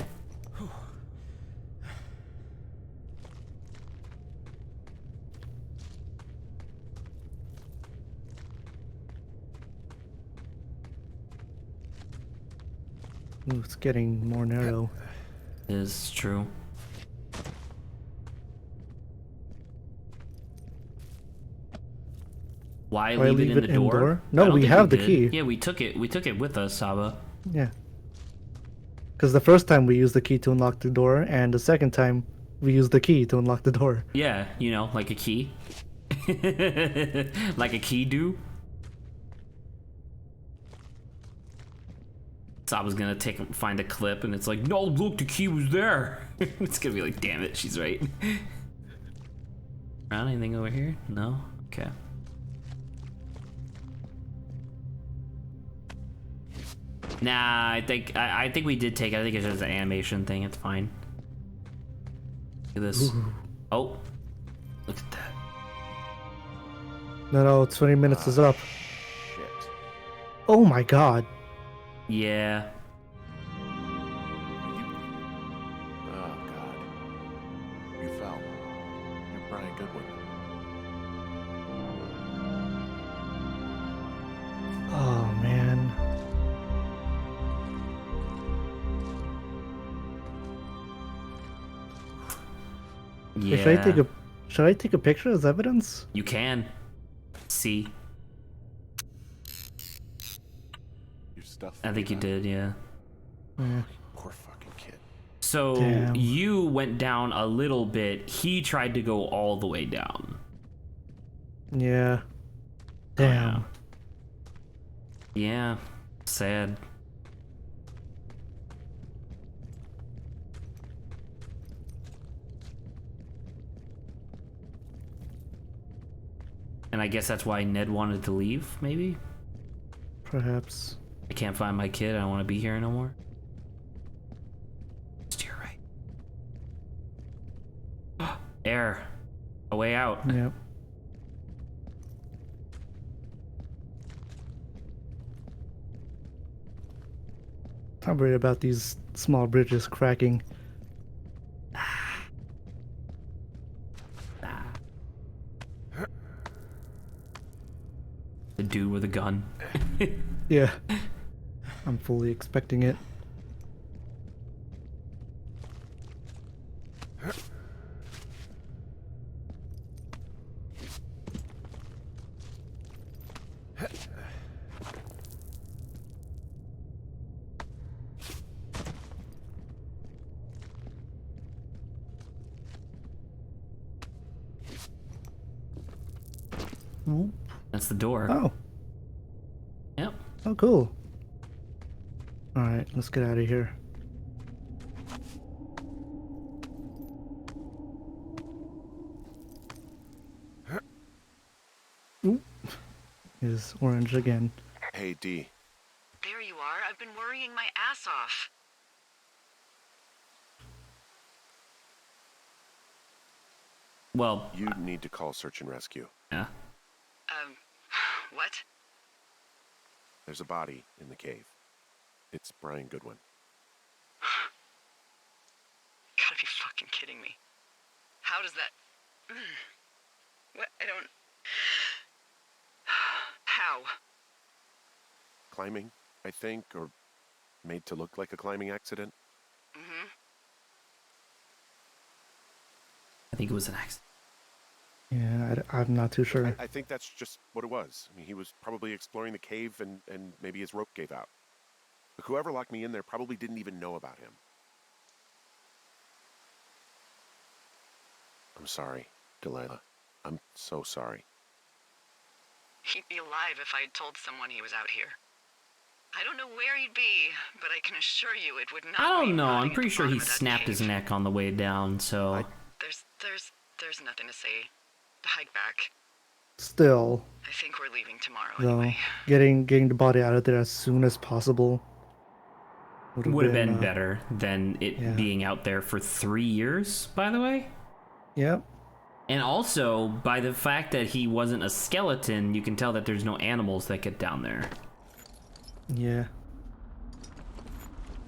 [SPEAKER 2] Ooh, it's getting more narrow.
[SPEAKER 1] Is true. Why leave it in the door?
[SPEAKER 2] indoor?
[SPEAKER 1] I
[SPEAKER 2] No,
[SPEAKER 1] don't
[SPEAKER 2] we
[SPEAKER 1] think
[SPEAKER 2] have the
[SPEAKER 1] did.
[SPEAKER 2] key.
[SPEAKER 1] Yeah, we took it. We took it with us, Saba.
[SPEAKER 2] Yeah. Because the first time we used the key to unlock the door, and the second time we used the key to unlock the door.
[SPEAKER 1] Yeah, you know, like a key. Like a key do. Saba's gonna find a clip, and it's like, no, look, the key was there. It's gonna be like, damn it, she's right. Around anything over here? No. Okay. Nah, I think we did take it. I think it's just an animation thing. It's fine. Look at this.
[SPEAKER 2] Ooh.
[SPEAKER 1] Oh, look at that.
[SPEAKER 2] No, 20 minutes is up.
[SPEAKER 4] Shit.
[SPEAKER 2] Oh my God.
[SPEAKER 1] Yeah.
[SPEAKER 4] Oh, God. You fell. You're Brian Goodwin.
[SPEAKER 2] Oh man.
[SPEAKER 1] Yeah.
[SPEAKER 2] Should I take a picture as evidence?
[SPEAKER 1] You can. See.
[SPEAKER 4] Your stuff.
[SPEAKER 1] I think you did, yeah.
[SPEAKER 2] Yeah.
[SPEAKER 4] Poor fucking kid.
[SPEAKER 1] So
[SPEAKER 2] Damn.
[SPEAKER 1] you went down a little bit. He tried to go all the way down.
[SPEAKER 2] Yeah. Damn.
[SPEAKER 1] Yeah. Sad. And I guess that's why Ned wanted to leave, maybe?
[SPEAKER 2] Perhaps.
[SPEAKER 1] I can't find my kid. I don't want to be here no more. It's to your right. Air. A way out.
[SPEAKER 2] Yep. I'm worried about these small bridges cracking.
[SPEAKER 1] The dude with a gun.
[SPEAKER 2] Yeah. I'm fully expecting it. Oop.
[SPEAKER 1] That's the door.
[SPEAKER 2] Oh,
[SPEAKER 1] Yep.
[SPEAKER 2] oh, cool. All right, let's get out of here. Oop. Is orange again.
[SPEAKER 4] Hey, D.
[SPEAKER 3] There you are. I've been worrying my ass off.
[SPEAKER 1] Well,
[SPEAKER 4] You need to call search and rescue.
[SPEAKER 1] yeah.
[SPEAKER 3] What?
[SPEAKER 4] There's a body in the cave. It's Brian Goodwin.
[SPEAKER 3] Gotta be fucking kidding me. How does that... What? I don't... How?
[SPEAKER 4] Climbing, I think, or made to look like a climbing accident.
[SPEAKER 3] Mm-hmm.
[SPEAKER 1] I think it was an accident.
[SPEAKER 2] Yeah, I'm not too sure.
[SPEAKER 4] I think that's just what it was. I mean, he was probably exploring the cave and maybe his rope gave out. But whoever locked me in there probably didn't even know about him. I'm sorry, Delilah. I'm so sorry.
[SPEAKER 3] He'd be alive if I'd told someone he was out here. I don't know where he'd be, but I can assure you it would not
[SPEAKER 1] I
[SPEAKER 3] be
[SPEAKER 1] don't know.
[SPEAKER 3] rotting
[SPEAKER 1] I'm
[SPEAKER 3] at
[SPEAKER 1] pretty
[SPEAKER 3] the
[SPEAKER 1] sure he
[SPEAKER 3] bottom of that
[SPEAKER 1] snapped his
[SPEAKER 3] cave.
[SPEAKER 1] neck on the way down, so...
[SPEAKER 3] There's nothing to say. Hike back.
[SPEAKER 2] Still,
[SPEAKER 3] I think we're leaving tomorrow
[SPEAKER 2] though,
[SPEAKER 3] anyway.
[SPEAKER 2] getting the body out of there as soon as possible
[SPEAKER 1] would have been better than it
[SPEAKER 2] yeah.
[SPEAKER 1] being out there for 3 years, by the way.
[SPEAKER 2] Yep.
[SPEAKER 1] And also, by the fact that he wasn't a skeleton, you can tell that there's no animals that get down there.
[SPEAKER 2] Yeah.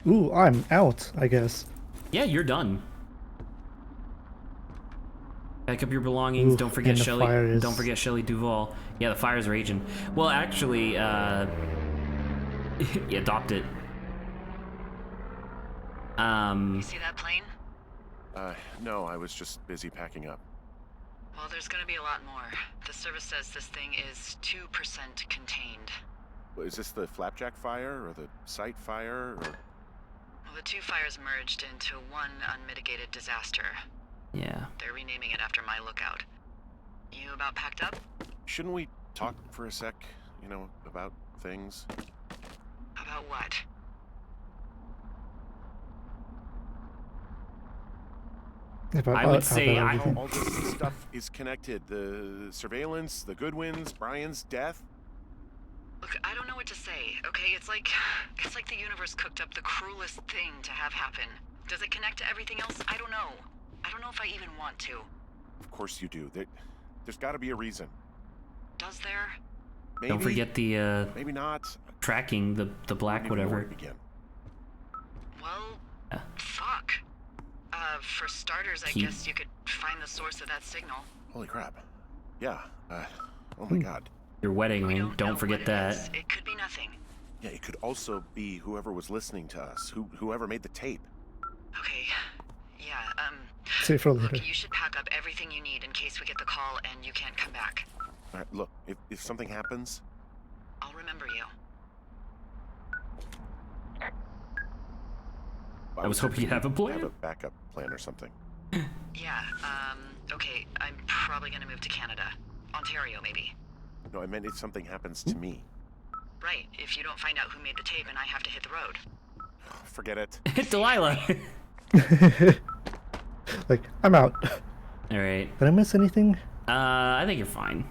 [SPEAKER 2] Ooh, I'm out, I guess.
[SPEAKER 1] Yeah, you're done. Pack up your belongings.
[SPEAKER 2] Ooh,
[SPEAKER 1] don't forget
[SPEAKER 2] and the
[SPEAKER 1] Shelley.
[SPEAKER 2] fire is-
[SPEAKER 1] Don't forget Shelley Duvall. Yeah, the fire's raging. Well, actually, adopt it.
[SPEAKER 3] You see that plane?
[SPEAKER 4] No, I was just busy packing up.
[SPEAKER 3] Well, there's gonna be a lot more. The service says this thing is 2% contained.
[SPEAKER 4] Is this the Flapjack fire or the site fire? Or...
[SPEAKER 3] Well, the two fires merged into one unmitigated disaster.
[SPEAKER 1] Yeah.
[SPEAKER 3] They're renaming it after my lookout. You about packed up?
[SPEAKER 4] Shouldn't we talk for a sec, about things?
[SPEAKER 3] About what?
[SPEAKER 1] I would say
[SPEAKER 2] about
[SPEAKER 1] I-
[SPEAKER 2] everything.
[SPEAKER 4] How all this stuff is connected. The surveillance, the Goodwins, Brian's death.
[SPEAKER 3] Look, I don't know what to say, okay? It's like the universe cooked up the cruelest thing to have happen. Does it connect to everything else? I don't know. I don't know if I even want to.
[SPEAKER 4] Of course you do. There's got to be a reason.
[SPEAKER 3] Does there?
[SPEAKER 4] Maybe,
[SPEAKER 1] Don't forget the
[SPEAKER 4] maybe not.
[SPEAKER 1] tracking, the
[SPEAKER 4] I
[SPEAKER 1] black
[SPEAKER 4] don't even know where
[SPEAKER 1] whatever.
[SPEAKER 4] to begin.
[SPEAKER 3] Well,
[SPEAKER 1] Yeah.
[SPEAKER 3] fuck. For starters, I
[SPEAKER 1] Keep-
[SPEAKER 3] guess you could find the source of that signal.
[SPEAKER 4] Holy crap. Yeah. Oh my God.
[SPEAKER 1] Your wedding
[SPEAKER 3] We
[SPEAKER 1] ring.
[SPEAKER 3] know
[SPEAKER 1] Don't forget
[SPEAKER 3] what it
[SPEAKER 1] that.
[SPEAKER 3] is. It could be nothing.
[SPEAKER 4] Yeah, it could also be whoever was listening to us, whoever made the tape.
[SPEAKER 3] Okay. Yeah,
[SPEAKER 2] Save for later.
[SPEAKER 3] look, you should pack up everything you need in case we get the call and you can't come back.
[SPEAKER 4] All right, look, if something happens,
[SPEAKER 3] I'll remember you.
[SPEAKER 1] I was hoping you'd have a plan.
[SPEAKER 4] Have a backup plan or something.
[SPEAKER 3] Yeah, okay, I'm probably gonna move to Canada. Ontario, maybe.
[SPEAKER 4] No, I meant if something happens to me.
[SPEAKER 3] Right, if you don't find out who made the tape and I have to hit the road.
[SPEAKER 4] Forget it.
[SPEAKER 1] Delilah.
[SPEAKER 2] Like, I'm out.
[SPEAKER 1] All right.
[SPEAKER 2] Did I miss anything?
[SPEAKER 1] I think you're fine.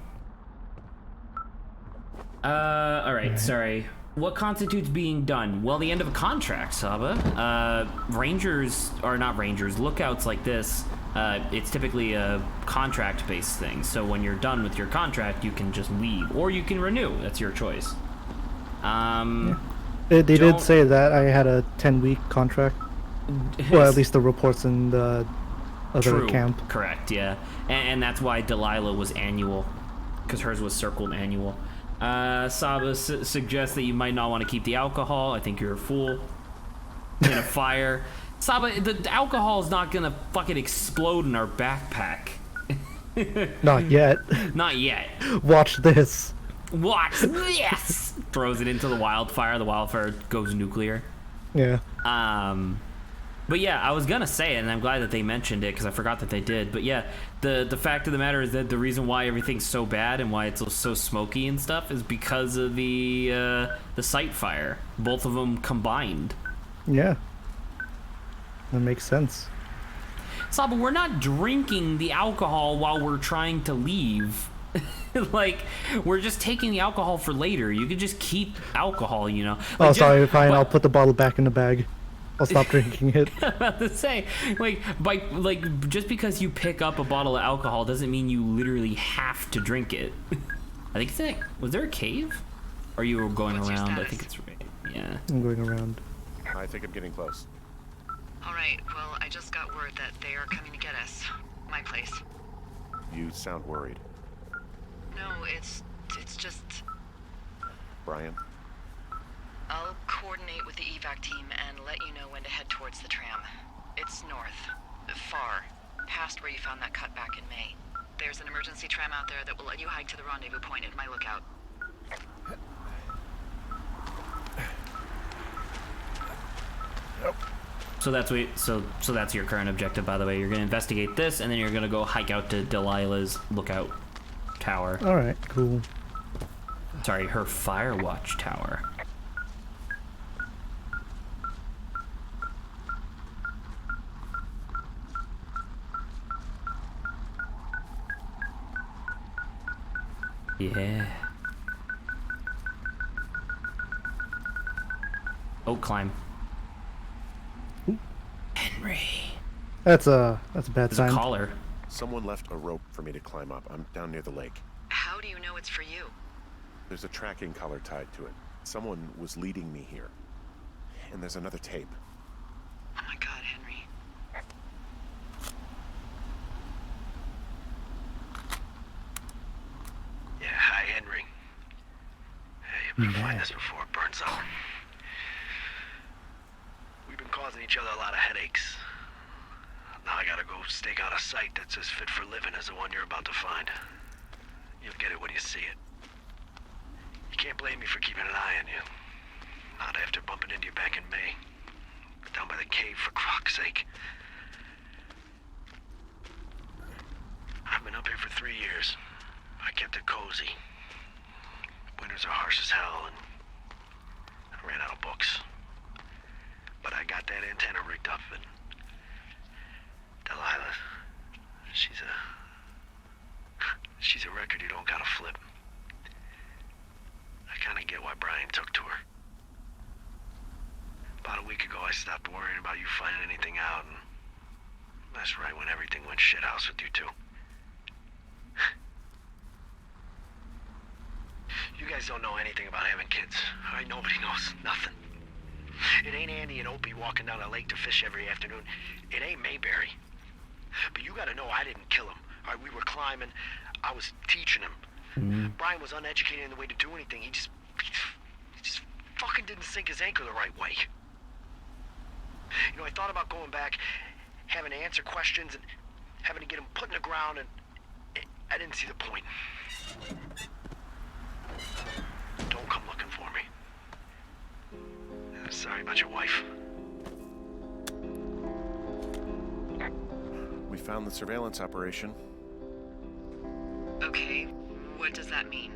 [SPEAKER 1] All right. Sorry. What constitutes being done? Well, the end of a contract, Saba. Rangers are not rangers. Lookouts like this, it's typically a contract-based thing. So when you're done with your contract, you can just leave, or you can renew. That's your choice.
[SPEAKER 2] They did
[SPEAKER 1] Don't-
[SPEAKER 2] say that I had a 10-week contract. Well, at least the reports in the other
[SPEAKER 1] True.
[SPEAKER 2] camp.
[SPEAKER 1] Correct. Yeah, and that's why Delilah was annual, because hers was circled annual. Saba suggests that you might not want to keep the alcohol. I think you're a fool. In a fire. Saba, the alcohol is not gonna fucking explode in our backpack.
[SPEAKER 2] Not yet.
[SPEAKER 1] Not yet.
[SPEAKER 2] Watch this.
[SPEAKER 1] Watch this! Throws it into the wildfire. The wildfire goes nuclear.
[SPEAKER 2] Yeah.
[SPEAKER 1] But yeah, I was gonna say it, and I'm glad that they mentioned it because I forgot that they did. But yeah, the fact of the matter is that the reason why everything's so bad and why it's so smoky and stuff is because of the site fire. Both of them combined.
[SPEAKER 2] Yeah. That makes sense.
[SPEAKER 1] Saba, we're not drinking the alcohol while we're trying to leave. Like, we're just taking the alcohol for later. You could just keep alcohol, you know. Like,
[SPEAKER 2] sorry, fine. I'll put the bottle back in the bag. I'll stop drinking it.
[SPEAKER 1] I'm about to say, just because you pick up a bottle of alcohol doesn't mean you literally have to drink it. I think was there a cave? Or you were going
[SPEAKER 3] What's your
[SPEAKER 1] around? I
[SPEAKER 3] status?
[SPEAKER 1] think it's right. Yeah.
[SPEAKER 2] I'm going around.
[SPEAKER 4] I think I'm getting close.
[SPEAKER 3] All right, well, I just got word that they are coming to get us. My place.
[SPEAKER 4] You sound worried.
[SPEAKER 3] No, it's just...
[SPEAKER 4] Brian?
[SPEAKER 3] I'll coordinate with the evac team and let you know when to head towards the tram. It's north. Far. Past where you found that cut back in May. There's an emergency tram out there that will let you hike to the rendezvous point at my lookout.
[SPEAKER 1] So that's so that's your current objective, by the way. You're gonna investigate this, and then you're gonna go hike out to Delilah's lookout tower.
[SPEAKER 2] All right, cool.
[SPEAKER 1] Sorry, her Firewatch tower. Yeah. Oh, climb. Henry.
[SPEAKER 2] That's a bad
[SPEAKER 1] There's
[SPEAKER 2] sign.
[SPEAKER 1] a collar.
[SPEAKER 4] Someone left a rope for me to climb up. I'm down near the lake.
[SPEAKER 3] How do you know it's for you?
[SPEAKER 4] There's a tracking collar tied to it. Someone was leading me here. And there's another tape.
[SPEAKER 3] Oh my god, Henry.
[SPEAKER 7] Yeah, hi, Henry. Hey, you've been flying this before it burns up. We've been causing each other a lot of headaches. Now I gotta go stake out a site that's as fit for living as the one you're about to find. You'll get it when you see it. You can't blame me for keeping an eye on you. Not after bumping into you back in May. Down by the cave, for fuck's sake. I've been up here for 3 years. I kept it cozy. Winters are harsh as hell, and I ran out of books. But I got that antenna rigged up, and Delilah, she's a record you don't gotta flip. I kinda get why Brian took to her. About a week ago, I stopped worrying about you finding anything out, and that's right when everything went shithouse with you two. You guys don't know anything about having kids. All right, nobody knows nothing. It ain't Andy and Opie walking down a lake to fish every afternoon. It ain't Mayberry. But you gotta know I didn't kill him. All right, we were climbing. I was teaching him. Brian was uneducated in the way to do anything. He just fucking didn't sink his anchor the right way. You know, I thought about going back, having to answer questions, and having to get him put in the ground, and I didn't see the point. Don't come looking for me. Sorry about your wife.
[SPEAKER 4] We found the surveillance operation.
[SPEAKER 3] Okay, what does that mean?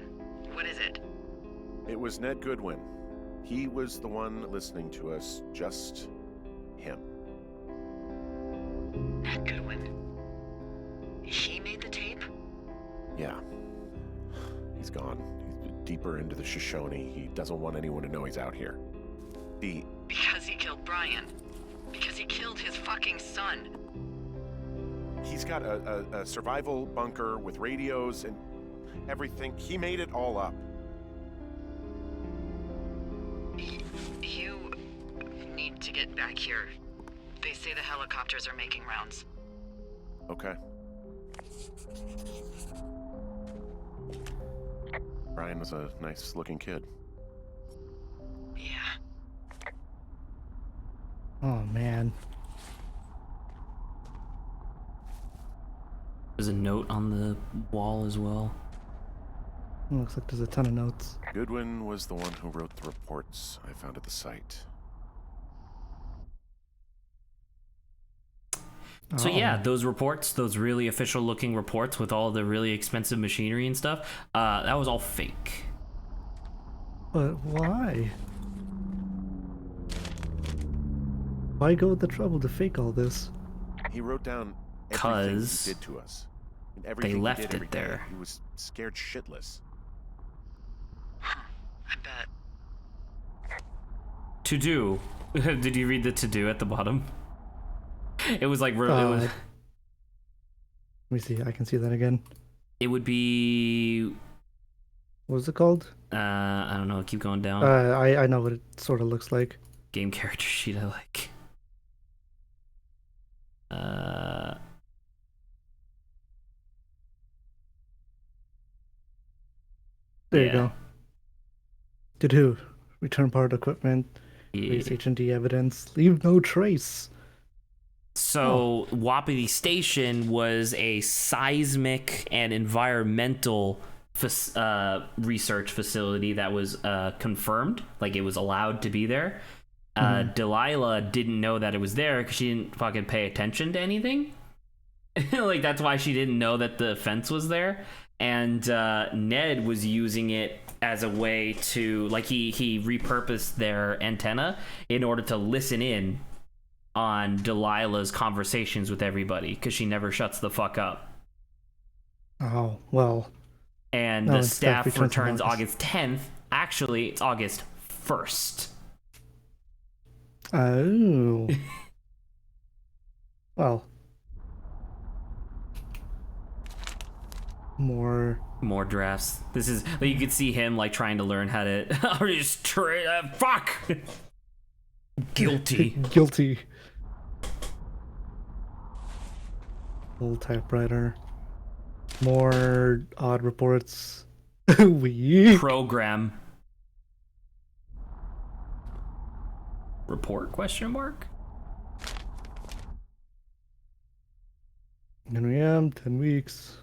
[SPEAKER 3] What is it?
[SPEAKER 4] It was Ned Goodwin. He was the one listening to us, just him.
[SPEAKER 3] Ned Goodwin. He made the tape?
[SPEAKER 4] Yeah. He's gone. He's deeper into the Shoshone. He doesn't want anyone to know he's out here.
[SPEAKER 3] Because he killed Brian. Because he killed his fucking son.
[SPEAKER 4] He's got a survival bunker with radios and everything. He made it all up.
[SPEAKER 3] You need to get back here. They say the helicopters are making rounds.
[SPEAKER 4] Okay. Brian was a nice-looking kid.
[SPEAKER 7] Yeah.
[SPEAKER 2] Oh man.
[SPEAKER 1] There's a note on the wall as well.
[SPEAKER 2] Looks like there's a ton of notes.
[SPEAKER 4] Goodwin was the one who wrote the reports I found at the site.
[SPEAKER 1] So yeah, those reports, those really official looking reports with all the really expensive machinery and stuff, that was all fake.
[SPEAKER 2] But why? Why go with the trouble to fake all this?
[SPEAKER 4] He wrote down everything
[SPEAKER 1] 'Cause
[SPEAKER 4] he did to us. And everything he
[SPEAKER 1] left
[SPEAKER 4] did
[SPEAKER 1] it
[SPEAKER 4] every day.
[SPEAKER 1] there.
[SPEAKER 4] He was scared shitless.
[SPEAKER 7] I bet.
[SPEAKER 1] To do. Did you read the to do at the bottom? It was like,
[SPEAKER 2] Let me see. I can see that again.
[SPEAKER 1] it would be,
[SPEAKER 2] What was it called?
[SPEAKER 1] I don't know, keep going down.
[SPEAKER 2] I know what it sort of looks like.
[SPEAKER 1] Game character sheet I like.
[SPEAKER 2] There you
[SPEAKER 1] Yeah.
[SPEAKER 2] go. Did who? Return part equipment.
[SPEAKER 1] Yeah.
[SPEAKER 2] Release H&D evidence. Leave no trace.
[SPEAKER 1] So Wapiti Station was a seismic and environmental research facility that was confirmed, like it was allowed to be there. Delilah didn't know that it was there because she didn't fucking pay attention to anything. Like that's why she didn't know that the fence was there. And Ned was using it as a way to, like, he repurposed their antenna in order to listen in on Delilah's conversations with everybody because she never shuts the fuck up.
[SPEAKER 2] Oh, well.
[SPEAKER 1] And
[SPEAKER 2] No,
[SPEAKER 1] the
[SPEAKER 2] it's
[SPEAKER 1] staff
[SPEAKER 2] definitely
[SPEAKER 1] returns
[SPEAKER 2] August.
[SPEAKER 1] August 10th. Actually, it's August 1st.
[SPEAKER 2] Oh. Well.
[SPEAKER 1] More drafts. This is, like, you could see him like trying to learn how to fuck. Guilty.
[SPEAKER 2] Guilty. Old typewriter. More odd reports. Weak.
[SPEAKER 1] Program. Report question mark?
[SPEAKER 2] Here we am, 10 weeks.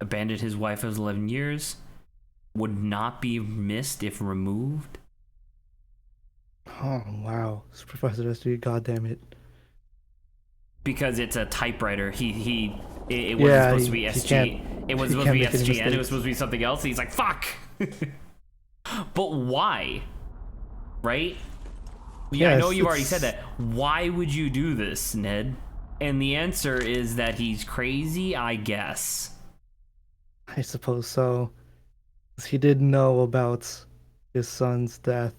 [SPEAKER 1] Abandoned his wife of 11 years. Would not be missed if removed.
[SPEAKER 2] Oh, wow. Supervisor SG, goddamn it.
[SPEAKER 1] Because it's a typewriter. It wasn't supposed to be SG. It was supposed to be SG and it was supposed to be something else. He's like, fuck! But why? Right? Yeah, I know you already said that. Why would you do this, Ned? And the answer is that he's crazy, I guess.
[SPEAKER 2] I suppose so. 'Cause he did know about his son's death.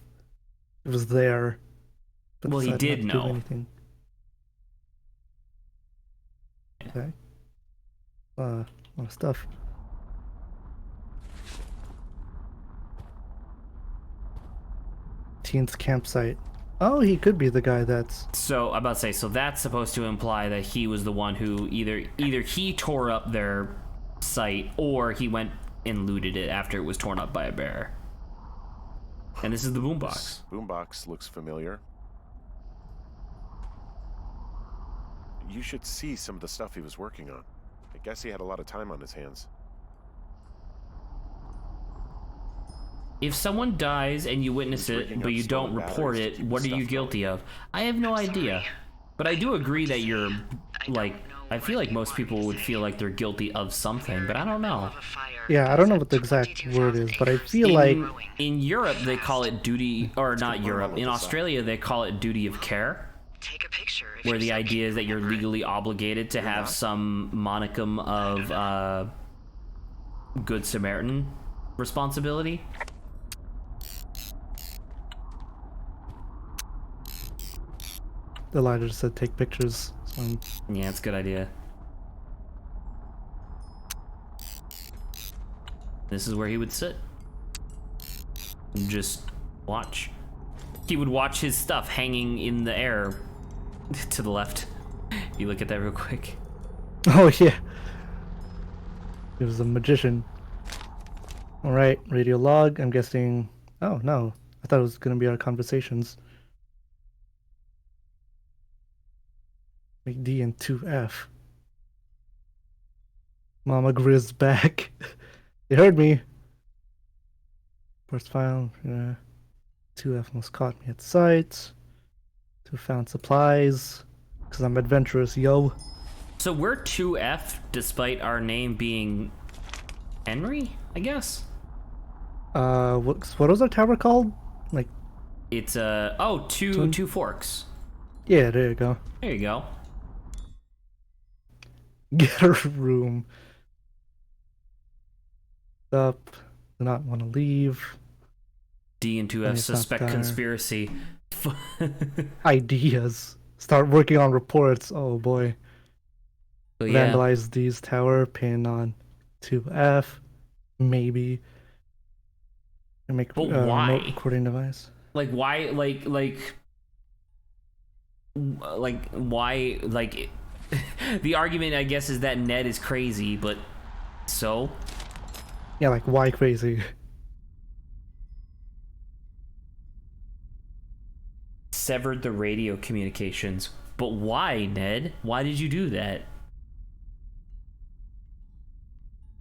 [SPEAKER 2] It was there. But
[SPEAKER 1] Well, he
[SPEAKER 2] decided
[SPEAKER 1] did
[SPEAKER 2] not to do
[SPEAKER 1] know.
[SPEAKER 2] anything. Okay. A lot of stuff. Teen's campsite. Oh, he could be the guy that's...
[SPEAKER 1] So, I'm about to say, so that's supposed to imply that he was the one who either he tore up their site or he went and looted it after it was torn up by a bear. And this is the boombox.
[SPEAKER 4] Boombox looks familiar. You should see some of the stuff he was working on. I guess he had a lot of time on his hands.
[SPEAKER 1] If someone dies and you witness
[SPEAKER 4] He's
[SPEAKER 1] it,
[SPEAKER 4] rigging
[SPEAKER 1] but
[SPEAKER 4] up
[SPEAKER 1] you don't
[SPEAKER 4] stolen
[SPEAKER 1] report
[SPEAKER 4] batteries to
[SPEAKER 1] it,
[SPEAKER 4] keep
[SPEAKER 1] what are
[SPEAKER 4] the
[SPEAKER 1] you
[SPEAKER 4] stuff
[SPEAKER 1] guilty
[SPEAKER 4] going.
[SPEAKER 1] of? I have no idea. But I do agree that you're, like, I feel like most people would feel like they're guilty of something, but I don't know.
[SPEAKER 2] Yeah, I don't know what the exact word is, but I feel like...
[SPEAKER 1] In Europe, they call it duty, or not Europe, in Australia, they call it duty of care,
[SPEAKER 3] Take a picture. if
[SPEAKER 1] where
[SPEAKER 3] you're
[SPEAKER 1] the
[SPEAKER 3] so
[SPEAKER 1] idea is that
[SPEAKER 3] keen
[SPEAKER 1] you're
[SPEAKER 3] on it.
[SPEAKER 1] legally obligated to have some monicum of Good Samaritan responsibility.
[SPEAKER 2] The lighter said take pictures. So
[SPEAKER 1] Yeah, it's a good idea. This is where he would sit. And just watch. He would watch his stuff hanging in the air to the left. You look at that real quick.
[SPEAKER 2] Oh, yeah. He was a magician. All right, radio log. I'm guessing. Oh no, I thought it was gonna be our conversations. Make D and 2F. Mama Grizz back. They heard me. First file. 2F almost caught me at sight. 2 found supplies. Because I'm adventurous, yo.
[SPEAKER 1] So we're 2F despite our name being Henry, I guess?
[SPEAKER 2] What was our tower called? Like,
[SPEAKER 1] It's two forks.
[SPEAKER 2] yeah, there you go.
[SPEAKER 1] There you go.
[SPEAKER 2] Get a room. Up. Do not want to leave.
[SPEAKER 1] D and 2F suspect conspiracy.
[SPEAKER 2] Ideas. Start working on reports. Oh boy.
[SPEAKER 1] So, yeah.
[SPEAKER 2] Vandalize these tower. Pin on 2F. Maybe. And make
[SPEAKER 1] But why?
[SPEAKER 2] remote recording device.
[SPEAKER 1] Like why? Like why? Like the argument, I guess, is that Ned is crazy, but so.
[SPEAKER 2] Yeah, like why crazy?
[SPEAKER 1] Severed the radio communications. But why, Ned? Why did you do that?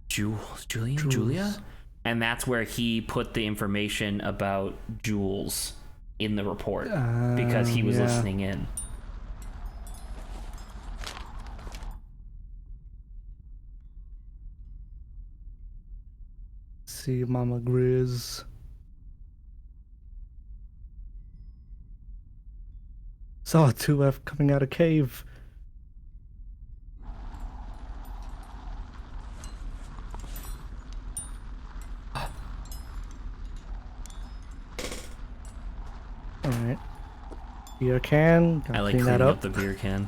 [SPEAKER 1] Julia? And that's where he put the information about Jules in the report because he was listening in.
[SPEAKER 2] See Mama Grizz. Saw a 2F coming out of cave. Alright. Beer can.
[SPEAKER 1] I like
[SPEAKER 2] clean
[SPEAKER 1] cleaning
[SPEAKER 2] that
[SPEAKER 1] up the beer can.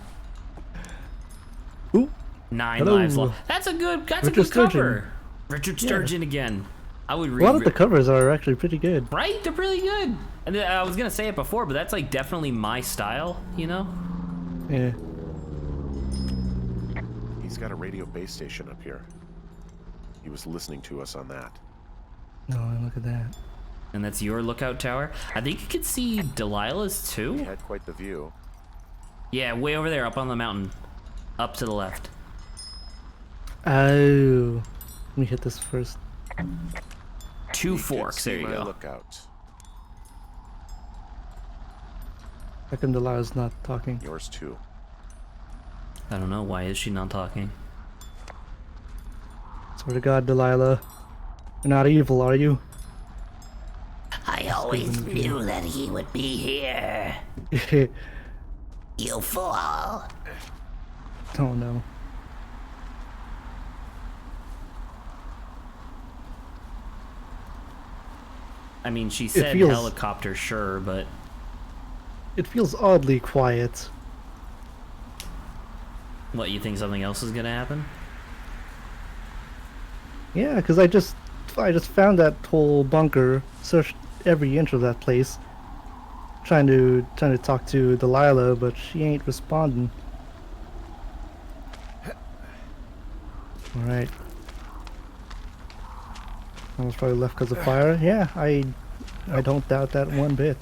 [SPEAKER 2] Ooh.
[SPEAKER 1] 9
[SPEAKER 2] Hello.
[SPEAKER 1] lives lost. That's a good
[SPEAKER 2] Richard
[SPEAKER 1] cover.
[SPEAKER 2] Sturgeon.
[SPEAKER 1] Richard Sturgeon again. I would
[SPEAKER 2] A
[SPEAKER 1] read.
[SPEAKER 2] lot of the covers are actually pretty good.
[SPEAKER 1] Right? They're really good. And I was gonna say it before, but that's like definitely my style, you know?
[SPEAKER 2] Yeah.
[SPEAKER 4] He's got a radio base station up here. He was listening to us on that.
[SPEAKER 2] No, look at that.
[SPEAKER 1] And that's your lookout tower. I think you could see Delilah's
[SPEAKER 4] He
[SPEAKER 1] too.
[SPEAKER 4] had quite the view.
[SPEAKER 1] Yeah, way over there, up on the mountain. Up to the left.
[SPEAKER 2] Oh. Let me hit this first.
[SPEAKER 1] 2
[SPEAKER 4] He
[SPEAKER 1] forks,
[SPEAKER 4] did
[SPEAKER 1] there
[SPEAKER 4] see
[SPEAKER 1] you
[SPEAKER 4] my
[SPEAKER 1] go.
[SPEAKER 4] Lookout.
[SPEAKER 2] How come Delilah's not talking?
[SPEAKER 4] Yours too.
[SPEAKER 1] I don't know, why is she not talking?
[SPEAKER 2] Swear to God, Delilah. You're not evil, are you?
[SPEAKER 8] I always knew that he would be here. You fool.
[SPEAKER 2] Oh no.
[SPEAKER 1] I mean, she said
[SPEAKER 2] feels-
[SPEAKER 1] helicopter, sure, but
[SPEAKER 2] It feels oddly quiet.
[SPEAKER 1] what, you think something else is gonna happen?
[SPEAKER 2] Yeah, because I just found that whole bunker, searched every inch of that place, trying to talk to Delilah, but she ain't responding. All right. I was probably left because of fire. Yeah, I don't doubt that one bit.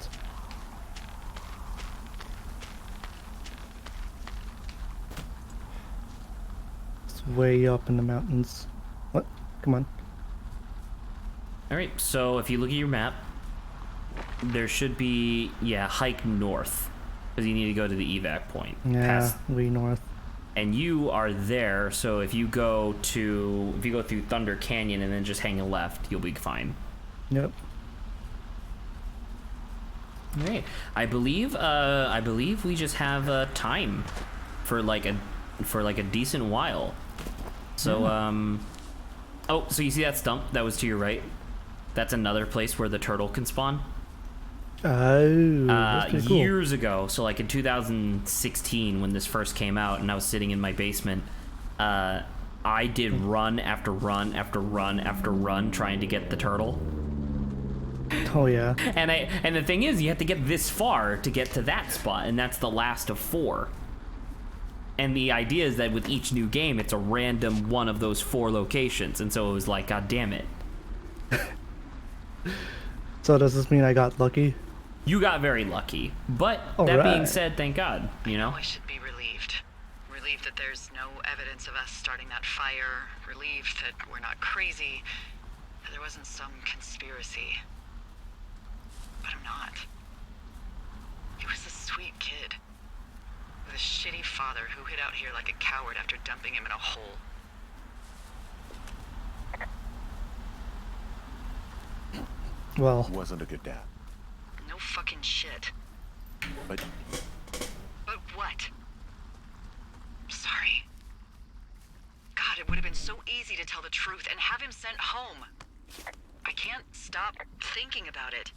[SPEAKER 2] It's way up in the mountains. What? Come on.
[SPEAKER 1] Alright, so if you look at your map, there should be, hike north. Because you need to go to the evac point.
[SPEAKER 2] Yeah, way north.
[SPEAKER 1] And you are there, so if you go through Thunder Canyon and then just hang a left, you'll be fine.
[SPEAKER 2] Yep.
[SPEAKER 1] Alright. I believe we just have time for like a decent while. So oh, so you see that stump that was to your right? That's another place where the turtle can spawn.
[SPEAKER 2] Oh, that's pretty cool.
[SPEAKER 1] Years ago, so like in 2016 when this first came out and I was sitting in my basement, I did run after run after run after run trying to get the turtle.
[SPEAKER 2] Oh yeah.
[SPEAKER 1] And the thing is, you have to get this far to get to that spot, and that's the last of 4. And the idea is that with each new game, it's a random one of those 4 locations, and so it was like, God damn it.
[SPEAKER 2] So does this mean I got lucky?
[SPEAKER 1] You got very lucky. But
[SPEAKER 2] All
[SPEAKER 1] that being
[SPEAKER 2] right.
[SPEAKER 1] said, thank God, you know?
[SPEAKER 3] I should be relieved. Relieved that there's no evidence of us starting that fire. Relieved that we're not crazy. That there wasn't some conspiracy. But I'm not. He was a sweet kid. With a shitty father who hid out here like a coward after dumping him in a hole.
[SPEAKER 2] Well,
[SPEAKER 4] He wasn't a good dad.
[SPEAKER 3] No fucking shit.
[SPEAKER 4] But
[SPEAKER 3] But what? Sorry. God, it would have been so easy to tell the truth and have him sent home. I can't stop thinking about it.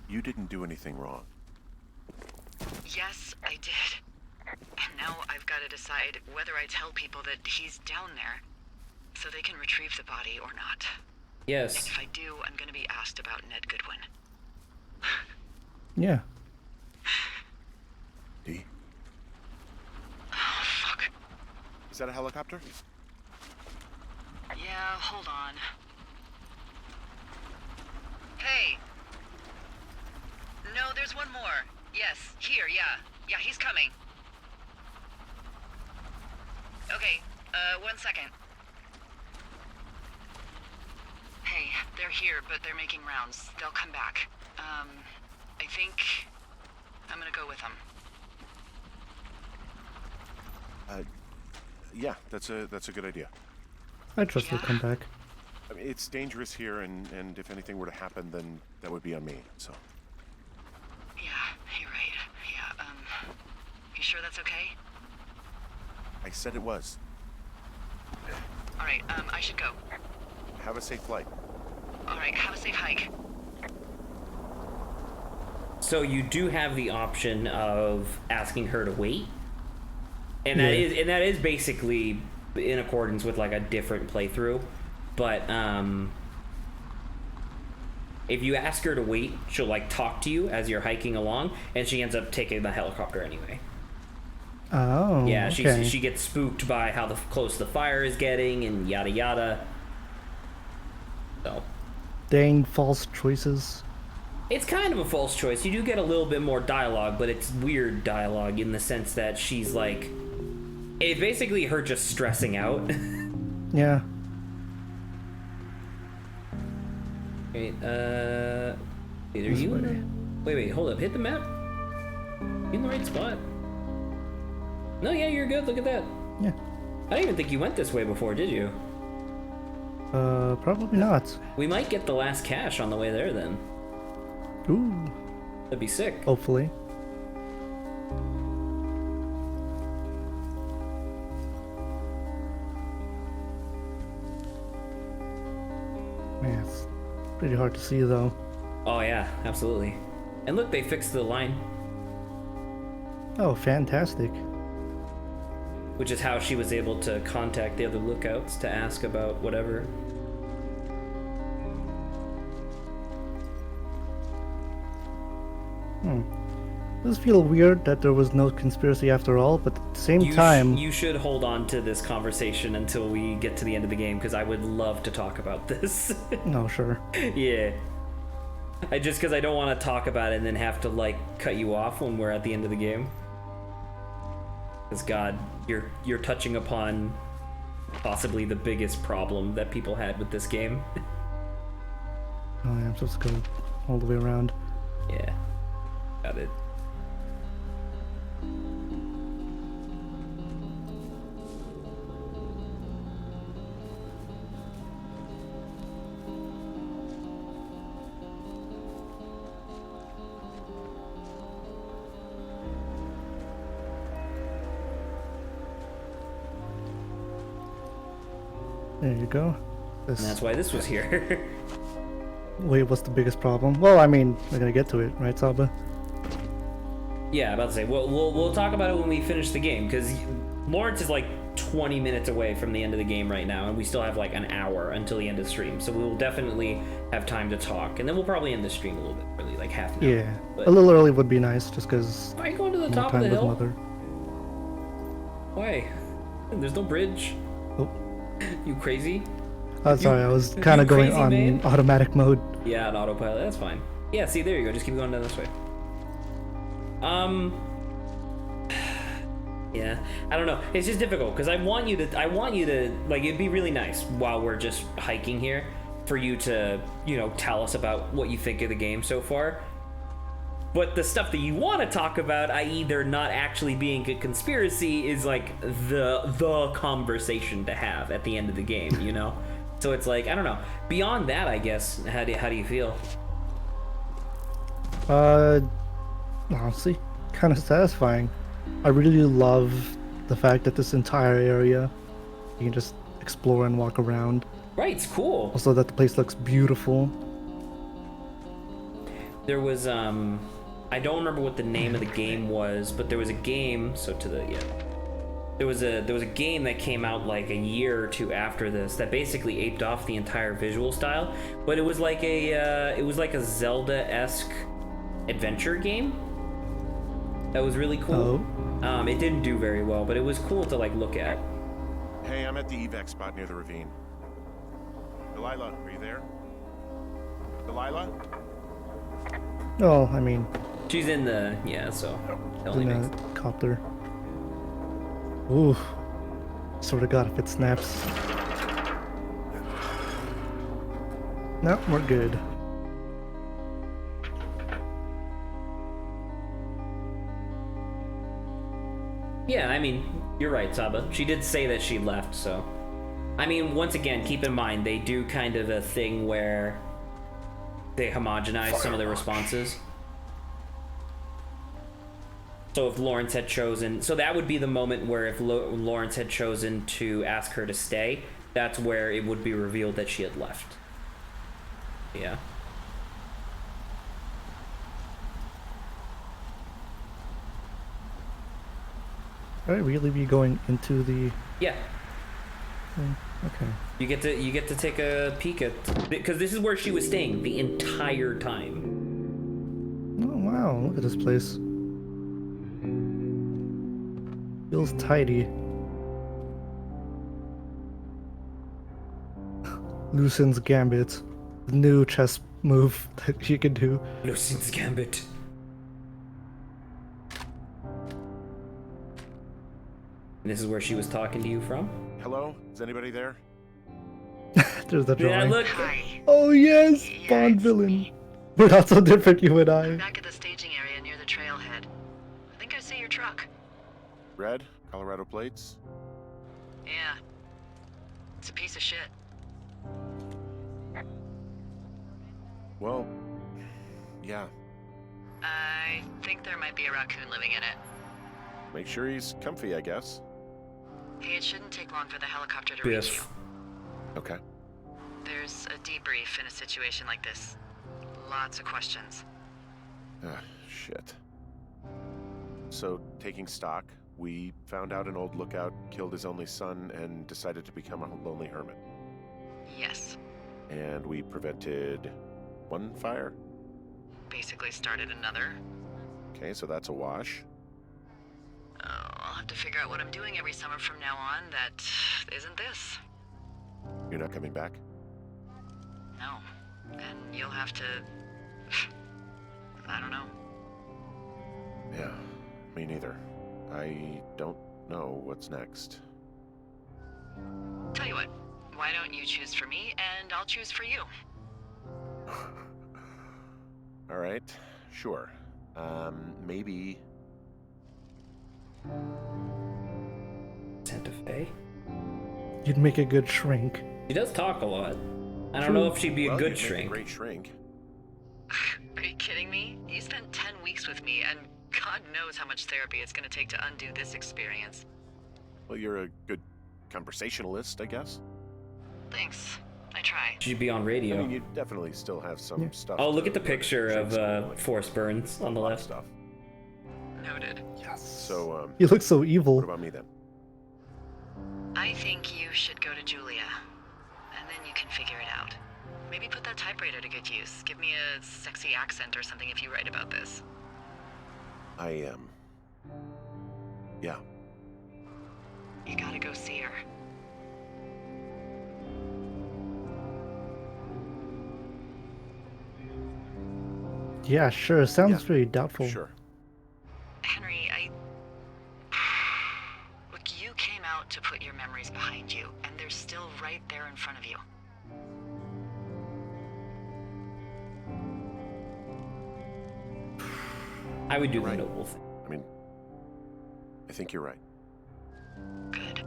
[SPEAKER 4] you didn't do anything wrong.
[SPEAKER 3] Yes, I did. And now I've got to decide whether I tell people that he's down there so they can retrieve the body or not. And
[SPEAKER 1] Yes.
[SPEAKER 3] if I do, I'm going to be asked about Ned Goodwin.
[SPEAKER 2] yeah.
[SPEAKER 4] D?
[SPEAKER 3] Oh, fuck.
[SPEAKER 4] Is that a helicopter?
[SPEAKER 3] Yeah, hold on. Hey. No, there's one more. Yes, here, yeah. Yeah, he's coming. Okay, 1 second. Hey, they're here, but they're making rounds. They'll come back. I think I'm gonna go with them.
[SPEAKER 4] Yeah, that's a good idea.
[SPEAKER 2] I trust they'll come back.
[SPEAKER 4] I mean, it's dangerous here, and if anything were to happen, then that would be on me. So
[SPEAKER 3] Yeah, you're right. Yeah, you sure that's okay?
[SPEAKER 4] I said it was.
[SPEAKER 3] Alright, I should go.
[SPEAKER 4] Have a safe flight.
[SPEAKER 3] Alright, have a safe hike.
[SPEAKER 1] So you do have the option of asking her to wait, and that
[SPEAKER 2] Yeah.
[SPEAKER 1] is basically in accordance with like a different playthrough. But if you ask her to wait, she'll like talk to you as you're hiking along, and she ends up taking the helicopter anyway.
[SPEAKER 2] Oh,
[SPEAKER 1] Yeah,
[SPEAKER 2] okay.
[SPEAKER 1] she gets spooked by how close the fire is getting, and yada yada. So
[SPEAKER 2] Dang false choices.
[SPEAKER 1] it's kind of a false choice. You do get a little bit more dialogue, but it's weird dialogue in the sense that she's like, it's basically her just stressing out.
[SPEAKER 2] Yeah.
[SPEAKER 1] Wait, either
[SPEAKER 2] This
[SPEAKER 1] you?
[SPEAKER 2] way.
[SPEAKER 1] Wait, hold up. Hit the map. You in the right spot? No, yeah, you're good. Look at that.
[SPEAKER 2] Yeah.
[SPEAKER 1] I didn't even think you went this way before, did you?
[SPEAKER 2] Probably not.
[SPEAKER 1] We might get the last cache on the way there then.
[SPEAKER 2] Ooh,
[SPEAKER 1] That'd be sick.
[SPEAKER 2] hopefully. Man, it's pretty hard to see though.
[SPEAKER 1] Oh yeah, absolutely. And look, they fixed the line,
[SPEAKER 2] Oh, fantastic.
[SPEAKER 1] which is how she was able to contact the other lookouts to ask about whatever.
[SPEAKER 2] It does feel weird that there was no conspiracy after all, but at the same time,
[SPEAKER 1] You should hold on to this conversation until we get to the end of the game, because I would love to talk about this.
[SPEAKER 2] no, sure.
[SPEAKER 1] Yeah. Because I don't want to talk about it and then have to, like, cut you off when we're at the end of the game. Because, God, you're touching upon possibly the biggest problem that people had with this game.
[SPEAKER 2] Oh, yeah, I'm supposed to go all the way around.
[SPEAKER 1] Yeah. Got it.
[SPEAKER 2] There you go.
[SPEAKER 1] And that's why this was here.
[SPEAKER 2] Wait, what's the biggest problem? Well, I mean, we're gonna get to it, right, Saba?
[SPEAKER 1] Yeah, about to say, we'll talk about it when we finish the game, because Lawrence is like 20 minutes away from the end of the game right now, and we still have like an hour until the end of the stream, so we will definitely have time to talk, and then we'll probably end the stream a little bit early, like half an hour.
[SPEAKER 2] Yeah,
[SPEAKER 1] But
[SPEAKER 2] a little early would be nice, just because
[SPEAKER 1] why are you going to the
[SPEAKER 2] more
[SPEAKER 1] top of
[SPEAKER 2] time
[SPEAKER 1] the
[SPEAKER 2] with
[SPEAKER 1] hill?
[SPEAKER 2] mother.
[SPEAKER 1] Why? There's no bridge.
[SPEAKER 2] Oh,
[SPEAKER 1] You crazy?
[SPEAKER 2] Sorry, I was kind of going
[SPEAKER 1] crazy,
[SPEAKER 2] on
[SPEAKER 1] man?
[SPEAKER 2] automatic mode.
[SPEAKER 1] Yeah, on autopilot. That's fine. Yeah, see, there you go. Just keep going down this way. Yeah, I don't know. It's just difficult because I want you to like. It'd be really nice while we're just hiking here for you to, you know, tell us about what you think of the game so far. But the stuff that you want to talk about, i.e., there not actually being a conspiracy, is like the conversation to have at the end of the game, you know. So it's like, I don't know. Beyond that, I guess, how do you feel?
[SPEAKER 2] Honestly, kind of satisfying. I really love the fact that this entire area, you can just explore and walk around.
[SPEAKER 1] Right, it's cool.
[SPEAKER 2] Also that the place looks beautiful.
[SPEAKER 1] There was, I don't remember what the name of the game was, but there was a game, there was a game that came out like a year or two after this that basically aped off the entire visual style, but it was like a Zelda-esque adventure game that was really cool. It didn't do very well, but it was cool to like look at.
[SPEAKER 4] Hey, I'm at the evac spot near the ravine. Delilah, are you there? Delilah?
[SPEAKER 2] Oh, I mean,
[SPEAKER 1] She's in the, so it only
[SPEAKER 2] in
[SPEAKER 1] makes
[SPEAKER 2] a copter. Ooh, sort of God if it snaps. No, we're good.
[SPEAKER 1] Yeah, I mean, you're right, Saba. She did say that she left, so. I mean, once again, keep in mind, they do kind of a thing where they homogenize some of the responses. So if Lawrence had chosen... So that would be the moment where if Lawrence had chosen to ask her to stay, that's where it would be revealed that she had left. Yeah.
[SPEAKER 2] Alright, really be going into the...
[SPEAKER 1] Yeah.
[SPEAKER 2] Okay.
[SPEAKER 1] You get to take a peek at... Because this is where she was staying the entire time.
[SPEAKER 2] Oh wow, look at this place. Feels tidy. Lucian's Gambit. The new chess move that you can do.
[SPEAKER 1] Lucian's Gambit. And this is where she was talking to you from?
[SPEAKER 4] Hello? Is anybody there?
[SPEAKER 2] There's the drawing.
[SPEAKER 1] Yeah, look.
[SPEAKER 3] Hi.
[SPEAKER 2] Oh yes,
[SPEAKER 3] Yeah,
[SPEAKER 2] Bond
[SPEAKER 3] it's
[SPEAKER 2] villain.
[SPEAKER 3] me.
[SPEAKER 2] We're not so different, you and I.
[SPEAKER 3] I'm back at the staging area near the trailhead. I think I see your truck.
[SPEAKER 4] Red? Colorado plates?
[SPEAKER 3] Yeah. It's a piece of shit.
[SPEAKER 4] Well, yeah.
[SPEAKER 3] I think there might be a raccoon living in it.
[SPEAKER 4] Make sure he's comfy, I guess.
[SPEAKER 3] Hey, it shouldn't take long for the helicopter to reach you.
[SPEAKER 1] Biff.
[SPEAKER 4] Okay.
[SPEAKER 3] There's a debrief in a situation like this. Lots of questions.
[SPEAKER 4] Ah, shit. So, taking stock, we found out an old lookout killed his only son and decided to become a lonely hermit.
[SPEAKER 3] Yes.
[SPEAKER 4] And we prevented one fire?
[SPEAKER 3] Basically started another.
[SPEAKER 4] Okay, so that's a wash.
[SPEAKER 3] Oh, I'll have to figure out what I'm doing every summer from now on that isn't this.
[SPEAKER 4] You're not coming back?
[SPEAKER 3] No. And you'll have to... I don't know.
[SPEAKER 4] Yeah, me neither. I don't know what's next.
[SPEAKER 3] Tell you what, why don't you choose for me and I'll choose for you?
[SPEAKER 4] All right, sure. Maybe...
[SPEAKER 1] Santa Fe?
[SPEAKER 2] You'd make a good shrink.
[SPEAKER 1] She does talk a lot. I don't know if she'd be a
[SPEAKER 4] Well,
[SPEAKER 1] good
[SPEAKER 4] you'd make
[SPEAKER 1] shrink.
[SPEAKER 4] a great shrink.
[SPEAKER 3] Are you kidding me? You spent 10 weeks with me and God knows how much therapy it's gonna take to undo this experience.
[SPEAKER 4] Well, you're a good conversationalist, I guess.
[SPEAKER 3] Thanks. I try.
[SPEAKER 1] She'd be on
[SPEAKER 4] I
[SPEAKER 1] radio.
[SPEAKER 4] mean, you definitely still have some stuff.
[SPEAKER 1] Oh, look
[SPEAKER 4] to
[SPEAKER 1] at the picture
[SPEAKER 4] learn.
[SPEAKER 1] of
[SPEAKER 4] Shakespeare, like,
[SPEAKER 1] Forrest Burns on the
[SPEAKER 4] a lot of
[SPEAKER 1] left.
[SPEAKER 4] stuff.
[SPEAKER 3] Noted.
[SPEAKER 4] So,
[SPEAKER 2] You look so
[SPEAKER 4] what
[SPEAKER 2] evil.
[SPEAKER 4] about me then?
[SPEAKER 3] I think you should go to Julia. And then you can figure it out. Maybe put that typewriter to good use. Give me a sexy accent or something if you write about this.
[SPEAKER 4] I am. Yeah.
[SPEAKER 3] You gotta go see her.
[SPEAKER 2] Yeah, sure. Sounds
[SPEAKER 4] Yeah,
[SPEAKER 2] very doubtful.
[SPEAKER 4] Sure.
[SPEAKER 3] Henry, Look, you came out to put your memories behind you, and they're still right there in front of you.
[SPEAKER 1] I would do
[SPEAKER 4] Right.
[SPEAKER 1] the noble thing.
[SPEAKER 4] I mean, I think you're right.
[SPEAKER 3] Good.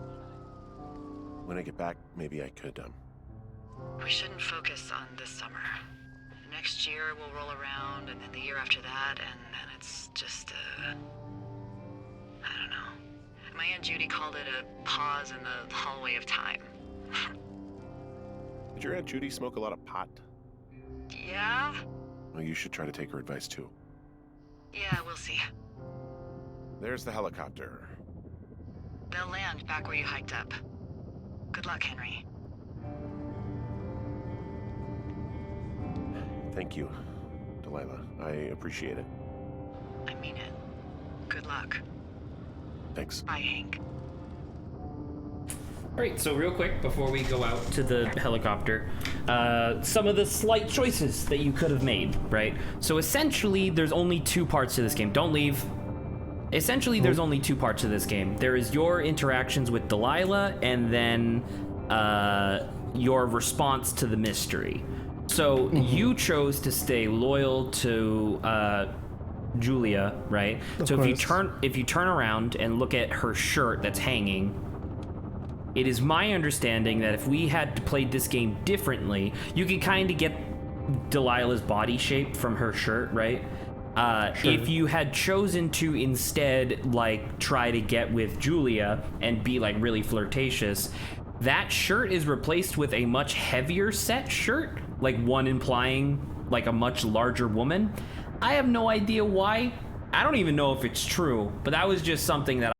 [SPEAKER 4] When I get back, maybe I could,
[SPEAKER 3] We shouldn't focus on this summer. Next year will roll around, and then the year after that, and then it's just, I don't know. My Aunt Judy called it a pause in the hallway of time.
[SPEAKER 4] Did your Aunt Judy smoke a lot of pot?
[SPEAKER 3] Yeah?
[SPEAKER 4] Well, you should try to take her advice, too.
[SPEAKER 3] Yeah, we'll see.
[SPEAKER 4] There's the helicopter.
[SPEAKER 3] They'll land back where you hiked up. Good luck, Henry.
[SPEAKER 4] Thank you, Delilah. I appreciate it.
[SPEAKER 3] I mean it. Good luck.
[SPEAKER 4] Thanks.
[SPEAKER 3] Bye, Hank.
[SPEAKER 1] All right, so real quick before we go out to the helicopter, some of the slight choices that you could have made, right? So essentially, there's only two parts to this game. Don't leave. Essentially, there's only two parts to this game. There is your interactions with Delilah, and then your response to the mystery. So you chose to stay loyal to Julia, right? So if you turn around and look at her shirt that's hanging, it is my understanding that if we had played this game differently, you could kind of get Delilah's body shape from her shirt, right?
[SPEAKER 2] Sure.
[SPEAKER 1] If you had chosen to instead, like, try to get with Julia and be, like, really flirtatious, that shirt is replaced with a much heavier set shirt, like one implying, like, a much larger woman. I have no idea why. I don't even know if it's true, but that was just something that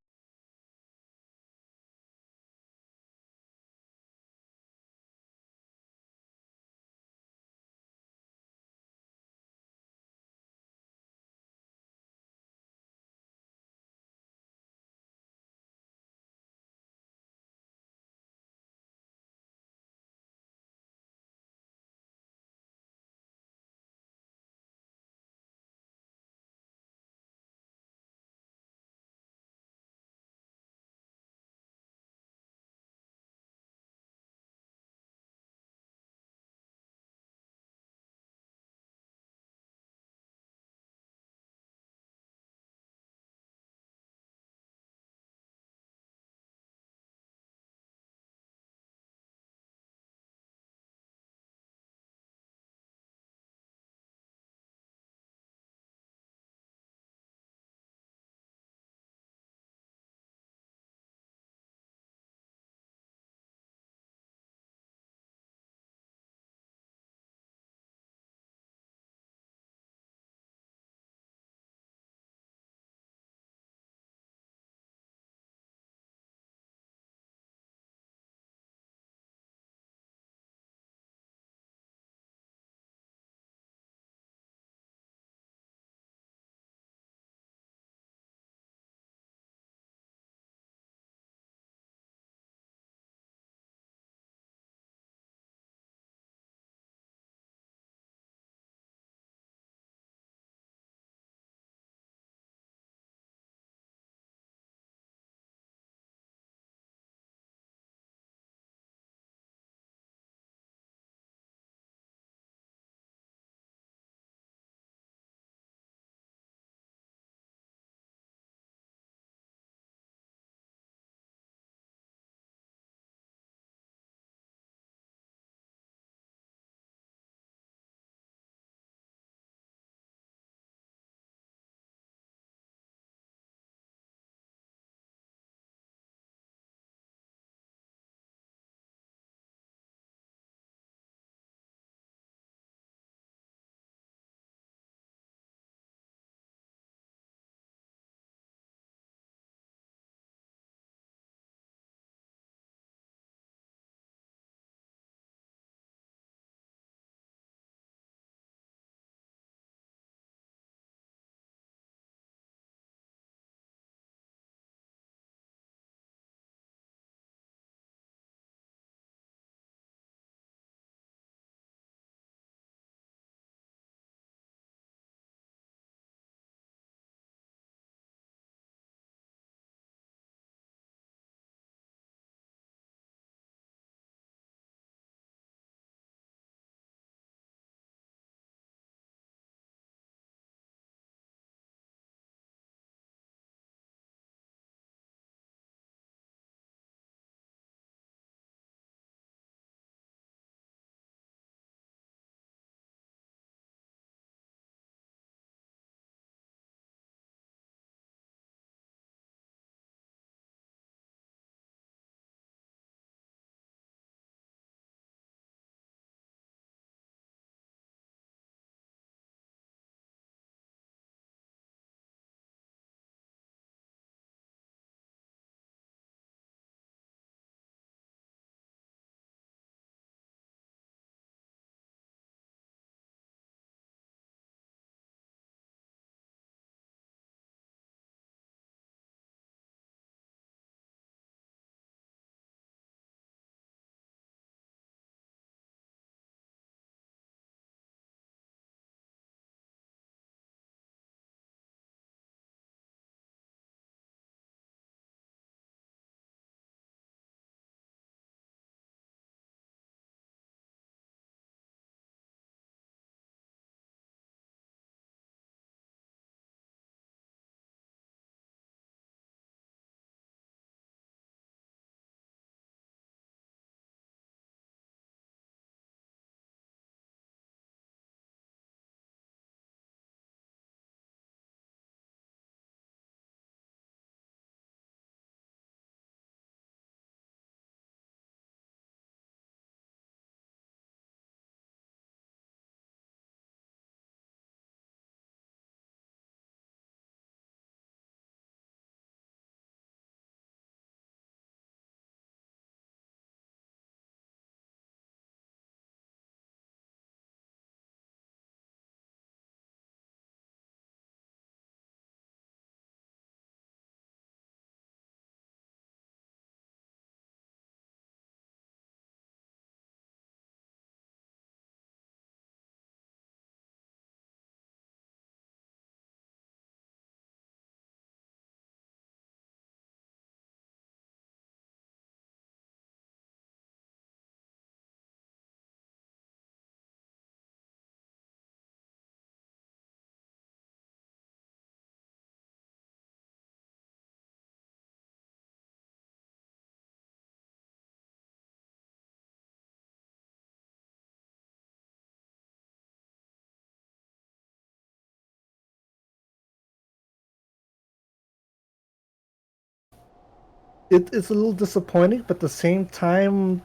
[SPEAKER 2] it's a little disappointing, but at the same time,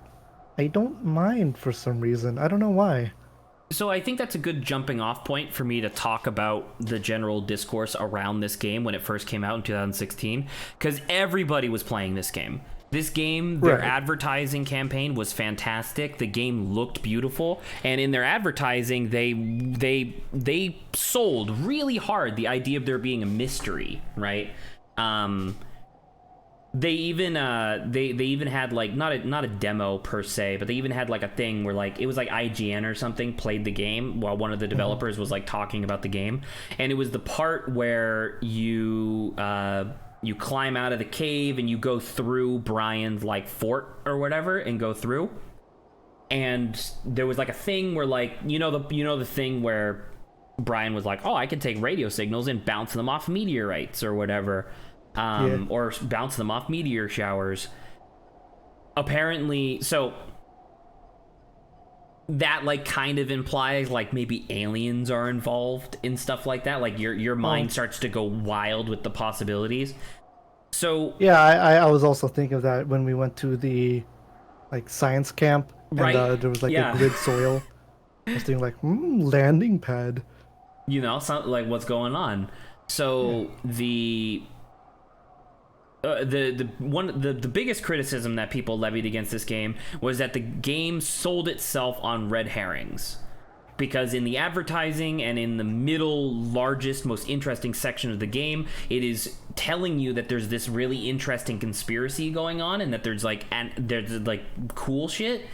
[SPEAKER 2] I don't mind for some reason. I don't know why.
[SPEAKER 1] So I think that's a good jumping off point for me to talk about the general discourse around this game when it first came out in 2016, because everybody was playing this game. This game, their advertising campaign was fantastic. The game looked beautiful, and in their advertising, they sold really hard the idea of there being a mystery, right? They even they even had like not a demo per se, but they even had like a thing where like it was like IGN or something played the game while one of the developers was like talking about the game, and it was the part where you climb out of the cave and you go through Brian's like fort or whatever and go through, and there was like a thing where like you know the thing where Brian was like, oh, I can take radio signals and bounce them off meteorites or whatever. Or bounce them off meteor showers. Apparently, so that like kind of implies like maybe aliens are involved in stuff like that. Like your mind starts to go wild with the possibilities. So
[SPEAKER 2] yeah, I was also thinking of that when we went to the like science camp, and there was like a grid soil. I was thinking like, landing pad.
[SPEAKER 1] You know, something like what's going on. So the biggest criticism that people levied against this game was that the game sold itself on red herrings, because in the advertising and in the middle largest most interesting section of the game, it is telling you that there's this really interesting conspiracy going on and that there's like cool shit,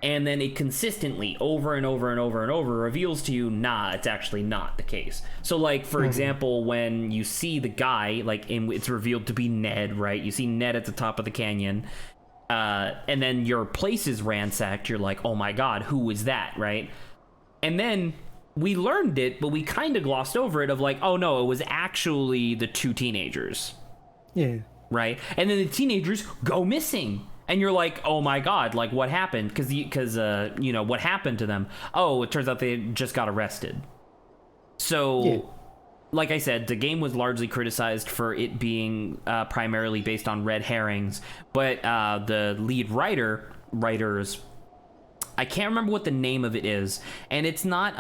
[SPEAKER 1] and then it consistently over and over and over and over reveals to you, nah, it's actually not the case. So like for example, when you see the guy, like it's revealed to be Ned, right? You see Ned at the top of the canyon, and then your place is ransacked. You're like, oh my god, who is that, right? And then we learned it, but we kind of glossed over it of like, oh no, it was actually the two teenagers.
[SPEAKER 2] Yeah.
[SPEAKER 1] Right? And then the teenagers go missing. And you're like, oh my god, like what happened? Because you know, what happened to them? Oh, it turns out they just got arrested. So, like I said, the game was largely criticized for it being primarily based on red herrings. But the lead writers, I can't remember what the name of it is, and it's not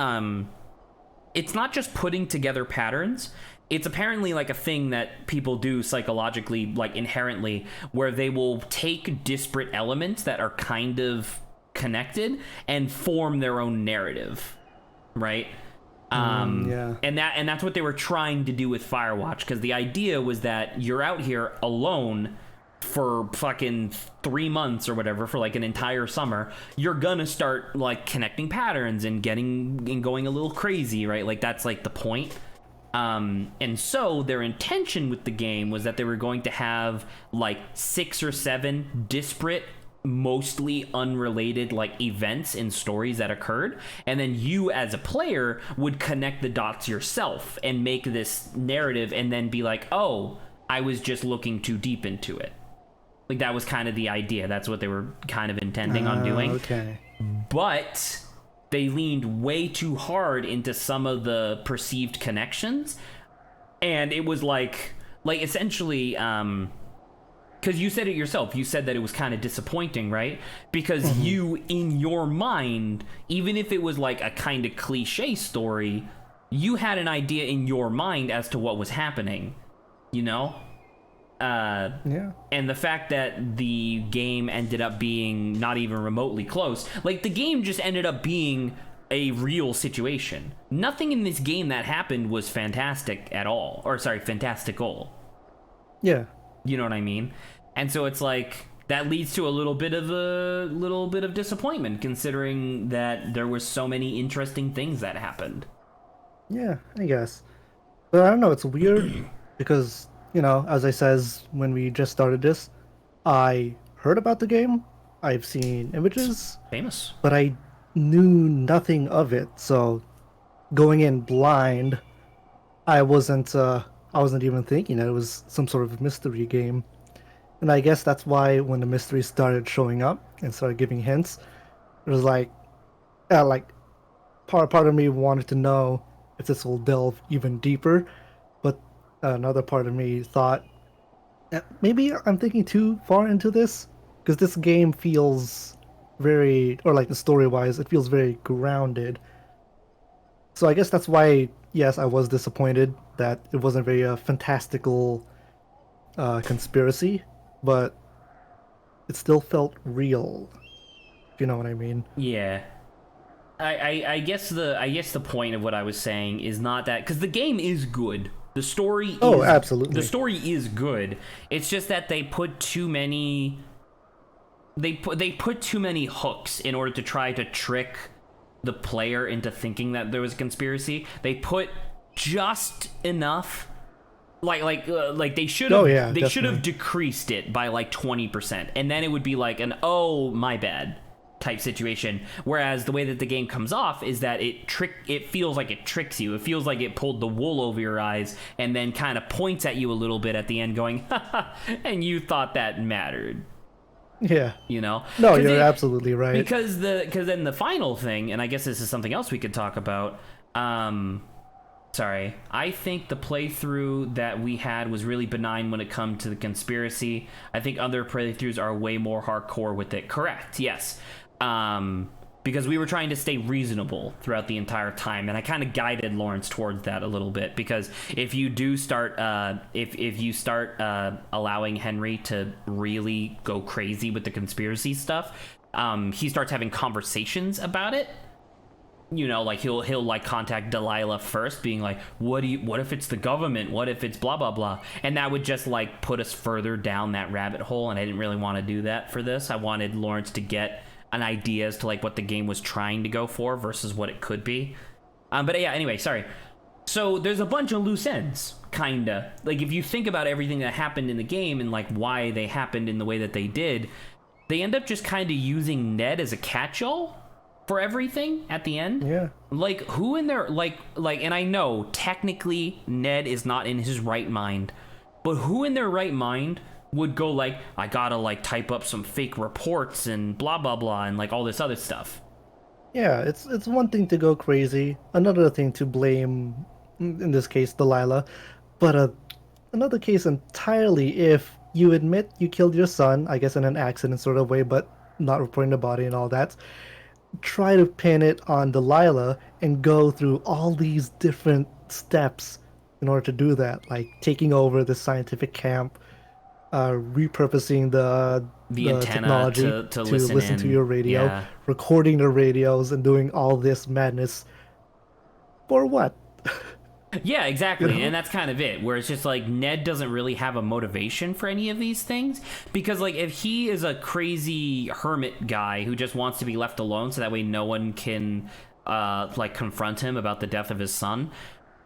[SPEAKER 1] just putting together patterns. It's apparently like a thing that people do psychologically, like inherently, where they will take disparate elements that are kind of connected and form their own narrative, right? And that's what they were trying to do with Firewatch, because the idea was that you're out here alone for fucking 3 months or whatever, for like an entire summer. You're gonna start like connecting patterns and going a little crazy, right? Like that's like the point. And so their intention with the game was that they were going to have like 6 or 7 disparate, mostly unrelated like events and stories that occurred, and then you as a player would connect the dots yourself and make this narrative, and then be like, oh, I was just looking too deep into it. Like that was kind of the idea. That's what they were kind of intending on doing.
[SPEAKER 2] Okay.
[SPEAKER 1] But they leaned way too hard into some of the perceived connections, and it was like essentially because you said it yourself, you said that it was kind of disappointing, right? Because you, in your mind, even if it was like a kind of cliche story, you had an idea in your mind as to what was happening, you know? And the fact that the game ended up being not even remotely close, like the game just ended up being a real situation. Nothing in this game that happened was fantastic at all, or sorry, fantastical.
[SPEAKER 2] Yeah.
[SPEAKER 1] You know what I mean? And so it's like that leads to a little bit of disappointment, considering that there was so many interesting things that happened.
[SPEAKER 2] Yeah, I guess. But I don't know, it's weird because, you know, as I says when we just started this, I heard about the game, I've seen images,
[SPEAKER 1] It's famous,
[SPEAKER 2] but I knew nothing of it. So going in blind, I wasn't even thinking that it was some sort of mystery game. And I guess that's why when the mystery started showing up and started giving hints, it was like part of me wanted to know if this will delve even deeper, but another part of me thought Maybe I'm thinking too far into this because this game feels very, or like the story wise, it feels very grounded. So I guess that's why, yes, I was disappointed that it wasn't very fantastical conspiracy, but it still felt real. If you know what I mean?
[SPEAKER 1] Yeah. I guess the point of what I was saying is not that, because the game is good.
[SPEAKER 2] Oh, absolutely.
[SPEAKER 1] The story is good. It's just that they put too many too many hooks in order to try to trick the player into thinking that there was a conspiracy. They put just enough, like they should have.
[SPEAKER 2] Oh, yeah,
[SPEAKER 1] they should have
[SPEAKER 2] definitely.
[SPEAKER 1] decreased it by like 20%, and then it would be like an "oh my bad" type situation. Whereas the way that the game comes off is that it feels like it tricks you. It feels like it pulled the wool over your eyes and then kind of points at you a little bit at the end, going, "Ha, and you thought that mattered."
[SPEAKER 2] Yeah.
[SPEAKER 1] You know?
[SPEAKER 2] No, you're absolutely right.
[SPEAKER 1] Because then the final thing, and I guess this is something else we could talk about. Sorry, I think the playthrough that we had was really benign when it comes to the conspiracy. I think other playthroughs are way more hardcore with it. Correct? Yes. Because we were trying to stay reasonable throughout the entire time, and I kind of guided Lawrence towards that a little bit. Because if you do start, if you start allowing Henry to really go crazy with the conspiracy stuff, he starts having conversations about it. You know, like he'll like contact Delilah first, being like, what if it's the government? What if it's blah blah blah? And that would just like put us further down that rabbit hole, and I didn't really want to do that for this. I wanted Lawrence to get an idea as to like what the game was trying to go for versus what it could be. But yeah, anyway, sorry. So there's a bunch of loose ends, kinda. Like if you think about everything that happened in the game and like why they happened in the way that they did, they end up just kind of using Ned as a catch-all for everything at the end.
[SPEAKER 2] Yeah.
[SPEAKER 1] Like who in their like and I know technically Ned is not in his right mind, but who in their right mind would go like, I gotta like type up some fake reports and blah blah blah and like all this other stuff.
[SPEAKER 2] Yeah, it's one thing to go crazy, another thing to blame, in this case, Delilah, but another case entirely if you admit you killed your son, I guess in an accident sort of way, but not reporting the body and all that. Try to pin it on Delilah and go through all these different steps in order to do that, like taking over the scientific camp, repurposing
[SPEAKER 1] The antenna
[SPEAKER 2] technology
[SPEAKER 1] to listen
[SPEAKER 2] to
[SPEAKER 1] in.
[SPEAKER 2] your radio,
[SPEAKER 1] Yeah.
[SPEAKER 2] recording the radios, and doing all this madness for what?
[SPEAKER 1] Yeah, exactly.
[SPEAKER 2] You know?
[SPEAKER 1] And that's kind of it, where it's just like Ned doesn't really have a motivation for any of these things. Because, like, if he is a crazy hermit guy who just wants to be left alone so that way no one can, like, confront him about the death of his son,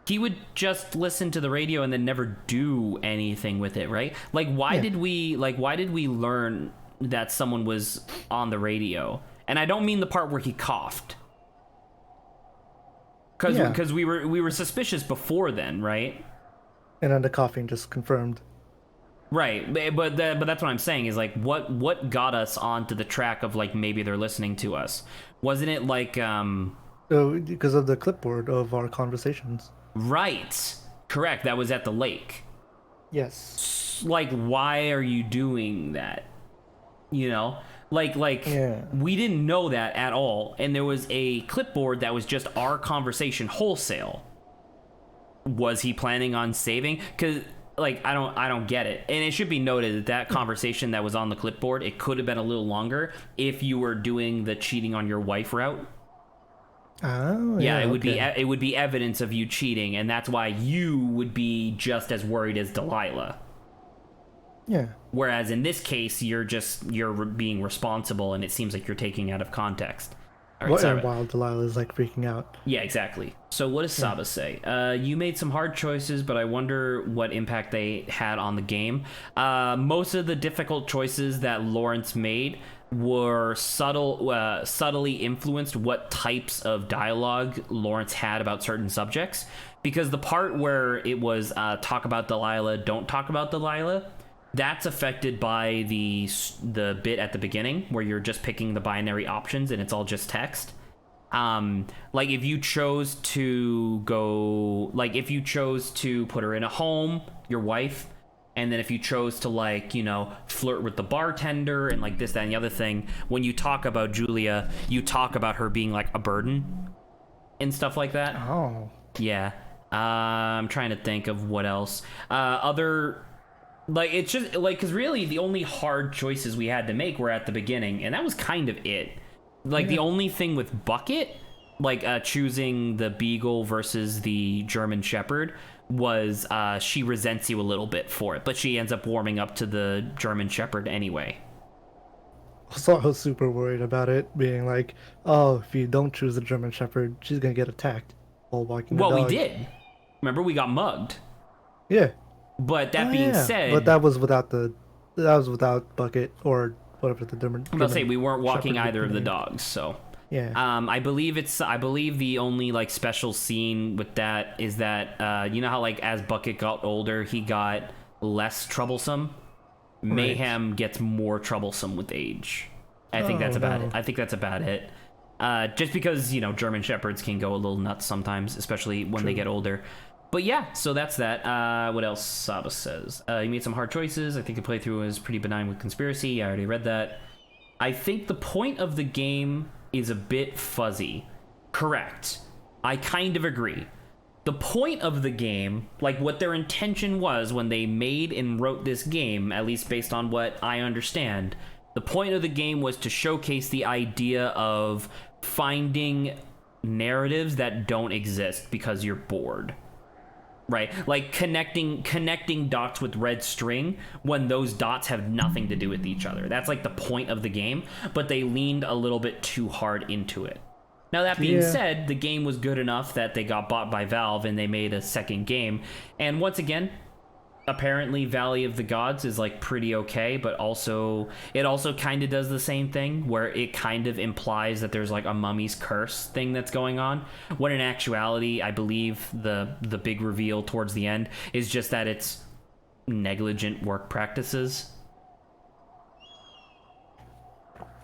[SPEAKER 1] he would just listen to the radio and then never do anything with it, right? Like, why did we learn that someone was on the radio? And I don't mean the part where he coughed. Because we were suspicious before then, right?
[SPEAKER 2] And then the coughing just confirmed.
[SPEAKER 1] Right, but that's what I'm saying is like what got us onto the track of like maybe they're listening to us? Wasn't it like
[SPEAKER 2] Because of the clipboard of our conversations.
[SPEAKER 1] right? Correct. That was at the lake.
[SPEAKER 2] Yes.
[SPEAKER 1] Like, why are you doing that? You know, like
[SPEAKER 2] Yeah.
[SPEAKER 1] we didn't know that at all, and there was a clipboard that was just our conversation wholesale. Was he planning on saving? Because like I don't get it, and it should be noted that that conversation that was on the clipboard, it could have been a little longer if you were doing the cheating on your wife route.
[SPEAKER 2] Oh,
[SPEAKER 1] Yeah,
[SPEAKER 2] yeah,
[SPEAKER 1] it would be evidence of you cheating, and that's why you would be just as worried as Delilah.
[SPEAKER 2] Yeah.
[SPEAKER 1] Whereas in this case, you're being responsible, and it seems like you're taking out of context. All right, Saba.
[SPEAKER 2] While Delilah is like freaking out.
[SPEAKER 1] Yeah, exactly. So what does Saba say? You made some hard choices, but I wonder what impact they had on the game. Most of the difficult choices that Lawrence made were subtly influenced what types of dialogue Lawrence had about certain subjects. Because the part where it was talk about Delilah, don't talk about Delilah, that's affected by the bit at the beginning where you're just picking the binary options and it's all just text. Like if you chose to put her in a home, your wife, And then if you chose to, like, you know, flirt with the bartender and like this, that, and the other thing, when you talk about Julia, you talk about her being like a burden and stuff like that.
[SPEAKER 2] Oh.
[SPEAKER 1] Yeah. I'm trying to think of what else. Other, like, it's just, like, because really the only hard choices we had to make were at the beginning, and that was kind of it. Like, the only thing with Bucket, like, choosing the Beagle versus the German Shepherd, was she resents you a little bit for it, but she ends up warming up to the German Shepherd anyway.
[SPEAKER 2] So I was super worried about it being like, oh, if you don't choose the German Shepherd, she's gonna get attacked while walking the dog.
[SPEAKER 1] Well, we did. Remember, we got mugged.
[SPEAKER 2] Yeah.
[SPEAKER 1] But that being said,
[SPEAKER 2] but that was without Bucket or whatever the German.
[SPEAKER 1] I'm about to say we weren't walking
[SPEAKER 2] Shepherd
[SPEAKER 1] either of the
[SPEAKER 2] name.
[SPEAKER 1] dogs, so.
[SPEAKER 2] Yeah.
[SPEAKER 1] I believe the only like special scene with that is that you know how like as Bucket got older he got less troublesome.
[SPEAKER 2] Right.
[SPEAKER 1] Mayhem gets more troublesome with age. I think that's about it. I think that's about it. Just because, you know, German Shepherds can go a little nuts sometimes, especially when they get older. But yeah, so that's that. What else Saba says? You made some hard choices. I think the playthrough was pretty benign with conspiracy. I already read that. I think the point of the game is a bit fuzzy. Correct. I kind of agree. The point of the game, like what their intention was when they made and wrote this game, at least based on what I understand, the point of the game was to showcase the idea of finding narratives that don't exist because you're bored. Right? Like connecting dots with red string when those dots have nothing to do with each other. That's like the point of the game, but they leaned a little bit too hard into it. Now, that being said, the game was good enough that they got bought by Valve and they made a second game. And once again, apparently Valley of the Gods is like pretty okay, but it also kind of does the same thing where it kind of implies that there's like a mummy's curse thing that's going on, when in actuality I believe the big reveal towards the end is just that it's negligent work practices.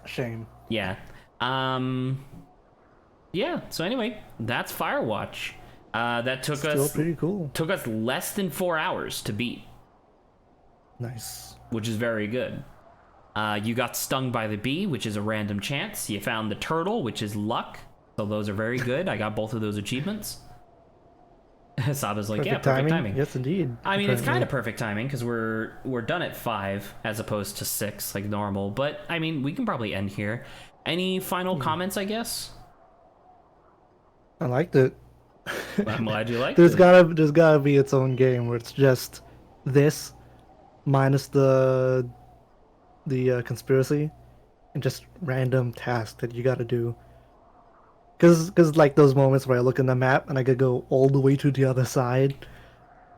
[SPEAKER 2] Shame.
[SPEAKER 1] Yeah. Yeah, so anyway, that's Firewatch. That took
[SPEAKER 2] Still pretty cool.
[SPEAKER 1] Took us less than 4 hours to beat.
[SPEAKER 2] Nice.
[SPEAKER 1] Which is very good. You got stung by the bee, which is a random chance. You found the turtle, which is luck. So those are very good. I got both of those achievements. Saba's like, perfect timing.
[SPEAKER 2] Yes, indeed.
[SPEAKER 1] I mean, it's kind of perfect timing because we're done at 5 as opposed to 6 like normal. But I mean, we can probably end here. Any final comments, I guess?
[SPEAKER 2] I liked it.
[SPEAKER 1] I'm glad you liked
[SPEAKER 2] there's
[SPEAKER 1] it.
[SPEAKER 2] There's gotta be its own game where it's just this minus the conspiracy and just random tasks that you gotta do. Cause like those moments where I look in the map and I could go all the way to the other side.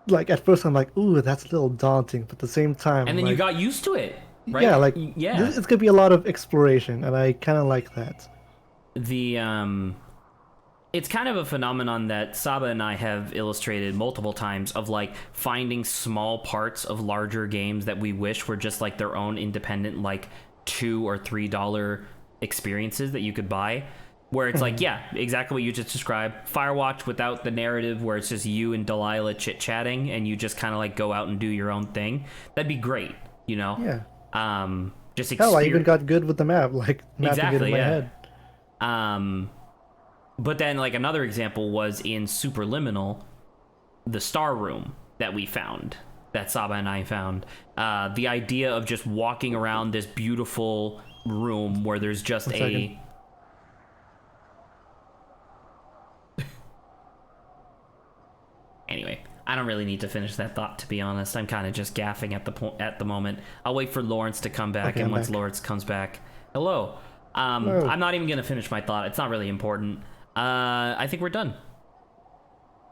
[SPEAKER 2] Like at first I'm like, ooh, that's a little daunting, but at the same time,
[SPEAKER 1] and then
[SPEAKER 2] like,
[SPEAKER 1] you got used to it, right?
[SPEAKER 2] Yeah, like
[SPEAKER 1] yeah,
[SPEAKER 2] it's gonna be a lot of exploration, and I kind of like that.
[SPEAKER 1] It's kind of a phenomenon that Saba and I have illustrated multiple times of like finding small parts of larger games that we wish were just like their own independent like $2 or $3 experiences that you could buy, where it's like, yeah, exactly what you just described. Firewatch without the narrative where it's just you and Delilah chit-chatting and you just kind of like go out and do your own thing. That'd be great, you know?
[SPEAKER 2] Yeah.
[SPEAKER 1] Just
[SPEAKER 2] hell, I even got good with the map, like mapping it in my head.
[SPEAKER 1] But then, like, another example was in Superliminal, the Star Room that we found, that Saba and I found. The idea of just walking around this beautiful room where there's just Anyway, I don't really need to finish that thought, to be honest. I'm kind of just gaffing at the moment. I'll wait for Lawrence to come back, and once Lawrence comes back... Hello.
[SPEAKER 2] Hello.
[SPEAKER 1] I'm not even going to finish my thought. It's not really important. I think we're done.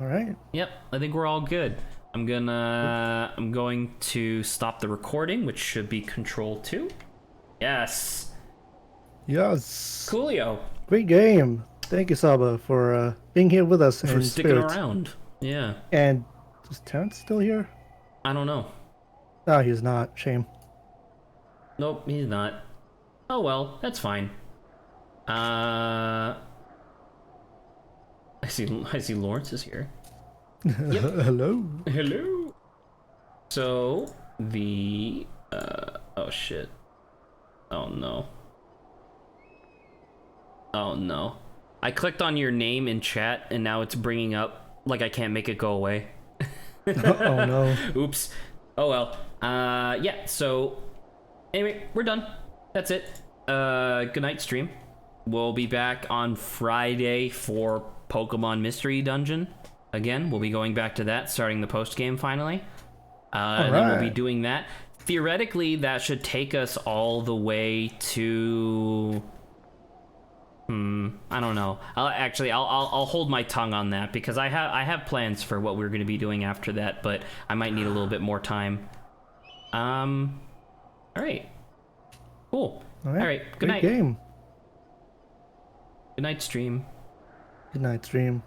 [SPEAKER 2] All right.
[SPEAKER 1] Yep, I think we're all good. I'm going to stop the recording, which should be Control 2. Yes.
[SPEAKER 2] Yes.
[SPEAKER 1] Coolio.
[SPEAKER 2] Great game. Thank you, Saba, for being here with us.
[SPEAKER 1] For sticking around. Yeah.
[SPEAKER 2] And is Terrence still here?
[SPEAKER 1] I don't know.
[SPEAKER 2] No, he's not. Shame.
[SPEAKER 1] Nope, he's not. Oh well, that's fine. I see Lawrence is here. Yep.
[SPEAKER 2] Hello.
[SPEAKER 1] Hello. So, the oh shit. Oh no. Oh no. I clicked on your name in chat and now it's bringing up like I can't make it go away.
[SPEAKER 2] Oh no.
[SPEAKER 1] Oops. Oh well. Yeah, so anyway, we're done. That's it. Good night, stream. We'll be back on Friday for Pokemon Mystery Dungeon. Again, we'll be going back to that, starting the post game finally. And then we'll be doing that. Theoretically, that should take us all the way to... I don't know. I'll hold my tongue on that because I have plans for what we're going to be doing after that, but I might need a little bit more time. All right. Cool. All right. Good night.
[SPEAKER 2] Game.
[SPEAKER 1] Good night, stream.
[SPEAKER 2] Good night, stream.